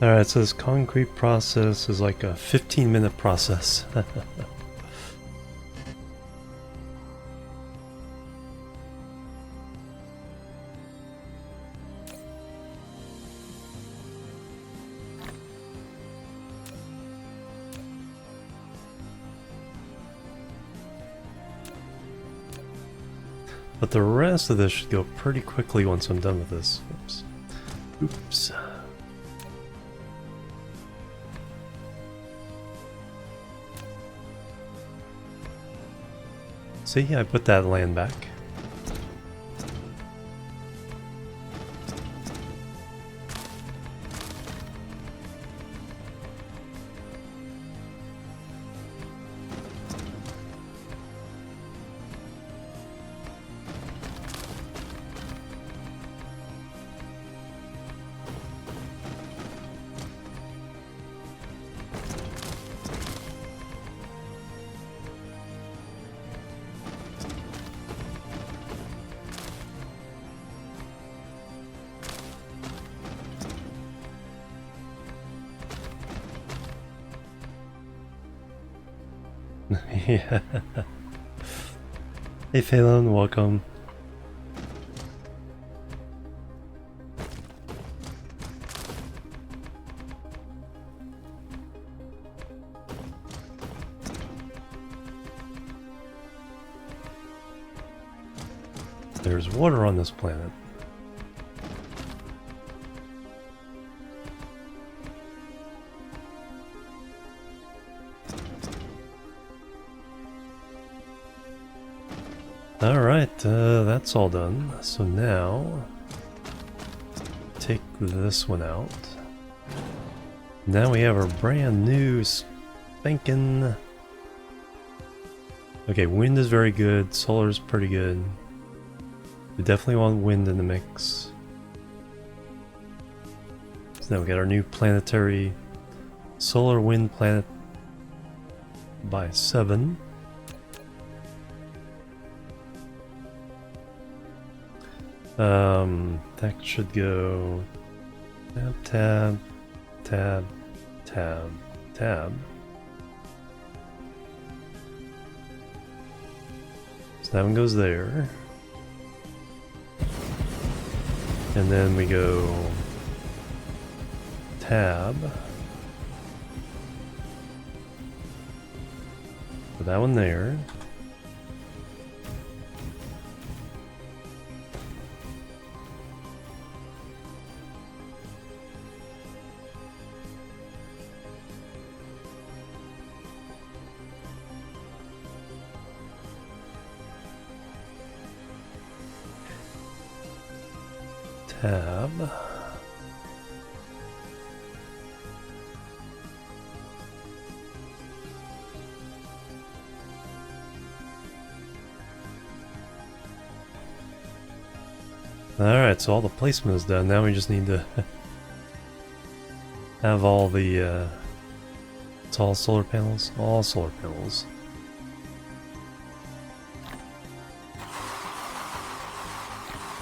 Alright, so this concrete process is like a 15-minute process. But the rest of this should go pretty quickly once I'm done with this. Oops. Oops. See, I put that land back. Yeah. Hey Phelan, welcome. There's water on this planet. Alright, that's all done. So now, take this one out. Now we have our brand new spanking... Okay, wind is very good, solar is pretty good. We definitely want wind in the mix. So now we got our new planetary solar wind planet by 7. That should go tab, tab, tab, tab, tab. So that one goes there. And then we go tab. Put that one there. Tab. Alright, so all the placement is done. Now we just need to have all the it's all solar panels? All solar panels.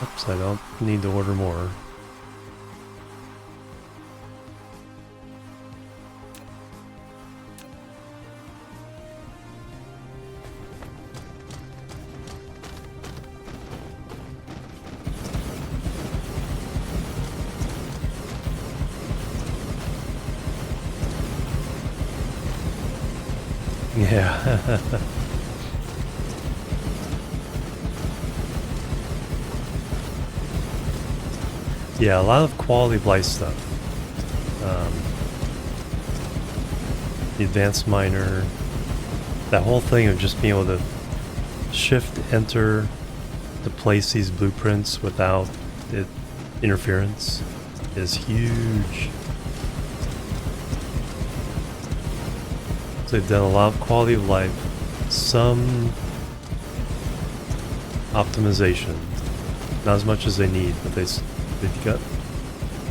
Oops, I don't need to order more. Yeah. Yeah, a lot of quality of life stuff. The advanced miner, that whole thing of just being able to shift enter to place these blueprints without it interference is huge. So they've done a lot of quality of life, some optimization, not as much as they need, but they've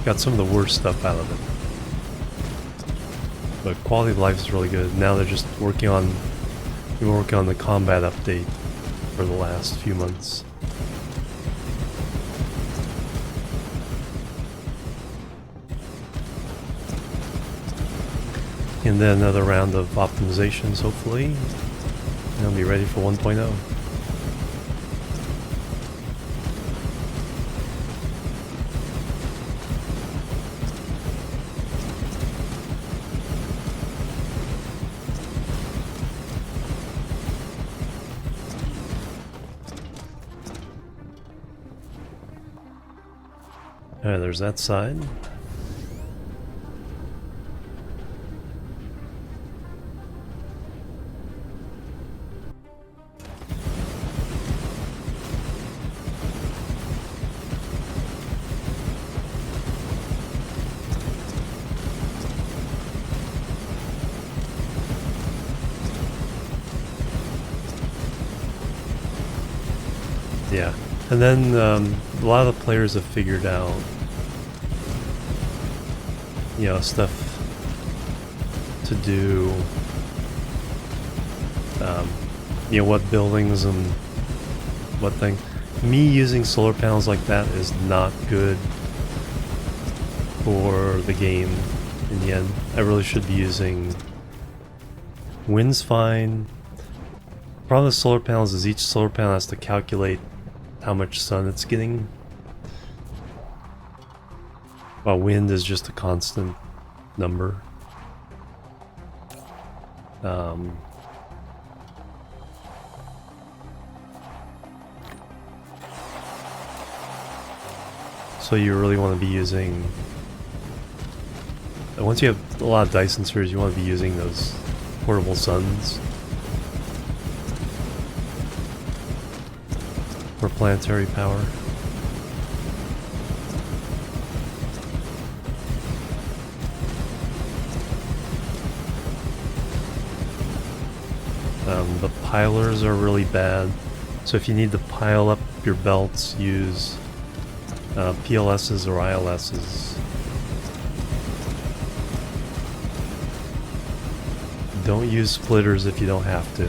got some of the worst stuff out of it. But quality of life is really good. Now they're just working on the combat update for the last few months. And then another round of optimizations, hopefully. And I'll be ready for 1.0. Alright, there's that side. Yeah, and then a lot of the players have figured out, you know, stuff to do, you know, what buildings and what thing. Me using solar panels like that is not good for the game in the end. I really should be using wind's fine. The problem with solar panels is each solar panel has to calculate how much sun it's getting, while wind is just a constant number. So you really want to be using, once you have a lot of Dyson spheres, you want to be using those portable suns for planetary power. The pilers are really bad, so if you need to pile up your belts, use PLSs or ILSs. Don't use splitters if you don't have to.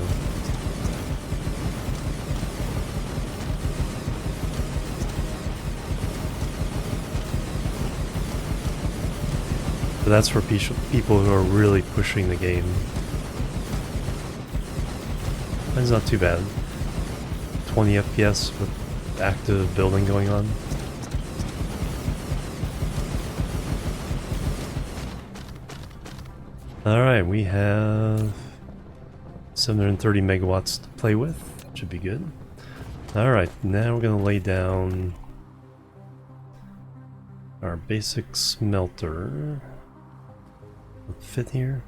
But that's for people who are really pushing the game. Mine's not too bad. 20 FPS with active building going on. Alright, we have 730 megawatts to play with. Should be good. Alright, now we're going to lay down our basic smelter. Will it fit here?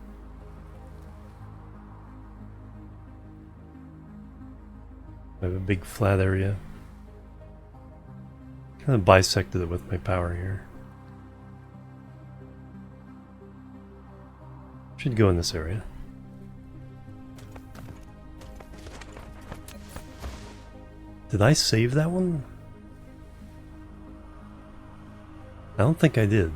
I have a big flat area. Kind of bisected it with my power here. Should go in this area. Did I save that one? I don't think I did.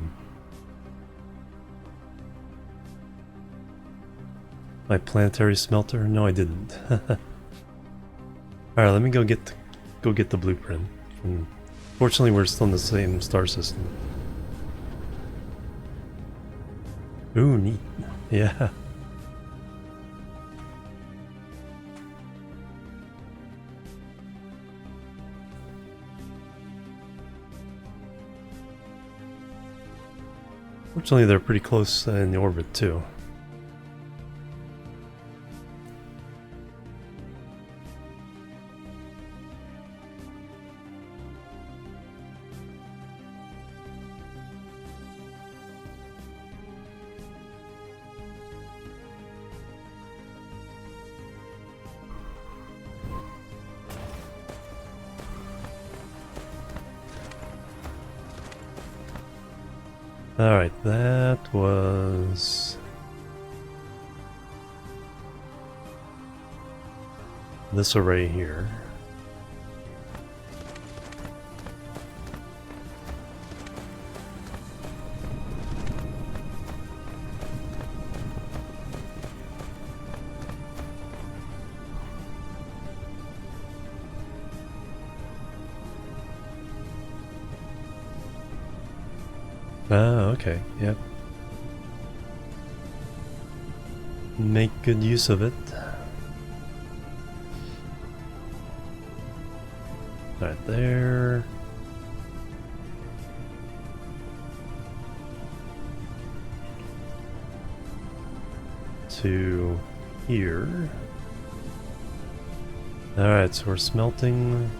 My planetary smelter? No, I didn't. Alright, let me go get the blueprint. Fortunately, we're still in the same star system. Ooh, neat. Yeah. Fortunately, they're pretty close in the orbit, too. Alright, that was this array here. Ah, okay, yep. Make good use of it. Right there. To here. Alright, so we're smelting.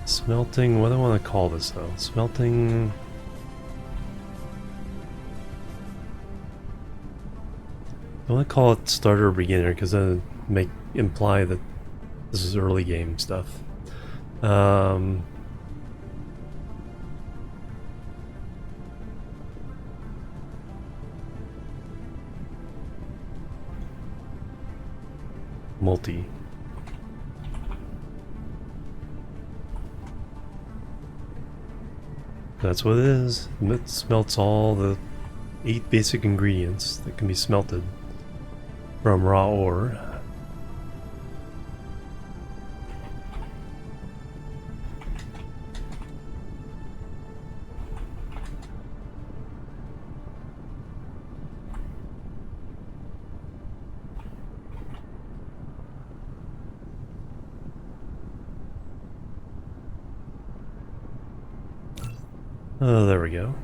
Smelting, what do I want to call this though? Smelting... I want to call it starter or beginner because that imply that this is early game stuff. Multi. That's what it is. It smelts all the 8 basic ingredients that can be smelted from raw ore. Oh, there we go.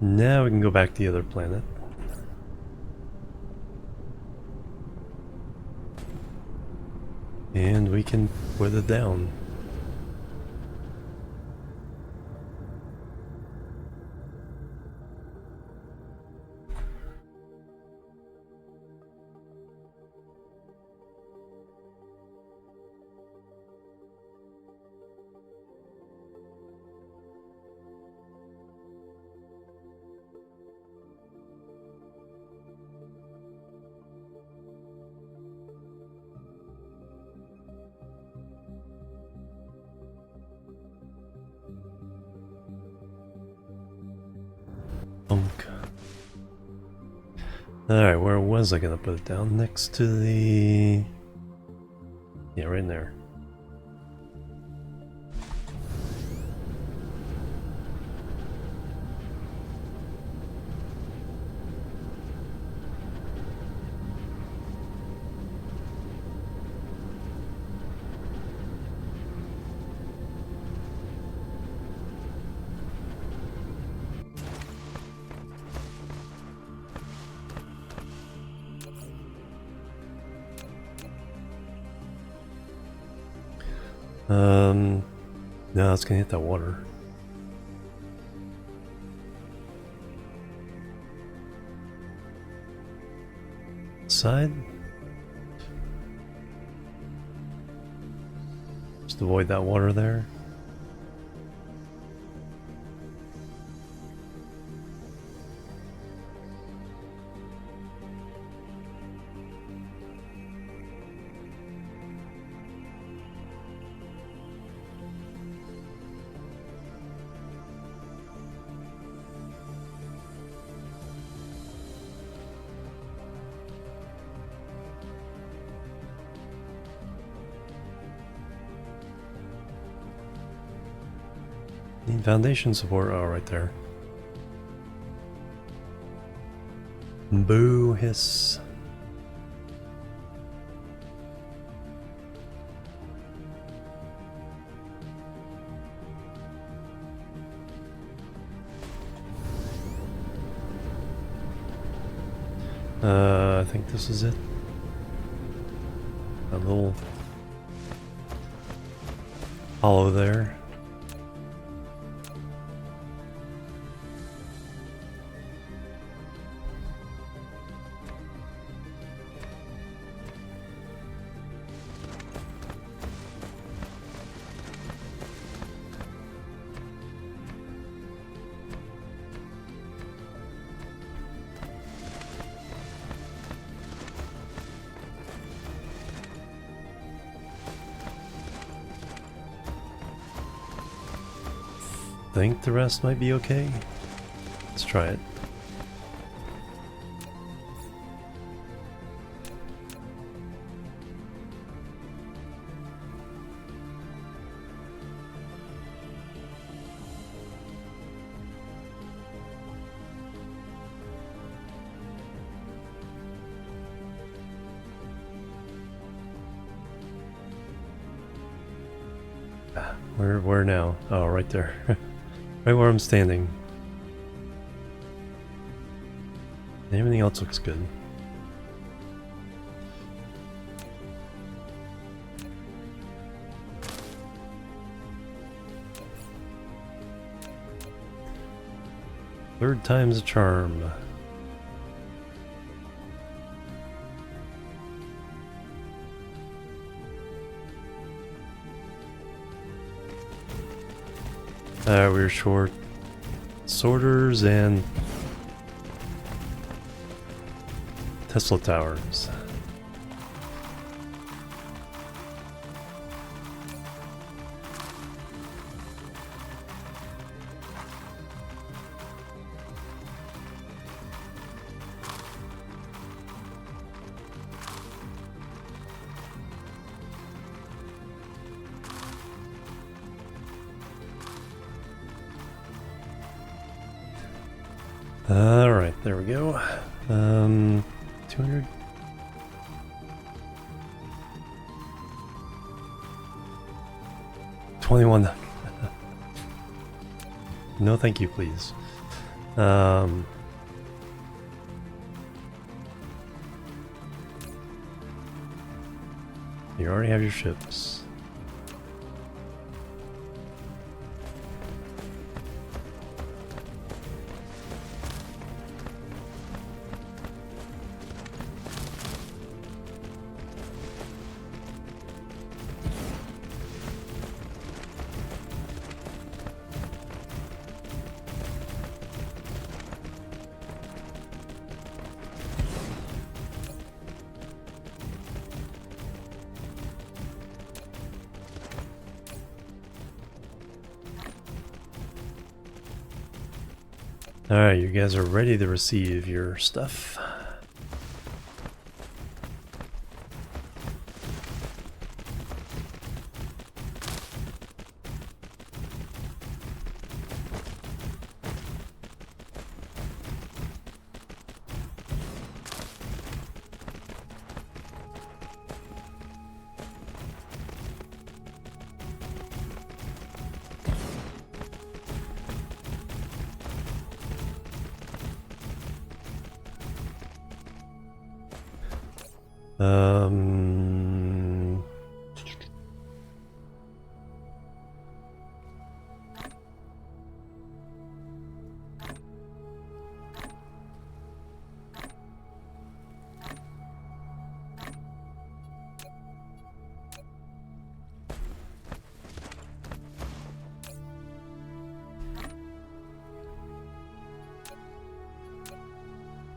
Now we can go back to the other planet. And we can put it down. Alright, where was I gonna put it down? Next to the... Yeah, right in there. No, it's gonna hit that water. Side? Just avoid that water there. Need foundation support. Oh, right there. Boo hiss. I think this is it. A little hollow there. Think the rest might be okay. Let's try it. Where now? Oh, right there. Right where I'm standing. Everything else looks good. Third time's a charm. We were short sorters and Tesla towers. Alright, there we go. 200. $21. No thank you, please. You already have your ships. Alright, you guys are ready to receive your stuff.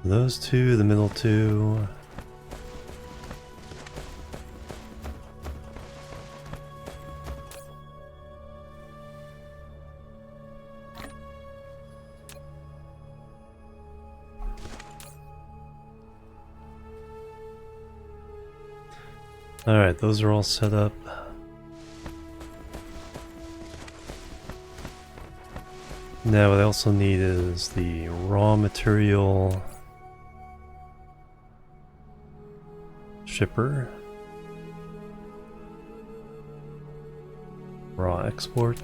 Those two, the middle two. Alright, those are all set up. Now what I also need is the raw material shipper. Raw export.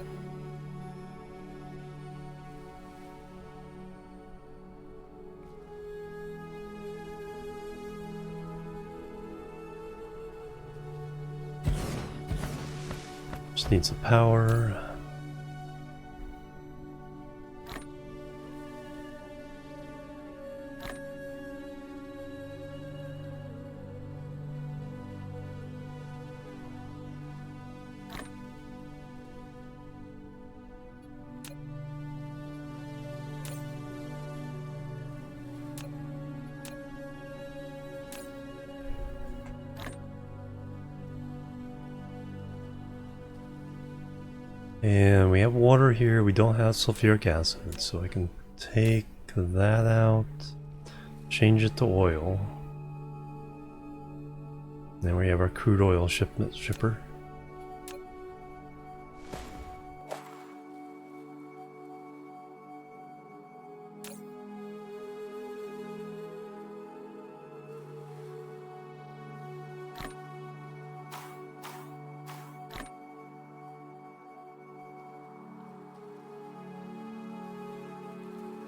Just need some power. And we have water here, we don't have sulfuric acid, so I can take that out, change it to oil. Then we have our crude oil shipper.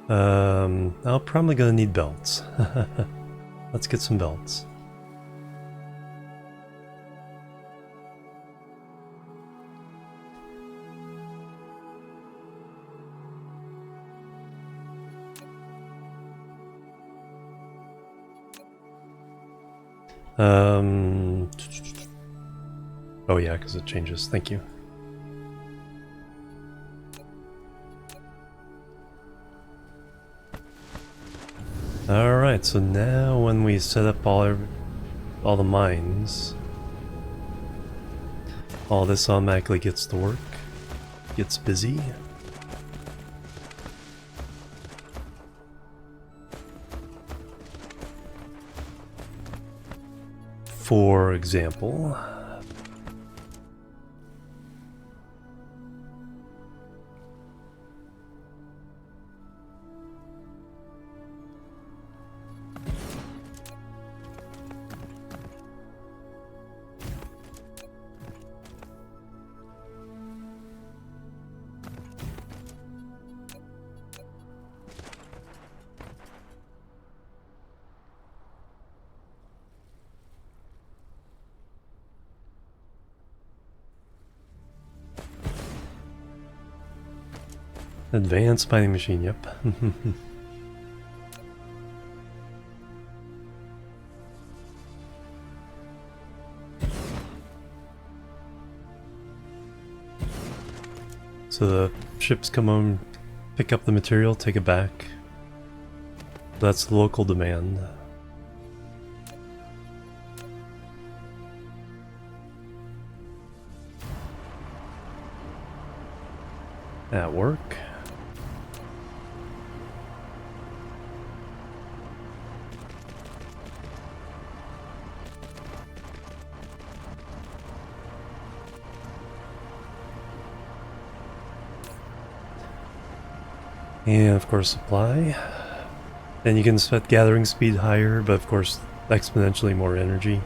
I'm probably gonna need belts. Let's get some belts. Oh yeah, because it changes. Thank you. Alright, so now when we set up all the mines, all this automatically gets to work, gets busy. For example, advanced mining machine, yep. So the ships come on, pick up the material, take it back. That's the local demand. At work. And of course supply. And you can set gathering speed higher, but of course exponentially more energy.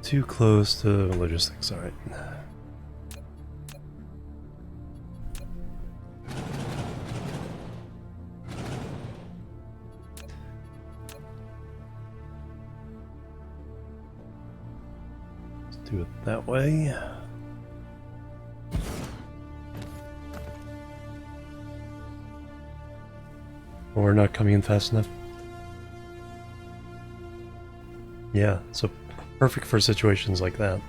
Too close to logistics, alright. Let's do it that way. We're not coming in fast enough. Yeah, so perfect for situations like that.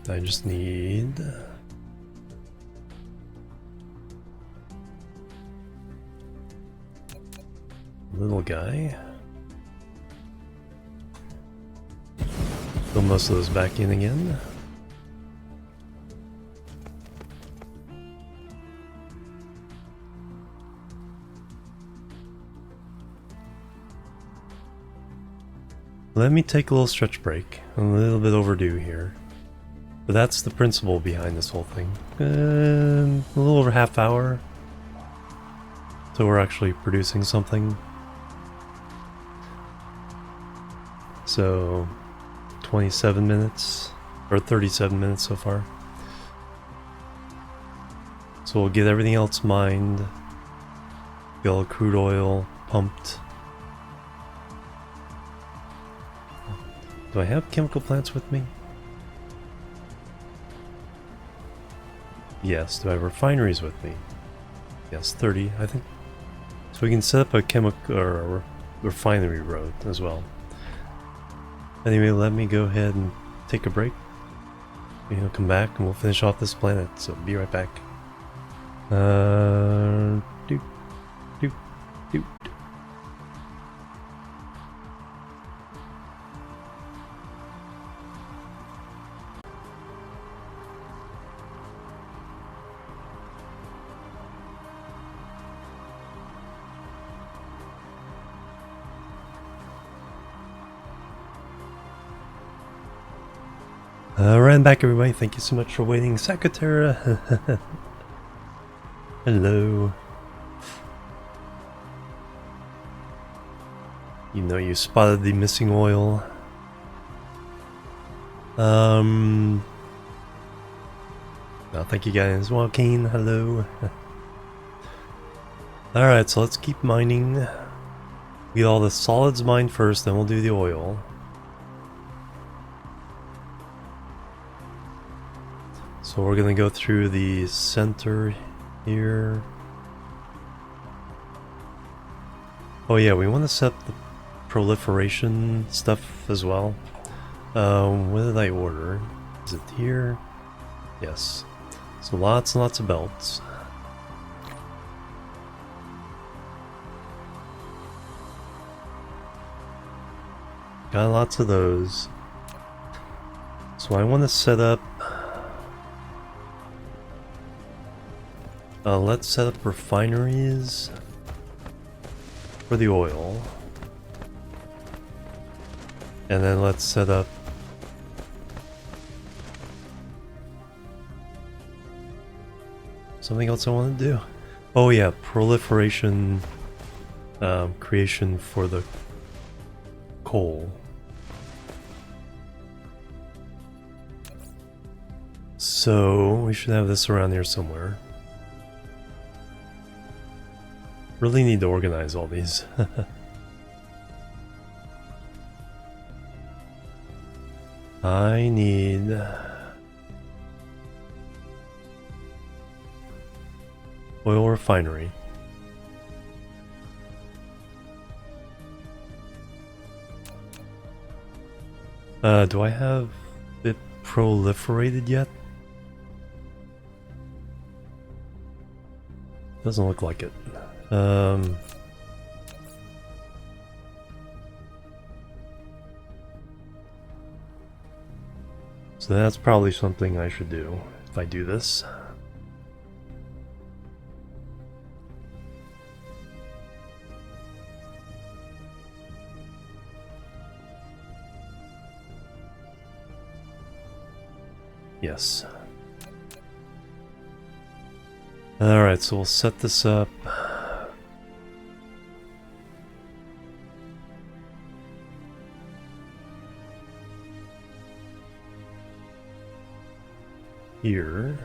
I just need little guy. Fill most of those back in again. Let me take a little stretch break. I'm a little bit overdue here. But that's the principle behind this whole thing. A little over half hour. So we're actually producing something. So 27 minutes, or 37 minutes so far. So we'll get everything else mined. Get all the crude oil pumped. Do I have chemical plants with me? Yes. Do I have refineries with me? Yes, 30, I think. So we can set up a chemical or a refinery road as well. Anyway, let me go ahead and take a break. Come back and we'll finish off this planet. So be right back. Doot, doot, doot. Right back, everybody. Thank you so much for waiting. Sakatera. Hello. You know you spotted the missing oil. No, thank you guys. Joaquin, hello. Alright, so let's keep mining. Get all the solids mined first, then we'll do the oil. So we're gonna go through the center here. Oh yeah, we want to set the proliferation stuff as well. What did I order? Is it here? Yes. So lots and lots of belts. Got lots of those. So I want to set up... let's set up refineries for the oil. And then let's set up something else I want to do. Oh yeah, proliferation creation for the coal. So we should have this around here somewhere. Really need to organize all these. I need oil refinery. Do I have it proliferated yet? Doesn't look like it. So that's probably something I should do if I do this. Yes. Alright, so we'll set this up. Here.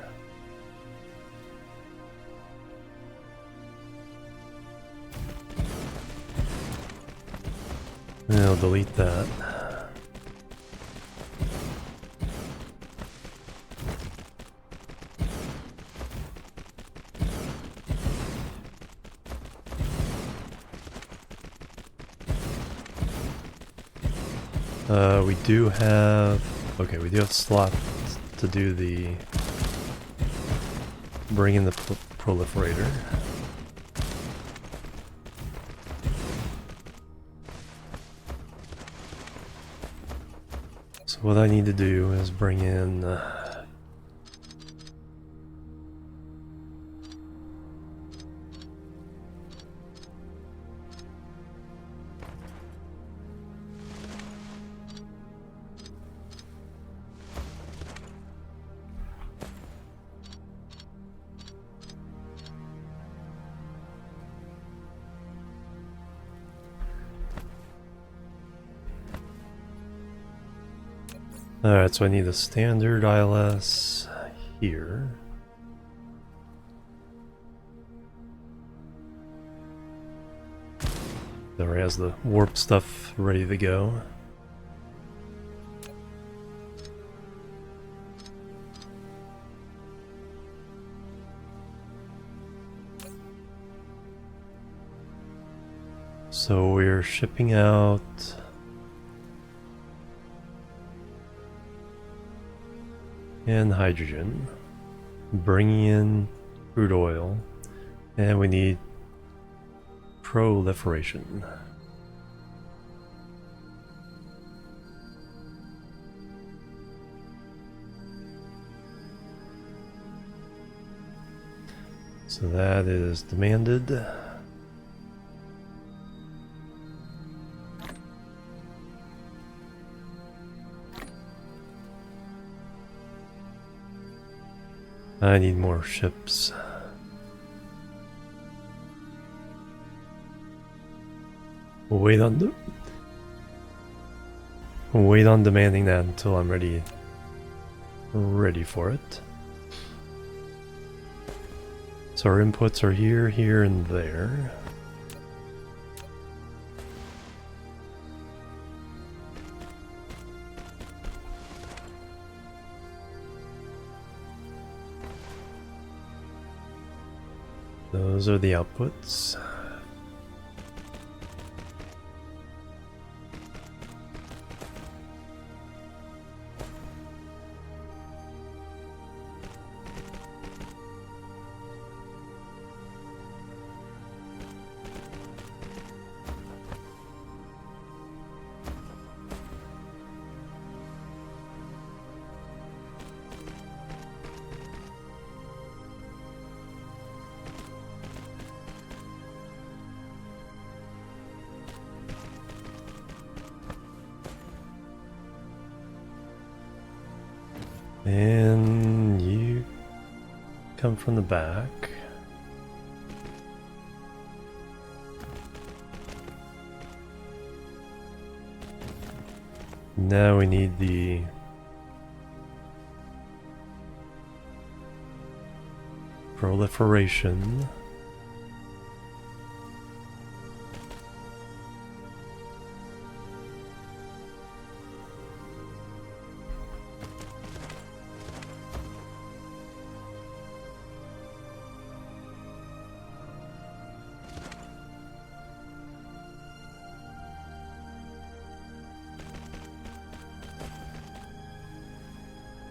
And I'll delete that. We do have... Okay, we do have slots to do the... bring in the proliferator. So what I need to do is bring in... Alright, so I need a standard ILS here. That already has the warp stuff ready to go. So we're shipping out... and hydrogen, bringing in crude oil, and we need proliferation. So that is demanded. I need more ships. We'll wait on demanding that until I'm ready for it. So our inputs are here, here, and there. Those are the outputs. And you come from the back. Now we need the proliferation.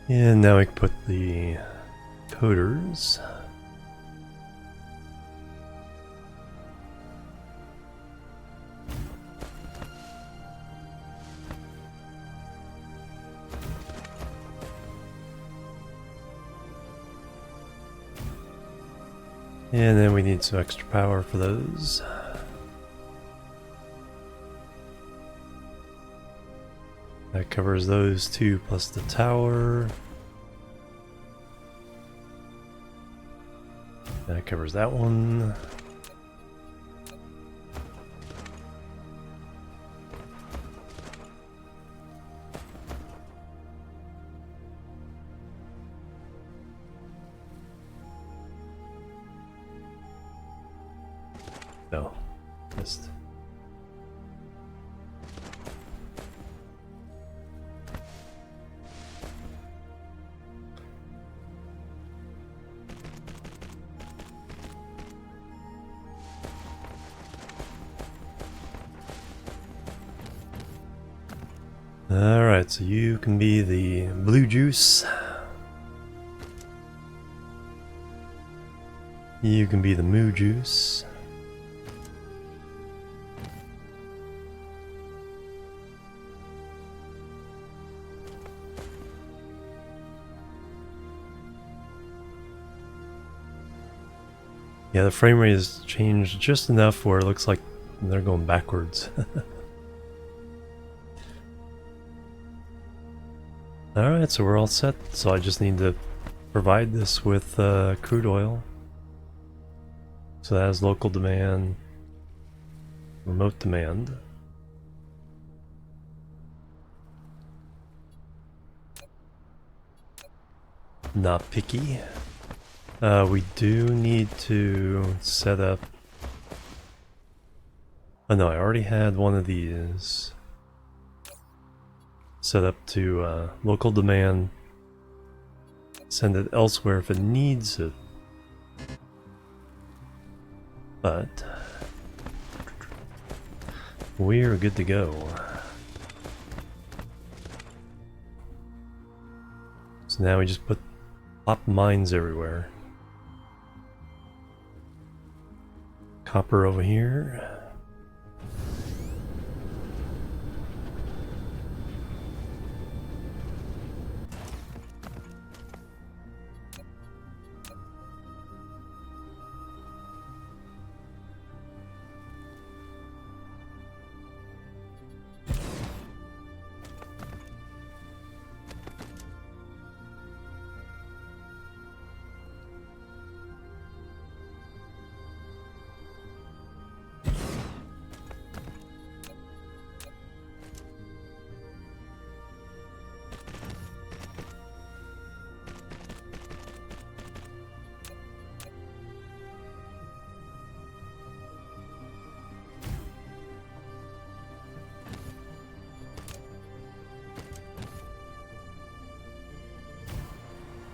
And now we can put the coders. And then we need some extra power for those. That covers those two plus the tower. That covers that one. No, missed. Alright, so you can be the blue juice. You can be the moo juice. Yeah, the frame rate has changed just enough where it looks like they're going backwards. Alright, so we're all set. So I just need to provide this with crude oil. So that has local demand, remote demand. Not picky. We do need to set up... Oh no, I already had one of these set up to local demand. Send it elsewhere if it needs it. But we're good to go. So now we just pop mines everywhere. Copper over here.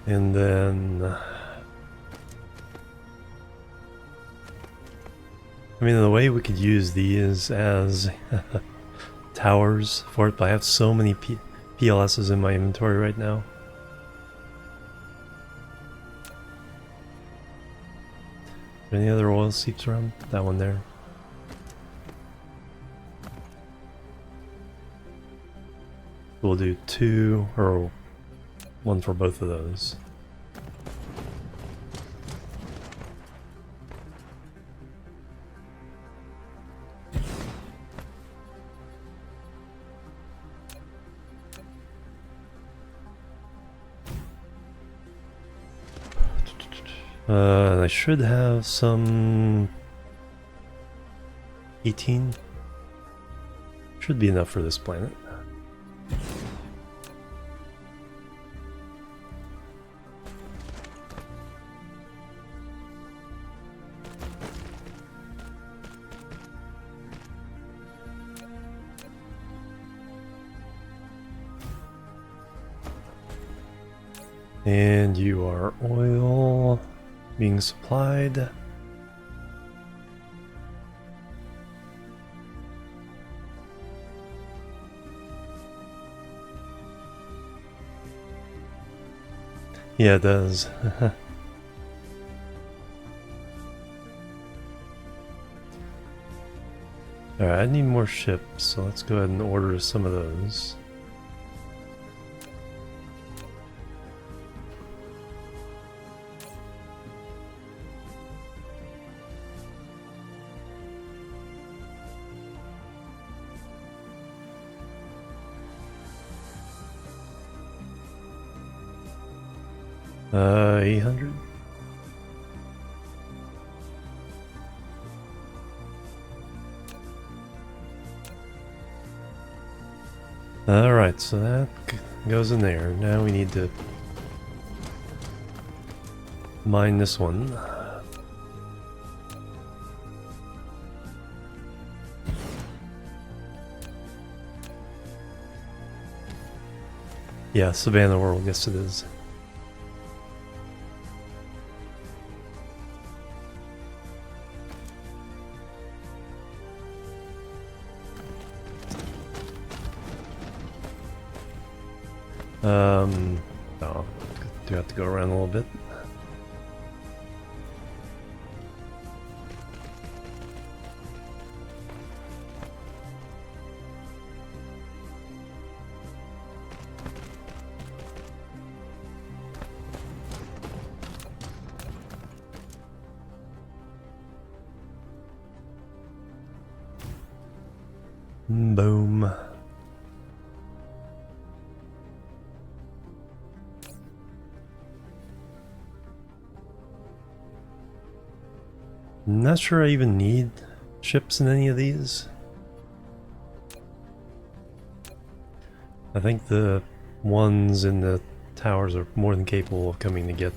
And then... I mean, the way we could use these as towers for it, but I have so many PLSs in my inventory right now. Any other oil seeps around? That one there. We'll do 2 or 1 for both of those. I should have some 18. Should be enough for this planet. And you are oil being supplied. Yeah, it does. Alright, I need more ships, so let's go ahead and order some of those. $800. Alright, so that goes in there. Now we need to mine this one. Yeah, Savannah World, yes it is. Oh, do have to go around a little bit. Boom. I'm not sure I even need ships in any of these. I think the ones in the towers are more than capable of coming to get.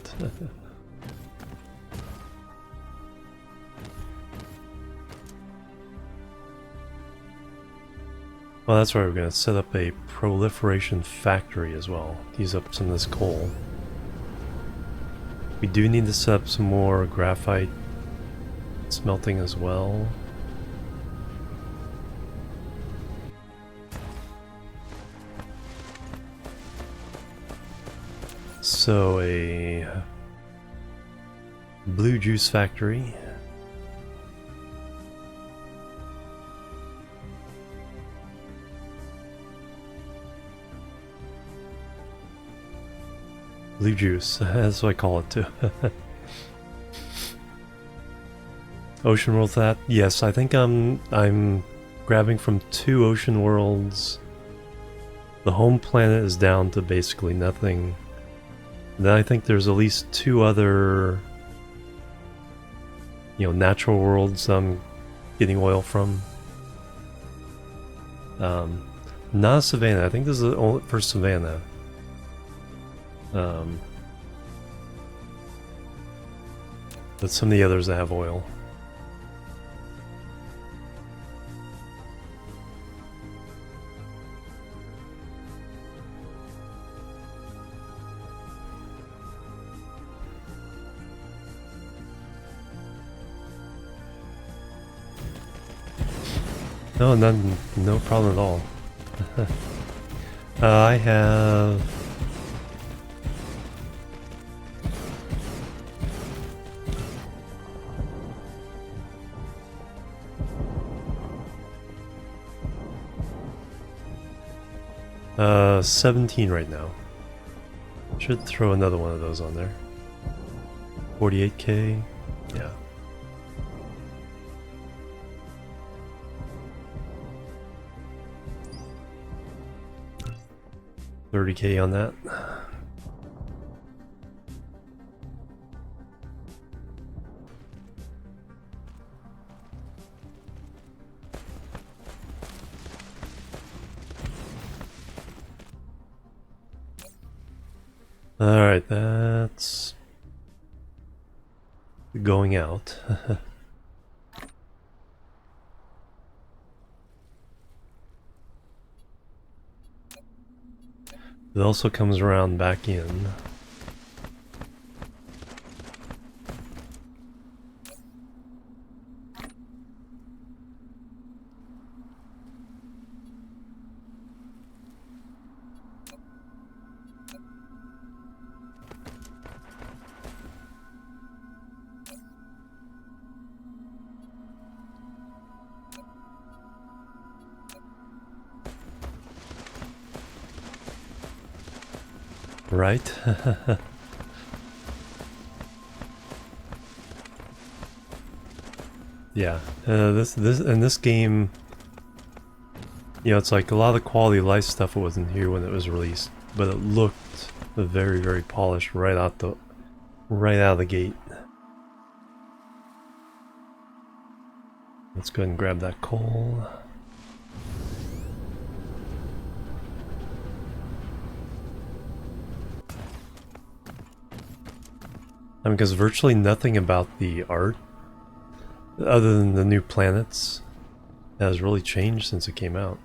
Well, that's right, we're going to set up a proliferation factory as well. Use up some of this coal. We do need to set up some more graphite smelting as well. So a blue juice factory. Blue juice, that's what I call it too. Ocean world that? Yes, I think I'm grabbing from 2 ocean worlds. The home planet is down to basically nothing. Then I think there's at least 2 other, natural worlds I'm getting oil from. Not Savannah. I think this is the only for Savannah. But some of the others that have oil. No, none, no problem at all. I have... Uh, 17 right now. Should throw another one of those on there. 48k, yeah. 30k on that. Alright, that's going out. It also comes around back in. Right? Yeah, this in this game, you know, it's like a lot of the quality of life stuff wasn't here when it was released, but it looked very, very polished right out of the gate. Let's go ahead and grab that coal. I mean, because virtually nothing about the art, other than the new planets, has really changed since it came out.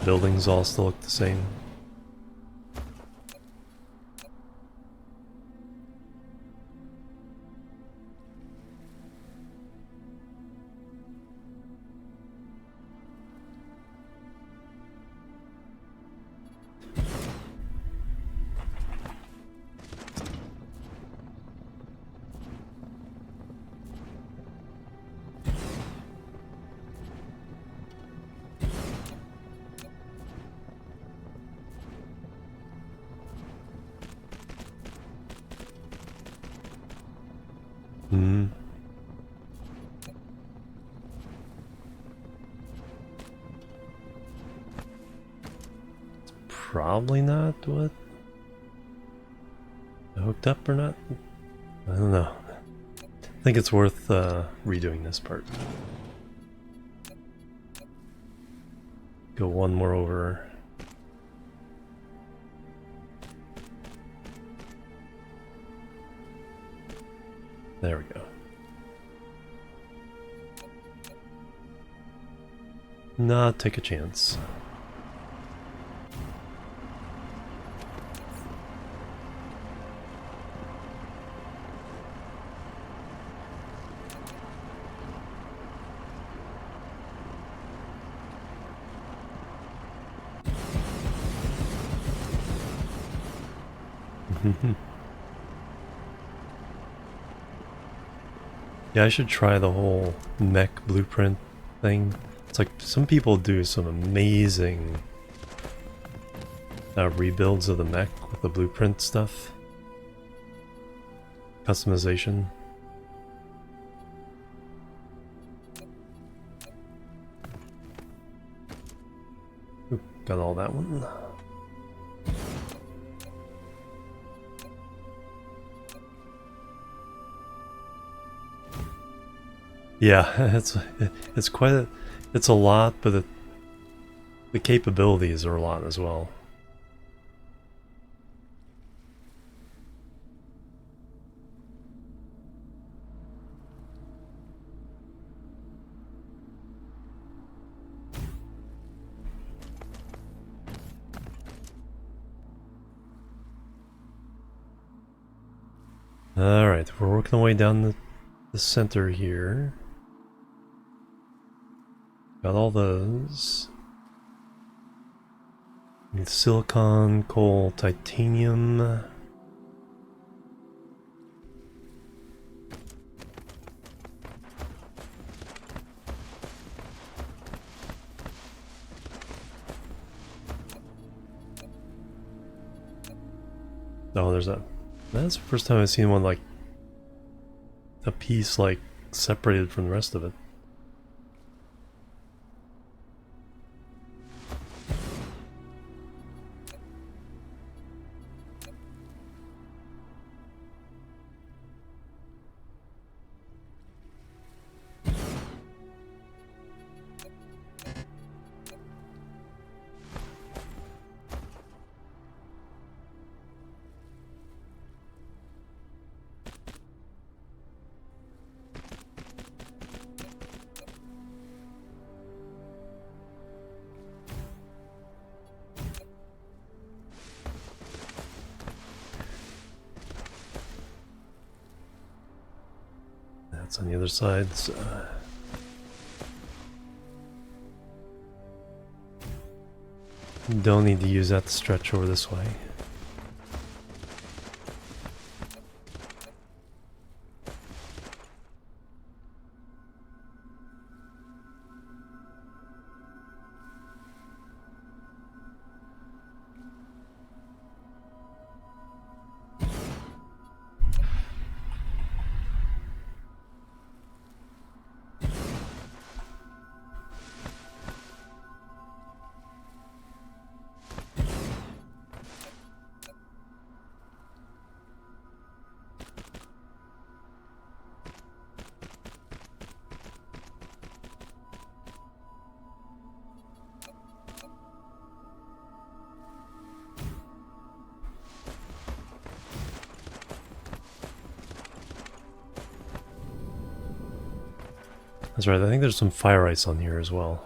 Buildings all still look the same. Hmm. Probably not what? Hooked up or not? I don't know. I think it's worth redoing this part. Go one more over. There we go. Nah, take a chance. Yeah, I should try the whole mech blueprint thing. It's like some people do some amazing rebuilds of the mech with the blueprint stuff. Customization. Ooh, got all that one. Yeah, it's quite it's a lot, but the capabilities are a lot as well. Alright, we're working our way down the center here. Got all those. Need silicon, coal, titanium. Oh, there's a... That's the first time I've seen one like... a piece like separated from the rest of it. That's on the other side. So. Don't need to use that to stretch over this way. That's right, I think there's some fire ice on here as well.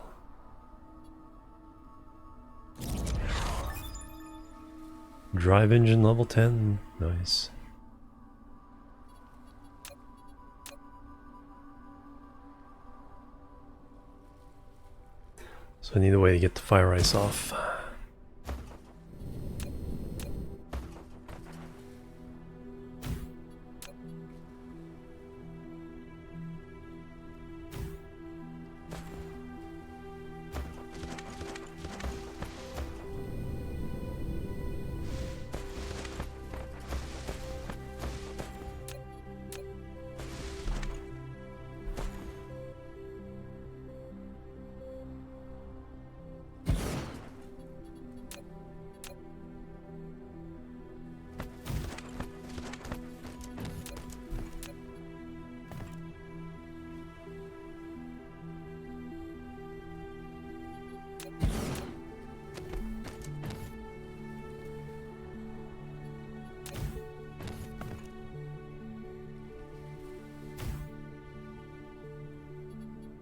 Drive engine level 10, nice. So I need a way to get the fire ice off.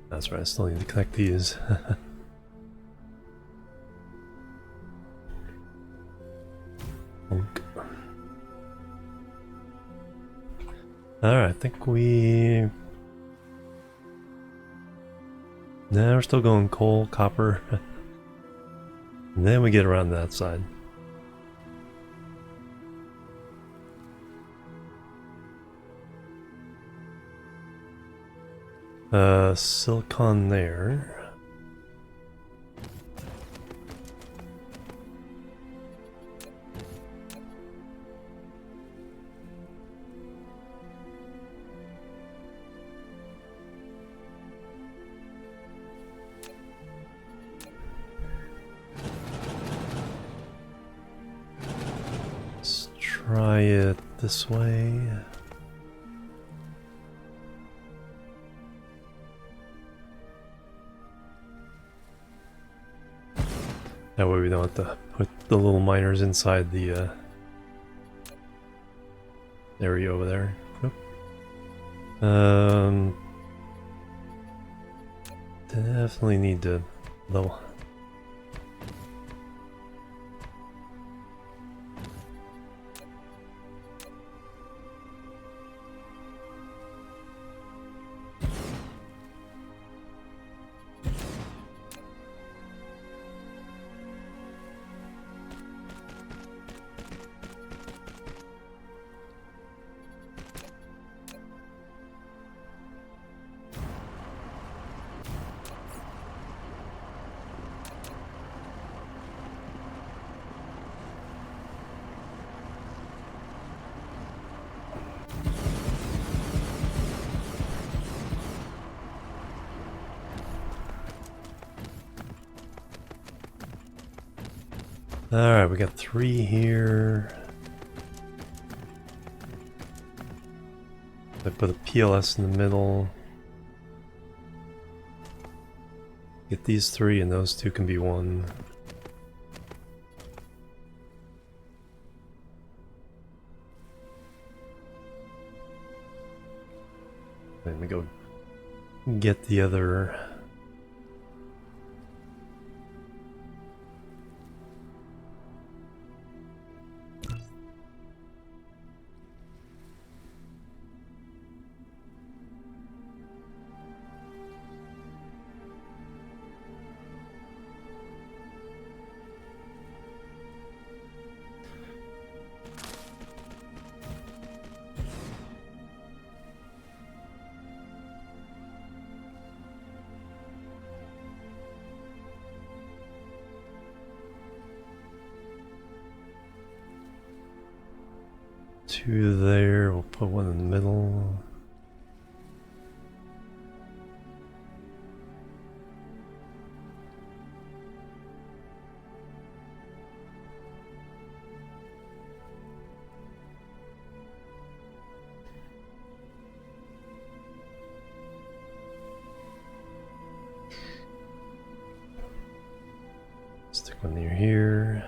That's right, I still need to connect these. Alright, I think we... Nah, we're still going coal, copper. And then we get around to that side. Silicon there. Let's try it this way. That way we don't have to put the little miners inside the area over there. Oop. Definitely need to level. Alright, we got 3 here. I put a PLS in the middle. Get these 3 and those 2 can be 1. Then we go get the other. Two there, we'll put one in the middle. Stick one near here.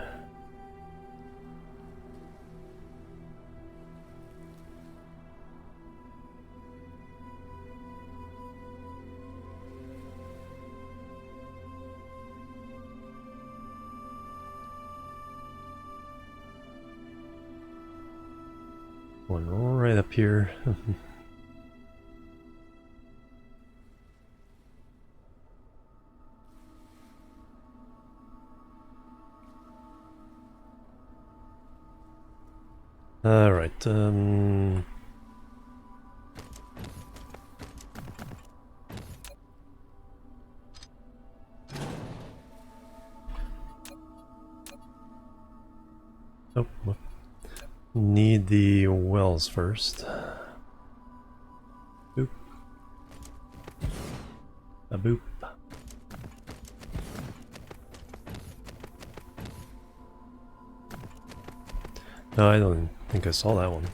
One right up here. All right. Oh, need the wells first. Boop. A boop. No, I don't think I saw that one.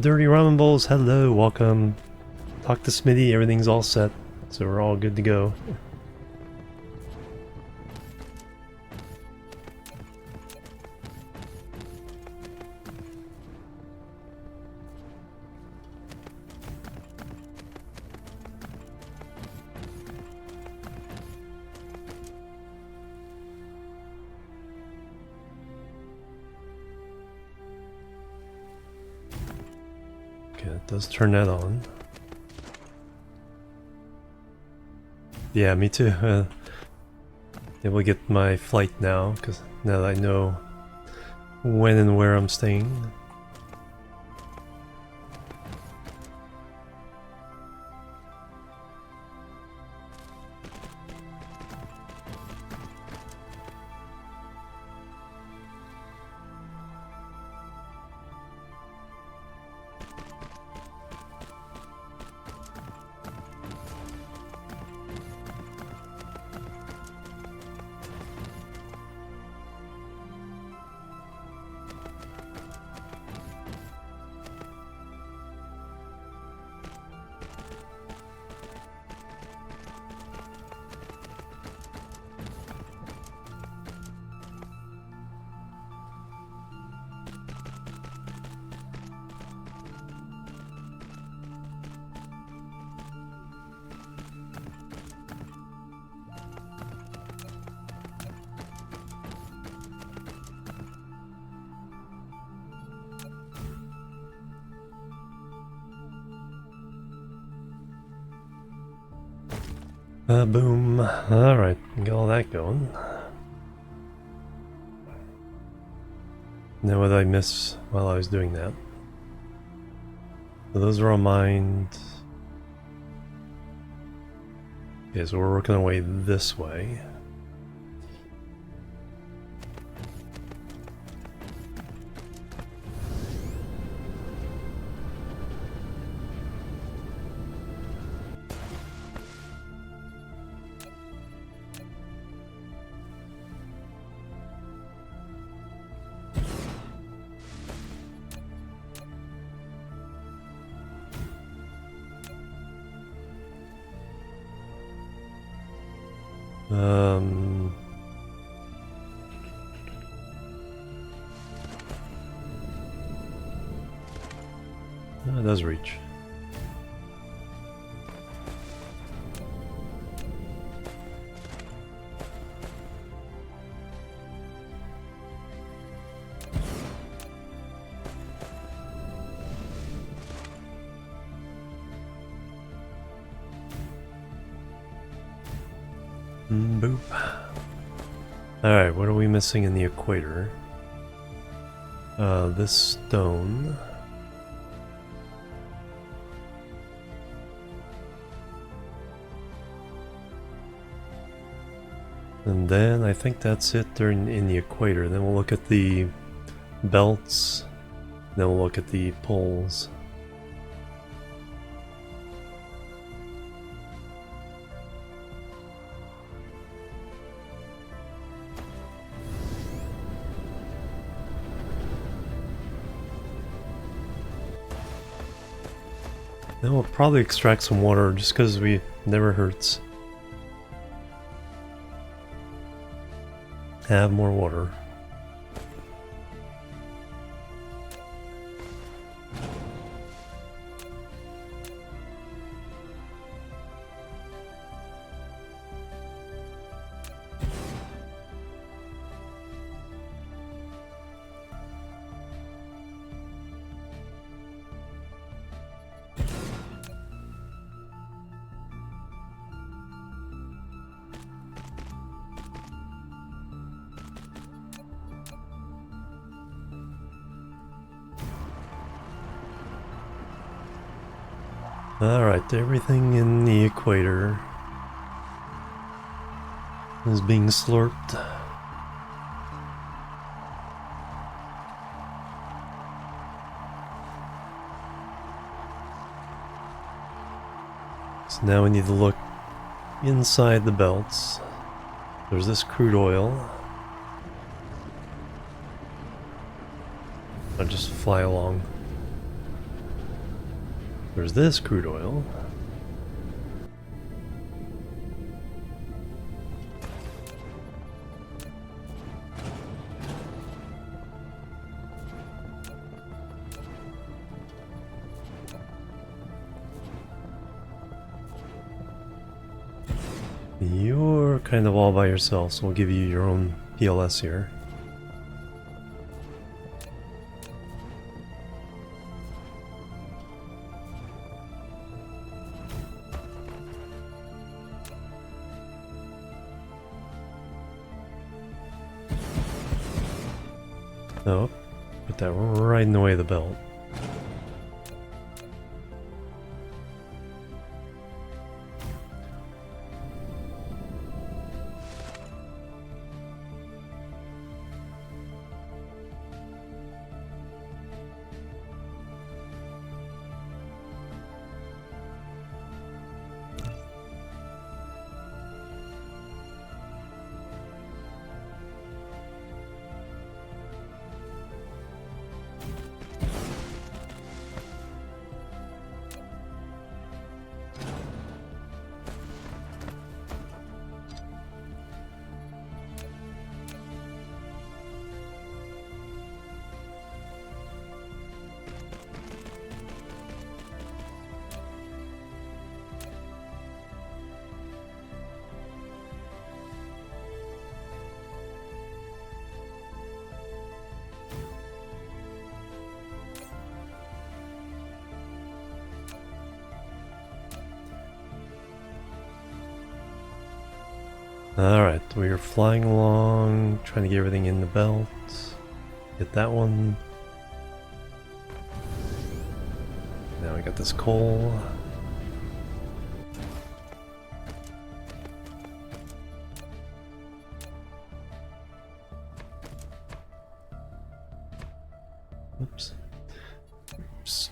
Dirty Ramen Bowls, hello, welcome. Talk to Smitty, everything's all set, so we're all good to go. Okay, that does turn that on. Yeah, me too. Able to get my flight now, because now that I know when and where I'm staying. Boom. Alright, got all that going. Now what did I miss while I was doing that? So those are all mined. Okay, so we're working our way this way. It does reach. Boop. Alright, what are we missing in the equator? This stone. And then I think that's it there in the equator. Then we'll look at the belts. Then we'll look at the poles. Then we'll probably extract some water just because we never hurts. Have more water. Alright, everything in the equator is being slurped. So now we need to look inside the belts. There's this crude oil. I'll just fly along. There's this crude oil. You're kind of all by yourself, so we'll give you your own PLS here. Oh, put that right in the way of the belt. Alright, we are flying along, trying to get everything in the belt. Get that one. Now we got this coal. Oops. Oops.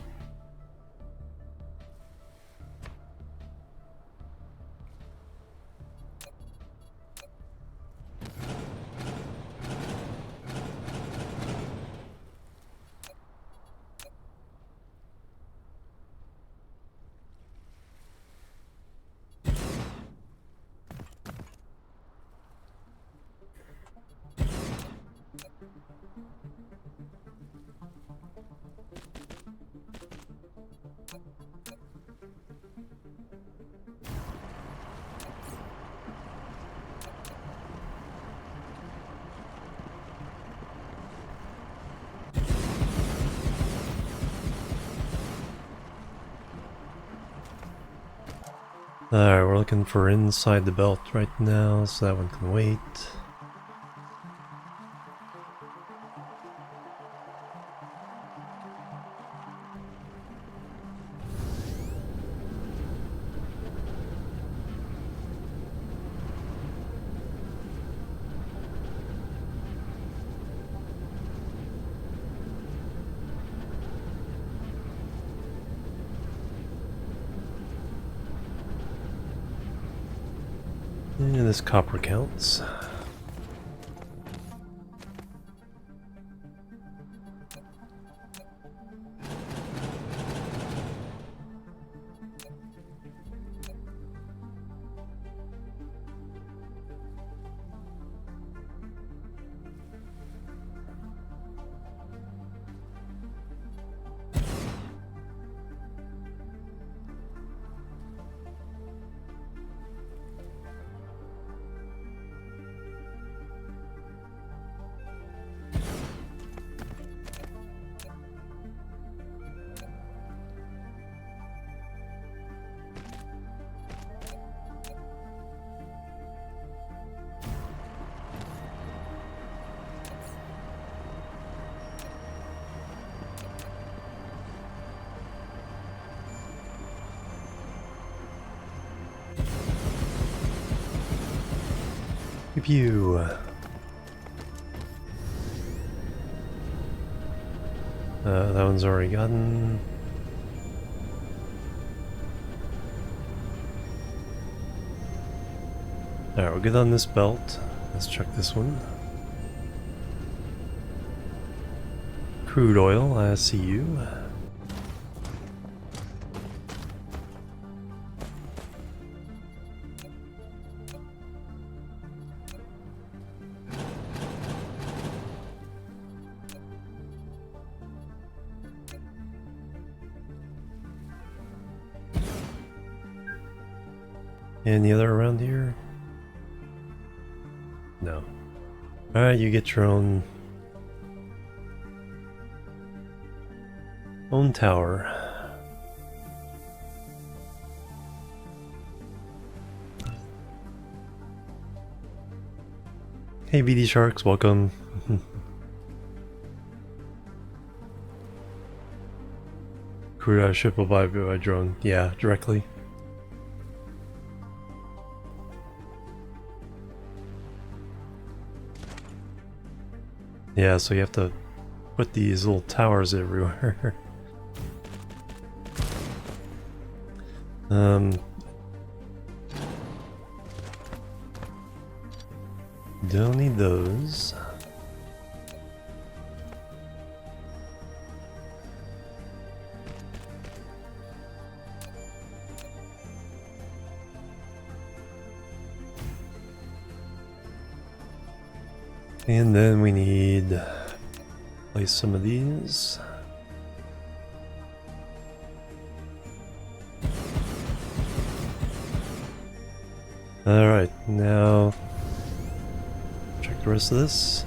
Alright, we're looking for inside the belt right now, so that one can wait. And this copper counts. Pew. That one's already gotten. Alright, we're good on this belt. Let's check this one. Crude oil, I see you. Any other around here? No. Alright, you get your own tower. Hey BD Sharks, welcome. Crude ship will buy by drone. Yeah, directly. Yeah, so you have to put these little towers everywhere. Don't need those. And then we need place some of these. Alright, now check the rest of this.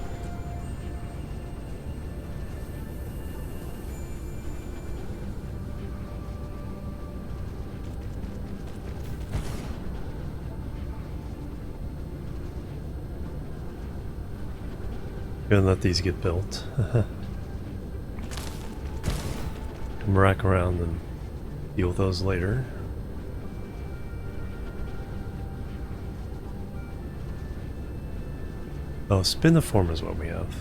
Gonna let these get built. Come back around and deal with those later. Oh, spiniform is what we have.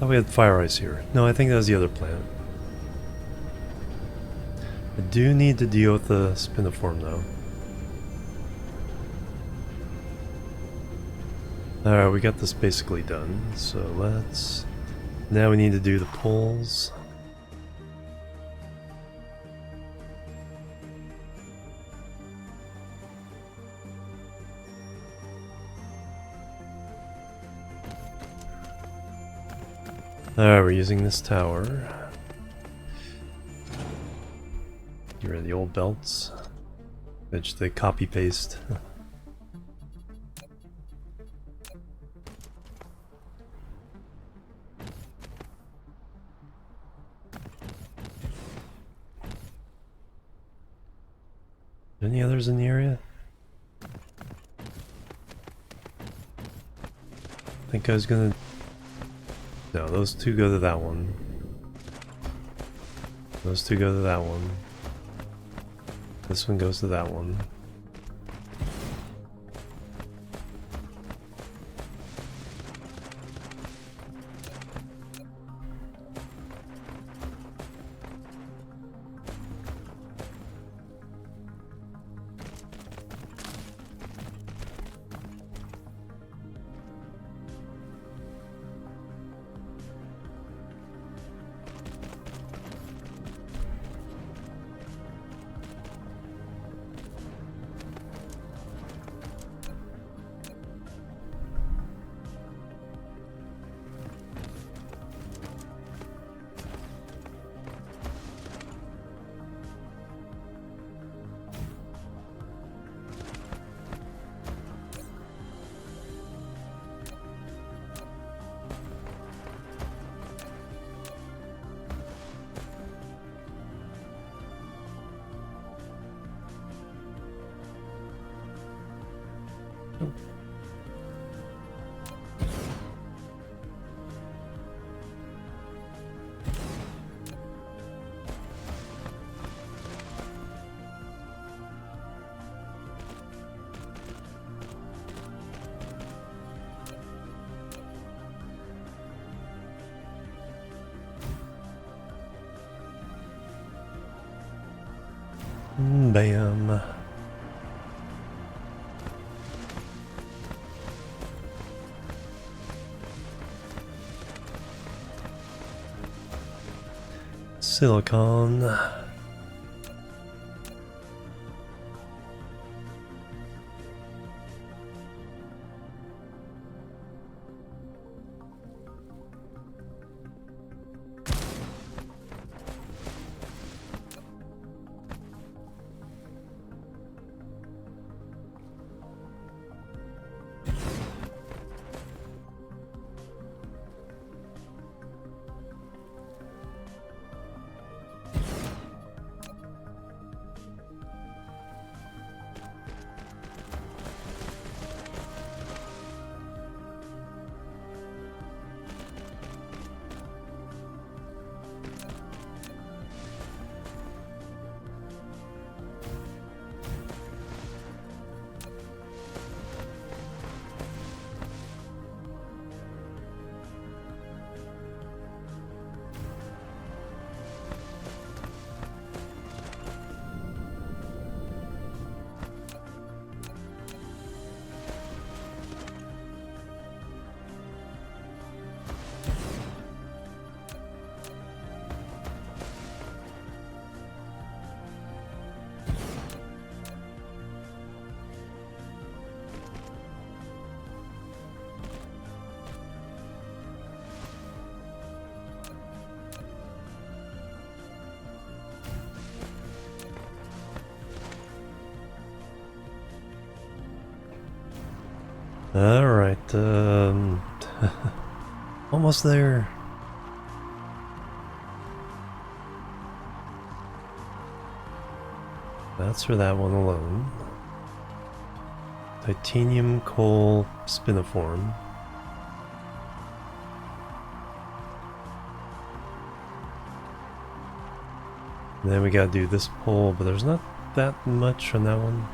Oh, we had fire ice here. No, I think that was the other planet. I do need to deal with the spiniform though. Alright, we got this basically done, so let's... Now we need to do the poles. Alright, we're using this tower. Get rid of the old belts. Which they copy paste. Any others in the area? I think I was gonna... No, those two go to that one. Those two go to that one. This one goes to that one. Bam. Silicon. Alright, almost there. That's for that one alone. Titanium coal spiniform. And then we gotta do this pole, but there's not that much on that one.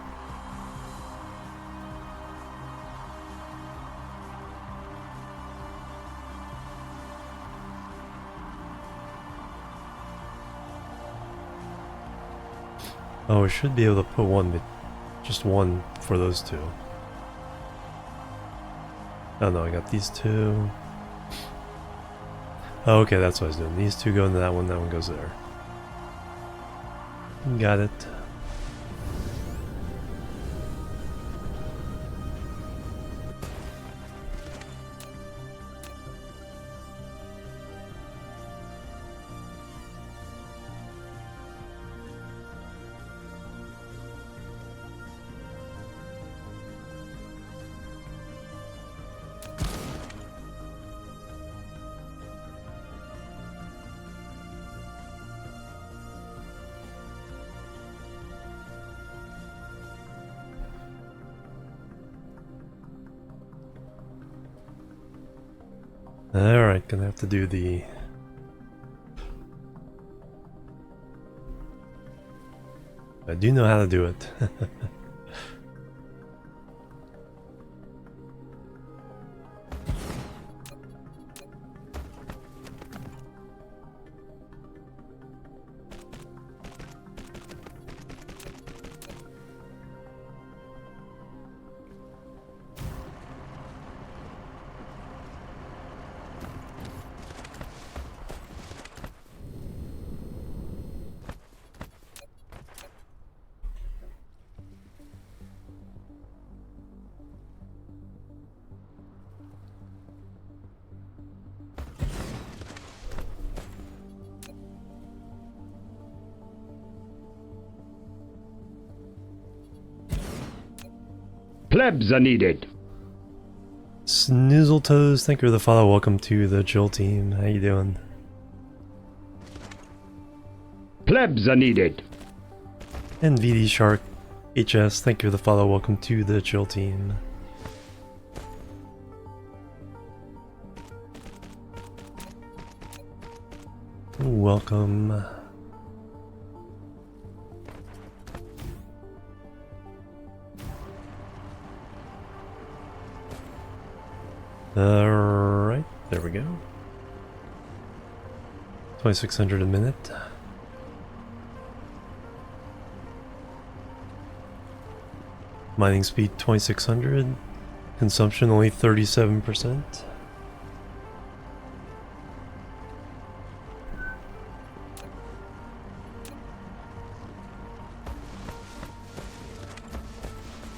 Oh, we should be able to put one, just one for those two. Oh no, I got these two. Oh, okay, that's what I was doing. These two go into that one goes there. Got it. Alright, gonna have to do the... I do know how to do it. Plebs are needed. Snoozletoes, thank you for the follow. Welcome to the Jill team. How you doing? Plebs are needed. And VD Shark HS, thank you for the follow. Welcome to the Jill team. Welcome. Alright, there we go. 2600 a minute. Mining speed 2600. Consumption only 37%.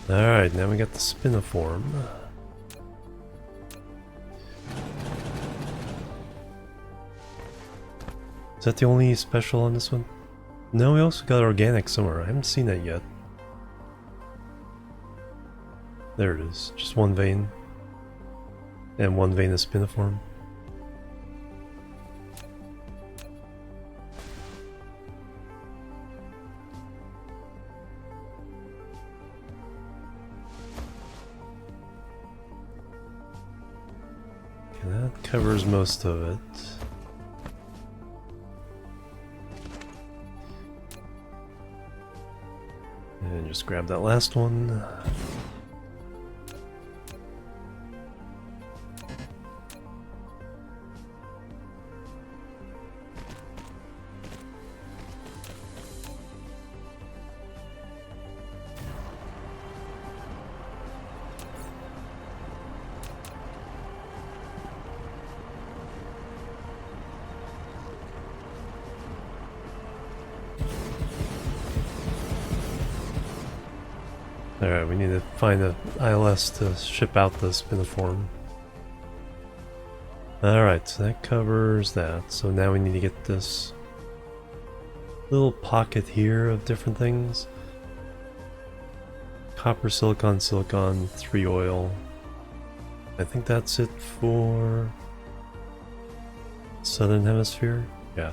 Alright, now we got the spiniform. Is that the only special on this one? No, we also got organic somewhere. I haven't seen that yet. There it is. Just one vein. And one vein of spiniform. Okay, that covers most of it. And just grab that last one. Alright, we need to find an ILS to ship out the spiniform. Alright, so that covers that. So now we need to get this little pocket here of different things. Copper, silicon, silicon, 3 oil. I think that's it for Southern Hemisphere? Yeah.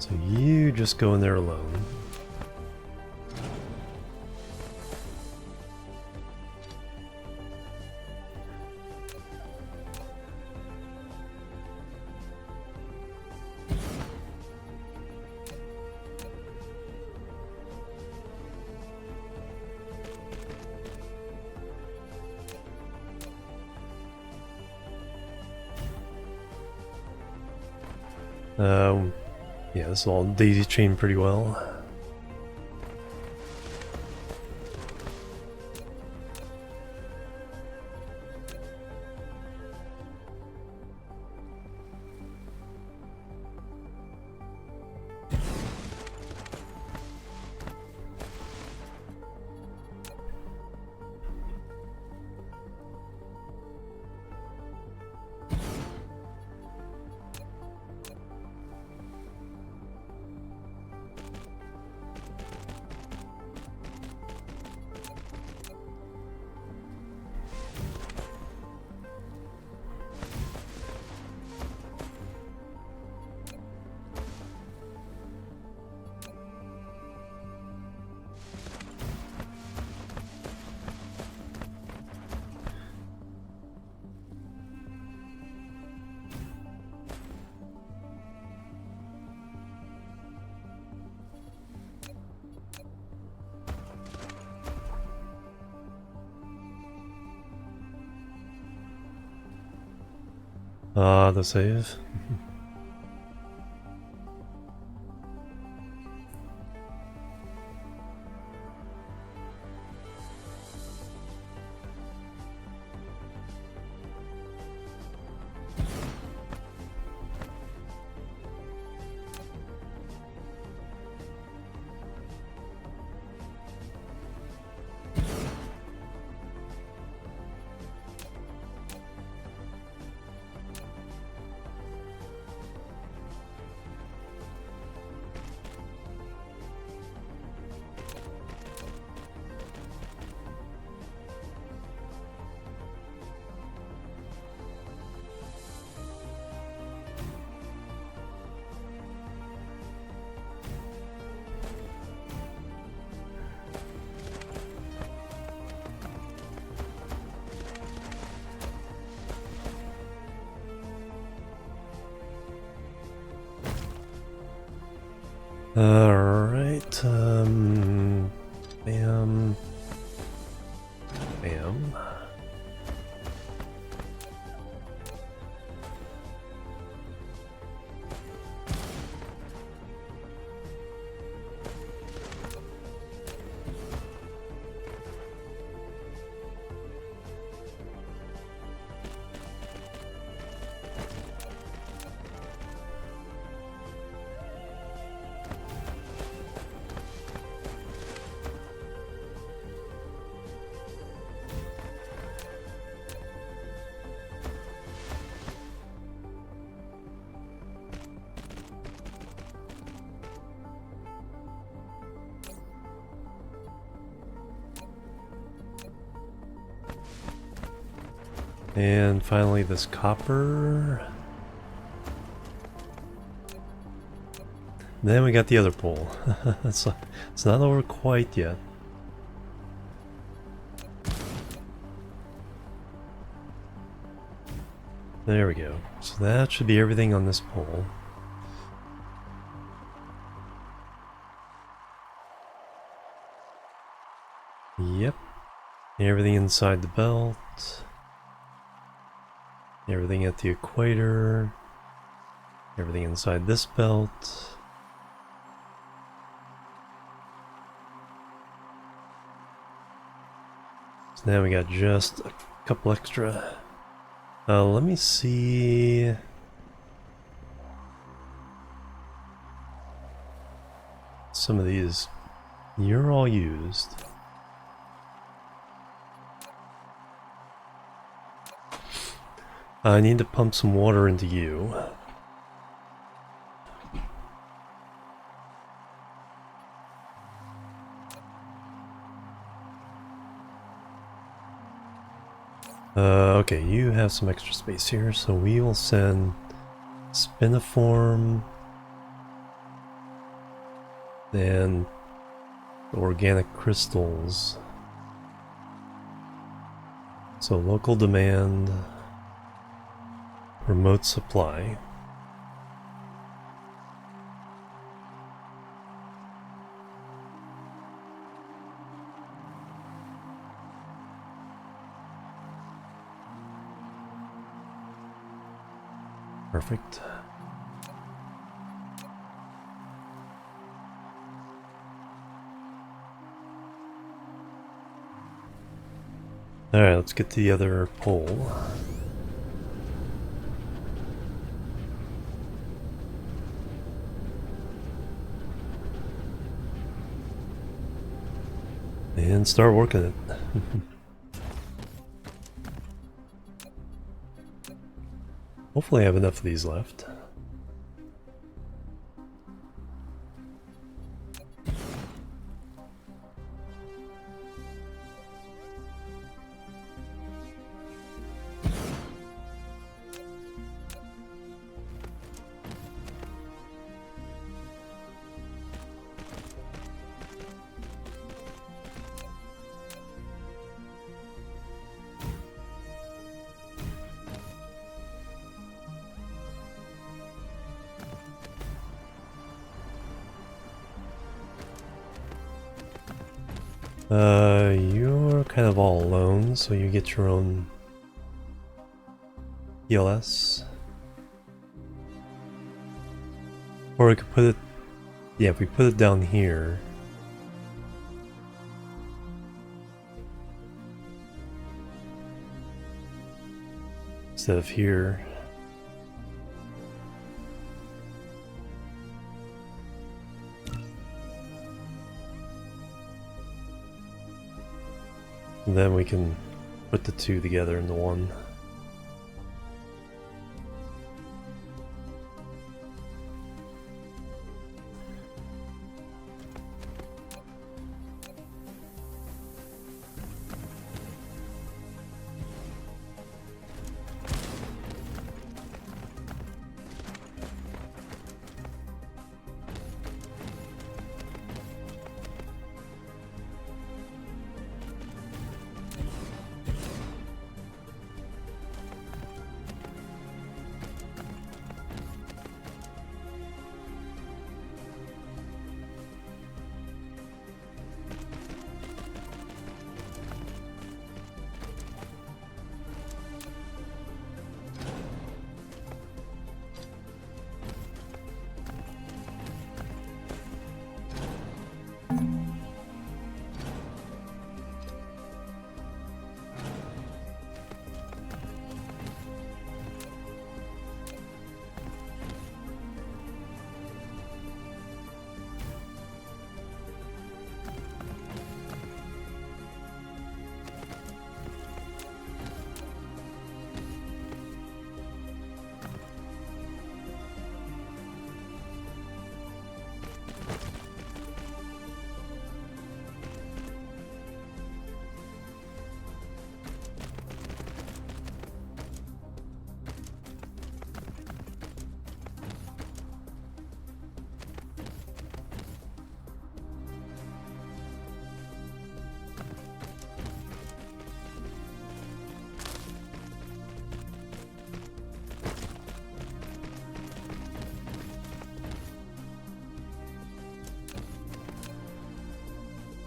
So you just go in there alone. Yeah, this will all daisy chain pretty well. The save. Alright, bam, bam. And finally this copper. Then we got the other pole. it's not over quite yet. There we go. So that should be everything on this pole. Yep. Everything inside the belt. Everything at the equator. Everything inside this belt. So now we got just a couple extra. Let me see. Some of these. You're all used. I need to pump some water into you. Okay, you have some extra space here, so we will send Spiniform And organic crystals. So local demand, remote supply. Perfect. Alright, let's get to the other pole. And start working it. Hopefully I have enough of these left. You're kind of all alone, so you get your own ELS. Or we could put it, yeah, if we put it down here. Instead of here. And then we can put the two together into one.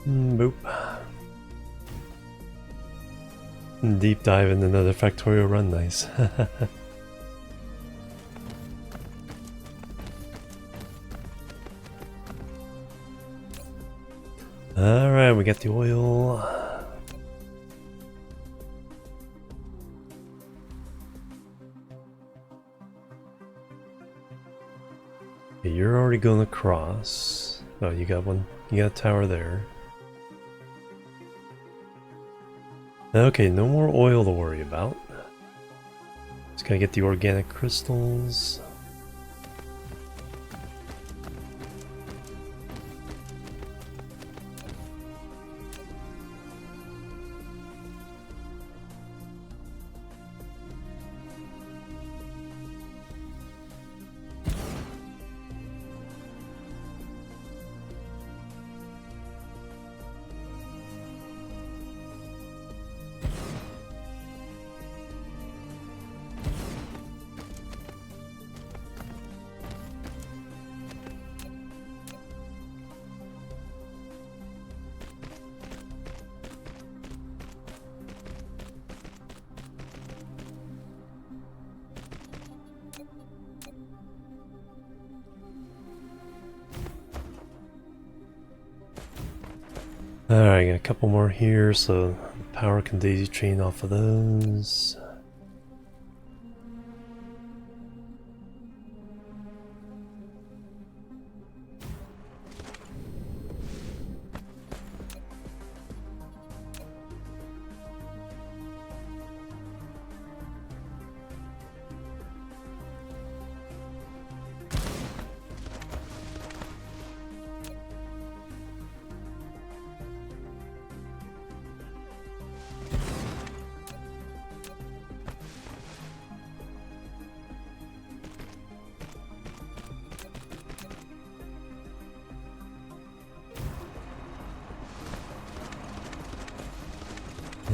Boop. Deep dive into another Factorio run, nice. Alright, we got the oil. Okay, you're already going across. Oh, you got one. You got a tower there. Okay, no more oil to worry about. Just gotta get the organic crystals. Alright, got a couple more here, so the power can daisy chain off of those.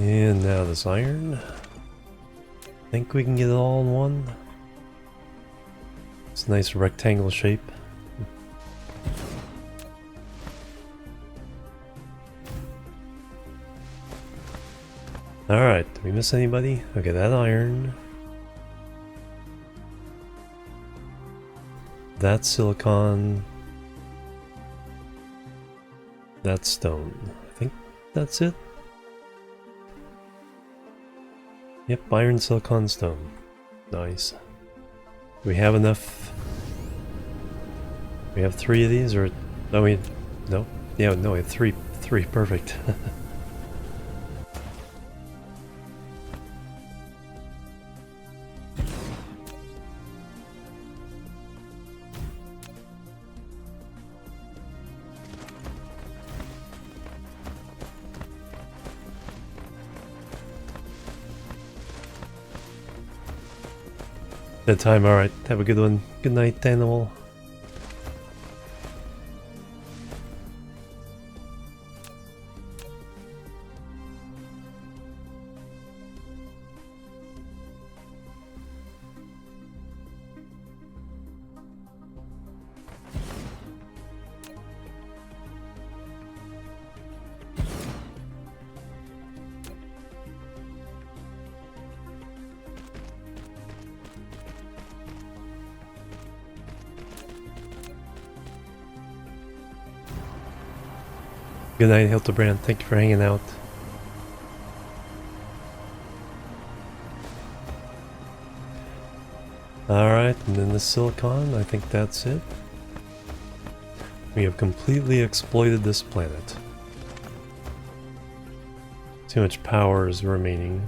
And now this iron. Think we can get it all in one. It's a nice rectangle shape. Alright, did we miss anybody? Okay, that iron. That silicon. That stone. I think that's it. Yep, iron, silicon, stone. Nice. Do we have enough? We have 3 of these, or no? No. Yeah, no. We have three. Perfect. That time, alright. Have a good one. Good night, animal. Good night, Hildebrand. Thank you for hanging out. Alright, and then the silicon, I think that's it. We have completely exploited this planet. Too much power is remaining.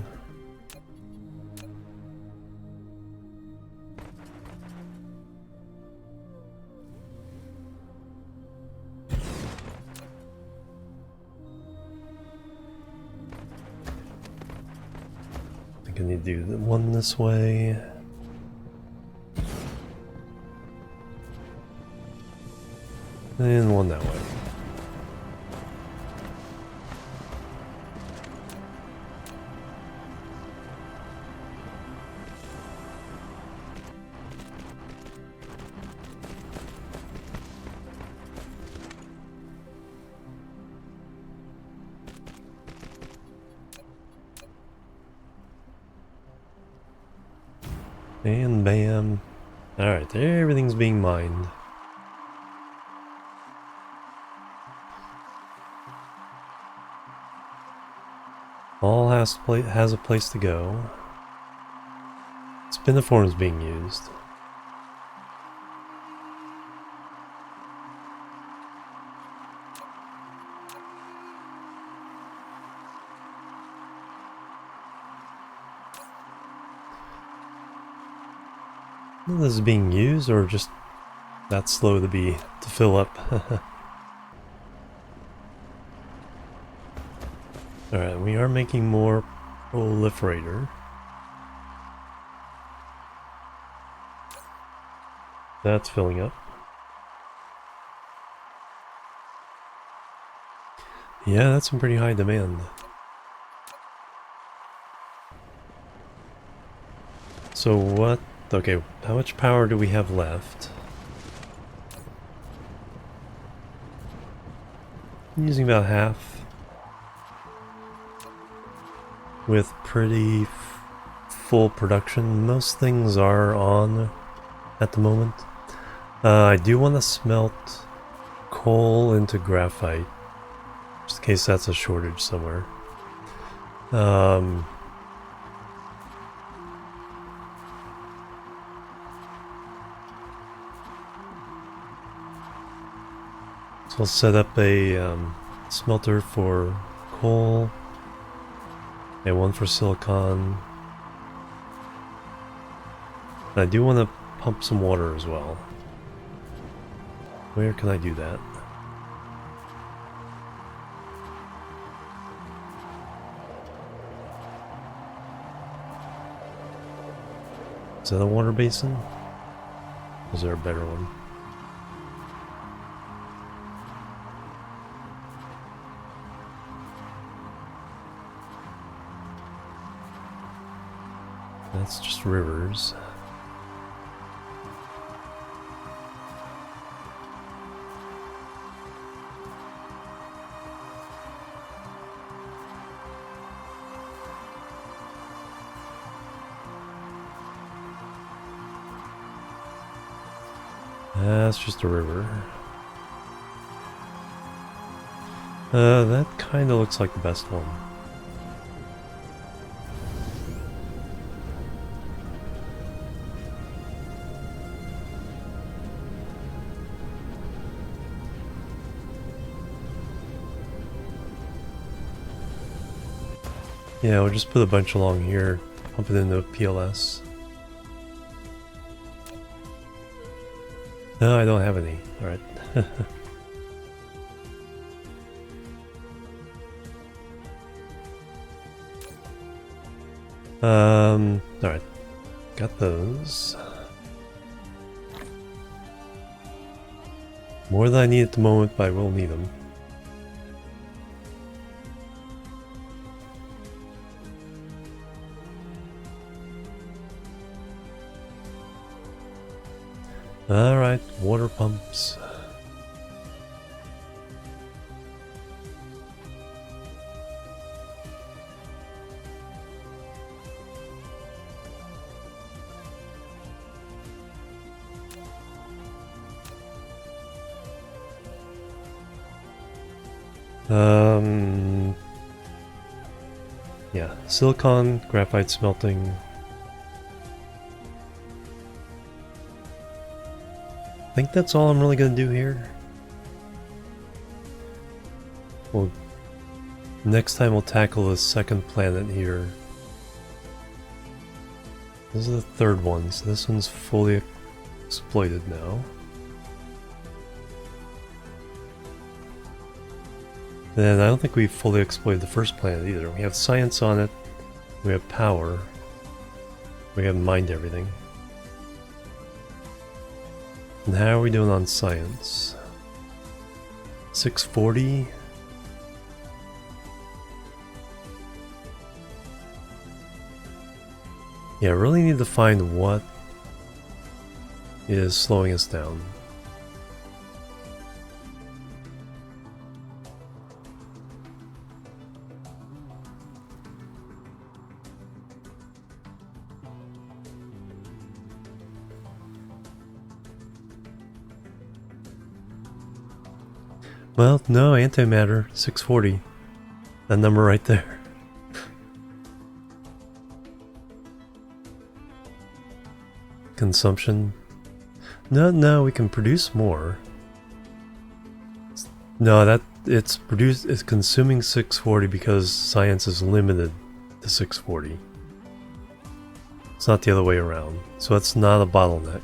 I need to do the one this way. And one that way. And bam. Alright, everything's being mined. All has a place to go. Spiniform's being used. This is being used, or just that slow to fill up? Alright, we are making more proliferator. That's filling up. Yeah, that's some pretty high demand. So what? Okay, how much power do we have left? I'm using about half. With pretty full production. Most things are on at the moment. I do want to smelt coal into graphite. Just in case that's a shortage somewhere. So I'll set up a smelter for coal and one for silicon. And I do want to pump some water as well. Where can I do that? Is that a water basin? Or is there a better one? That's just rivers. That's just a river. That kind of looks like the best one. Yeah, we'll just put a bunch along here, pump it into PLS. No, I don't have any. Alright. Alright. Got those. More than I need at the moment, but I will need them. Alright, water pumps. Yeah, silicon, graphite smelting. I think that's all I'm really going to do here. Well, next time we'll tackle the second planet here. This is the third one, so this one's fully exploited now. And I don't think we've fully exploited the first planet either. We have science on it, we have power, we haven't mined everything. And how are we doing on science? 640? Yeah, I really need to find what is slowing us down. Well, no, antimatter, 640. That number right there. Consumption. No, we can produce more. No, it's consuming 640 because science is limited to 640. It's not the other way around. So it's not a bottleneck.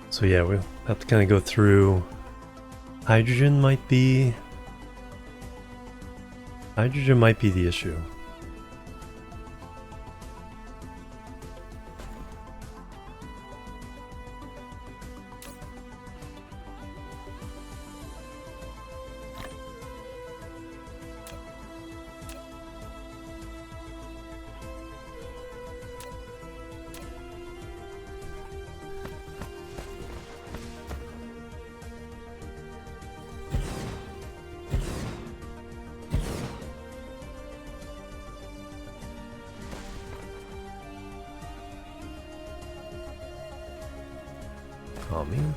So yeah, we'll have to kind of go through. Hydrogen might be the issue. Oh man.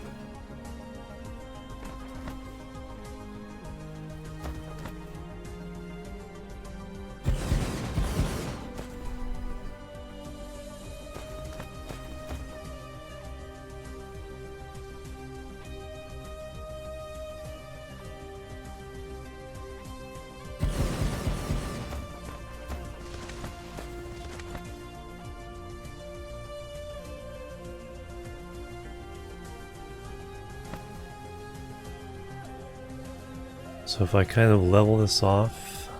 So if I kind of level this off,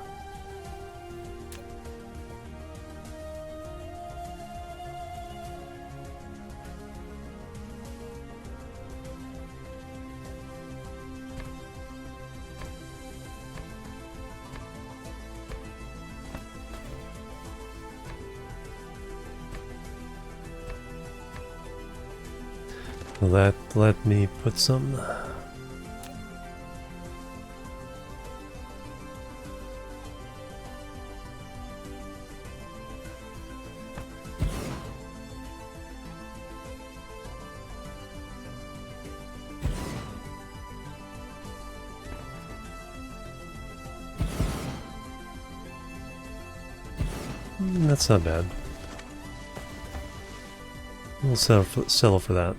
will that let me put some? That's not bad. We'll settle for that.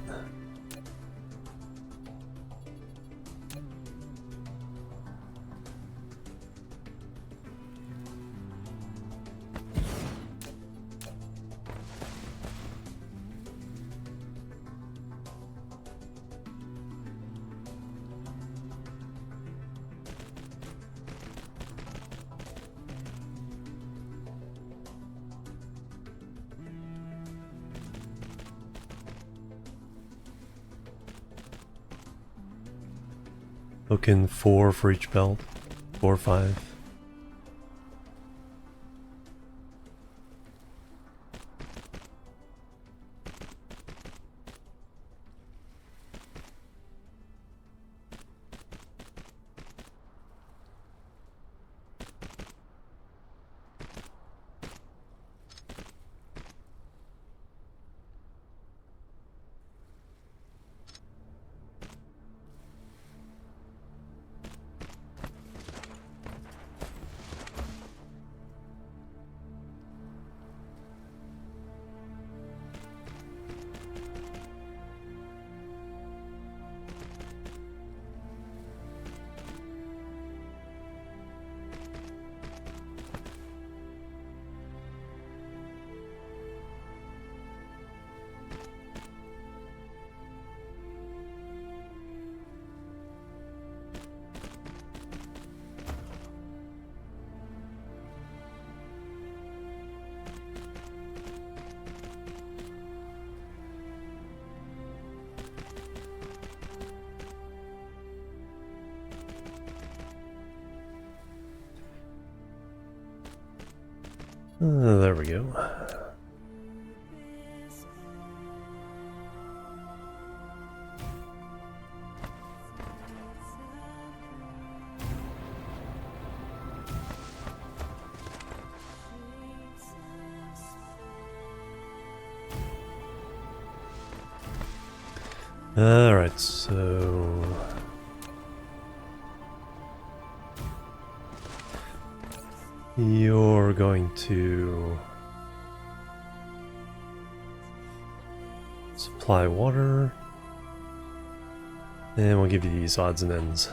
Hook in 4 for each belt. 4 or 5. There we go. Alright, so you're going to supply water, and we'll give you these odds and ends.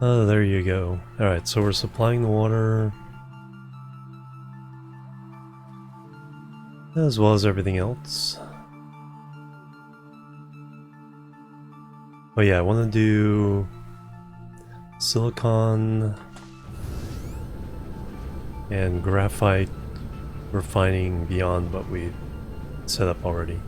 Oh, there you go. Alright, so we're supplying the water as well as everything else. Oh yeah, I want to do silicon and graphite refining beyond what we set up already.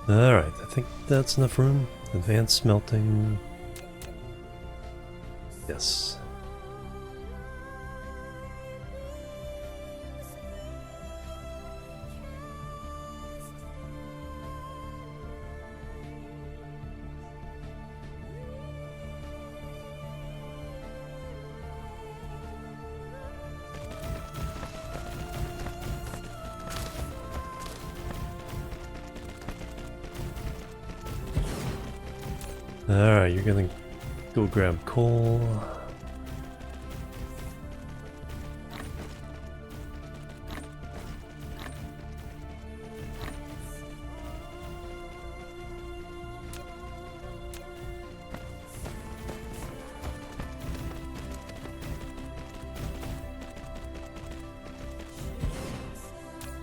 Alright, I think that's enough room. Advanced smelting. Yes. Alright, you're gonna go grab coal.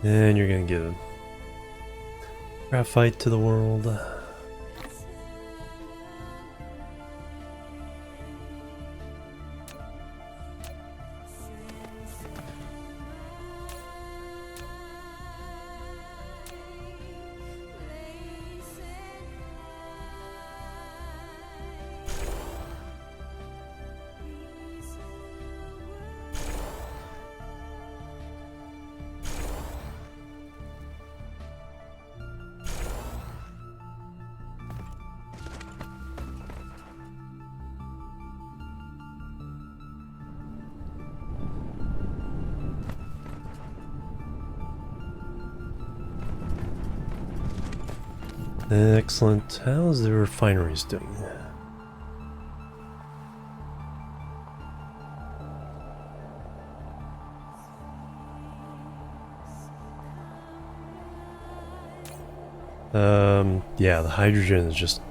And you're gonna give graphite to the world. Excellent. How's the refineries doing? Yeah, the hydrogen is just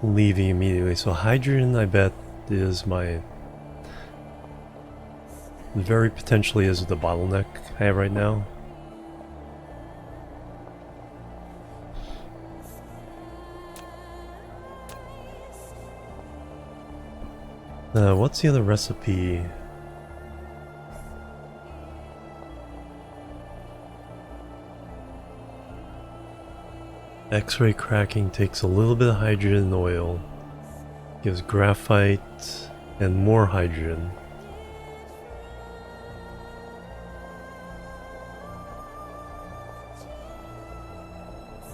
leaving immediately. So hydrogen, I bet, is my... very potentially is the bottleneck I have right now. What's the other recipe? X-ray cracking takes a little bit of hydrogen and oil, gives graphite and more hydrogen.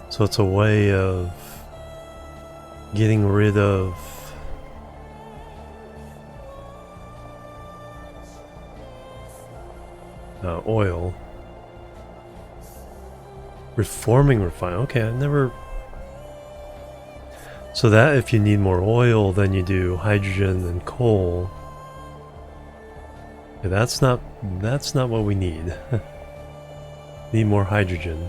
So it's a way of getting rid of oil. Reforming refine. Okay, I've never... So that if you need more oil, then you do hydrogen and coal. Okay, that's not what we need. Need more hydrogen.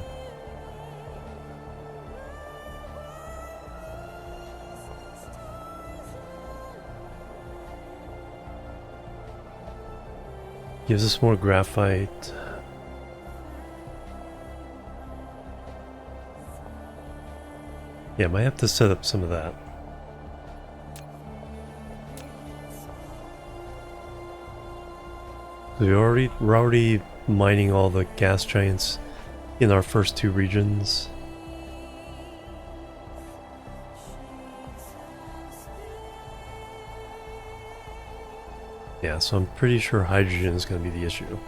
Gives us more graphite. Yeah, might have to set up some of that. So we're already mining all the gas giants in our first two regions. Yeah, so I'm pretty sure hydrogen is going to be the issue.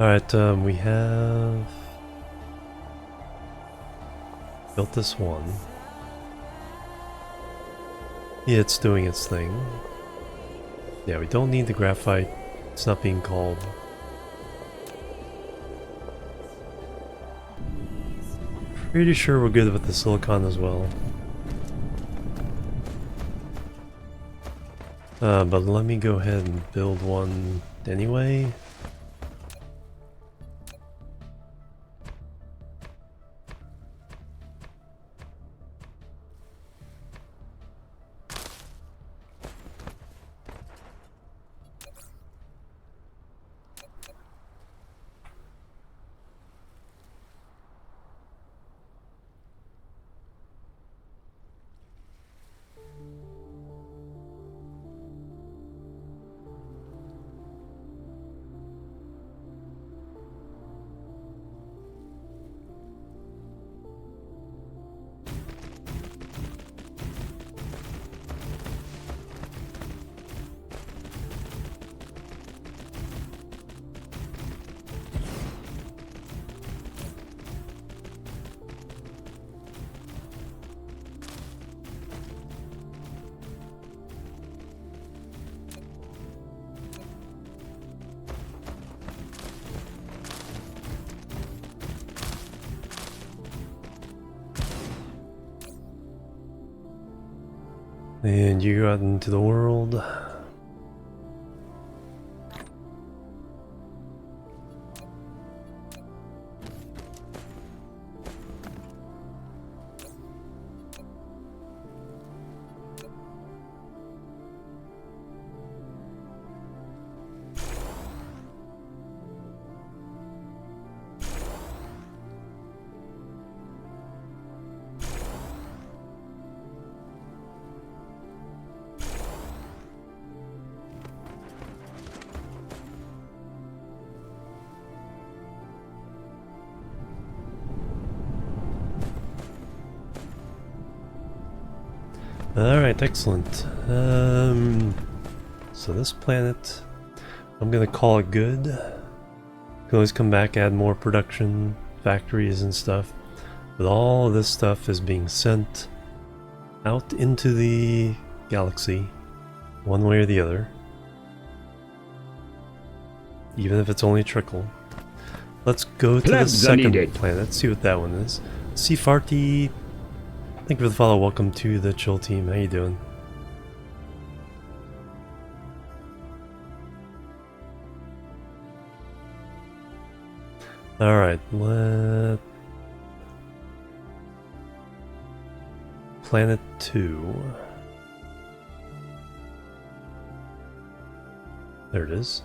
Alright, we have built this one. Yeah, it's doing its thing. Yeah, we don't need the graphite. It's not being called. Pretty sure we're good with the silicon as well. But let me go ahead and build one anyway. And you go out into the world. Alright, excellent. So this planet, I'm gonna call it good. Can always come back, add more production, factories and stuff. But all of this stuff is being sent out into the galaxy, one way or the other. Even if it's only a trickle. Let's go to the Plebs are second needed. planet, see what that one is. Farty. Thank you for the follow. Welcome to the chill team. How you doing? Alright, Planet 2. There it is.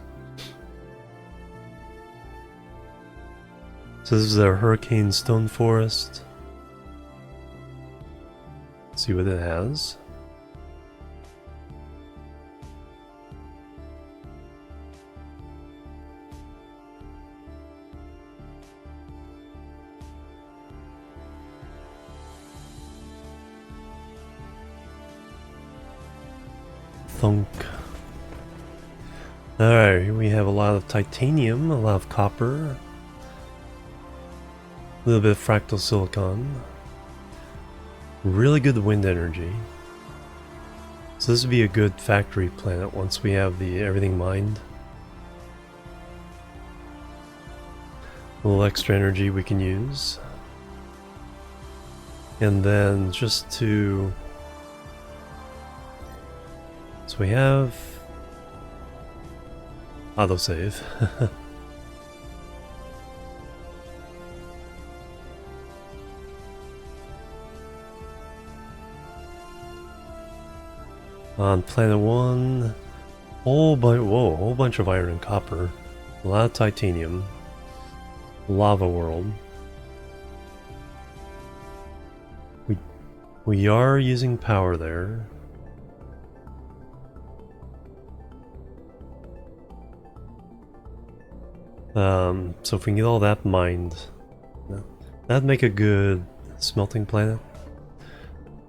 So this is our Hurricane Stone Forest. See what it has. Thunk. Alright, here we have a lot of titanium, a lot of copper, a little bit of fractal silicon. Really good wind energy. So this would be a good factory planet once we have the everything mined. A little extra energy we can use. And then just to... So we have... autosave. On planet 1, whole bunch of iron and copper, a lot of titanium, lava world. We are using power there. So if we can get all that mined, that'd make a good smelting planet.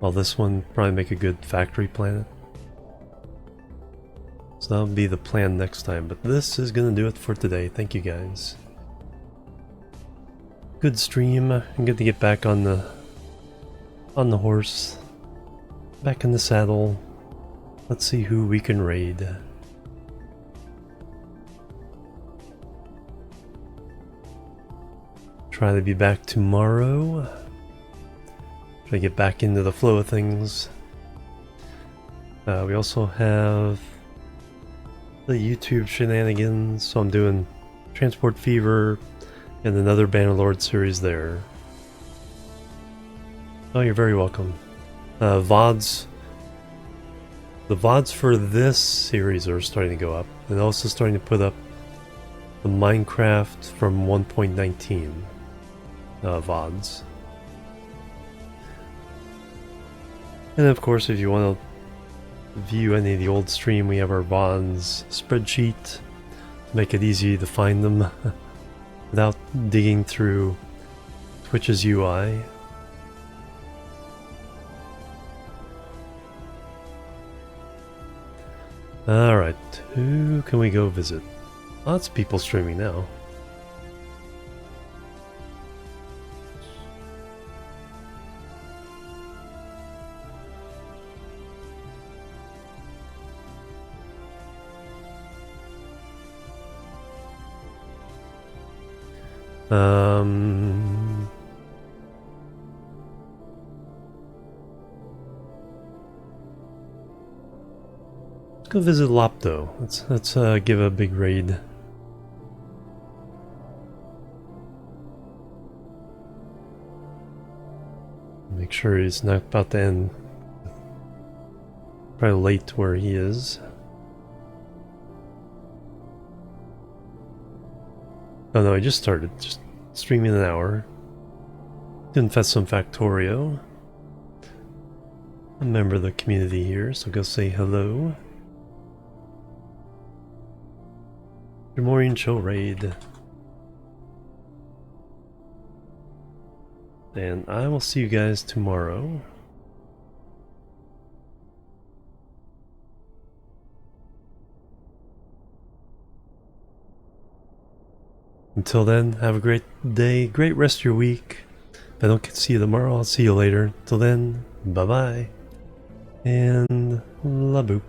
While this one probably make a good factory planet. So that'll be the plan next time, but this is gonna do it for today. Thank you guys. Good stream. I'm good to get back on the horse. Back in the saddle. Let's see who we can raid. Try to be back tomorrow. Try to get back into the flow of things. We also have the YouTube shenanigans, so I'm doing Transport Fever and another Bannerlord series there. Oh, you're very welcome. VODs. The VODs for this series are starting to go up, and also starting to put up the Minecraft from 1.19 VODs. And of course, if you want to view any of the old stream, we have our VODs spreadsheet to make it easy to find them without digging through Twitch's UI. Alright, who can we go visit? Lots of people streaming now. Let's go visit Lopto. Let's give a big raid. Make sure he's not about to end. Probably late where he is. Oh no, I just started. Just streaming an hour. Didn't fetch some Factorio. I'm a member of the community here, so go say hello. Jimorian chill raid. And I will see you guys tomorrow. Until then, have a great day, great rest of your week. If I don't see you tomorrow, I'll see you later. Till then, bye bye. And la boop.